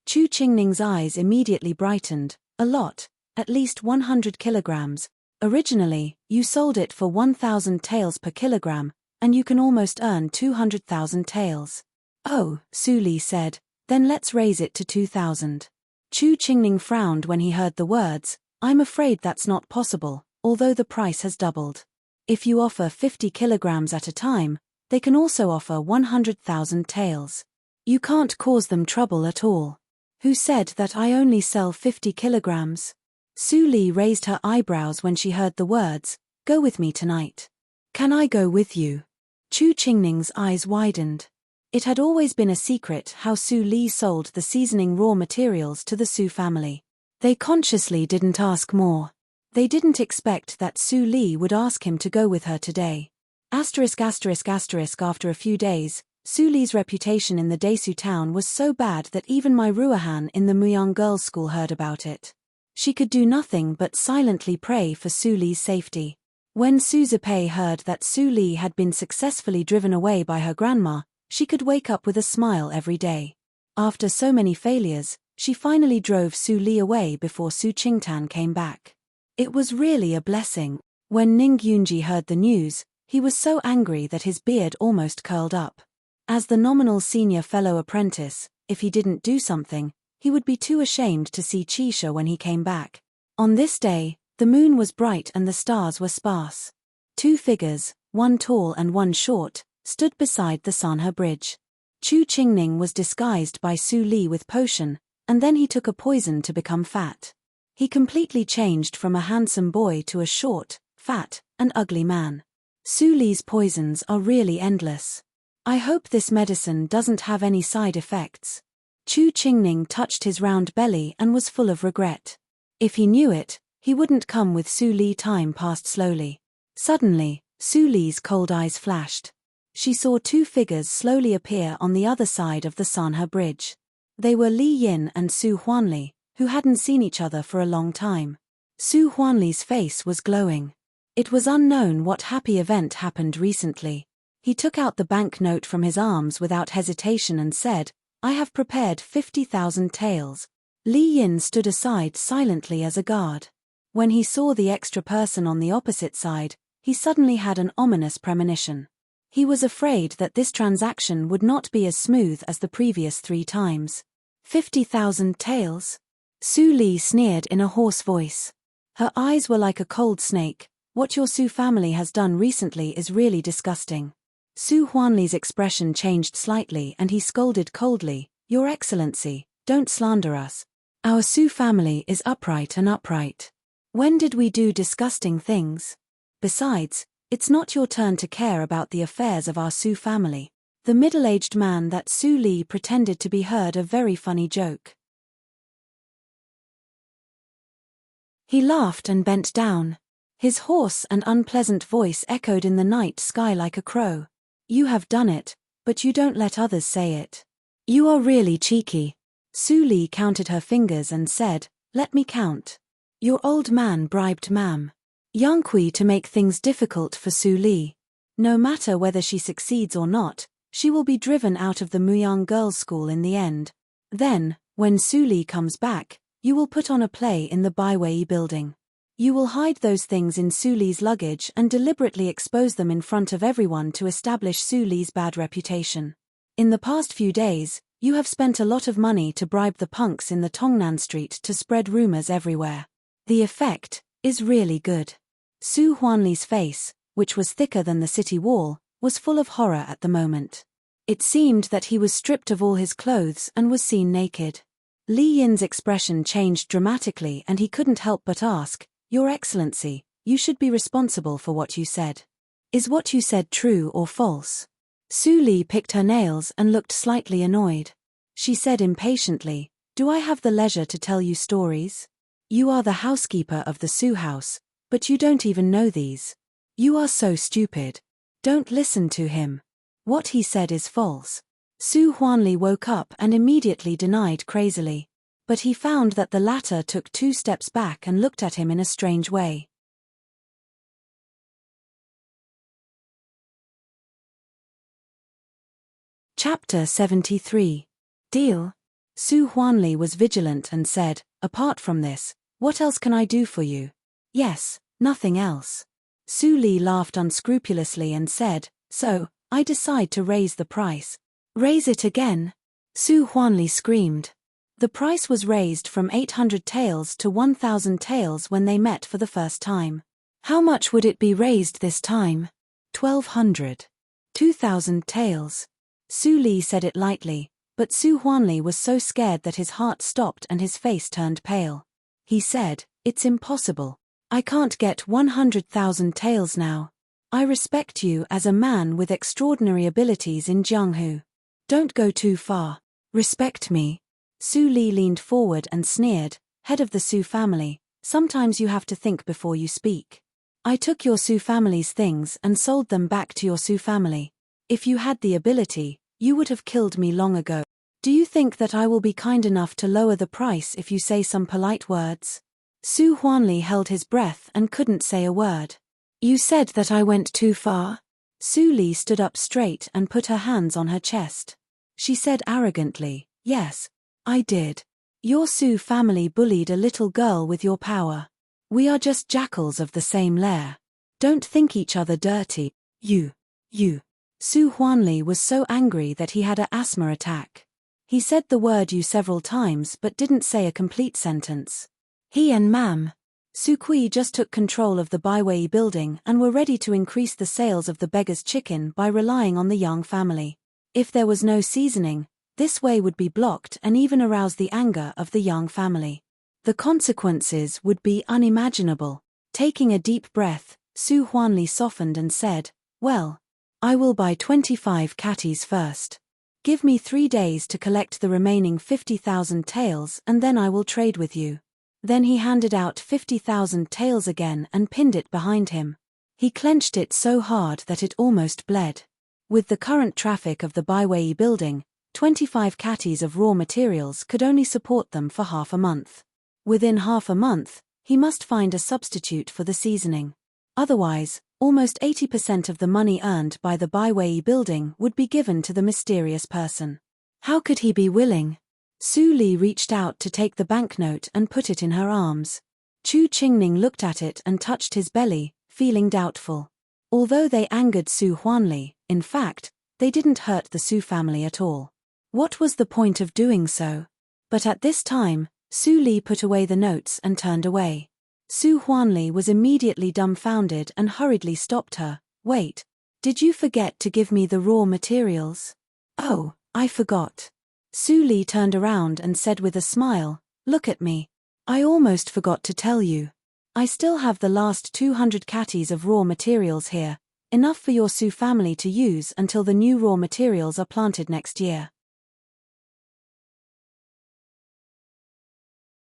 Chu Qingning's eyes immediately brightened. "A lot, at least 100 kilograms. Originally, you sold it for 1,000 taels per kilogram, and you can almost earn 200,000 taels. "Oh," Su Li said, "then let's raise it to 2,000. Chu Qingning frowned when he heard the words. "I'm afraid that's not possible, although the price has doubled. If you offer 50 kilograms at a time, they can also offer 100,000 taels. You can't cause them trouble at all." "Who said that I only sell 50 kilograms? Su Li raised her eyebrows when she heard the words, "Go with me tonight." "Can I go with you?" Chu Qingning's eyes widened. It had always been a secret how Su Li sold the seasoning raw materials to the Su family. They consciously didn't ask more. They didn't expect that Su Li would ask him to go with her today. After a few days, Su Li's reputation in the Desu town was so bad that even Mai Ruohan in the Muyang girls' school heard about it. She could do nothing but silently pray for Su Li's safety. When Su Zipei heard that Su Li had been successfully driven away by her grandma, she could wake up with a smile every day. After so many failures, she finally drove Su Li away before Su Qingtan came back. It was really a blessing. When Ning Yunji heard the news, he was so angry that his beard almost curled up. As the nominal senior fellow apprentice, if he didn't do something, he would be too ashamed to see Qisha when he came back. On this day, the moon was bright and the stars were sparse. Two figures, one tall and one short, stood beside the Sanhe Bridge. Chu Qingning was disguised by Su Li with potion, and then he took a poison to become fat. He completely changed from a handsome boy to a short, fat, and ugly man. Su Li's poisons are really endless. I hope this medicine doesn't have any side effects. Chu Qingning touched his round belly and was full of regret. If he knew it, he wouldn't come with Su Li. Time passed slowly. Suddenly, Su Li's cold eyes flashed. She saw two figures slowly appear on the other side of the Sanhe Bridge. They were Li Yin and Su Huanli, who hadn't seen each other for a long time. Su Huanli's face was glowing. It was unknown what happy event happened recently. He took out the banknote from his arms without hesitation and said, "I have prepared 50,000 taels. Li Yin stood aside silently as a guard. When he saw the extra person on the opposite side, he suddenly had an ominous premonition. He was afraid that this transaction would not be as smooth as the previous 3 times. 50,000 taels? Su Li sneered in a hoarse voice. Her eyes were like a cold snake. What your Su family has done recently is really disgusting. Su Huanli's expression changed slightly and he scolded coldly, Your Excellency, don't slander us. Our Su family is upright and upright. When did we do disgusting things? Besides, it's not your turn to care about the affairs of our Su family. The middle-aged man that Su Li pretended to be heard a very funny joke. He laughed and bent down. His hoarse and unpleasant voice echoed in the night sky like a crow. You have done it, but you don't let others say it. You are really cheeky. Su Li counted her fingers and said, Let me count. Your old man bribed Mam Yang Kui to make things difficult for Su Li. No matter whether she succeeds or not, she will be driven out of the Muyang girls' school in the end. Then, when Su Li comes back, you will put on a play in the Baiwei building. You will hide those things in Su Li's luggage and deliberately expose them in front of everyone to establish Su Li's bad reputation. In the past few days, you have spent a lot of money to bribe the punks in the Tongnan Street to spread rumors everywhere. The effect is really good. Su Huanli's face, which was thicker than the city wall, was full of horror at the moment. It seemed that he was stripped of all his clothes and was seen naked. Li Yin's expression changed dramatically and he couldn't help but ask, Your Excellency, you should be responsible for what you said. Is what you said true or false? Su Li picked her nails and looked slightly annoyed. She said impatiently, Do I have the leisure to tell you stories? You are the housekeeper of the Su house, but you don't even know these. You are so stupid. Don't listen to him. What he said is false. Su Huanli woke up and immediately denied crazily. But he found that the latter took 2 steps back and looked at him in a strange way. Chapter 73. Deal? Su Huanli was vigilant and said, Apart from this, what else can I do for you? Yes, nothing else. Su Li laughed unscrupulously and said, So, I decide to raise the price. Raise it again? Su Huanli screamed. The price was raised from 800 taels to 1,000 taels when they met for the first time. How much would it be raised this time? 1,200. 2,000 taels. Su Li said it lightly, but Su Huanli was so scared that his heart stopped and his face turned pale. He said, It's impossible. I can't get 100,000 taels now. I respect you as a man with extraordinary abilities in Jianghu. Don't go too far. Respect me. Su Li leaned forward and sneered, Head of the Su family, sometimes you have to think before you speak. I took your Su family's things and sold them back to your Su family. If you had the ability, you would have killed me long ago. Do you think that I will be kind enough to lower the price if you say some polite words? Su Huanli held his breath and couldn't say a word. You said that I went too far? Su Li stood up straight and put her hands on her chest. She said arrogantly, Yes, I did. Your Su family bullied a little girl with your power. We are just jackals of the same lair. Don't think each other dirty. You. Su Huanli was so angry that he had an asthma attack. He said the word you several times but didn't say a complete sentence. He and Mam Su Kui just took control of the Baiwei building and were ready to increase the sales of the beggar's chicken by relying on the Yang family. If there was no seasoning, this way would be blocked and even arouse the anger of the Yang family. The consequences would be unimaginable. Taking a deep breath, Su Huanli softened and said, Well, I will buy 25 catties first. Give me 3 days to collect the remaining 50,000 taels and then I will trade with you. Then he handed out 50,000 taels again and pinned it behind him. He clenched it so hard that it almost bled. With the current traffic of the Baiwei building, 25 catties of raw materials could only support them for half a month. Within half a month, he must find a substitute for the seasoning. Otherwise, almost 80% of the money earned by the Baiwei building would be given to the mysterious person. How could he be willing? Su Li reached out to take the banknote and put it in her arms. Chu Qingning looked at it and touched his belly, feeling doubtful. Although they angered Su Huanli, in fact, they didn't hurt the Su family at all. What was the point of doing so? But at this time, Su Li put away the notes and turned away. Su Huanli was immediately dumbfounded and hurriedly stopped her. Wait, did you forget to give me the raw materials? Oh, I forgot. Su Li turned around and said with a smile, look at me. I almost forgot to tell you. I still have the last 200 catties of raw materials here, enough for your Su family to use until the new raw materials are planted next year.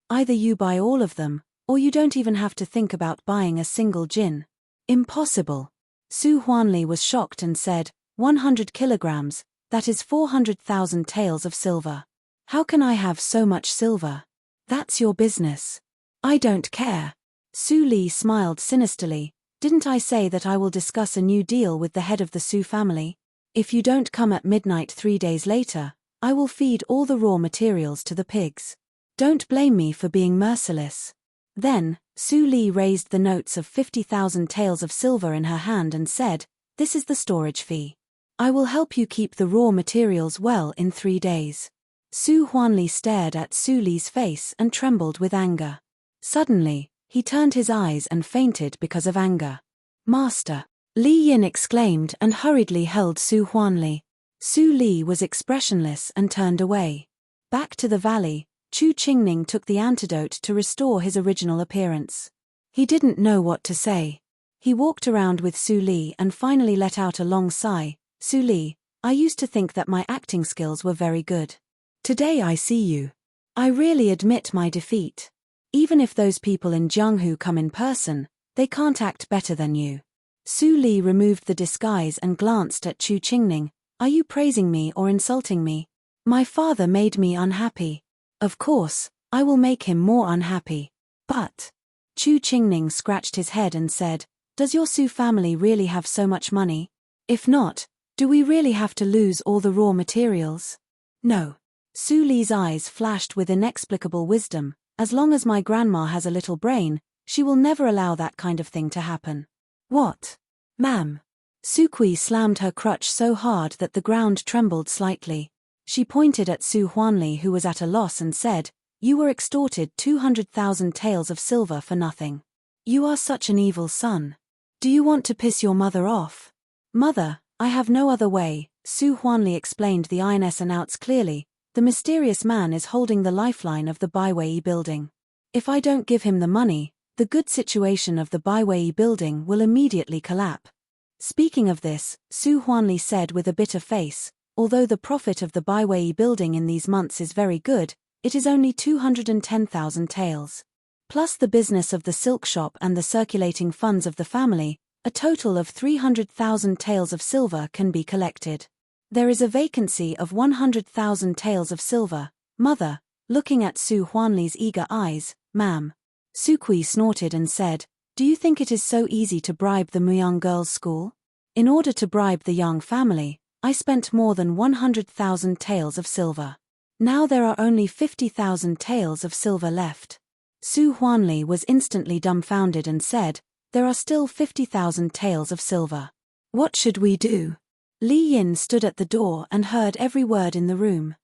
Either you buy all of them, or you don't even have to think about buying a single jin. Impossible. Su Huanli was shocked and said, 100 kilograms, that is 400,000 taels of silver. How can I have so much silver? That's your business. I don't care. Su Li smiled sinisterly. Didn't I say that I will discuss a new deal with the head of the Su family? If you don't come at midnight 3 days later, I will feed all the raw materials to the pigs. Don't blame me for being merciless. Then, Su Li raised the notes of 50,000 taels of silver in her hand and said, this is the storage fee. I will help you keep the raw materials well in 3 days. Su Huanli stared at Su Li's face and trembled with anger. Suddenly, he turned his eyes and fainted because of anger. Master! Li Yin exclaimed and hurriedly held Su Huanli. Su Li was expressionless and turned away. Back to the valley, Chu Qingning took the antidote to restore his original appearance. He didn't know what to say. He walked around with Su Li and finally let out a long sigh. Su Li, I used to think that my acting skills were very good. Today I see you. I really admit my defeat. Even if those people in Jianghu come in person, they can't act better than you. Su Li removed the disguise and glanced at Chu Qingning. Are you praising me or insulting me? My father made me unhappy. Of course, I will make him more unhappy. But... Chu Qingning scratched his head and said, does your Su family really have so much money? If not, do we really have to lose all the raw materials? No. Su Li's eyes flashed with inexplicable wisdom. As long as my grandma has a little brain, she will never allow that kind of thing to happen. What? Ma'am. Su Kui slammed her crutch so hard that the ground trembled slightly. She pointed at Su Huanli, who was at a loss, and said, you were extorted 200,000 taels of silver for nothing. You are such an evil son. Do you want to piss your mother off? Mother, I have no other way, Su Huanli explained. The INS announced clearly, the mysterious man is holding the lifeline of the Baiwei building. If I don't give him the money, the good situation of the Baiwei building will immediately collapse. Speaking of this, Su Huanli said with a bitter face, although the profit of the Baiwei building in these months is very good, it is only 210,000 taels. Plus the business of the silk shop and the circulating funds of the family, a total of 300,000 taels of silver can be collected. There is a vacancy of 100,000 taels of silver. Mother, looking at Su Huanli's eager eyes, ma'am. Su Kui snorted and said, do you think it is so easy to bribe the Muyang girls' school? In order to bribe the Yang family, I spent more than 100,000 taels of silver. Now there are only 50,000 taels of silver left. Su Huanli was instantly dumbfounded and said, there are still 50,000 taels of silver. What should we do? Li Yin stood at the door and heard every word in the room.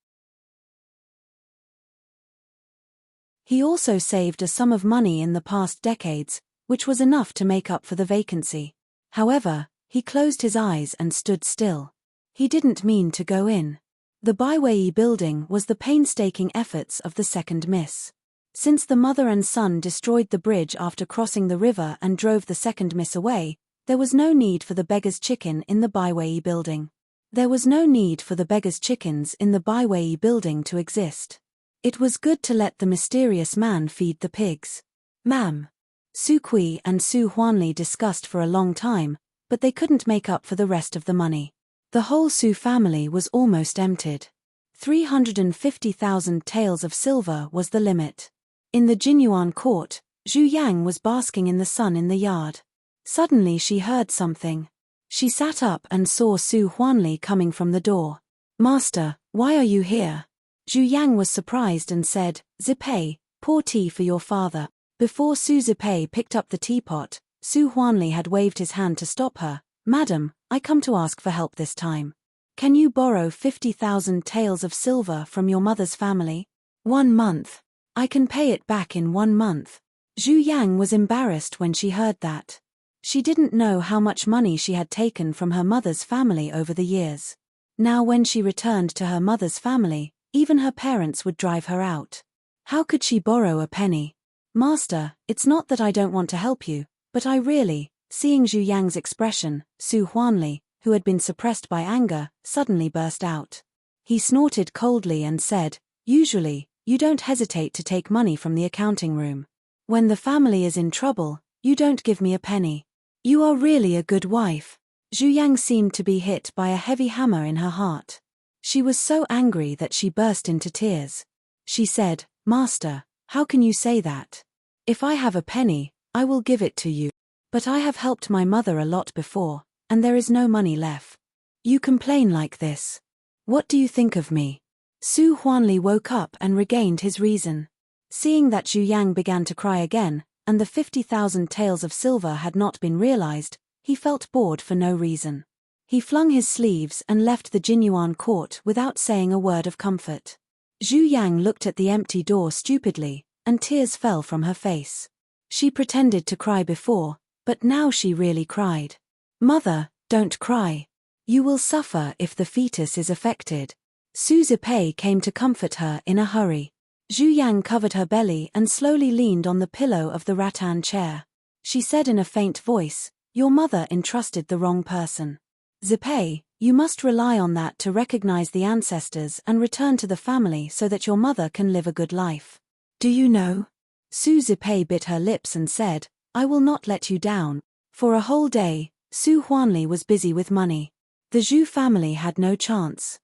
He also saved a sum of money in the past decades, which was enough to make up for the vacancy. However, he closed his eyes and stood still. He didn't mean to go in. The Baiwei building was the painstaking efforts of the second miss. Since the mother and son destroyed the bridge after crossing the river and drove the second miss away, there was no need for the beggar's chicken in the Baiwei building. There was no need for the beggar's chickens in the Baiwei building to exist. It was good to let the mysterious man feed the pigs. Ma'am. Su Kui and Su Huanli discussed for a long time, but they couldn't make up for the rest of the money. The whole Su family was almost emptied. 350,000 taels of silver was the limit. In the Jinyuan court, Zhu Yang was basking in the sun in the yard. Suddenly she heard something. She sat up and saw Su Huanli coming from the door. Master, why are you here? Zhu Yang was surprised and said, "Zipei, pour tea for your father." Before Su Zipei picked up the teapot, Su Huanli had waved his hand to stop her. "Madam, I come to ask for help this time. Can you borrow 50,000 taels of silver from your mother's family? 1 month. I can pay it back in 1 month." Zhu Yang was embarrassed when she heard that. She didn't know how much money she had taken from her mother's family over the years. Now when she returned to her mother's family, even her parents would drive her out. How could she borrow a penny? "Master, it's not that I don't want to help you, but I really..." Seeing Zhu Yang's expression, Su Huanli, who had been suppressed by anger, suddenly burst out. He snorted coldly and said, "Usually, you don't hesitate to take money from the accounting room. When the family is in trouble, you don't give me a penny. You are really a good wife." Zhu Yang seemed to be hit by a heavy hammer in her heart. She was so angry that she burst into tears. She said, "Master, how can you say that? If I have a penny, I will give it to you. But I have helped my mother a lot before, and there is no money left. You complain like this. What do you think of me?" Su Huanli woke up and regained his reason. Seeing that Zhu Yang began to cry again, and the 50,000 taels of silver had not been realized, he felt bored for no reason. He flung his sleeves and left the Jinyuan court without saying a word of comfort. Zhu Yang looked at the empty door stupidly, and tears fell from her face. She pretended to cry before, but now she really cried. "Mother, don't cry. You will suffer if the fetus is affected." Su Zipei came to comfort her in a hurry. Zhu Yang covered her belly and slowly leaned on the pillow of the rattan chair. She said in a faint voice, "Your mother entrusted the wrong person. Zipei, you must rely on that to recognize the ancestors and return to the family so that your mother can live a good life. Do you know?" Su Zipei bit her lips and said, "I will not let you down." For a whole day, Su Huanli was busy with money. The Zhu family had no chance.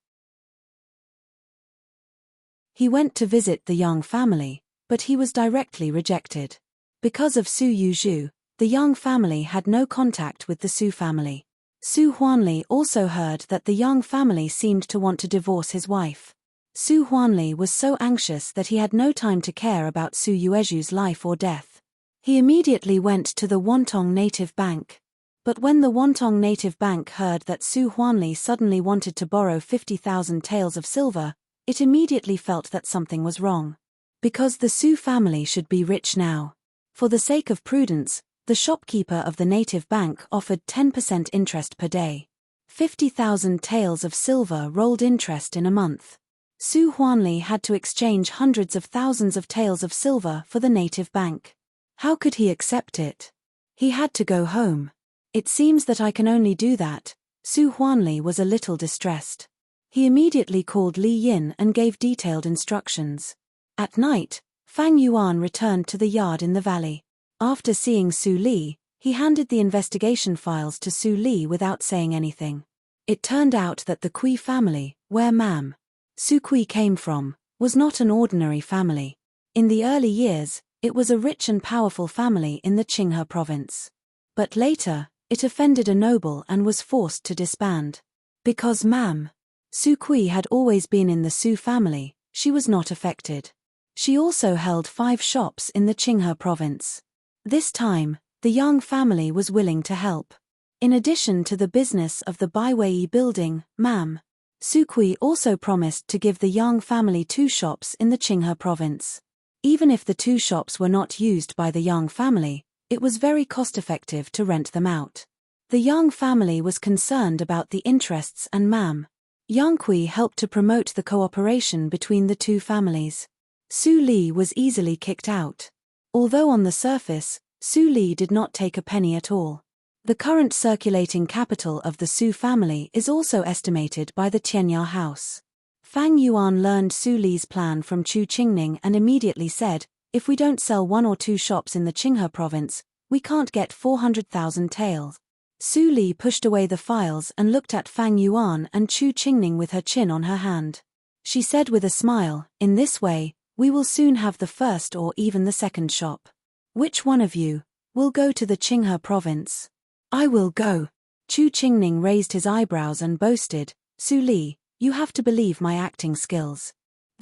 He went to visit the Yang family, but he was directly rejected. Because of Su Yuzhu, the Yang family had no contact with the Su family. Su Huanli also heard that the Yang family seemed to want to divorce his wife. Su Huanli was so anxious that he had no time to care about Su Yuezhu's life or death. He immediately went to the Wantong Native Bank. But when the Wantong Native Bank heard that Su Huanli suddenly wanted to borrow 50,000 taels of silver, it immediately felt that something was wrong. Because the Su family should be rich now. For the sake of prudence, the shopkeeper of the native bank offered 10% interest per day. 50,000 taels of silver rolled interest in a month. Su Huanli had to exchange hundreds of thousands of taels of silver for the native bank. How could he accept it? He had to go home. "It seems that I can only do that." Su Huanli was a little distressed. He immediately called Li Yin and gave detailed instructions. At night, Fang Yuan returned to the yard in the valley. After seeing Su Li, he handed the investigation files to Su Li without saying anything. It turned out that the Kui family, where Mam. Su Kui came from, was not an ordinary family. In the early years, it was a rich and powerful family in the Qinghe province. But later, it offended a noble and was forced to disband. Because Mam. Su Kui had always been in the Su family, she was not affected. She also held 5 shops in the Qinghe province. This time, the Yang family was willing to help. In addition to the business of the Baiwei building, Mam. Su Kui also promised to give the Yang family 2 shops in the Qinghe province. Even if the 2 shops were not used by the Yang family, it was very cost-effective to rent them out. The Yang family was concerned about the interests and Mam. Yang Kui helped to promote the cooperation between the 2 families. Su Li was easily kicked out. Although on the surface, Su Li did not take a penny at all. The current circulating capital of the Su family is also estimated by the Tianya house. Fang Yuan learned Su Li's plan from Chu Qingning and immediately said, "If we don't sell 1 or 2 shops in the Qinghe province, we can't get 400,000 taels." Su Li pushed away the files and looked at Fang Yuan and Chu Qingning with her chin on her hand. She said with a smile, "In this way, we will soon have the first or even the second shop. Which one of you will go to the Qinghe province?" "I will go." Chu Qingning raised his eyebrows and boasted, "Su Li, you have to believe my acting skills.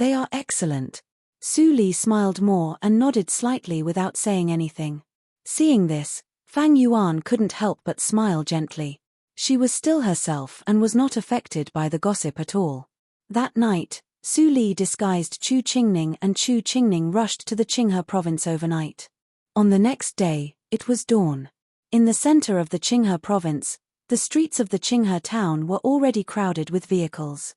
They are excellent. Su Li smiled more and nodded slightly without saying anything. Seeing this, Fang Yuan couldn't help but smile gently. She was still herself and was not affected by the gossip at all. That night, Su Li disguised Chu Qingning, and Chu Qingning rushed to the Qinghe province overnight. On the next day, it was dawn. In the center of the Qinghe province, the streets of the Qinghe town were already crowded with vehicles.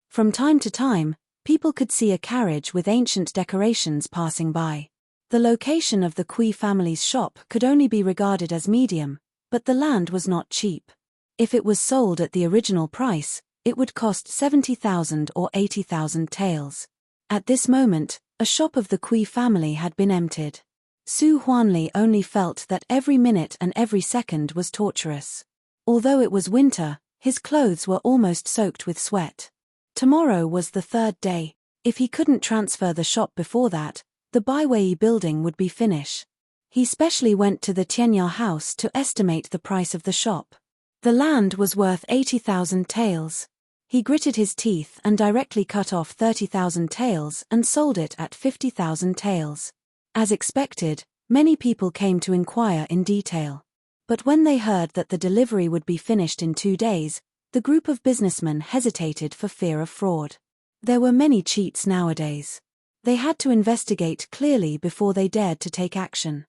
From time to time, people could see a carriage with ancient decorations passing by. The location of the Kui family's shop could only be regarded as medium, but the land was not cheap. If it was sold at the original price, it would cost 70,000 or 80,000 taels. At this moment, a shop of the Kui family had been emptied. Su Huanli only felt that every minute and every second was torturous. Although it was winter, his clothes were almost soaked with sweat. Tomorrow was the third day. If he couldn't transfer the shop before that, the Baiwei building would be finished. He specially went to the Tianya house to estimate the price of the shop. The land was worth 80,000 taels. He gritted his teeth and directly cut off 30,000 taels and sold it at 50,000 taels. As expected, many people came to inquire in detail. But when they heard that the delivery would be finished in 2 days, the group of businessmen hesitated for fear of fraud. There were many cheats nowadays. They had to investigate clearly before they dared to take action.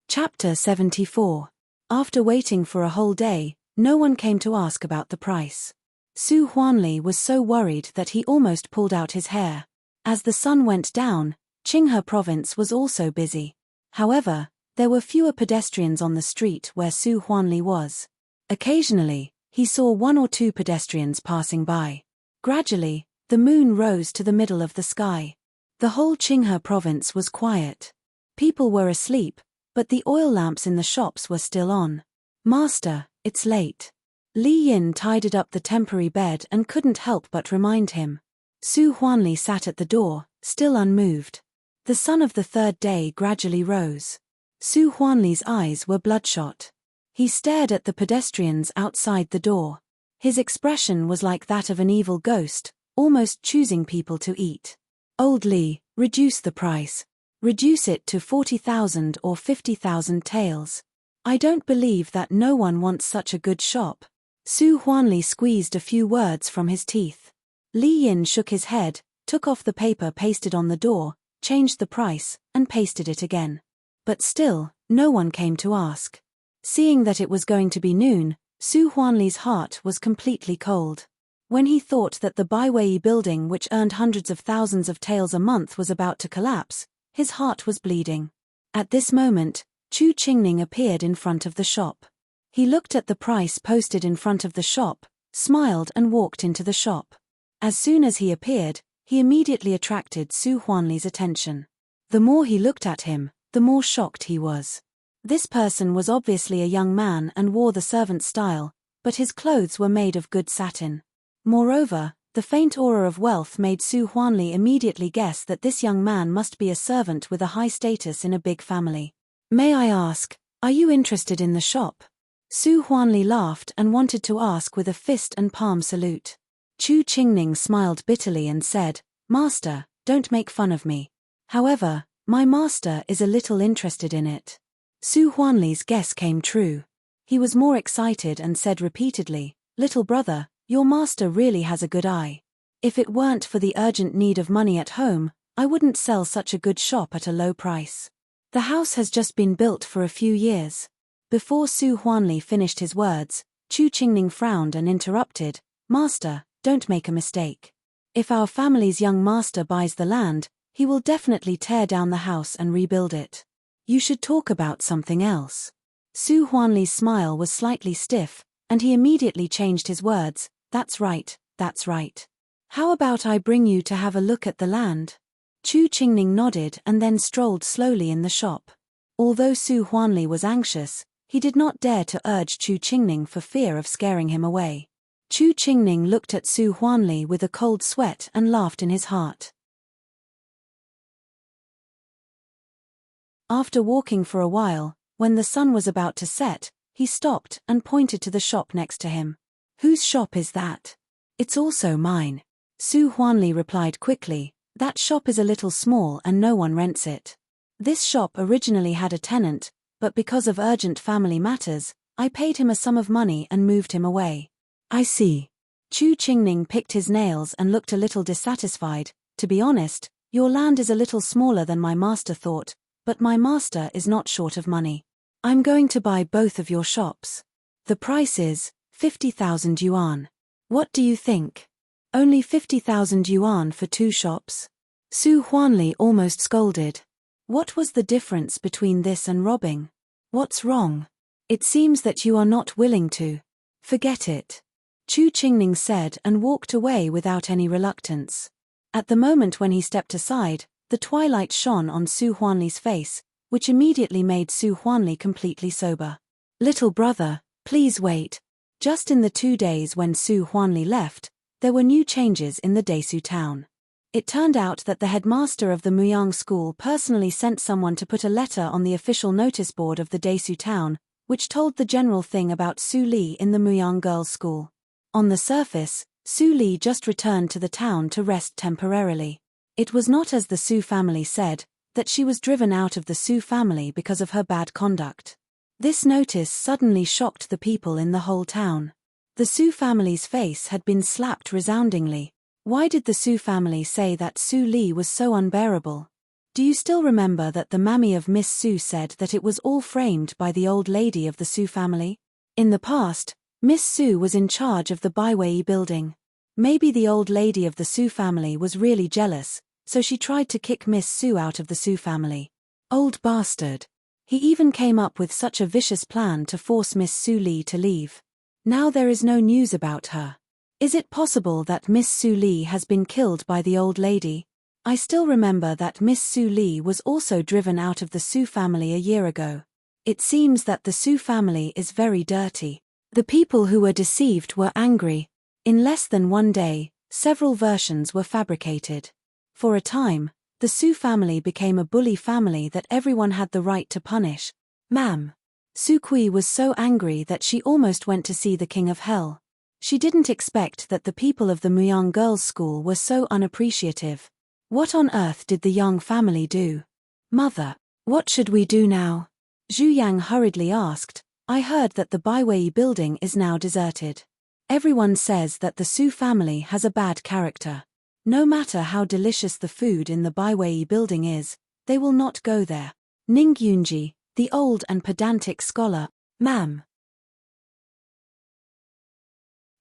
Chapter 74. After waiting for a whole day, no one came to ask about the price. Su Huanli was so worried that he almost pulled out his hair. As the sun went down, Qinghe province was also busy. However, there were fewer pedestrians on the street where Su Huanli was. Occasionally, he saw 1 or 2 pedestrians passing by. Gradually, the moon rose to the middle of the sky. The whole Qinghe province was quiet. People were asleep, but the oil lamps in the shops were still on. "Master, it's late." Li Yin tidied up the temporary bed and couldn't help but remind him. Su Huanli sat at the door, still unmoved. The sun of the third day gradually rose. Su Huanli's eyes were bloodshot. He stared at the pedestrians outside the door. His expression was like that of an evil ghost, almost choosing people to eat. "Old Li, reduce the price. Reduce it to 40,000 or 50,000 taels. I don't believe that no one wants such a good shop." Su Huanli squeezed a few words from his teeth. Li Yin shook his head, took off the paper pasted on the door, changed the price, and pasted it again. But still, no one came to ask. Seeing that it was going to be noon, Su Huanli's heart was completely cold. When he thought that the Baiwei building, which earned hundreds of thousands of taels a month, was about to collapse, his heart was bleeding. At this moment, Chu Qingning appeared in front of the shop. He looked at the price posted in front of the shop, smiled and walked into the shop. As soon as he appeared, he immediately attracted Su Huanli's attention. The more he looked at him, the more shocked he was. This person was obviously a young man and wore the servant style, but his clothes were made of good satin. Moreover, the faint aura of wealth made Su Huanli immediately guess that this young man must be a servant with a high status in a big family. "May I ask, are you interested in the shop?" Su Huanli laughed and wanted to ask with a fist and palm salute. Chu Qingning smiled bitterly and said, "Master, don't make fun of me. However, my master is a little interested in it." Su Huanli's guess came true. He was more excited and said repeatedly, "Little brother, your master really has a good eye. If it weren't for the urgent need of money at home, I wouldn't sell such a good shop at a low price. The house has just been built for a few years." Before Su Huanli finished his words, Chu Qingning frowned and interrupted, "Master, don't make a mistake. If our family's young master buys the land, he will definitely tear down the house and rebuild it. You should talk about something else." Su Huanli's smile was slightly stiff, and he immediately changed his words, "That's right, that's right. How about I bring you to have a look at the land?" Chu Qingning nodded and then strolled slowly in the shop. Although Su Huanli was anxious, he did not dare to urge Chu Qingning for fear of scaring him away. Chu Qingning looked at Su Huanli with a cold sweat and laughed in his heart. After walking for a while, When the sun was about to set, he stopped and pointed to the shop next to him. Whose shop is that? It's also mine. Su Huanli replied quickly, that shop is a little small and no one rents it. This shop originally had a tenant, but because of urgent family matters, I paid him a sum of money and moved him away. I see. Chu Qingning picked his nails and looked a little dissatisfied. To be honest, your land is a little smaller than my master thought, but my master is not short of money. I'm going to buy both of your shops. The price is 50,000 yuan. What do you think? Only 50,000 yuan for 2 shops? Su Huanli almost scolded. What was the difference between this and robbing? What's wrong? It seems that you are not willing to. Forget it. Chu Qingning said and walked away without any reluctance. At the moment when he stepped aside, the twilight shone on Su Huanli's face, which immediately made Su Huanli completely sober. Little brother, please wait. Just in the 2 days when Su Huanli left, there were new changes in the Desu town. It turned out that the headmaster of the Muyang school personally sent someone to put a letter on the official notice board of the Desu town, which told the general thing about Su Li in the Muyang girls' school. On the surface, Su Li just returned to the town to rest temporarily. It was not as the Su family said, that she was driven out of the Su family because of her bad conduct. This notice suddenly shocked the people in the whole town. The Su family's face had been slapped resoundingly. Why did the Su family say that Su Li was so unbearable? Do you still remember that the mammy of Miss Su said that it was all framed by the old lady of the Su family? In the past, Miss Su was in charge of the Baiwei building. Maybe the old lady of the Su family was really jealous, so she tried to kick Miss Su out of the Su family. Old bastard. He even came up with such a vicious plan to force Miss Su Li to leave. Now there is no news about her. Is it possible that Miss Su Li has been killed by the old lady? I still remember that Miss Su Li was also driven out of the Su family a year ago. It seems that the Su family is very dirty. The people who were deceived were angry. In less than 1 day, several versions were fabricated. For a time, the Su family became a bully family that everyone had the right to punish. Ma'am. Su Kui was so angry that she almost went to see the King of Hell. She didn't expect that the people of the Muyang girls' school were so unappreciative. What on earth did the Yang family do? Mother, what should we do now? Zhu Yang hurriedly asked. I heard that the Baiwei building is now deserted. Everyone says that the Su family has a bad character. No matter how delicious the food in the Baiwei building is, they will not go there. Ning Yunji, the old and pedantic scholar, ma'am.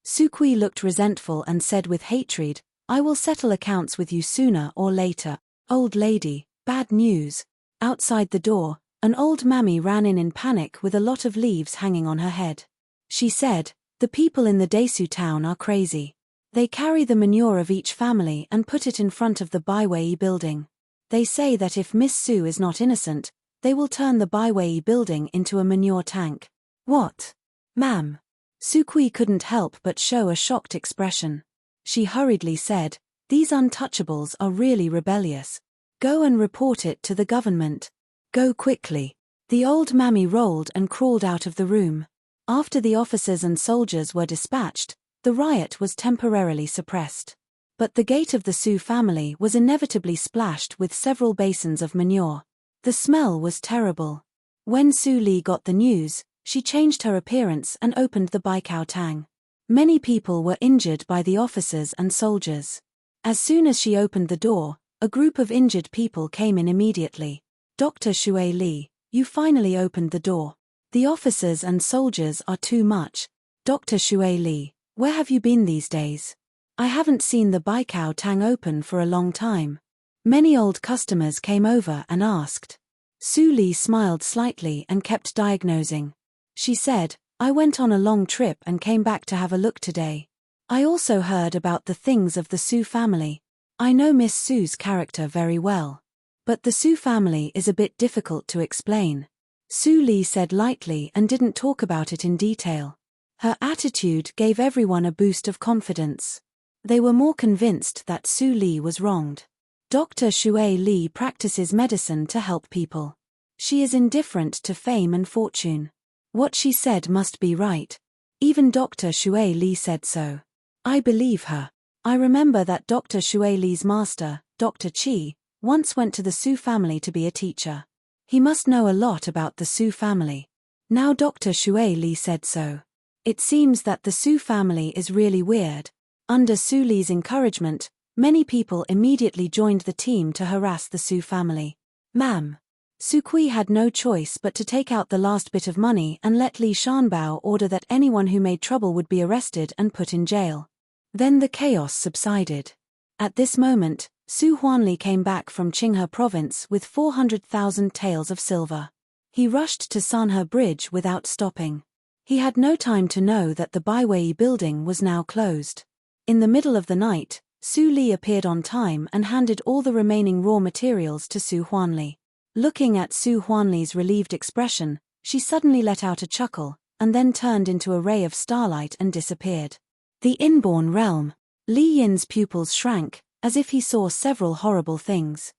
Su Kui looked resentful and said with hatred, I will settle accounts with you sooner or later. Old lady, bad news. Outside the door, an old mammy ran in panic with a lot of leaves hanging on her head. She said, the people in the Desu town are crazy. They carry the manure of each family and put it in front of the Baiwei building. They say that if Miss Su is not innocent, they will turn the Baiwei building into a manure tank. What? Ma'am. Su Kui couldn't help but show a shocked expression. She hurriedly said, these untouchables are really rebellious. Go and report it to the government. Go quickly. The old mammy rolled and crawled out of the room. After the officers and soldiers were dispatched, the riot was temporarily suppressed. But the gate of the Su family was inevitably splashed with several basins of manure. The smell was terrible. When Su Li got the news, she changed her appearance and opened the Baikao Tang. Many people were injured by the officers and soldiers. As soon as she opened the door, a group of injured people came in immediately. Dr. Xue Li, you finally opened the door. The officers and soldiers are too much. Dr. Xue Li, where have you been these days? I haven't seen the Baikao Tang open for a long time. Many old customers came over and asked. Su Li smiled slightly and kept diagnosing. She said, I went on a long trip and came back to have a look today. I also heard about the things of the Su family. I know Miss Su's character very well. But the Su family is a bit difficult to explain. Su Li said lightly and didn't talk about it in detail. Her attitude gave everyone a boost of confidence. They were more convinced that Su Li was wronged. Dr. Xue Li practices medicine to help people. She is indifferent to fame and fortune. What she said must be right. Even Dr. Xue Li said so. I believe her. I remember that Dr. Xue Li's master, Dr. Qi, once went to the Su family to be a teacher. He must know a lot about the Su family. Now Dr. Xue Li said so. It seems that the Su family is really weird. Under Su Li's encouragement, many people immediately joined the team to harass the Su family. Ma'am. Su Kui had no choice but to take out the last bit of money and let Li Shanbao order that anyone who made trouble would be arrested and put in jail. Then the chaos subsided. At this moment, Su Huanli came back from Qinghe province with 400,000 taels of silver. He rushed to Sanhe Bridge without stopping. He had no time to know that the Baiwei building was now closed. In the middle of the night, Su Li appeared on time and handed all the remaining raw materials to Su Huanli. Looking at Su Huanli's relieved expression, she suddenly let out a chuckle, and then turned into a ray of starlight and disappeared. The inborn realm. Li Yin's pupils shrank, as if he saw several horrible things.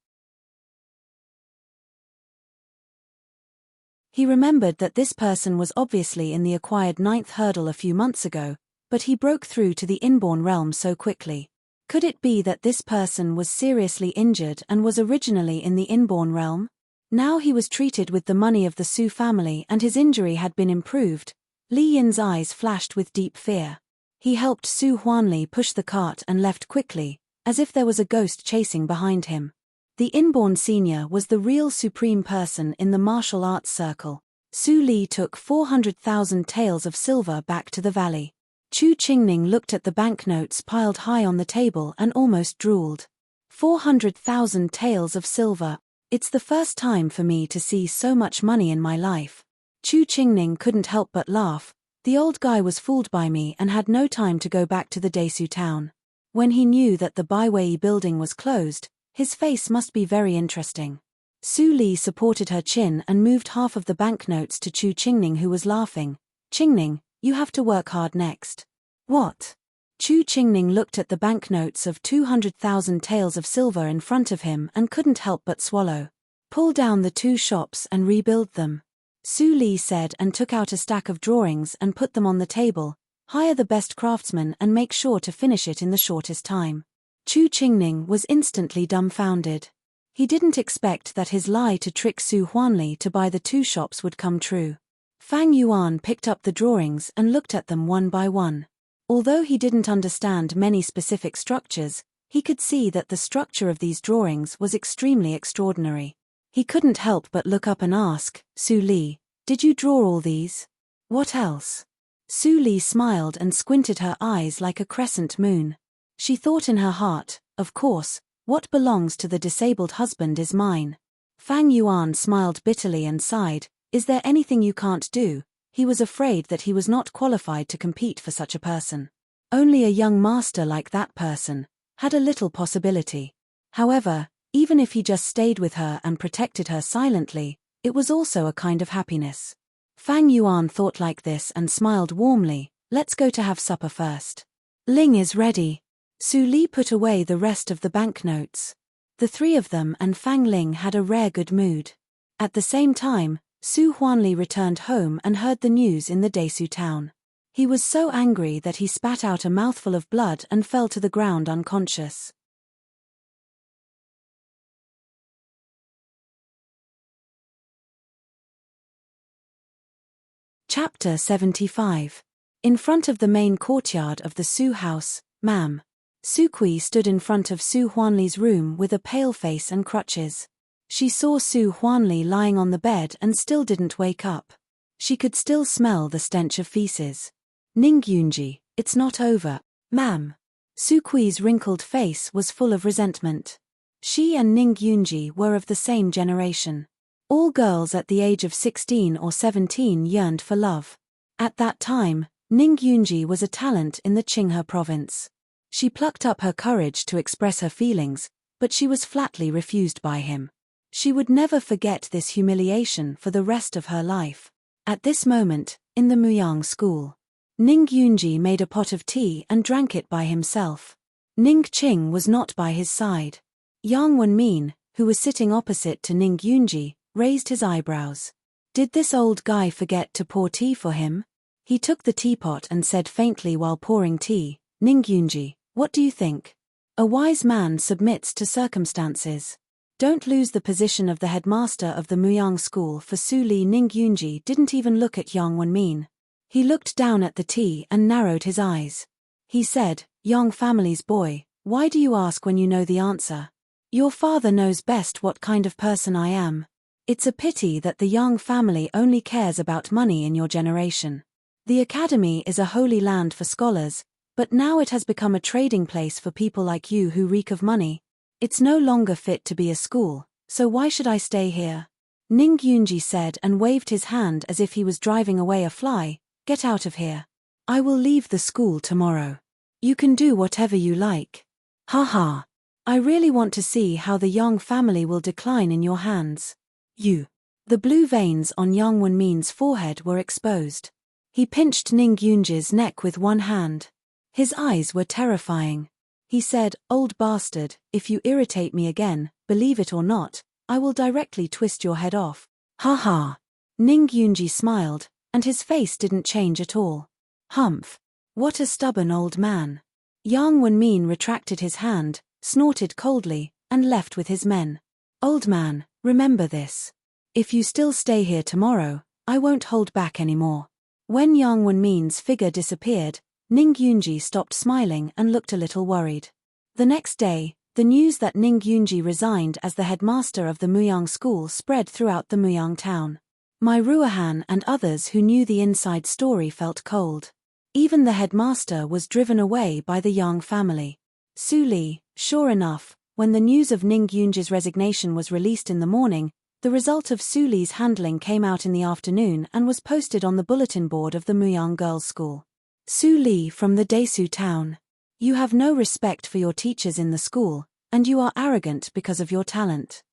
He remembered that this person was obviously in the acquired 9th hurdle a few months ago, but he broke through to the inborn realm so quickly. Could it be that this person was seriously injured and was originally in the inborn realm? Now he was treated with the money of the Su family and his injury had been improved. Li Yin's eyes flashed with deep fear. He helped Su Huanli push the cart and left quickly, as if there was a ghost chasing behind him. The inborn senior was the real supreme person in the martial arts circle. Su Li took 400,000 taels of silver back to the valley. Chu Qingning looked at the banknotes piled high on the table and almost drooled. 400,000 taels of silver. It's the first time for me to see so much money in my life. Chu Qingning couldn't help but laugh. The old guy was fooled by me and had no time to go back to the Desu town. When he knew that the Baiwei building was closed, his face must be very interesting. Su Li supported her chin and moved half of the banknotes to Chu Qingning, who was laughing. Qingning, you have to work hard next. What? Chu Qingning looked at the banknotes of 200,000 taels of silver in front of him and couldn't help but swallow. Pull down the 2 shops and rebuild them. Su Li said and took out a stack of drawings and put them on the table. Hire the best craftsman and make sure to finish it in the shortest time. Chu Qingning was instantly dumbfounded. He didn't expect that his lie to trick Su Huanli to buy the 2 shops would come true. Fang Yuan picked up the drawings and looked at them one by one. Although he didn't understand many specific structures, he could see that the structure of these drawings was extremely extraordinary. He couldn't help but look up and ask, Su Li, did you draw all these? What else? Su Li smiled and squinted her eyes like a crescent moon. She thought in her heart, of course, what belongs to the disabled husband is mine. Fang Yuan smiled bitterly and sighed, is there anything you can't do? He was afraid that he was not qualified to compete for such a person. Only a young master like that person had a little possibility. However, even if he just stayed with her and protected her silently, it was also a kind of happiness. Fang Yuan thought like this and smiled warmly, let's go to have supper first. Ling is ready. Su Li put away the rest of the banknotes. The 3 of them and Fang Ling had a rare good mood. At the same time, Su Huanli returned home and heard the news in the Desu town. He was so angry that he spat out a mouthful of blood and fell to the ground unconscious. Chapter 75. In front of the main courtyard of the Su house, Ma'am. Su Kui stood in front of Su Huanli's room with a pale face and crutches. She saw Su Huanli lying on the bed and still didn't wake up. She could still smell the stench of feces. Ning Yunji, it's not over, ma'am. Su Kui's wrinkled face was full of resentment. She and Ning Yunji were of the same generation. All girls at the age of 16 or 17 yearned for love. At that time, Ning Yunji was a talent in the Qinghe province. She plucked up her courage to express her feelings, but she was flatly refused by him. She would never forget this humiliation for the rest of her life. At this moment, in the Muyang school, Ning Yunji made a pot of tea and drank it by himself. Ning Qing was not by his side. Yang Wenmin, who was sitting opposite to Ning Yunji, raised his eyebrows. Did this old guy forget to pour tea for him? He took the teapot and said faintly while pouring tea, "Ningyunji, what do you think? A wise man submits to circumstances. Don't lose the position of the headmaster of the Muyang school for Su Li." Ningyunji didn't even look at Yang Wenmin. He looked down at the tea and narrowed his eyes. He said, "Yang family's boy, why do you ask when you know the answer? Your father knows best what kind of person I am. It's a pity that the Yang family only cares about money in your generation. The academy is a holy land for scholars, but now it has become a trading place for people like you who reek of money. It's no longer fit to be a school, so why should I stay here?" Ningyunji said and waved his hand as if he was driving away a fly. "Get out of here. I will leave the school tomorrow. You can do whatever you like. Ha. I really want to see how the Yang family will decline in your hands. You." The blue veins on Yang Wenmin's forehead were exposed. He pinched Ningyunji's neck with one hand. His eyes were terrifying. He said, "Old bastard, if you irritate me again, believe it or not, I will directly twist your head off." Ha. Ningyunji smiled, and his face didn't change at all. Humph. What a stubborn old man. Yang Wenmin retracted his hand, snorted coldly, and left with his men. "Old man, remember this. If you still stay here tomorrow, I won't hold back anymore." When Yang Wenmin's figure disappeared, Ningyunji stopped smiling and looked a little worried. The next day, the news that Ningyunji resigned as the headmaster of the Muyang school spread throughout the Muyang town. Mai Ruohan and others who knew the inside story felt cold. Even the headmaster was driven away by the Yang family. Su Li, sure enough, when the news of Ningyunji's resignation was released in the morning, the result of Su Li's handling came out in the afternoon and was posted on the bulletin board of the Muyang girls' school. Su Li from the Desu town. You have no respect for your teachers in the school, and you are arrogant because of your talent.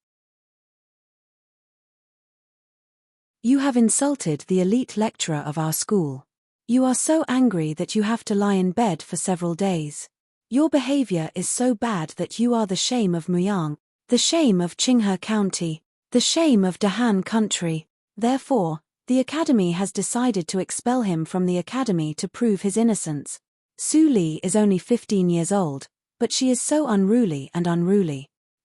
You have insulted the elite lecturer of our school. You are so angry that you have to lie in bed for several days. Your behavior is so bad that you are the shame of Muyang, the shame of Qinghe County, the shame of Dahan country. Therefore, the academy has decided to expel him from the academy to prove his innocence. Su Li is only 15 years old, but she is so unruly.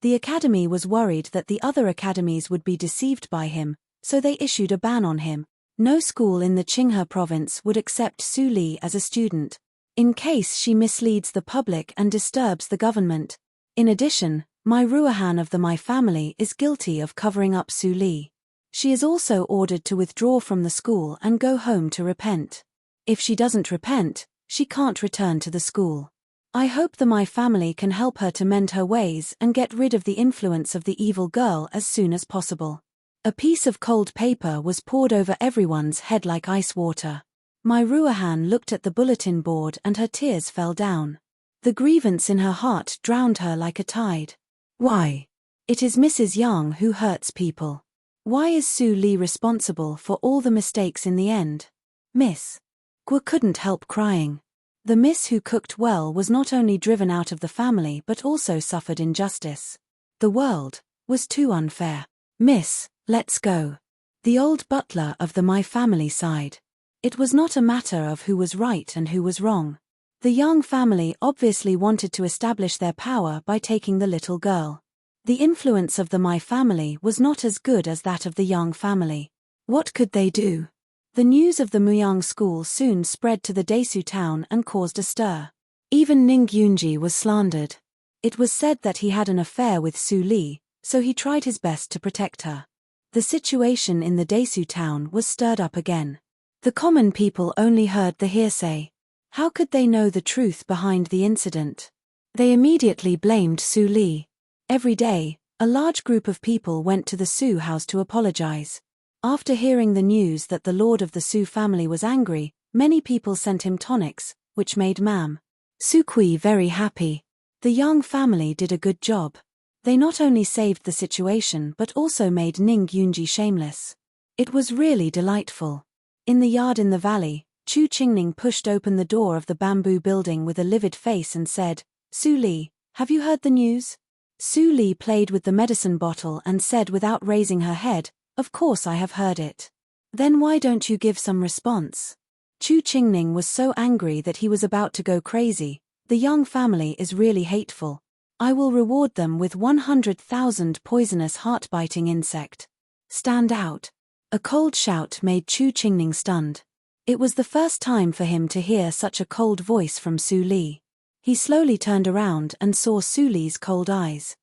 The academy was worried that the other academies would be deceived by him, so they issued a ban on him. No school in the Qinghe province would accept Su Li as a student, in case she misleads the public and disturbs the government. In addition, Mai Ruohan of the Mai family is guilty of covering up Su Li. She is also ordered to withdraw from the school and go home to repent. If she doesn't repent, she can't return to the school. I hope the Mai family can help her to mend her ways and get rid of the influence of the evil girl as soon as possible. A piece of cold paper was poured over everyone's head like ice water. Mai Ruohan looked at the bulletin board and her tears fell down. The grievance in her heart drowned her like a tide. Why? It is Mrs. Yang who hurts people. Why is Su Li responsible for all the mistakes in the end? Miss Gu couldn't help crying. The miss who cooked well was not only driven out of the family but also suffered injustice. The world was too unfair. "Miss, let's go." The old butler of the Mai family sighed. It was not a matter of who was right and who was wrong. The Yang family obviously wanted to establish their power by taking the little girl. The influence of the Mai family was not as good as that of the Yang family. What could they do? The news of the Muyang school soon spread to the Desu town and caused a stir. Even Ningyunji was slandered. It was said that he had an affair with Su Li, so he tried his best to protect her. The situation in the Desu town was stirred up again. The common people only heard the hearsay. How could they know the truth behind the incident? They immediately blamed Su Li. Every day, a large group of people went to the Su house to apologize. After hearing the news that the lord of the Su family was angry, many people sent him tonics, which made Mam Sukui very happy. The Yang family did a good job. They not only saved the situation but also made Ningyunji shameless. It was really delightful. In the yard in the valley, Chu Qingning pushed open the door of the bamboo building with a livid face and said, "Su Li, have you heard the news?" Su Li played with the medicine bottle and said without raising her head, Of course I have heard it. Then why don't you give some response? Chu Qingning was so angry that he was about to go crazy. The Yang family is really hateful. I will reward them with 100,000 poisonous heart-biting insect. Stand out. A cold shout made Chu Qingning stunned. It was the first time for him to hear such a cold voice from Su Li. He slowly turned around and saw Su Li's cold eyes.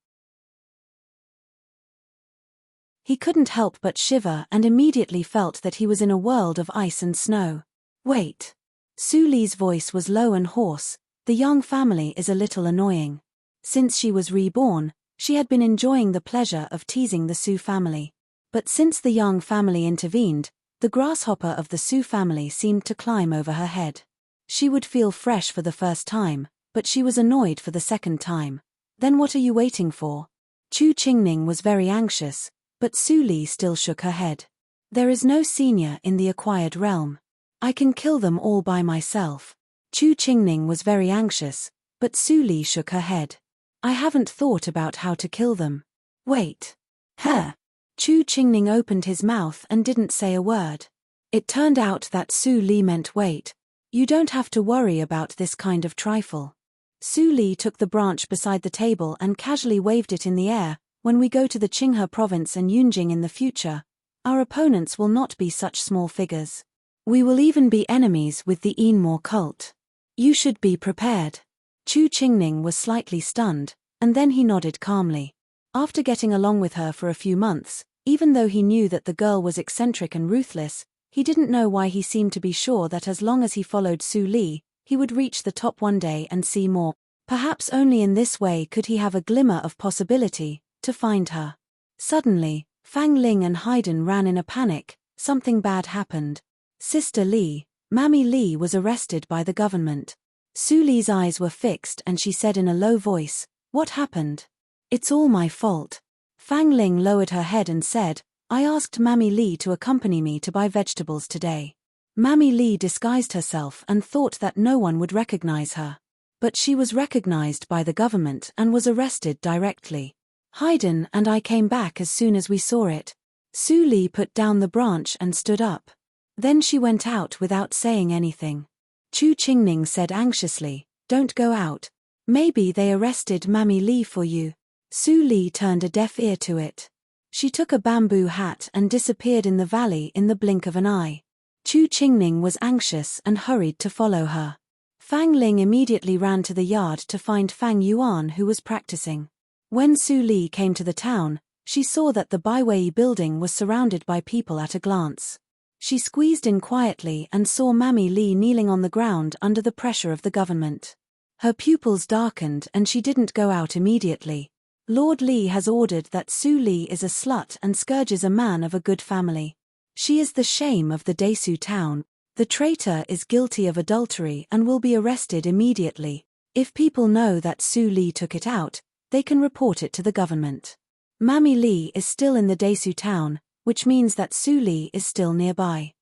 He couldn't help but shiver and immediately felt that he was in a world of ice and snow. Wait. Su Li's voice was low and hoarse. The Yang family is a little annoying. Since she was reborn, she had been enjoying the pleasure of teasing the Su family. But since the Yang family intervened, the grasshopper of the Su family seemed to climb over her head. She would feel fresh for the first time, but she was annoyed for the second time. Then what are you waiting for? Chu Qingning was very anxious, but Su Li still shook her head. There is no senior in the acquired realm. I can kill them all by myself. Chu Qingning was very anxious, but Su Li shook her head. I haven't thought about how to kill them. Wait. Huh. Chu Qingning opened his mouth and didn't say a word. It turned out that Su Li meant wait. You don't have to worry about this kind of trifle. Su Li took the branch beside the table and casually waved it in the air. When we go to the Qinghe province and Yunjing in the future, our opponents will not be such small figures. We will even be enemies with the Enmore cult. You should be prepared. Chu Qingning was slightly stunned, and then he nodded calmly. After getting along with her for a few months, even though he knew that the girl was eccentric and ruthless, he didn't know why he seemed to be sure that as long as he followed Su Li, he would reach the top one day and see more. Perhaps only in this way could he have a glimmer of possibility to find her. Suddenly, Fang Ling and Haydn ran in a panic. Something bad happened. Sister Li, Mammy Li was arrested by the government. Su Li's eyes were fixed and she said in a low voice, "What happened?" "It's all my fault." Fang Ling lowered her head and said, "I asked Mammy Li to accompany me to buy vegetables today. Mammy Li disguised herself and thought that no one would recognize her. But she was recognized by the government and was arrested directly. Haydn and I came back as soon as we saw it." Su Li put down the branch and stood up. Then she went out without saying anything. Chu Qingning said anxiously, "Don't go out. Maybe they arrested Mammy Li for you." Su Li turned a deaf ear to it. She took a bamboo hat and disappeared in the valley in the blink of an eye. Chu Qingning was anxious and hurried to follow her. Fang Ling immediately ran to the yard to find Fang Yuan, who was practicing. When Su Li came to the town, she saw that the Baiwei building was surrounded by people at a glance. She squeezed in quietly and saw Mammy Li kneeling on the ground under the pressure of the government. Her pupils darkened and she didn't go out immediately. Lord Li has ordered that Su Li is a slut and scourges a man of a good family. She is the shame of the Desu town. The traitor is guilty of adultery and will be arrested immediately. If people know that Su Li took it out, they can report it to the government. Mammy Li is still in the Desu town, which means that Su Li is still nearby.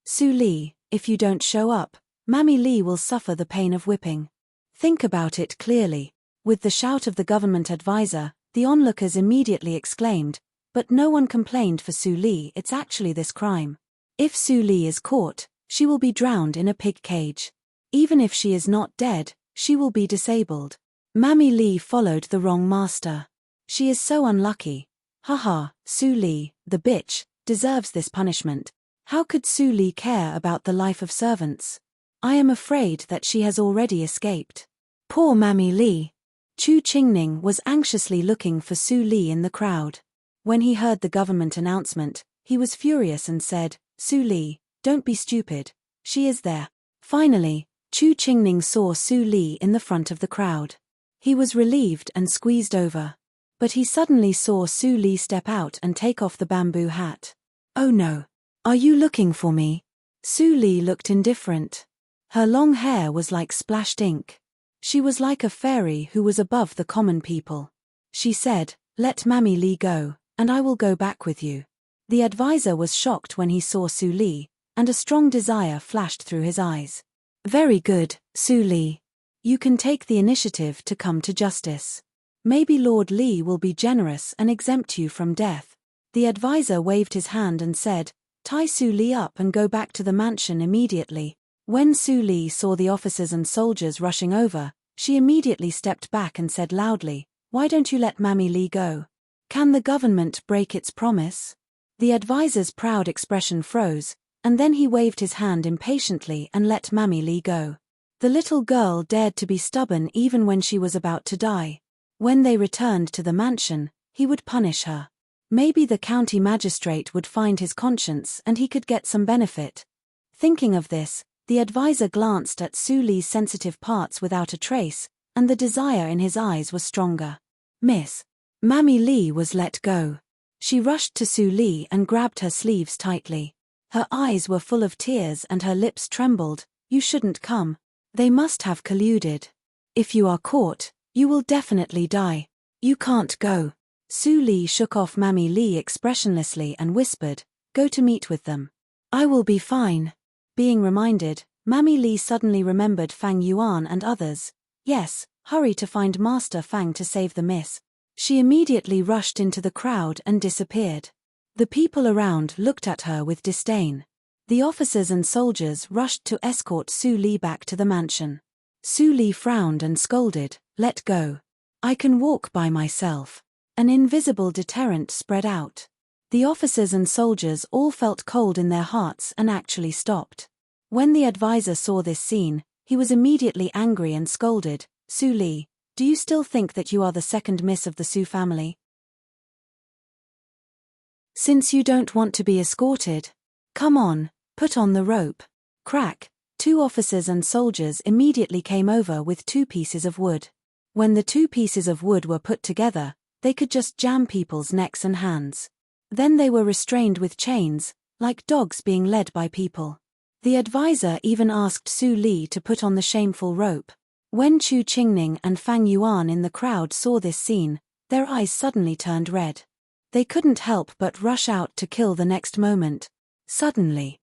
Su Li, if you don't show up, Mammy Li will suffer the pain of whipping. Think about it clearly. With the shout of the government advisor, the onlookers immediately exclaimed, but no one complained for Su Li. It's actually this crime. If Su Li is caught, she will be drowned in a pig cage. Even if she is not dead, she will be disabled. Mammy Li followed the wrong master. She is so unlucky. Haha, Su Li, the bitch, deserves this punishment. How could Su Li care about the life of servants? I am afraid that she has already escaped. Poor Mammy Li. Chu Qingning was anxiously looking for Su Li in the crowd. When he heard the government announcement, he was furious and said, "Su Li, don't be stupid. She is there." Finally, Chu Qingning saw Su Li in the front of the crowd. He was relieved and squeezed over. But he suddenly saw Su Li step out and take off the bamboo hat. "Oh no. Are you looking for me?" Su Li looked indifferent. Her long hair was like splashed ink. She was like a fairy who was above the common people. She said, "Let Mammy Li go, and I will go back with you." The advisor was shocked when he saw Su Li, and a strong desire flashed through his eyes. "Very good, Su Li. You can take the initiative to come to justice." Maybe Lord Li will be generous and exempt you from death. The advisor waved his hand and said, "Tie Su Li up and go back to the mansion immediately." When Su Li saw the officers and soldiers rushing over, she immediately stepped back and said loudly, "Why don't you let Mammy Li go? Can the government break its promise?" The advisor's proud expression froze, and then he waved his hand impatiently and let Mammy Li go. The little girl dared to be stubborn even when she was about to die. When they returned to the mansion, he would punish her. Maybe the county magistrate would find his conscience and he could get some benefit. Thinking of this, the advisor glanced at Su Li's sensitive parts without a trace, and the desire in his eyes was stronger. Miss Mammy Li was let go. She rushed to Su Li and grabbed her sleeves tightly. Her eyes were full of tears and her lips trembled. "You shouldn't come. They must have colluded. If you are caught, you will definitely die. You can't go." Su Li shook off Mammy Li expressionlessly and whispered, "Go to meet with them. I will be fine." Being reminded, Mammy Li suddenly remembered Fang Yuan and others. "Yes, hurry to find Master Fang to save the miss." She immediately rushed into the crowd and disappeared. The people around looked at her with disdain. The officers and soldiers rushed to escort Su Li back to the mansion. Su Li frowned and scolded, "Let go. I can walk by myself." An invisible deterrent spread out. The officers and soldiers all felt cold in their hearts and actually stopped. When the advisor saw this scene, he was immediately angry and scolded, "Su Li, do you still think that you are the second miss of the Su family? Since you don't want to be escorted, come on, put on the rope." Crack! 2 officers and soldiers immediately came over with 2 pieces of wood. When the 2 pieces of wood were put together, they could just jam people's necks and hands. Then they were restrained with chains, like dogs being led by people. The advisor even asked Su Li to put on the shameful rope. When Chu Qingning and Fang Yuan in the crowd saw this scene, their eyes suddenly turned red. They couldn't help but rush out to kill the next moment. Suddenly.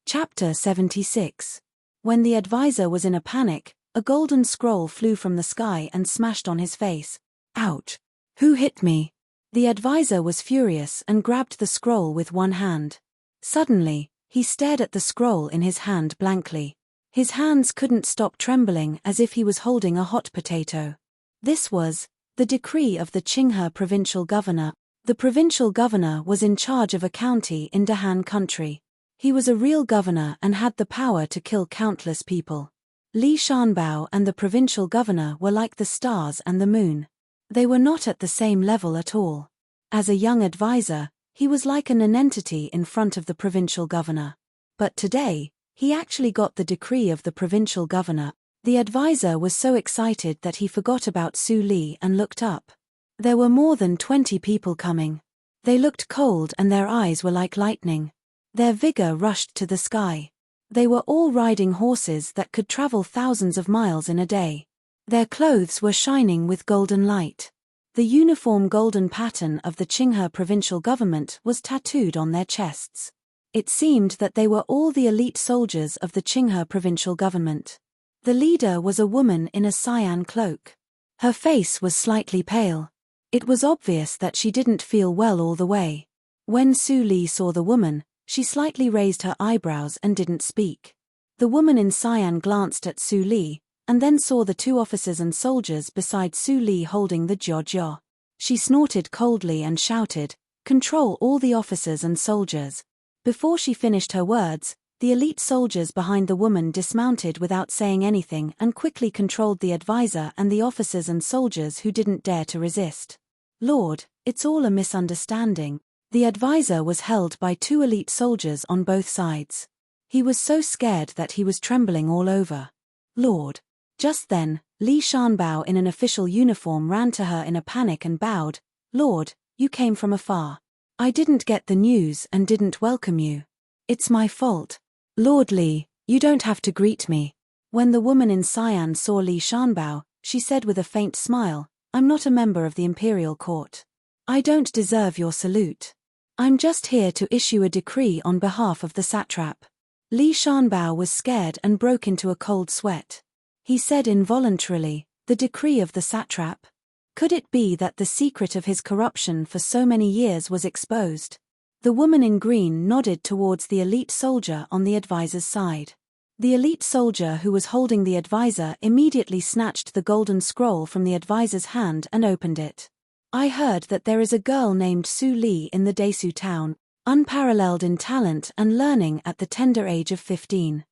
Chapter 76. When the advisor was in a panic, a golden scroll flew from the sky and smashed on his face. "Ouch! Who hit me?" The advisor was furious and grabbed the scroll with one hand. Suddenly, he stared at the scroll in his hand blankly. His hands couldn't stop trembling as if he was holding a hot potato. This was the decree of the Qinghe provincial governor. The provincial governor was in charge of a county in Dahan country. He was a real governor and had the power to kill countless people. Li Shanbao and the provincial governor were like the stars and the moon. They were not at the same level at all. As a young advisor, he was like a nonentity in front of the provincial governor. But today, he actually got the decree of the provincial governor. The advisor was so excited that he forgot about Su Li and looked up. There were more than 20 people coming. They looked cold and their eyes were like lightning. Their vigor rushed to the sky. They were all riding horses that could travel thousands of miles in a day. Their clothes were shining with golden light. The uniform golden pattern of the Qinghe provincial government was tattooed on their chests. It seemed that they were all the elite soldiers of the Qinghe provincial government. The leader was a woman in a cyan cloak. Her face was slightly pale. It was obvious that she didn't feel well all the way. When Su Li saw the woman, she slightly raised her eyebrows and didn't speak. The woman in cyan glanced at Su Li, and then saw the 2 officers and soldiers beside Su Li holding the jiao. She snorted coldly and shouted, "Control all the officers and soldiers." Before she finished her words, the elite soldiers behind the woman dismounted without saying anything and quickly controlled the advisor and the officers and soldiers who didn't dare to resist. "Lord, it's all a misunderstanding." The advisor was held by 2 elite soldiers on both sides. He was so scared that he was trembling all over. "Lord." Just then, Li Shanbao in an official uniform ran to her in a panic and bowed, "Lord, you came from afar. I didn't get the news and didn't welcome you. It's my fault. Lord Li, you don't have to greet me." When the woman in cyan saw Li Shanbao, she said with a faint smile, "I'm not a member of the imperial court. I don't deserve your salute. I'm just here to issue a decree on behalf of the satrap." Li Shanbao was scared and broke into a cold sweat. He said involuntarily, "The decree of the satrap? Could it be that the secret of his corruption for so many years was exposed?" The woman in green nodded towards the elite soldier on the advisor's side. The elite soldier who was holding the advisor immediately snatched the golden scroll from the advisor's hand and opened it. "I heard that there is a girl named Su Li in the Desu town, unparalleled in talent and learning at the tender age of 15.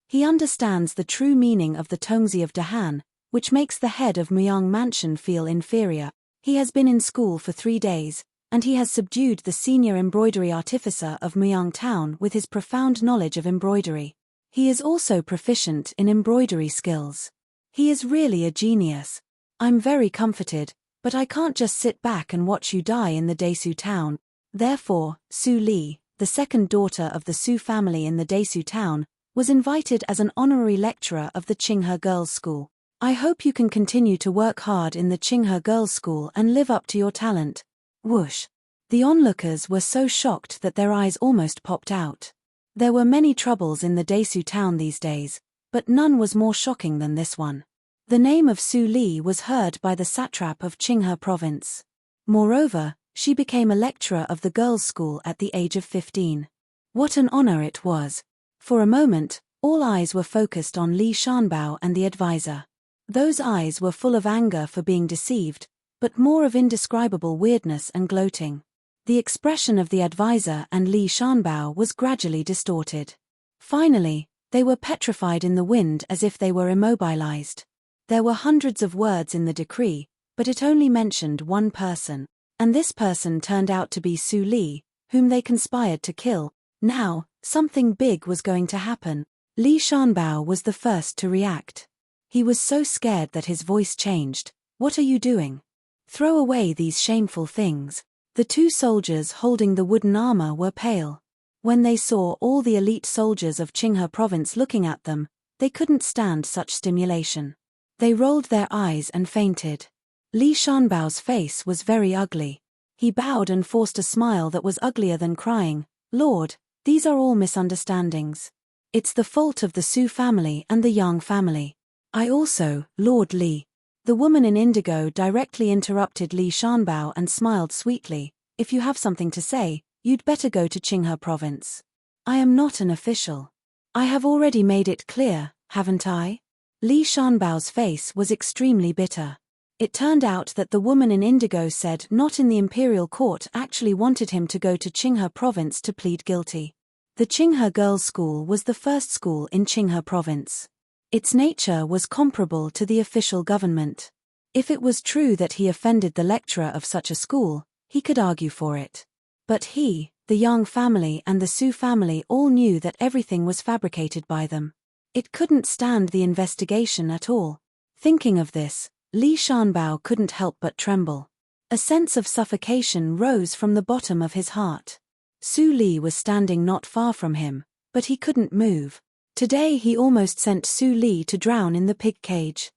He understands the true meaning of the Tongzi of Dahan, which makes the head of Muyang Mansion feel inferior. He has been in school for 3 days, and he has subdued the senior embroidery artificer of Muyang Town with his profound knowledge of embroidery. He is also proficient in embroidery skills. He is really a genius. I'm very comforted, but I can't just sit back and watch you die in the Desu town." Therefore, Su Li, the second daughter of the Su family in the Desu town, was invited as an honorary lecturer of the Qinghe Girls' School. "I hope you can continue to work hard in the Qinghe Girls' School and live up to your talent." Whoosh! The onlookers were so shocked that their eyes almost popped out. There were many troubles in the Desu town these days, but none was more shocking than this one. The name of Su Li was heard by the satrap of Qinghe province. Moreover, she became a lecturer of the girls' school at the age of 15. What an honor it was! For a moment, all eyes were focused on Li Shanbao and the advisor. Those eyes were full of anger for being deceived, but more of indescribable weirdness and gloating. The expression of the advisor and Li Shanbao was gradually distorted. Finally, they were petrified in the wind as if they were immobilized. There were hundreds of words in the decree, but it only mentioned one person, and this person turned out to be Su Li, whom they conspired to kill. Now, something big was going to happen. Li Shanbao was the first to react. He was so scared that his voice changed. "What are you doing? Throw away these shameful things." The 2 soldiers holding the wooden armor were pale. When they saw all the elite soldiers of Qinghe province looking at them, they couldn't stand such stimulation. They rolled their eyes and fainted. Li Shanbao's face was very ugly. He bowed and forced a smile that was uglier than crying. "Lord, these are all misunderstandings. It's the fault of the Su family and the Yang family. I also, Lord Li." The woman in indigo directly interrupted Li Shanbao and smiled sweetly. "If you have something to say, you'd better go to Qinghe province. I am not an official. I have already made it clear, haven't I?" Li Shanbao's face was extremely bitter. It turned out that the woman in indigo said not in the imperial court actually wanted him to go to Qinghe province to plead guilty. The Qinghe Girls' School was the first school in Qinghe province. Its nature was comparable to the official government. If it was true that he offended the lecturer of such a school, he could argue for it. But he, the Yang family and the Su family all knew that everything was fabricated by them. It couldn't stand the investigation at all. Thinking of this, Li Shanbao couldn't help but tremble. A sense of suffocation rose from the bottom of his heart. Su Li was standing not far from him, but he couldn't move. Today he almost sent Su Li to drown in the pig cage.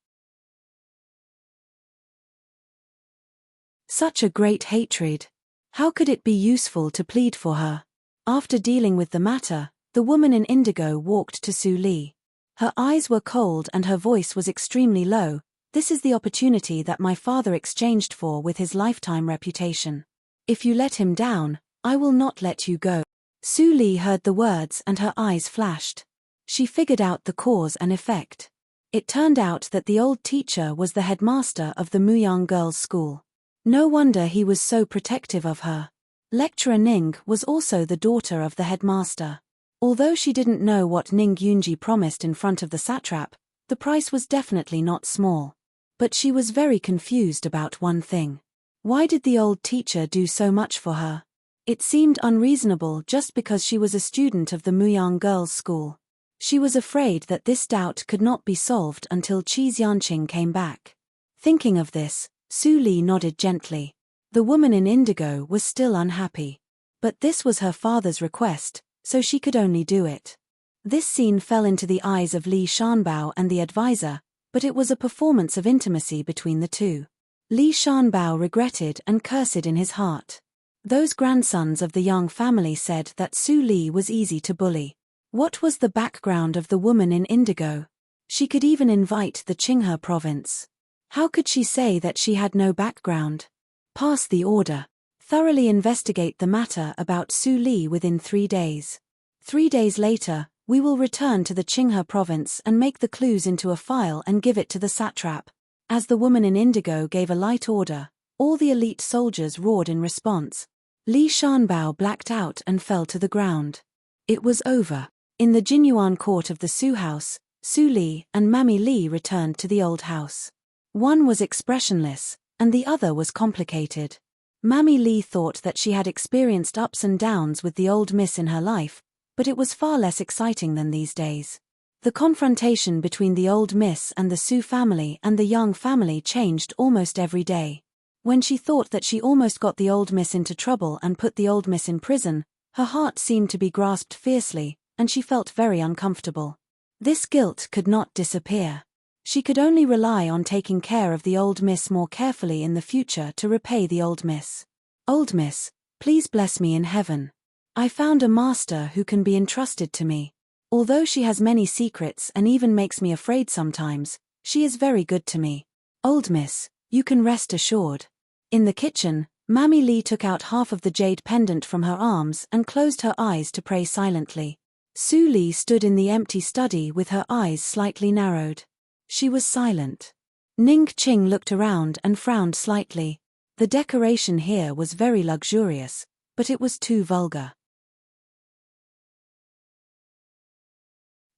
Such a great hatred. How could it be useful to plead for her? After dealing with the matter, the woman in indigo walked to Su Li. Her eyes were cold and her voice was extremely low. "This is the opportunity that my father exchanged for with his lifetime reputation. If you let him down, I will not let you go." Su Li heard the words and her eyes flashed. She figured out the cause and effect. It turned out that the old teacher was the headmaster of the Muyang Girls' School. No wonder he was so protective of her. Lecturer Ning was also the daughter of the headmaster. Although she didn't know what Ning Yunji promised in front of the satrap, the price was definitely not small. But she was very confused about one thing. Why did the old teacher do so much for her? It seemed unreasonable just because she was a student of the Muyang Girls' School. She was afraid that this doubt could not be solved until Qi Xianqing came back. Thinking of this, Su Li nodded gently. The woman in indigo was still unhappy. But this was her father's request, so she could only do it. This scene fell into the eyes of Li Shanbao and the advisor, but it was a performance of intimacy between the two. Li Shanbao regretted and cursed in his heart. Those grandsons of the Yang family said that Su Li was easy to bully. What was the background of the woman in indigo? She could even invite the Qinghe province. How could she say that she had no background? Pass the order. Thoroughly investigate the matter about Su Li within 3 days. 3 days later, we will return to the Qinghe province and make the clues into a file and give it to the satrap. As the woman in indigo gave a light order, all the elite soldiers roared in response. Li Shanbao blacked out and fell to the ground. It was over. In the Jinyuan court of the Su house, Su Li and Mammy Li returned to the old house. One was expressionless, and the other was complicated. Mammy Li thought that she had experienced ups and downs with the old miss in her life, but it was far less exciting than these days. The confrontation between the old miss and the Su family and the Yang family changed almost every day. When she thought that she almost got the old miss into trouble and put the old miss in prison, her heart seemed to be grasped fiercely, and she felt very uncomfortable. This guilt could not disappear. She could only rely on taking care of the old miss more carefully in the future to repay the old miss. Old miss, please bless me in heaven. I found a master who can be entrusted to me. Although she has many secrets and even makes me afraid sometimes, she is very good to me. Old miss, you can rest assured. In the kitchen, Mammy Li took out half of the jade pendant from her arms and closed her eyes to pray silently. Su Li stood in the empty study with her eyes slightly narrowed. She was silent. Ning Qing looked around and frowned slightly. The decoration here was very luxurious, but it was too vulgar.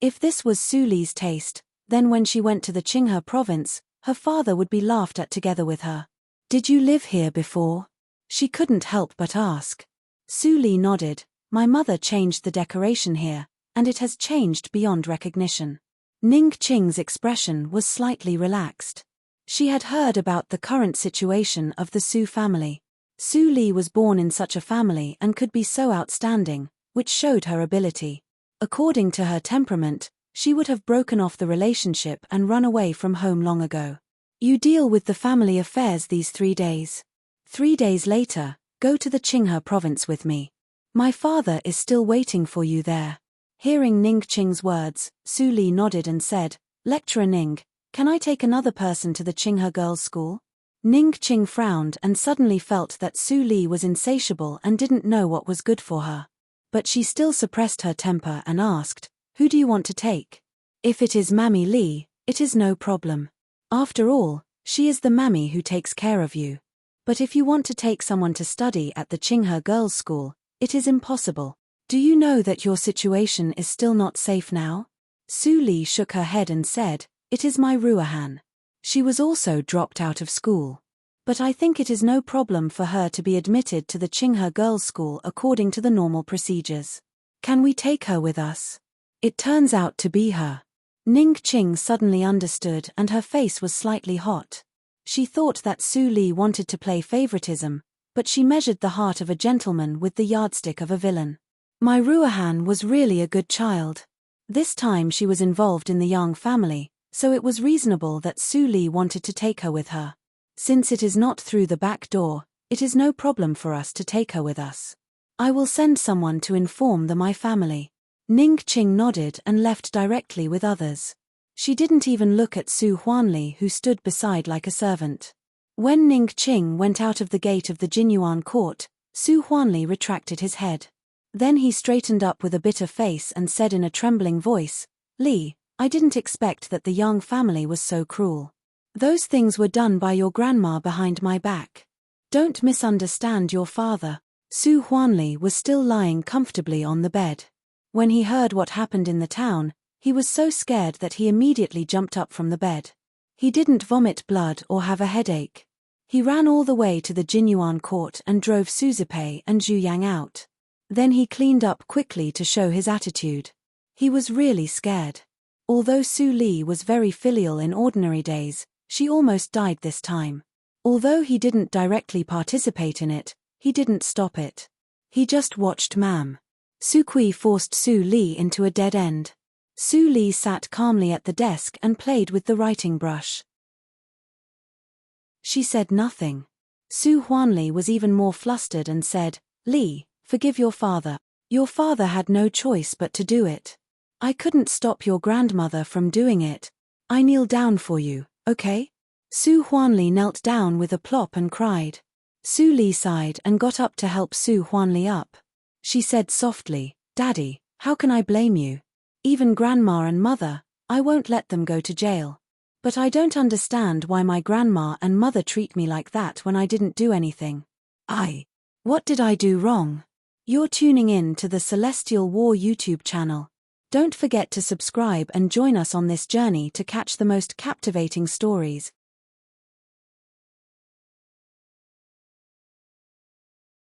If this was Su Li's taste, then when she went to the Qinghe province, her father would be laughed at together with her. Did you live here before? She couldn't help but ask. Su Li nodded. My mother changed the decoration here, and it has changed beyond recognition. Ning Qing's expression was slightly relaxed. She had heard about the current situation of the Su family. Su Li was born in such a family and could be so outstanding, which showed her ability. According to her temperament, she would have broken off the relationship and run away from home long ago. You deal with the family affairs these 3 days. 3 days later, go to the Qinghe province with me. My father is still waiting for you there. Hearing Ning Qing's words, Su Li nodded and said, Lecturer Ning, can I take another person to the Qinghe girls' school? Ning Qing frowned and suddenly felt that Su Li was insatiable and didn't know what was good for her. But she still suppressed her temper and asked, Who do you want to take? If it is Mammy Li, it is no problem. After all, she is the mammy who takes care of you. But if you want to take someone to study at the Qinghe girls' school, it is impossible. Do you know that your situation is still not safe now? Su Li shook her head and said, It is my Ruahan. She was also dropped out of school. But I think it is no problem for her to be admitted to the Qinghe girls' school according to the normal procedures. Can we take her with us? It turns out to be her. Ning Qing suddenly understood and her face was slightly hot. She thought that Su Li wanted to play favoritism, but she measured the heart of a gentleman with the yardstick of a villain. My Ruahan was really a good child. This time she was involved in the Yang family, so it was reasonable that Su Li wanted to take her with her. Since it is not through the back door, it is no problem for us to take her with us. I will send someone to inform my family. Ning Qing nodded and left directly with others. She didn't even look at Su Huanli, who stood beside like a servant. When Ning Qing went out of the gate of the Jinyuan court, Su Huanli retracted his head. Then he straightened up with a bitter face and said in a trembling voice, Li, I didn't expect that the Yang family was so cruel. Those things were done by your grandma behind my back. Don't misunderstand your father. Su Huanli was still lying comfortably on the bed. When he heard what happened in the town, he was so scared that he immediately jumped up from the bed. He didn't vomit blood or have a headache. He ran all the way to the Jinyuan court and drove Su Zipei and Zhu Yang out. Then he cleaned up quickly to show his attitude. He was really scared. Although Su Li was very filial in ordinary days, she almost died this time. Although he didn't directly participate in it, he didn't stop it. He just watched Mam. Su Kui forced Su Li into a dead end. Su Li sat calmly at the desk and played with the writing brush. She said nothing. Su Huanli was even more flustered and said, Li, forgive your father. Your father had no choice but to do it. I couldn't stop your grandmother from doing it. I kneel down for you, okay? Su Huanli knelt down with a plop and cried. Su Li sighed and got up to help Su Huanli up. She said softly, Daddy, how can I blame you? Even grandma and mother, I won't let them go to jail. But I don't understand why my grandma and mother treat me like that when I didn't do anything. What did I do wrong? You're tuning in to the Celestial War YouTube channel. Don't forget to subscribe and join us on this journey to catch the most captivating stories.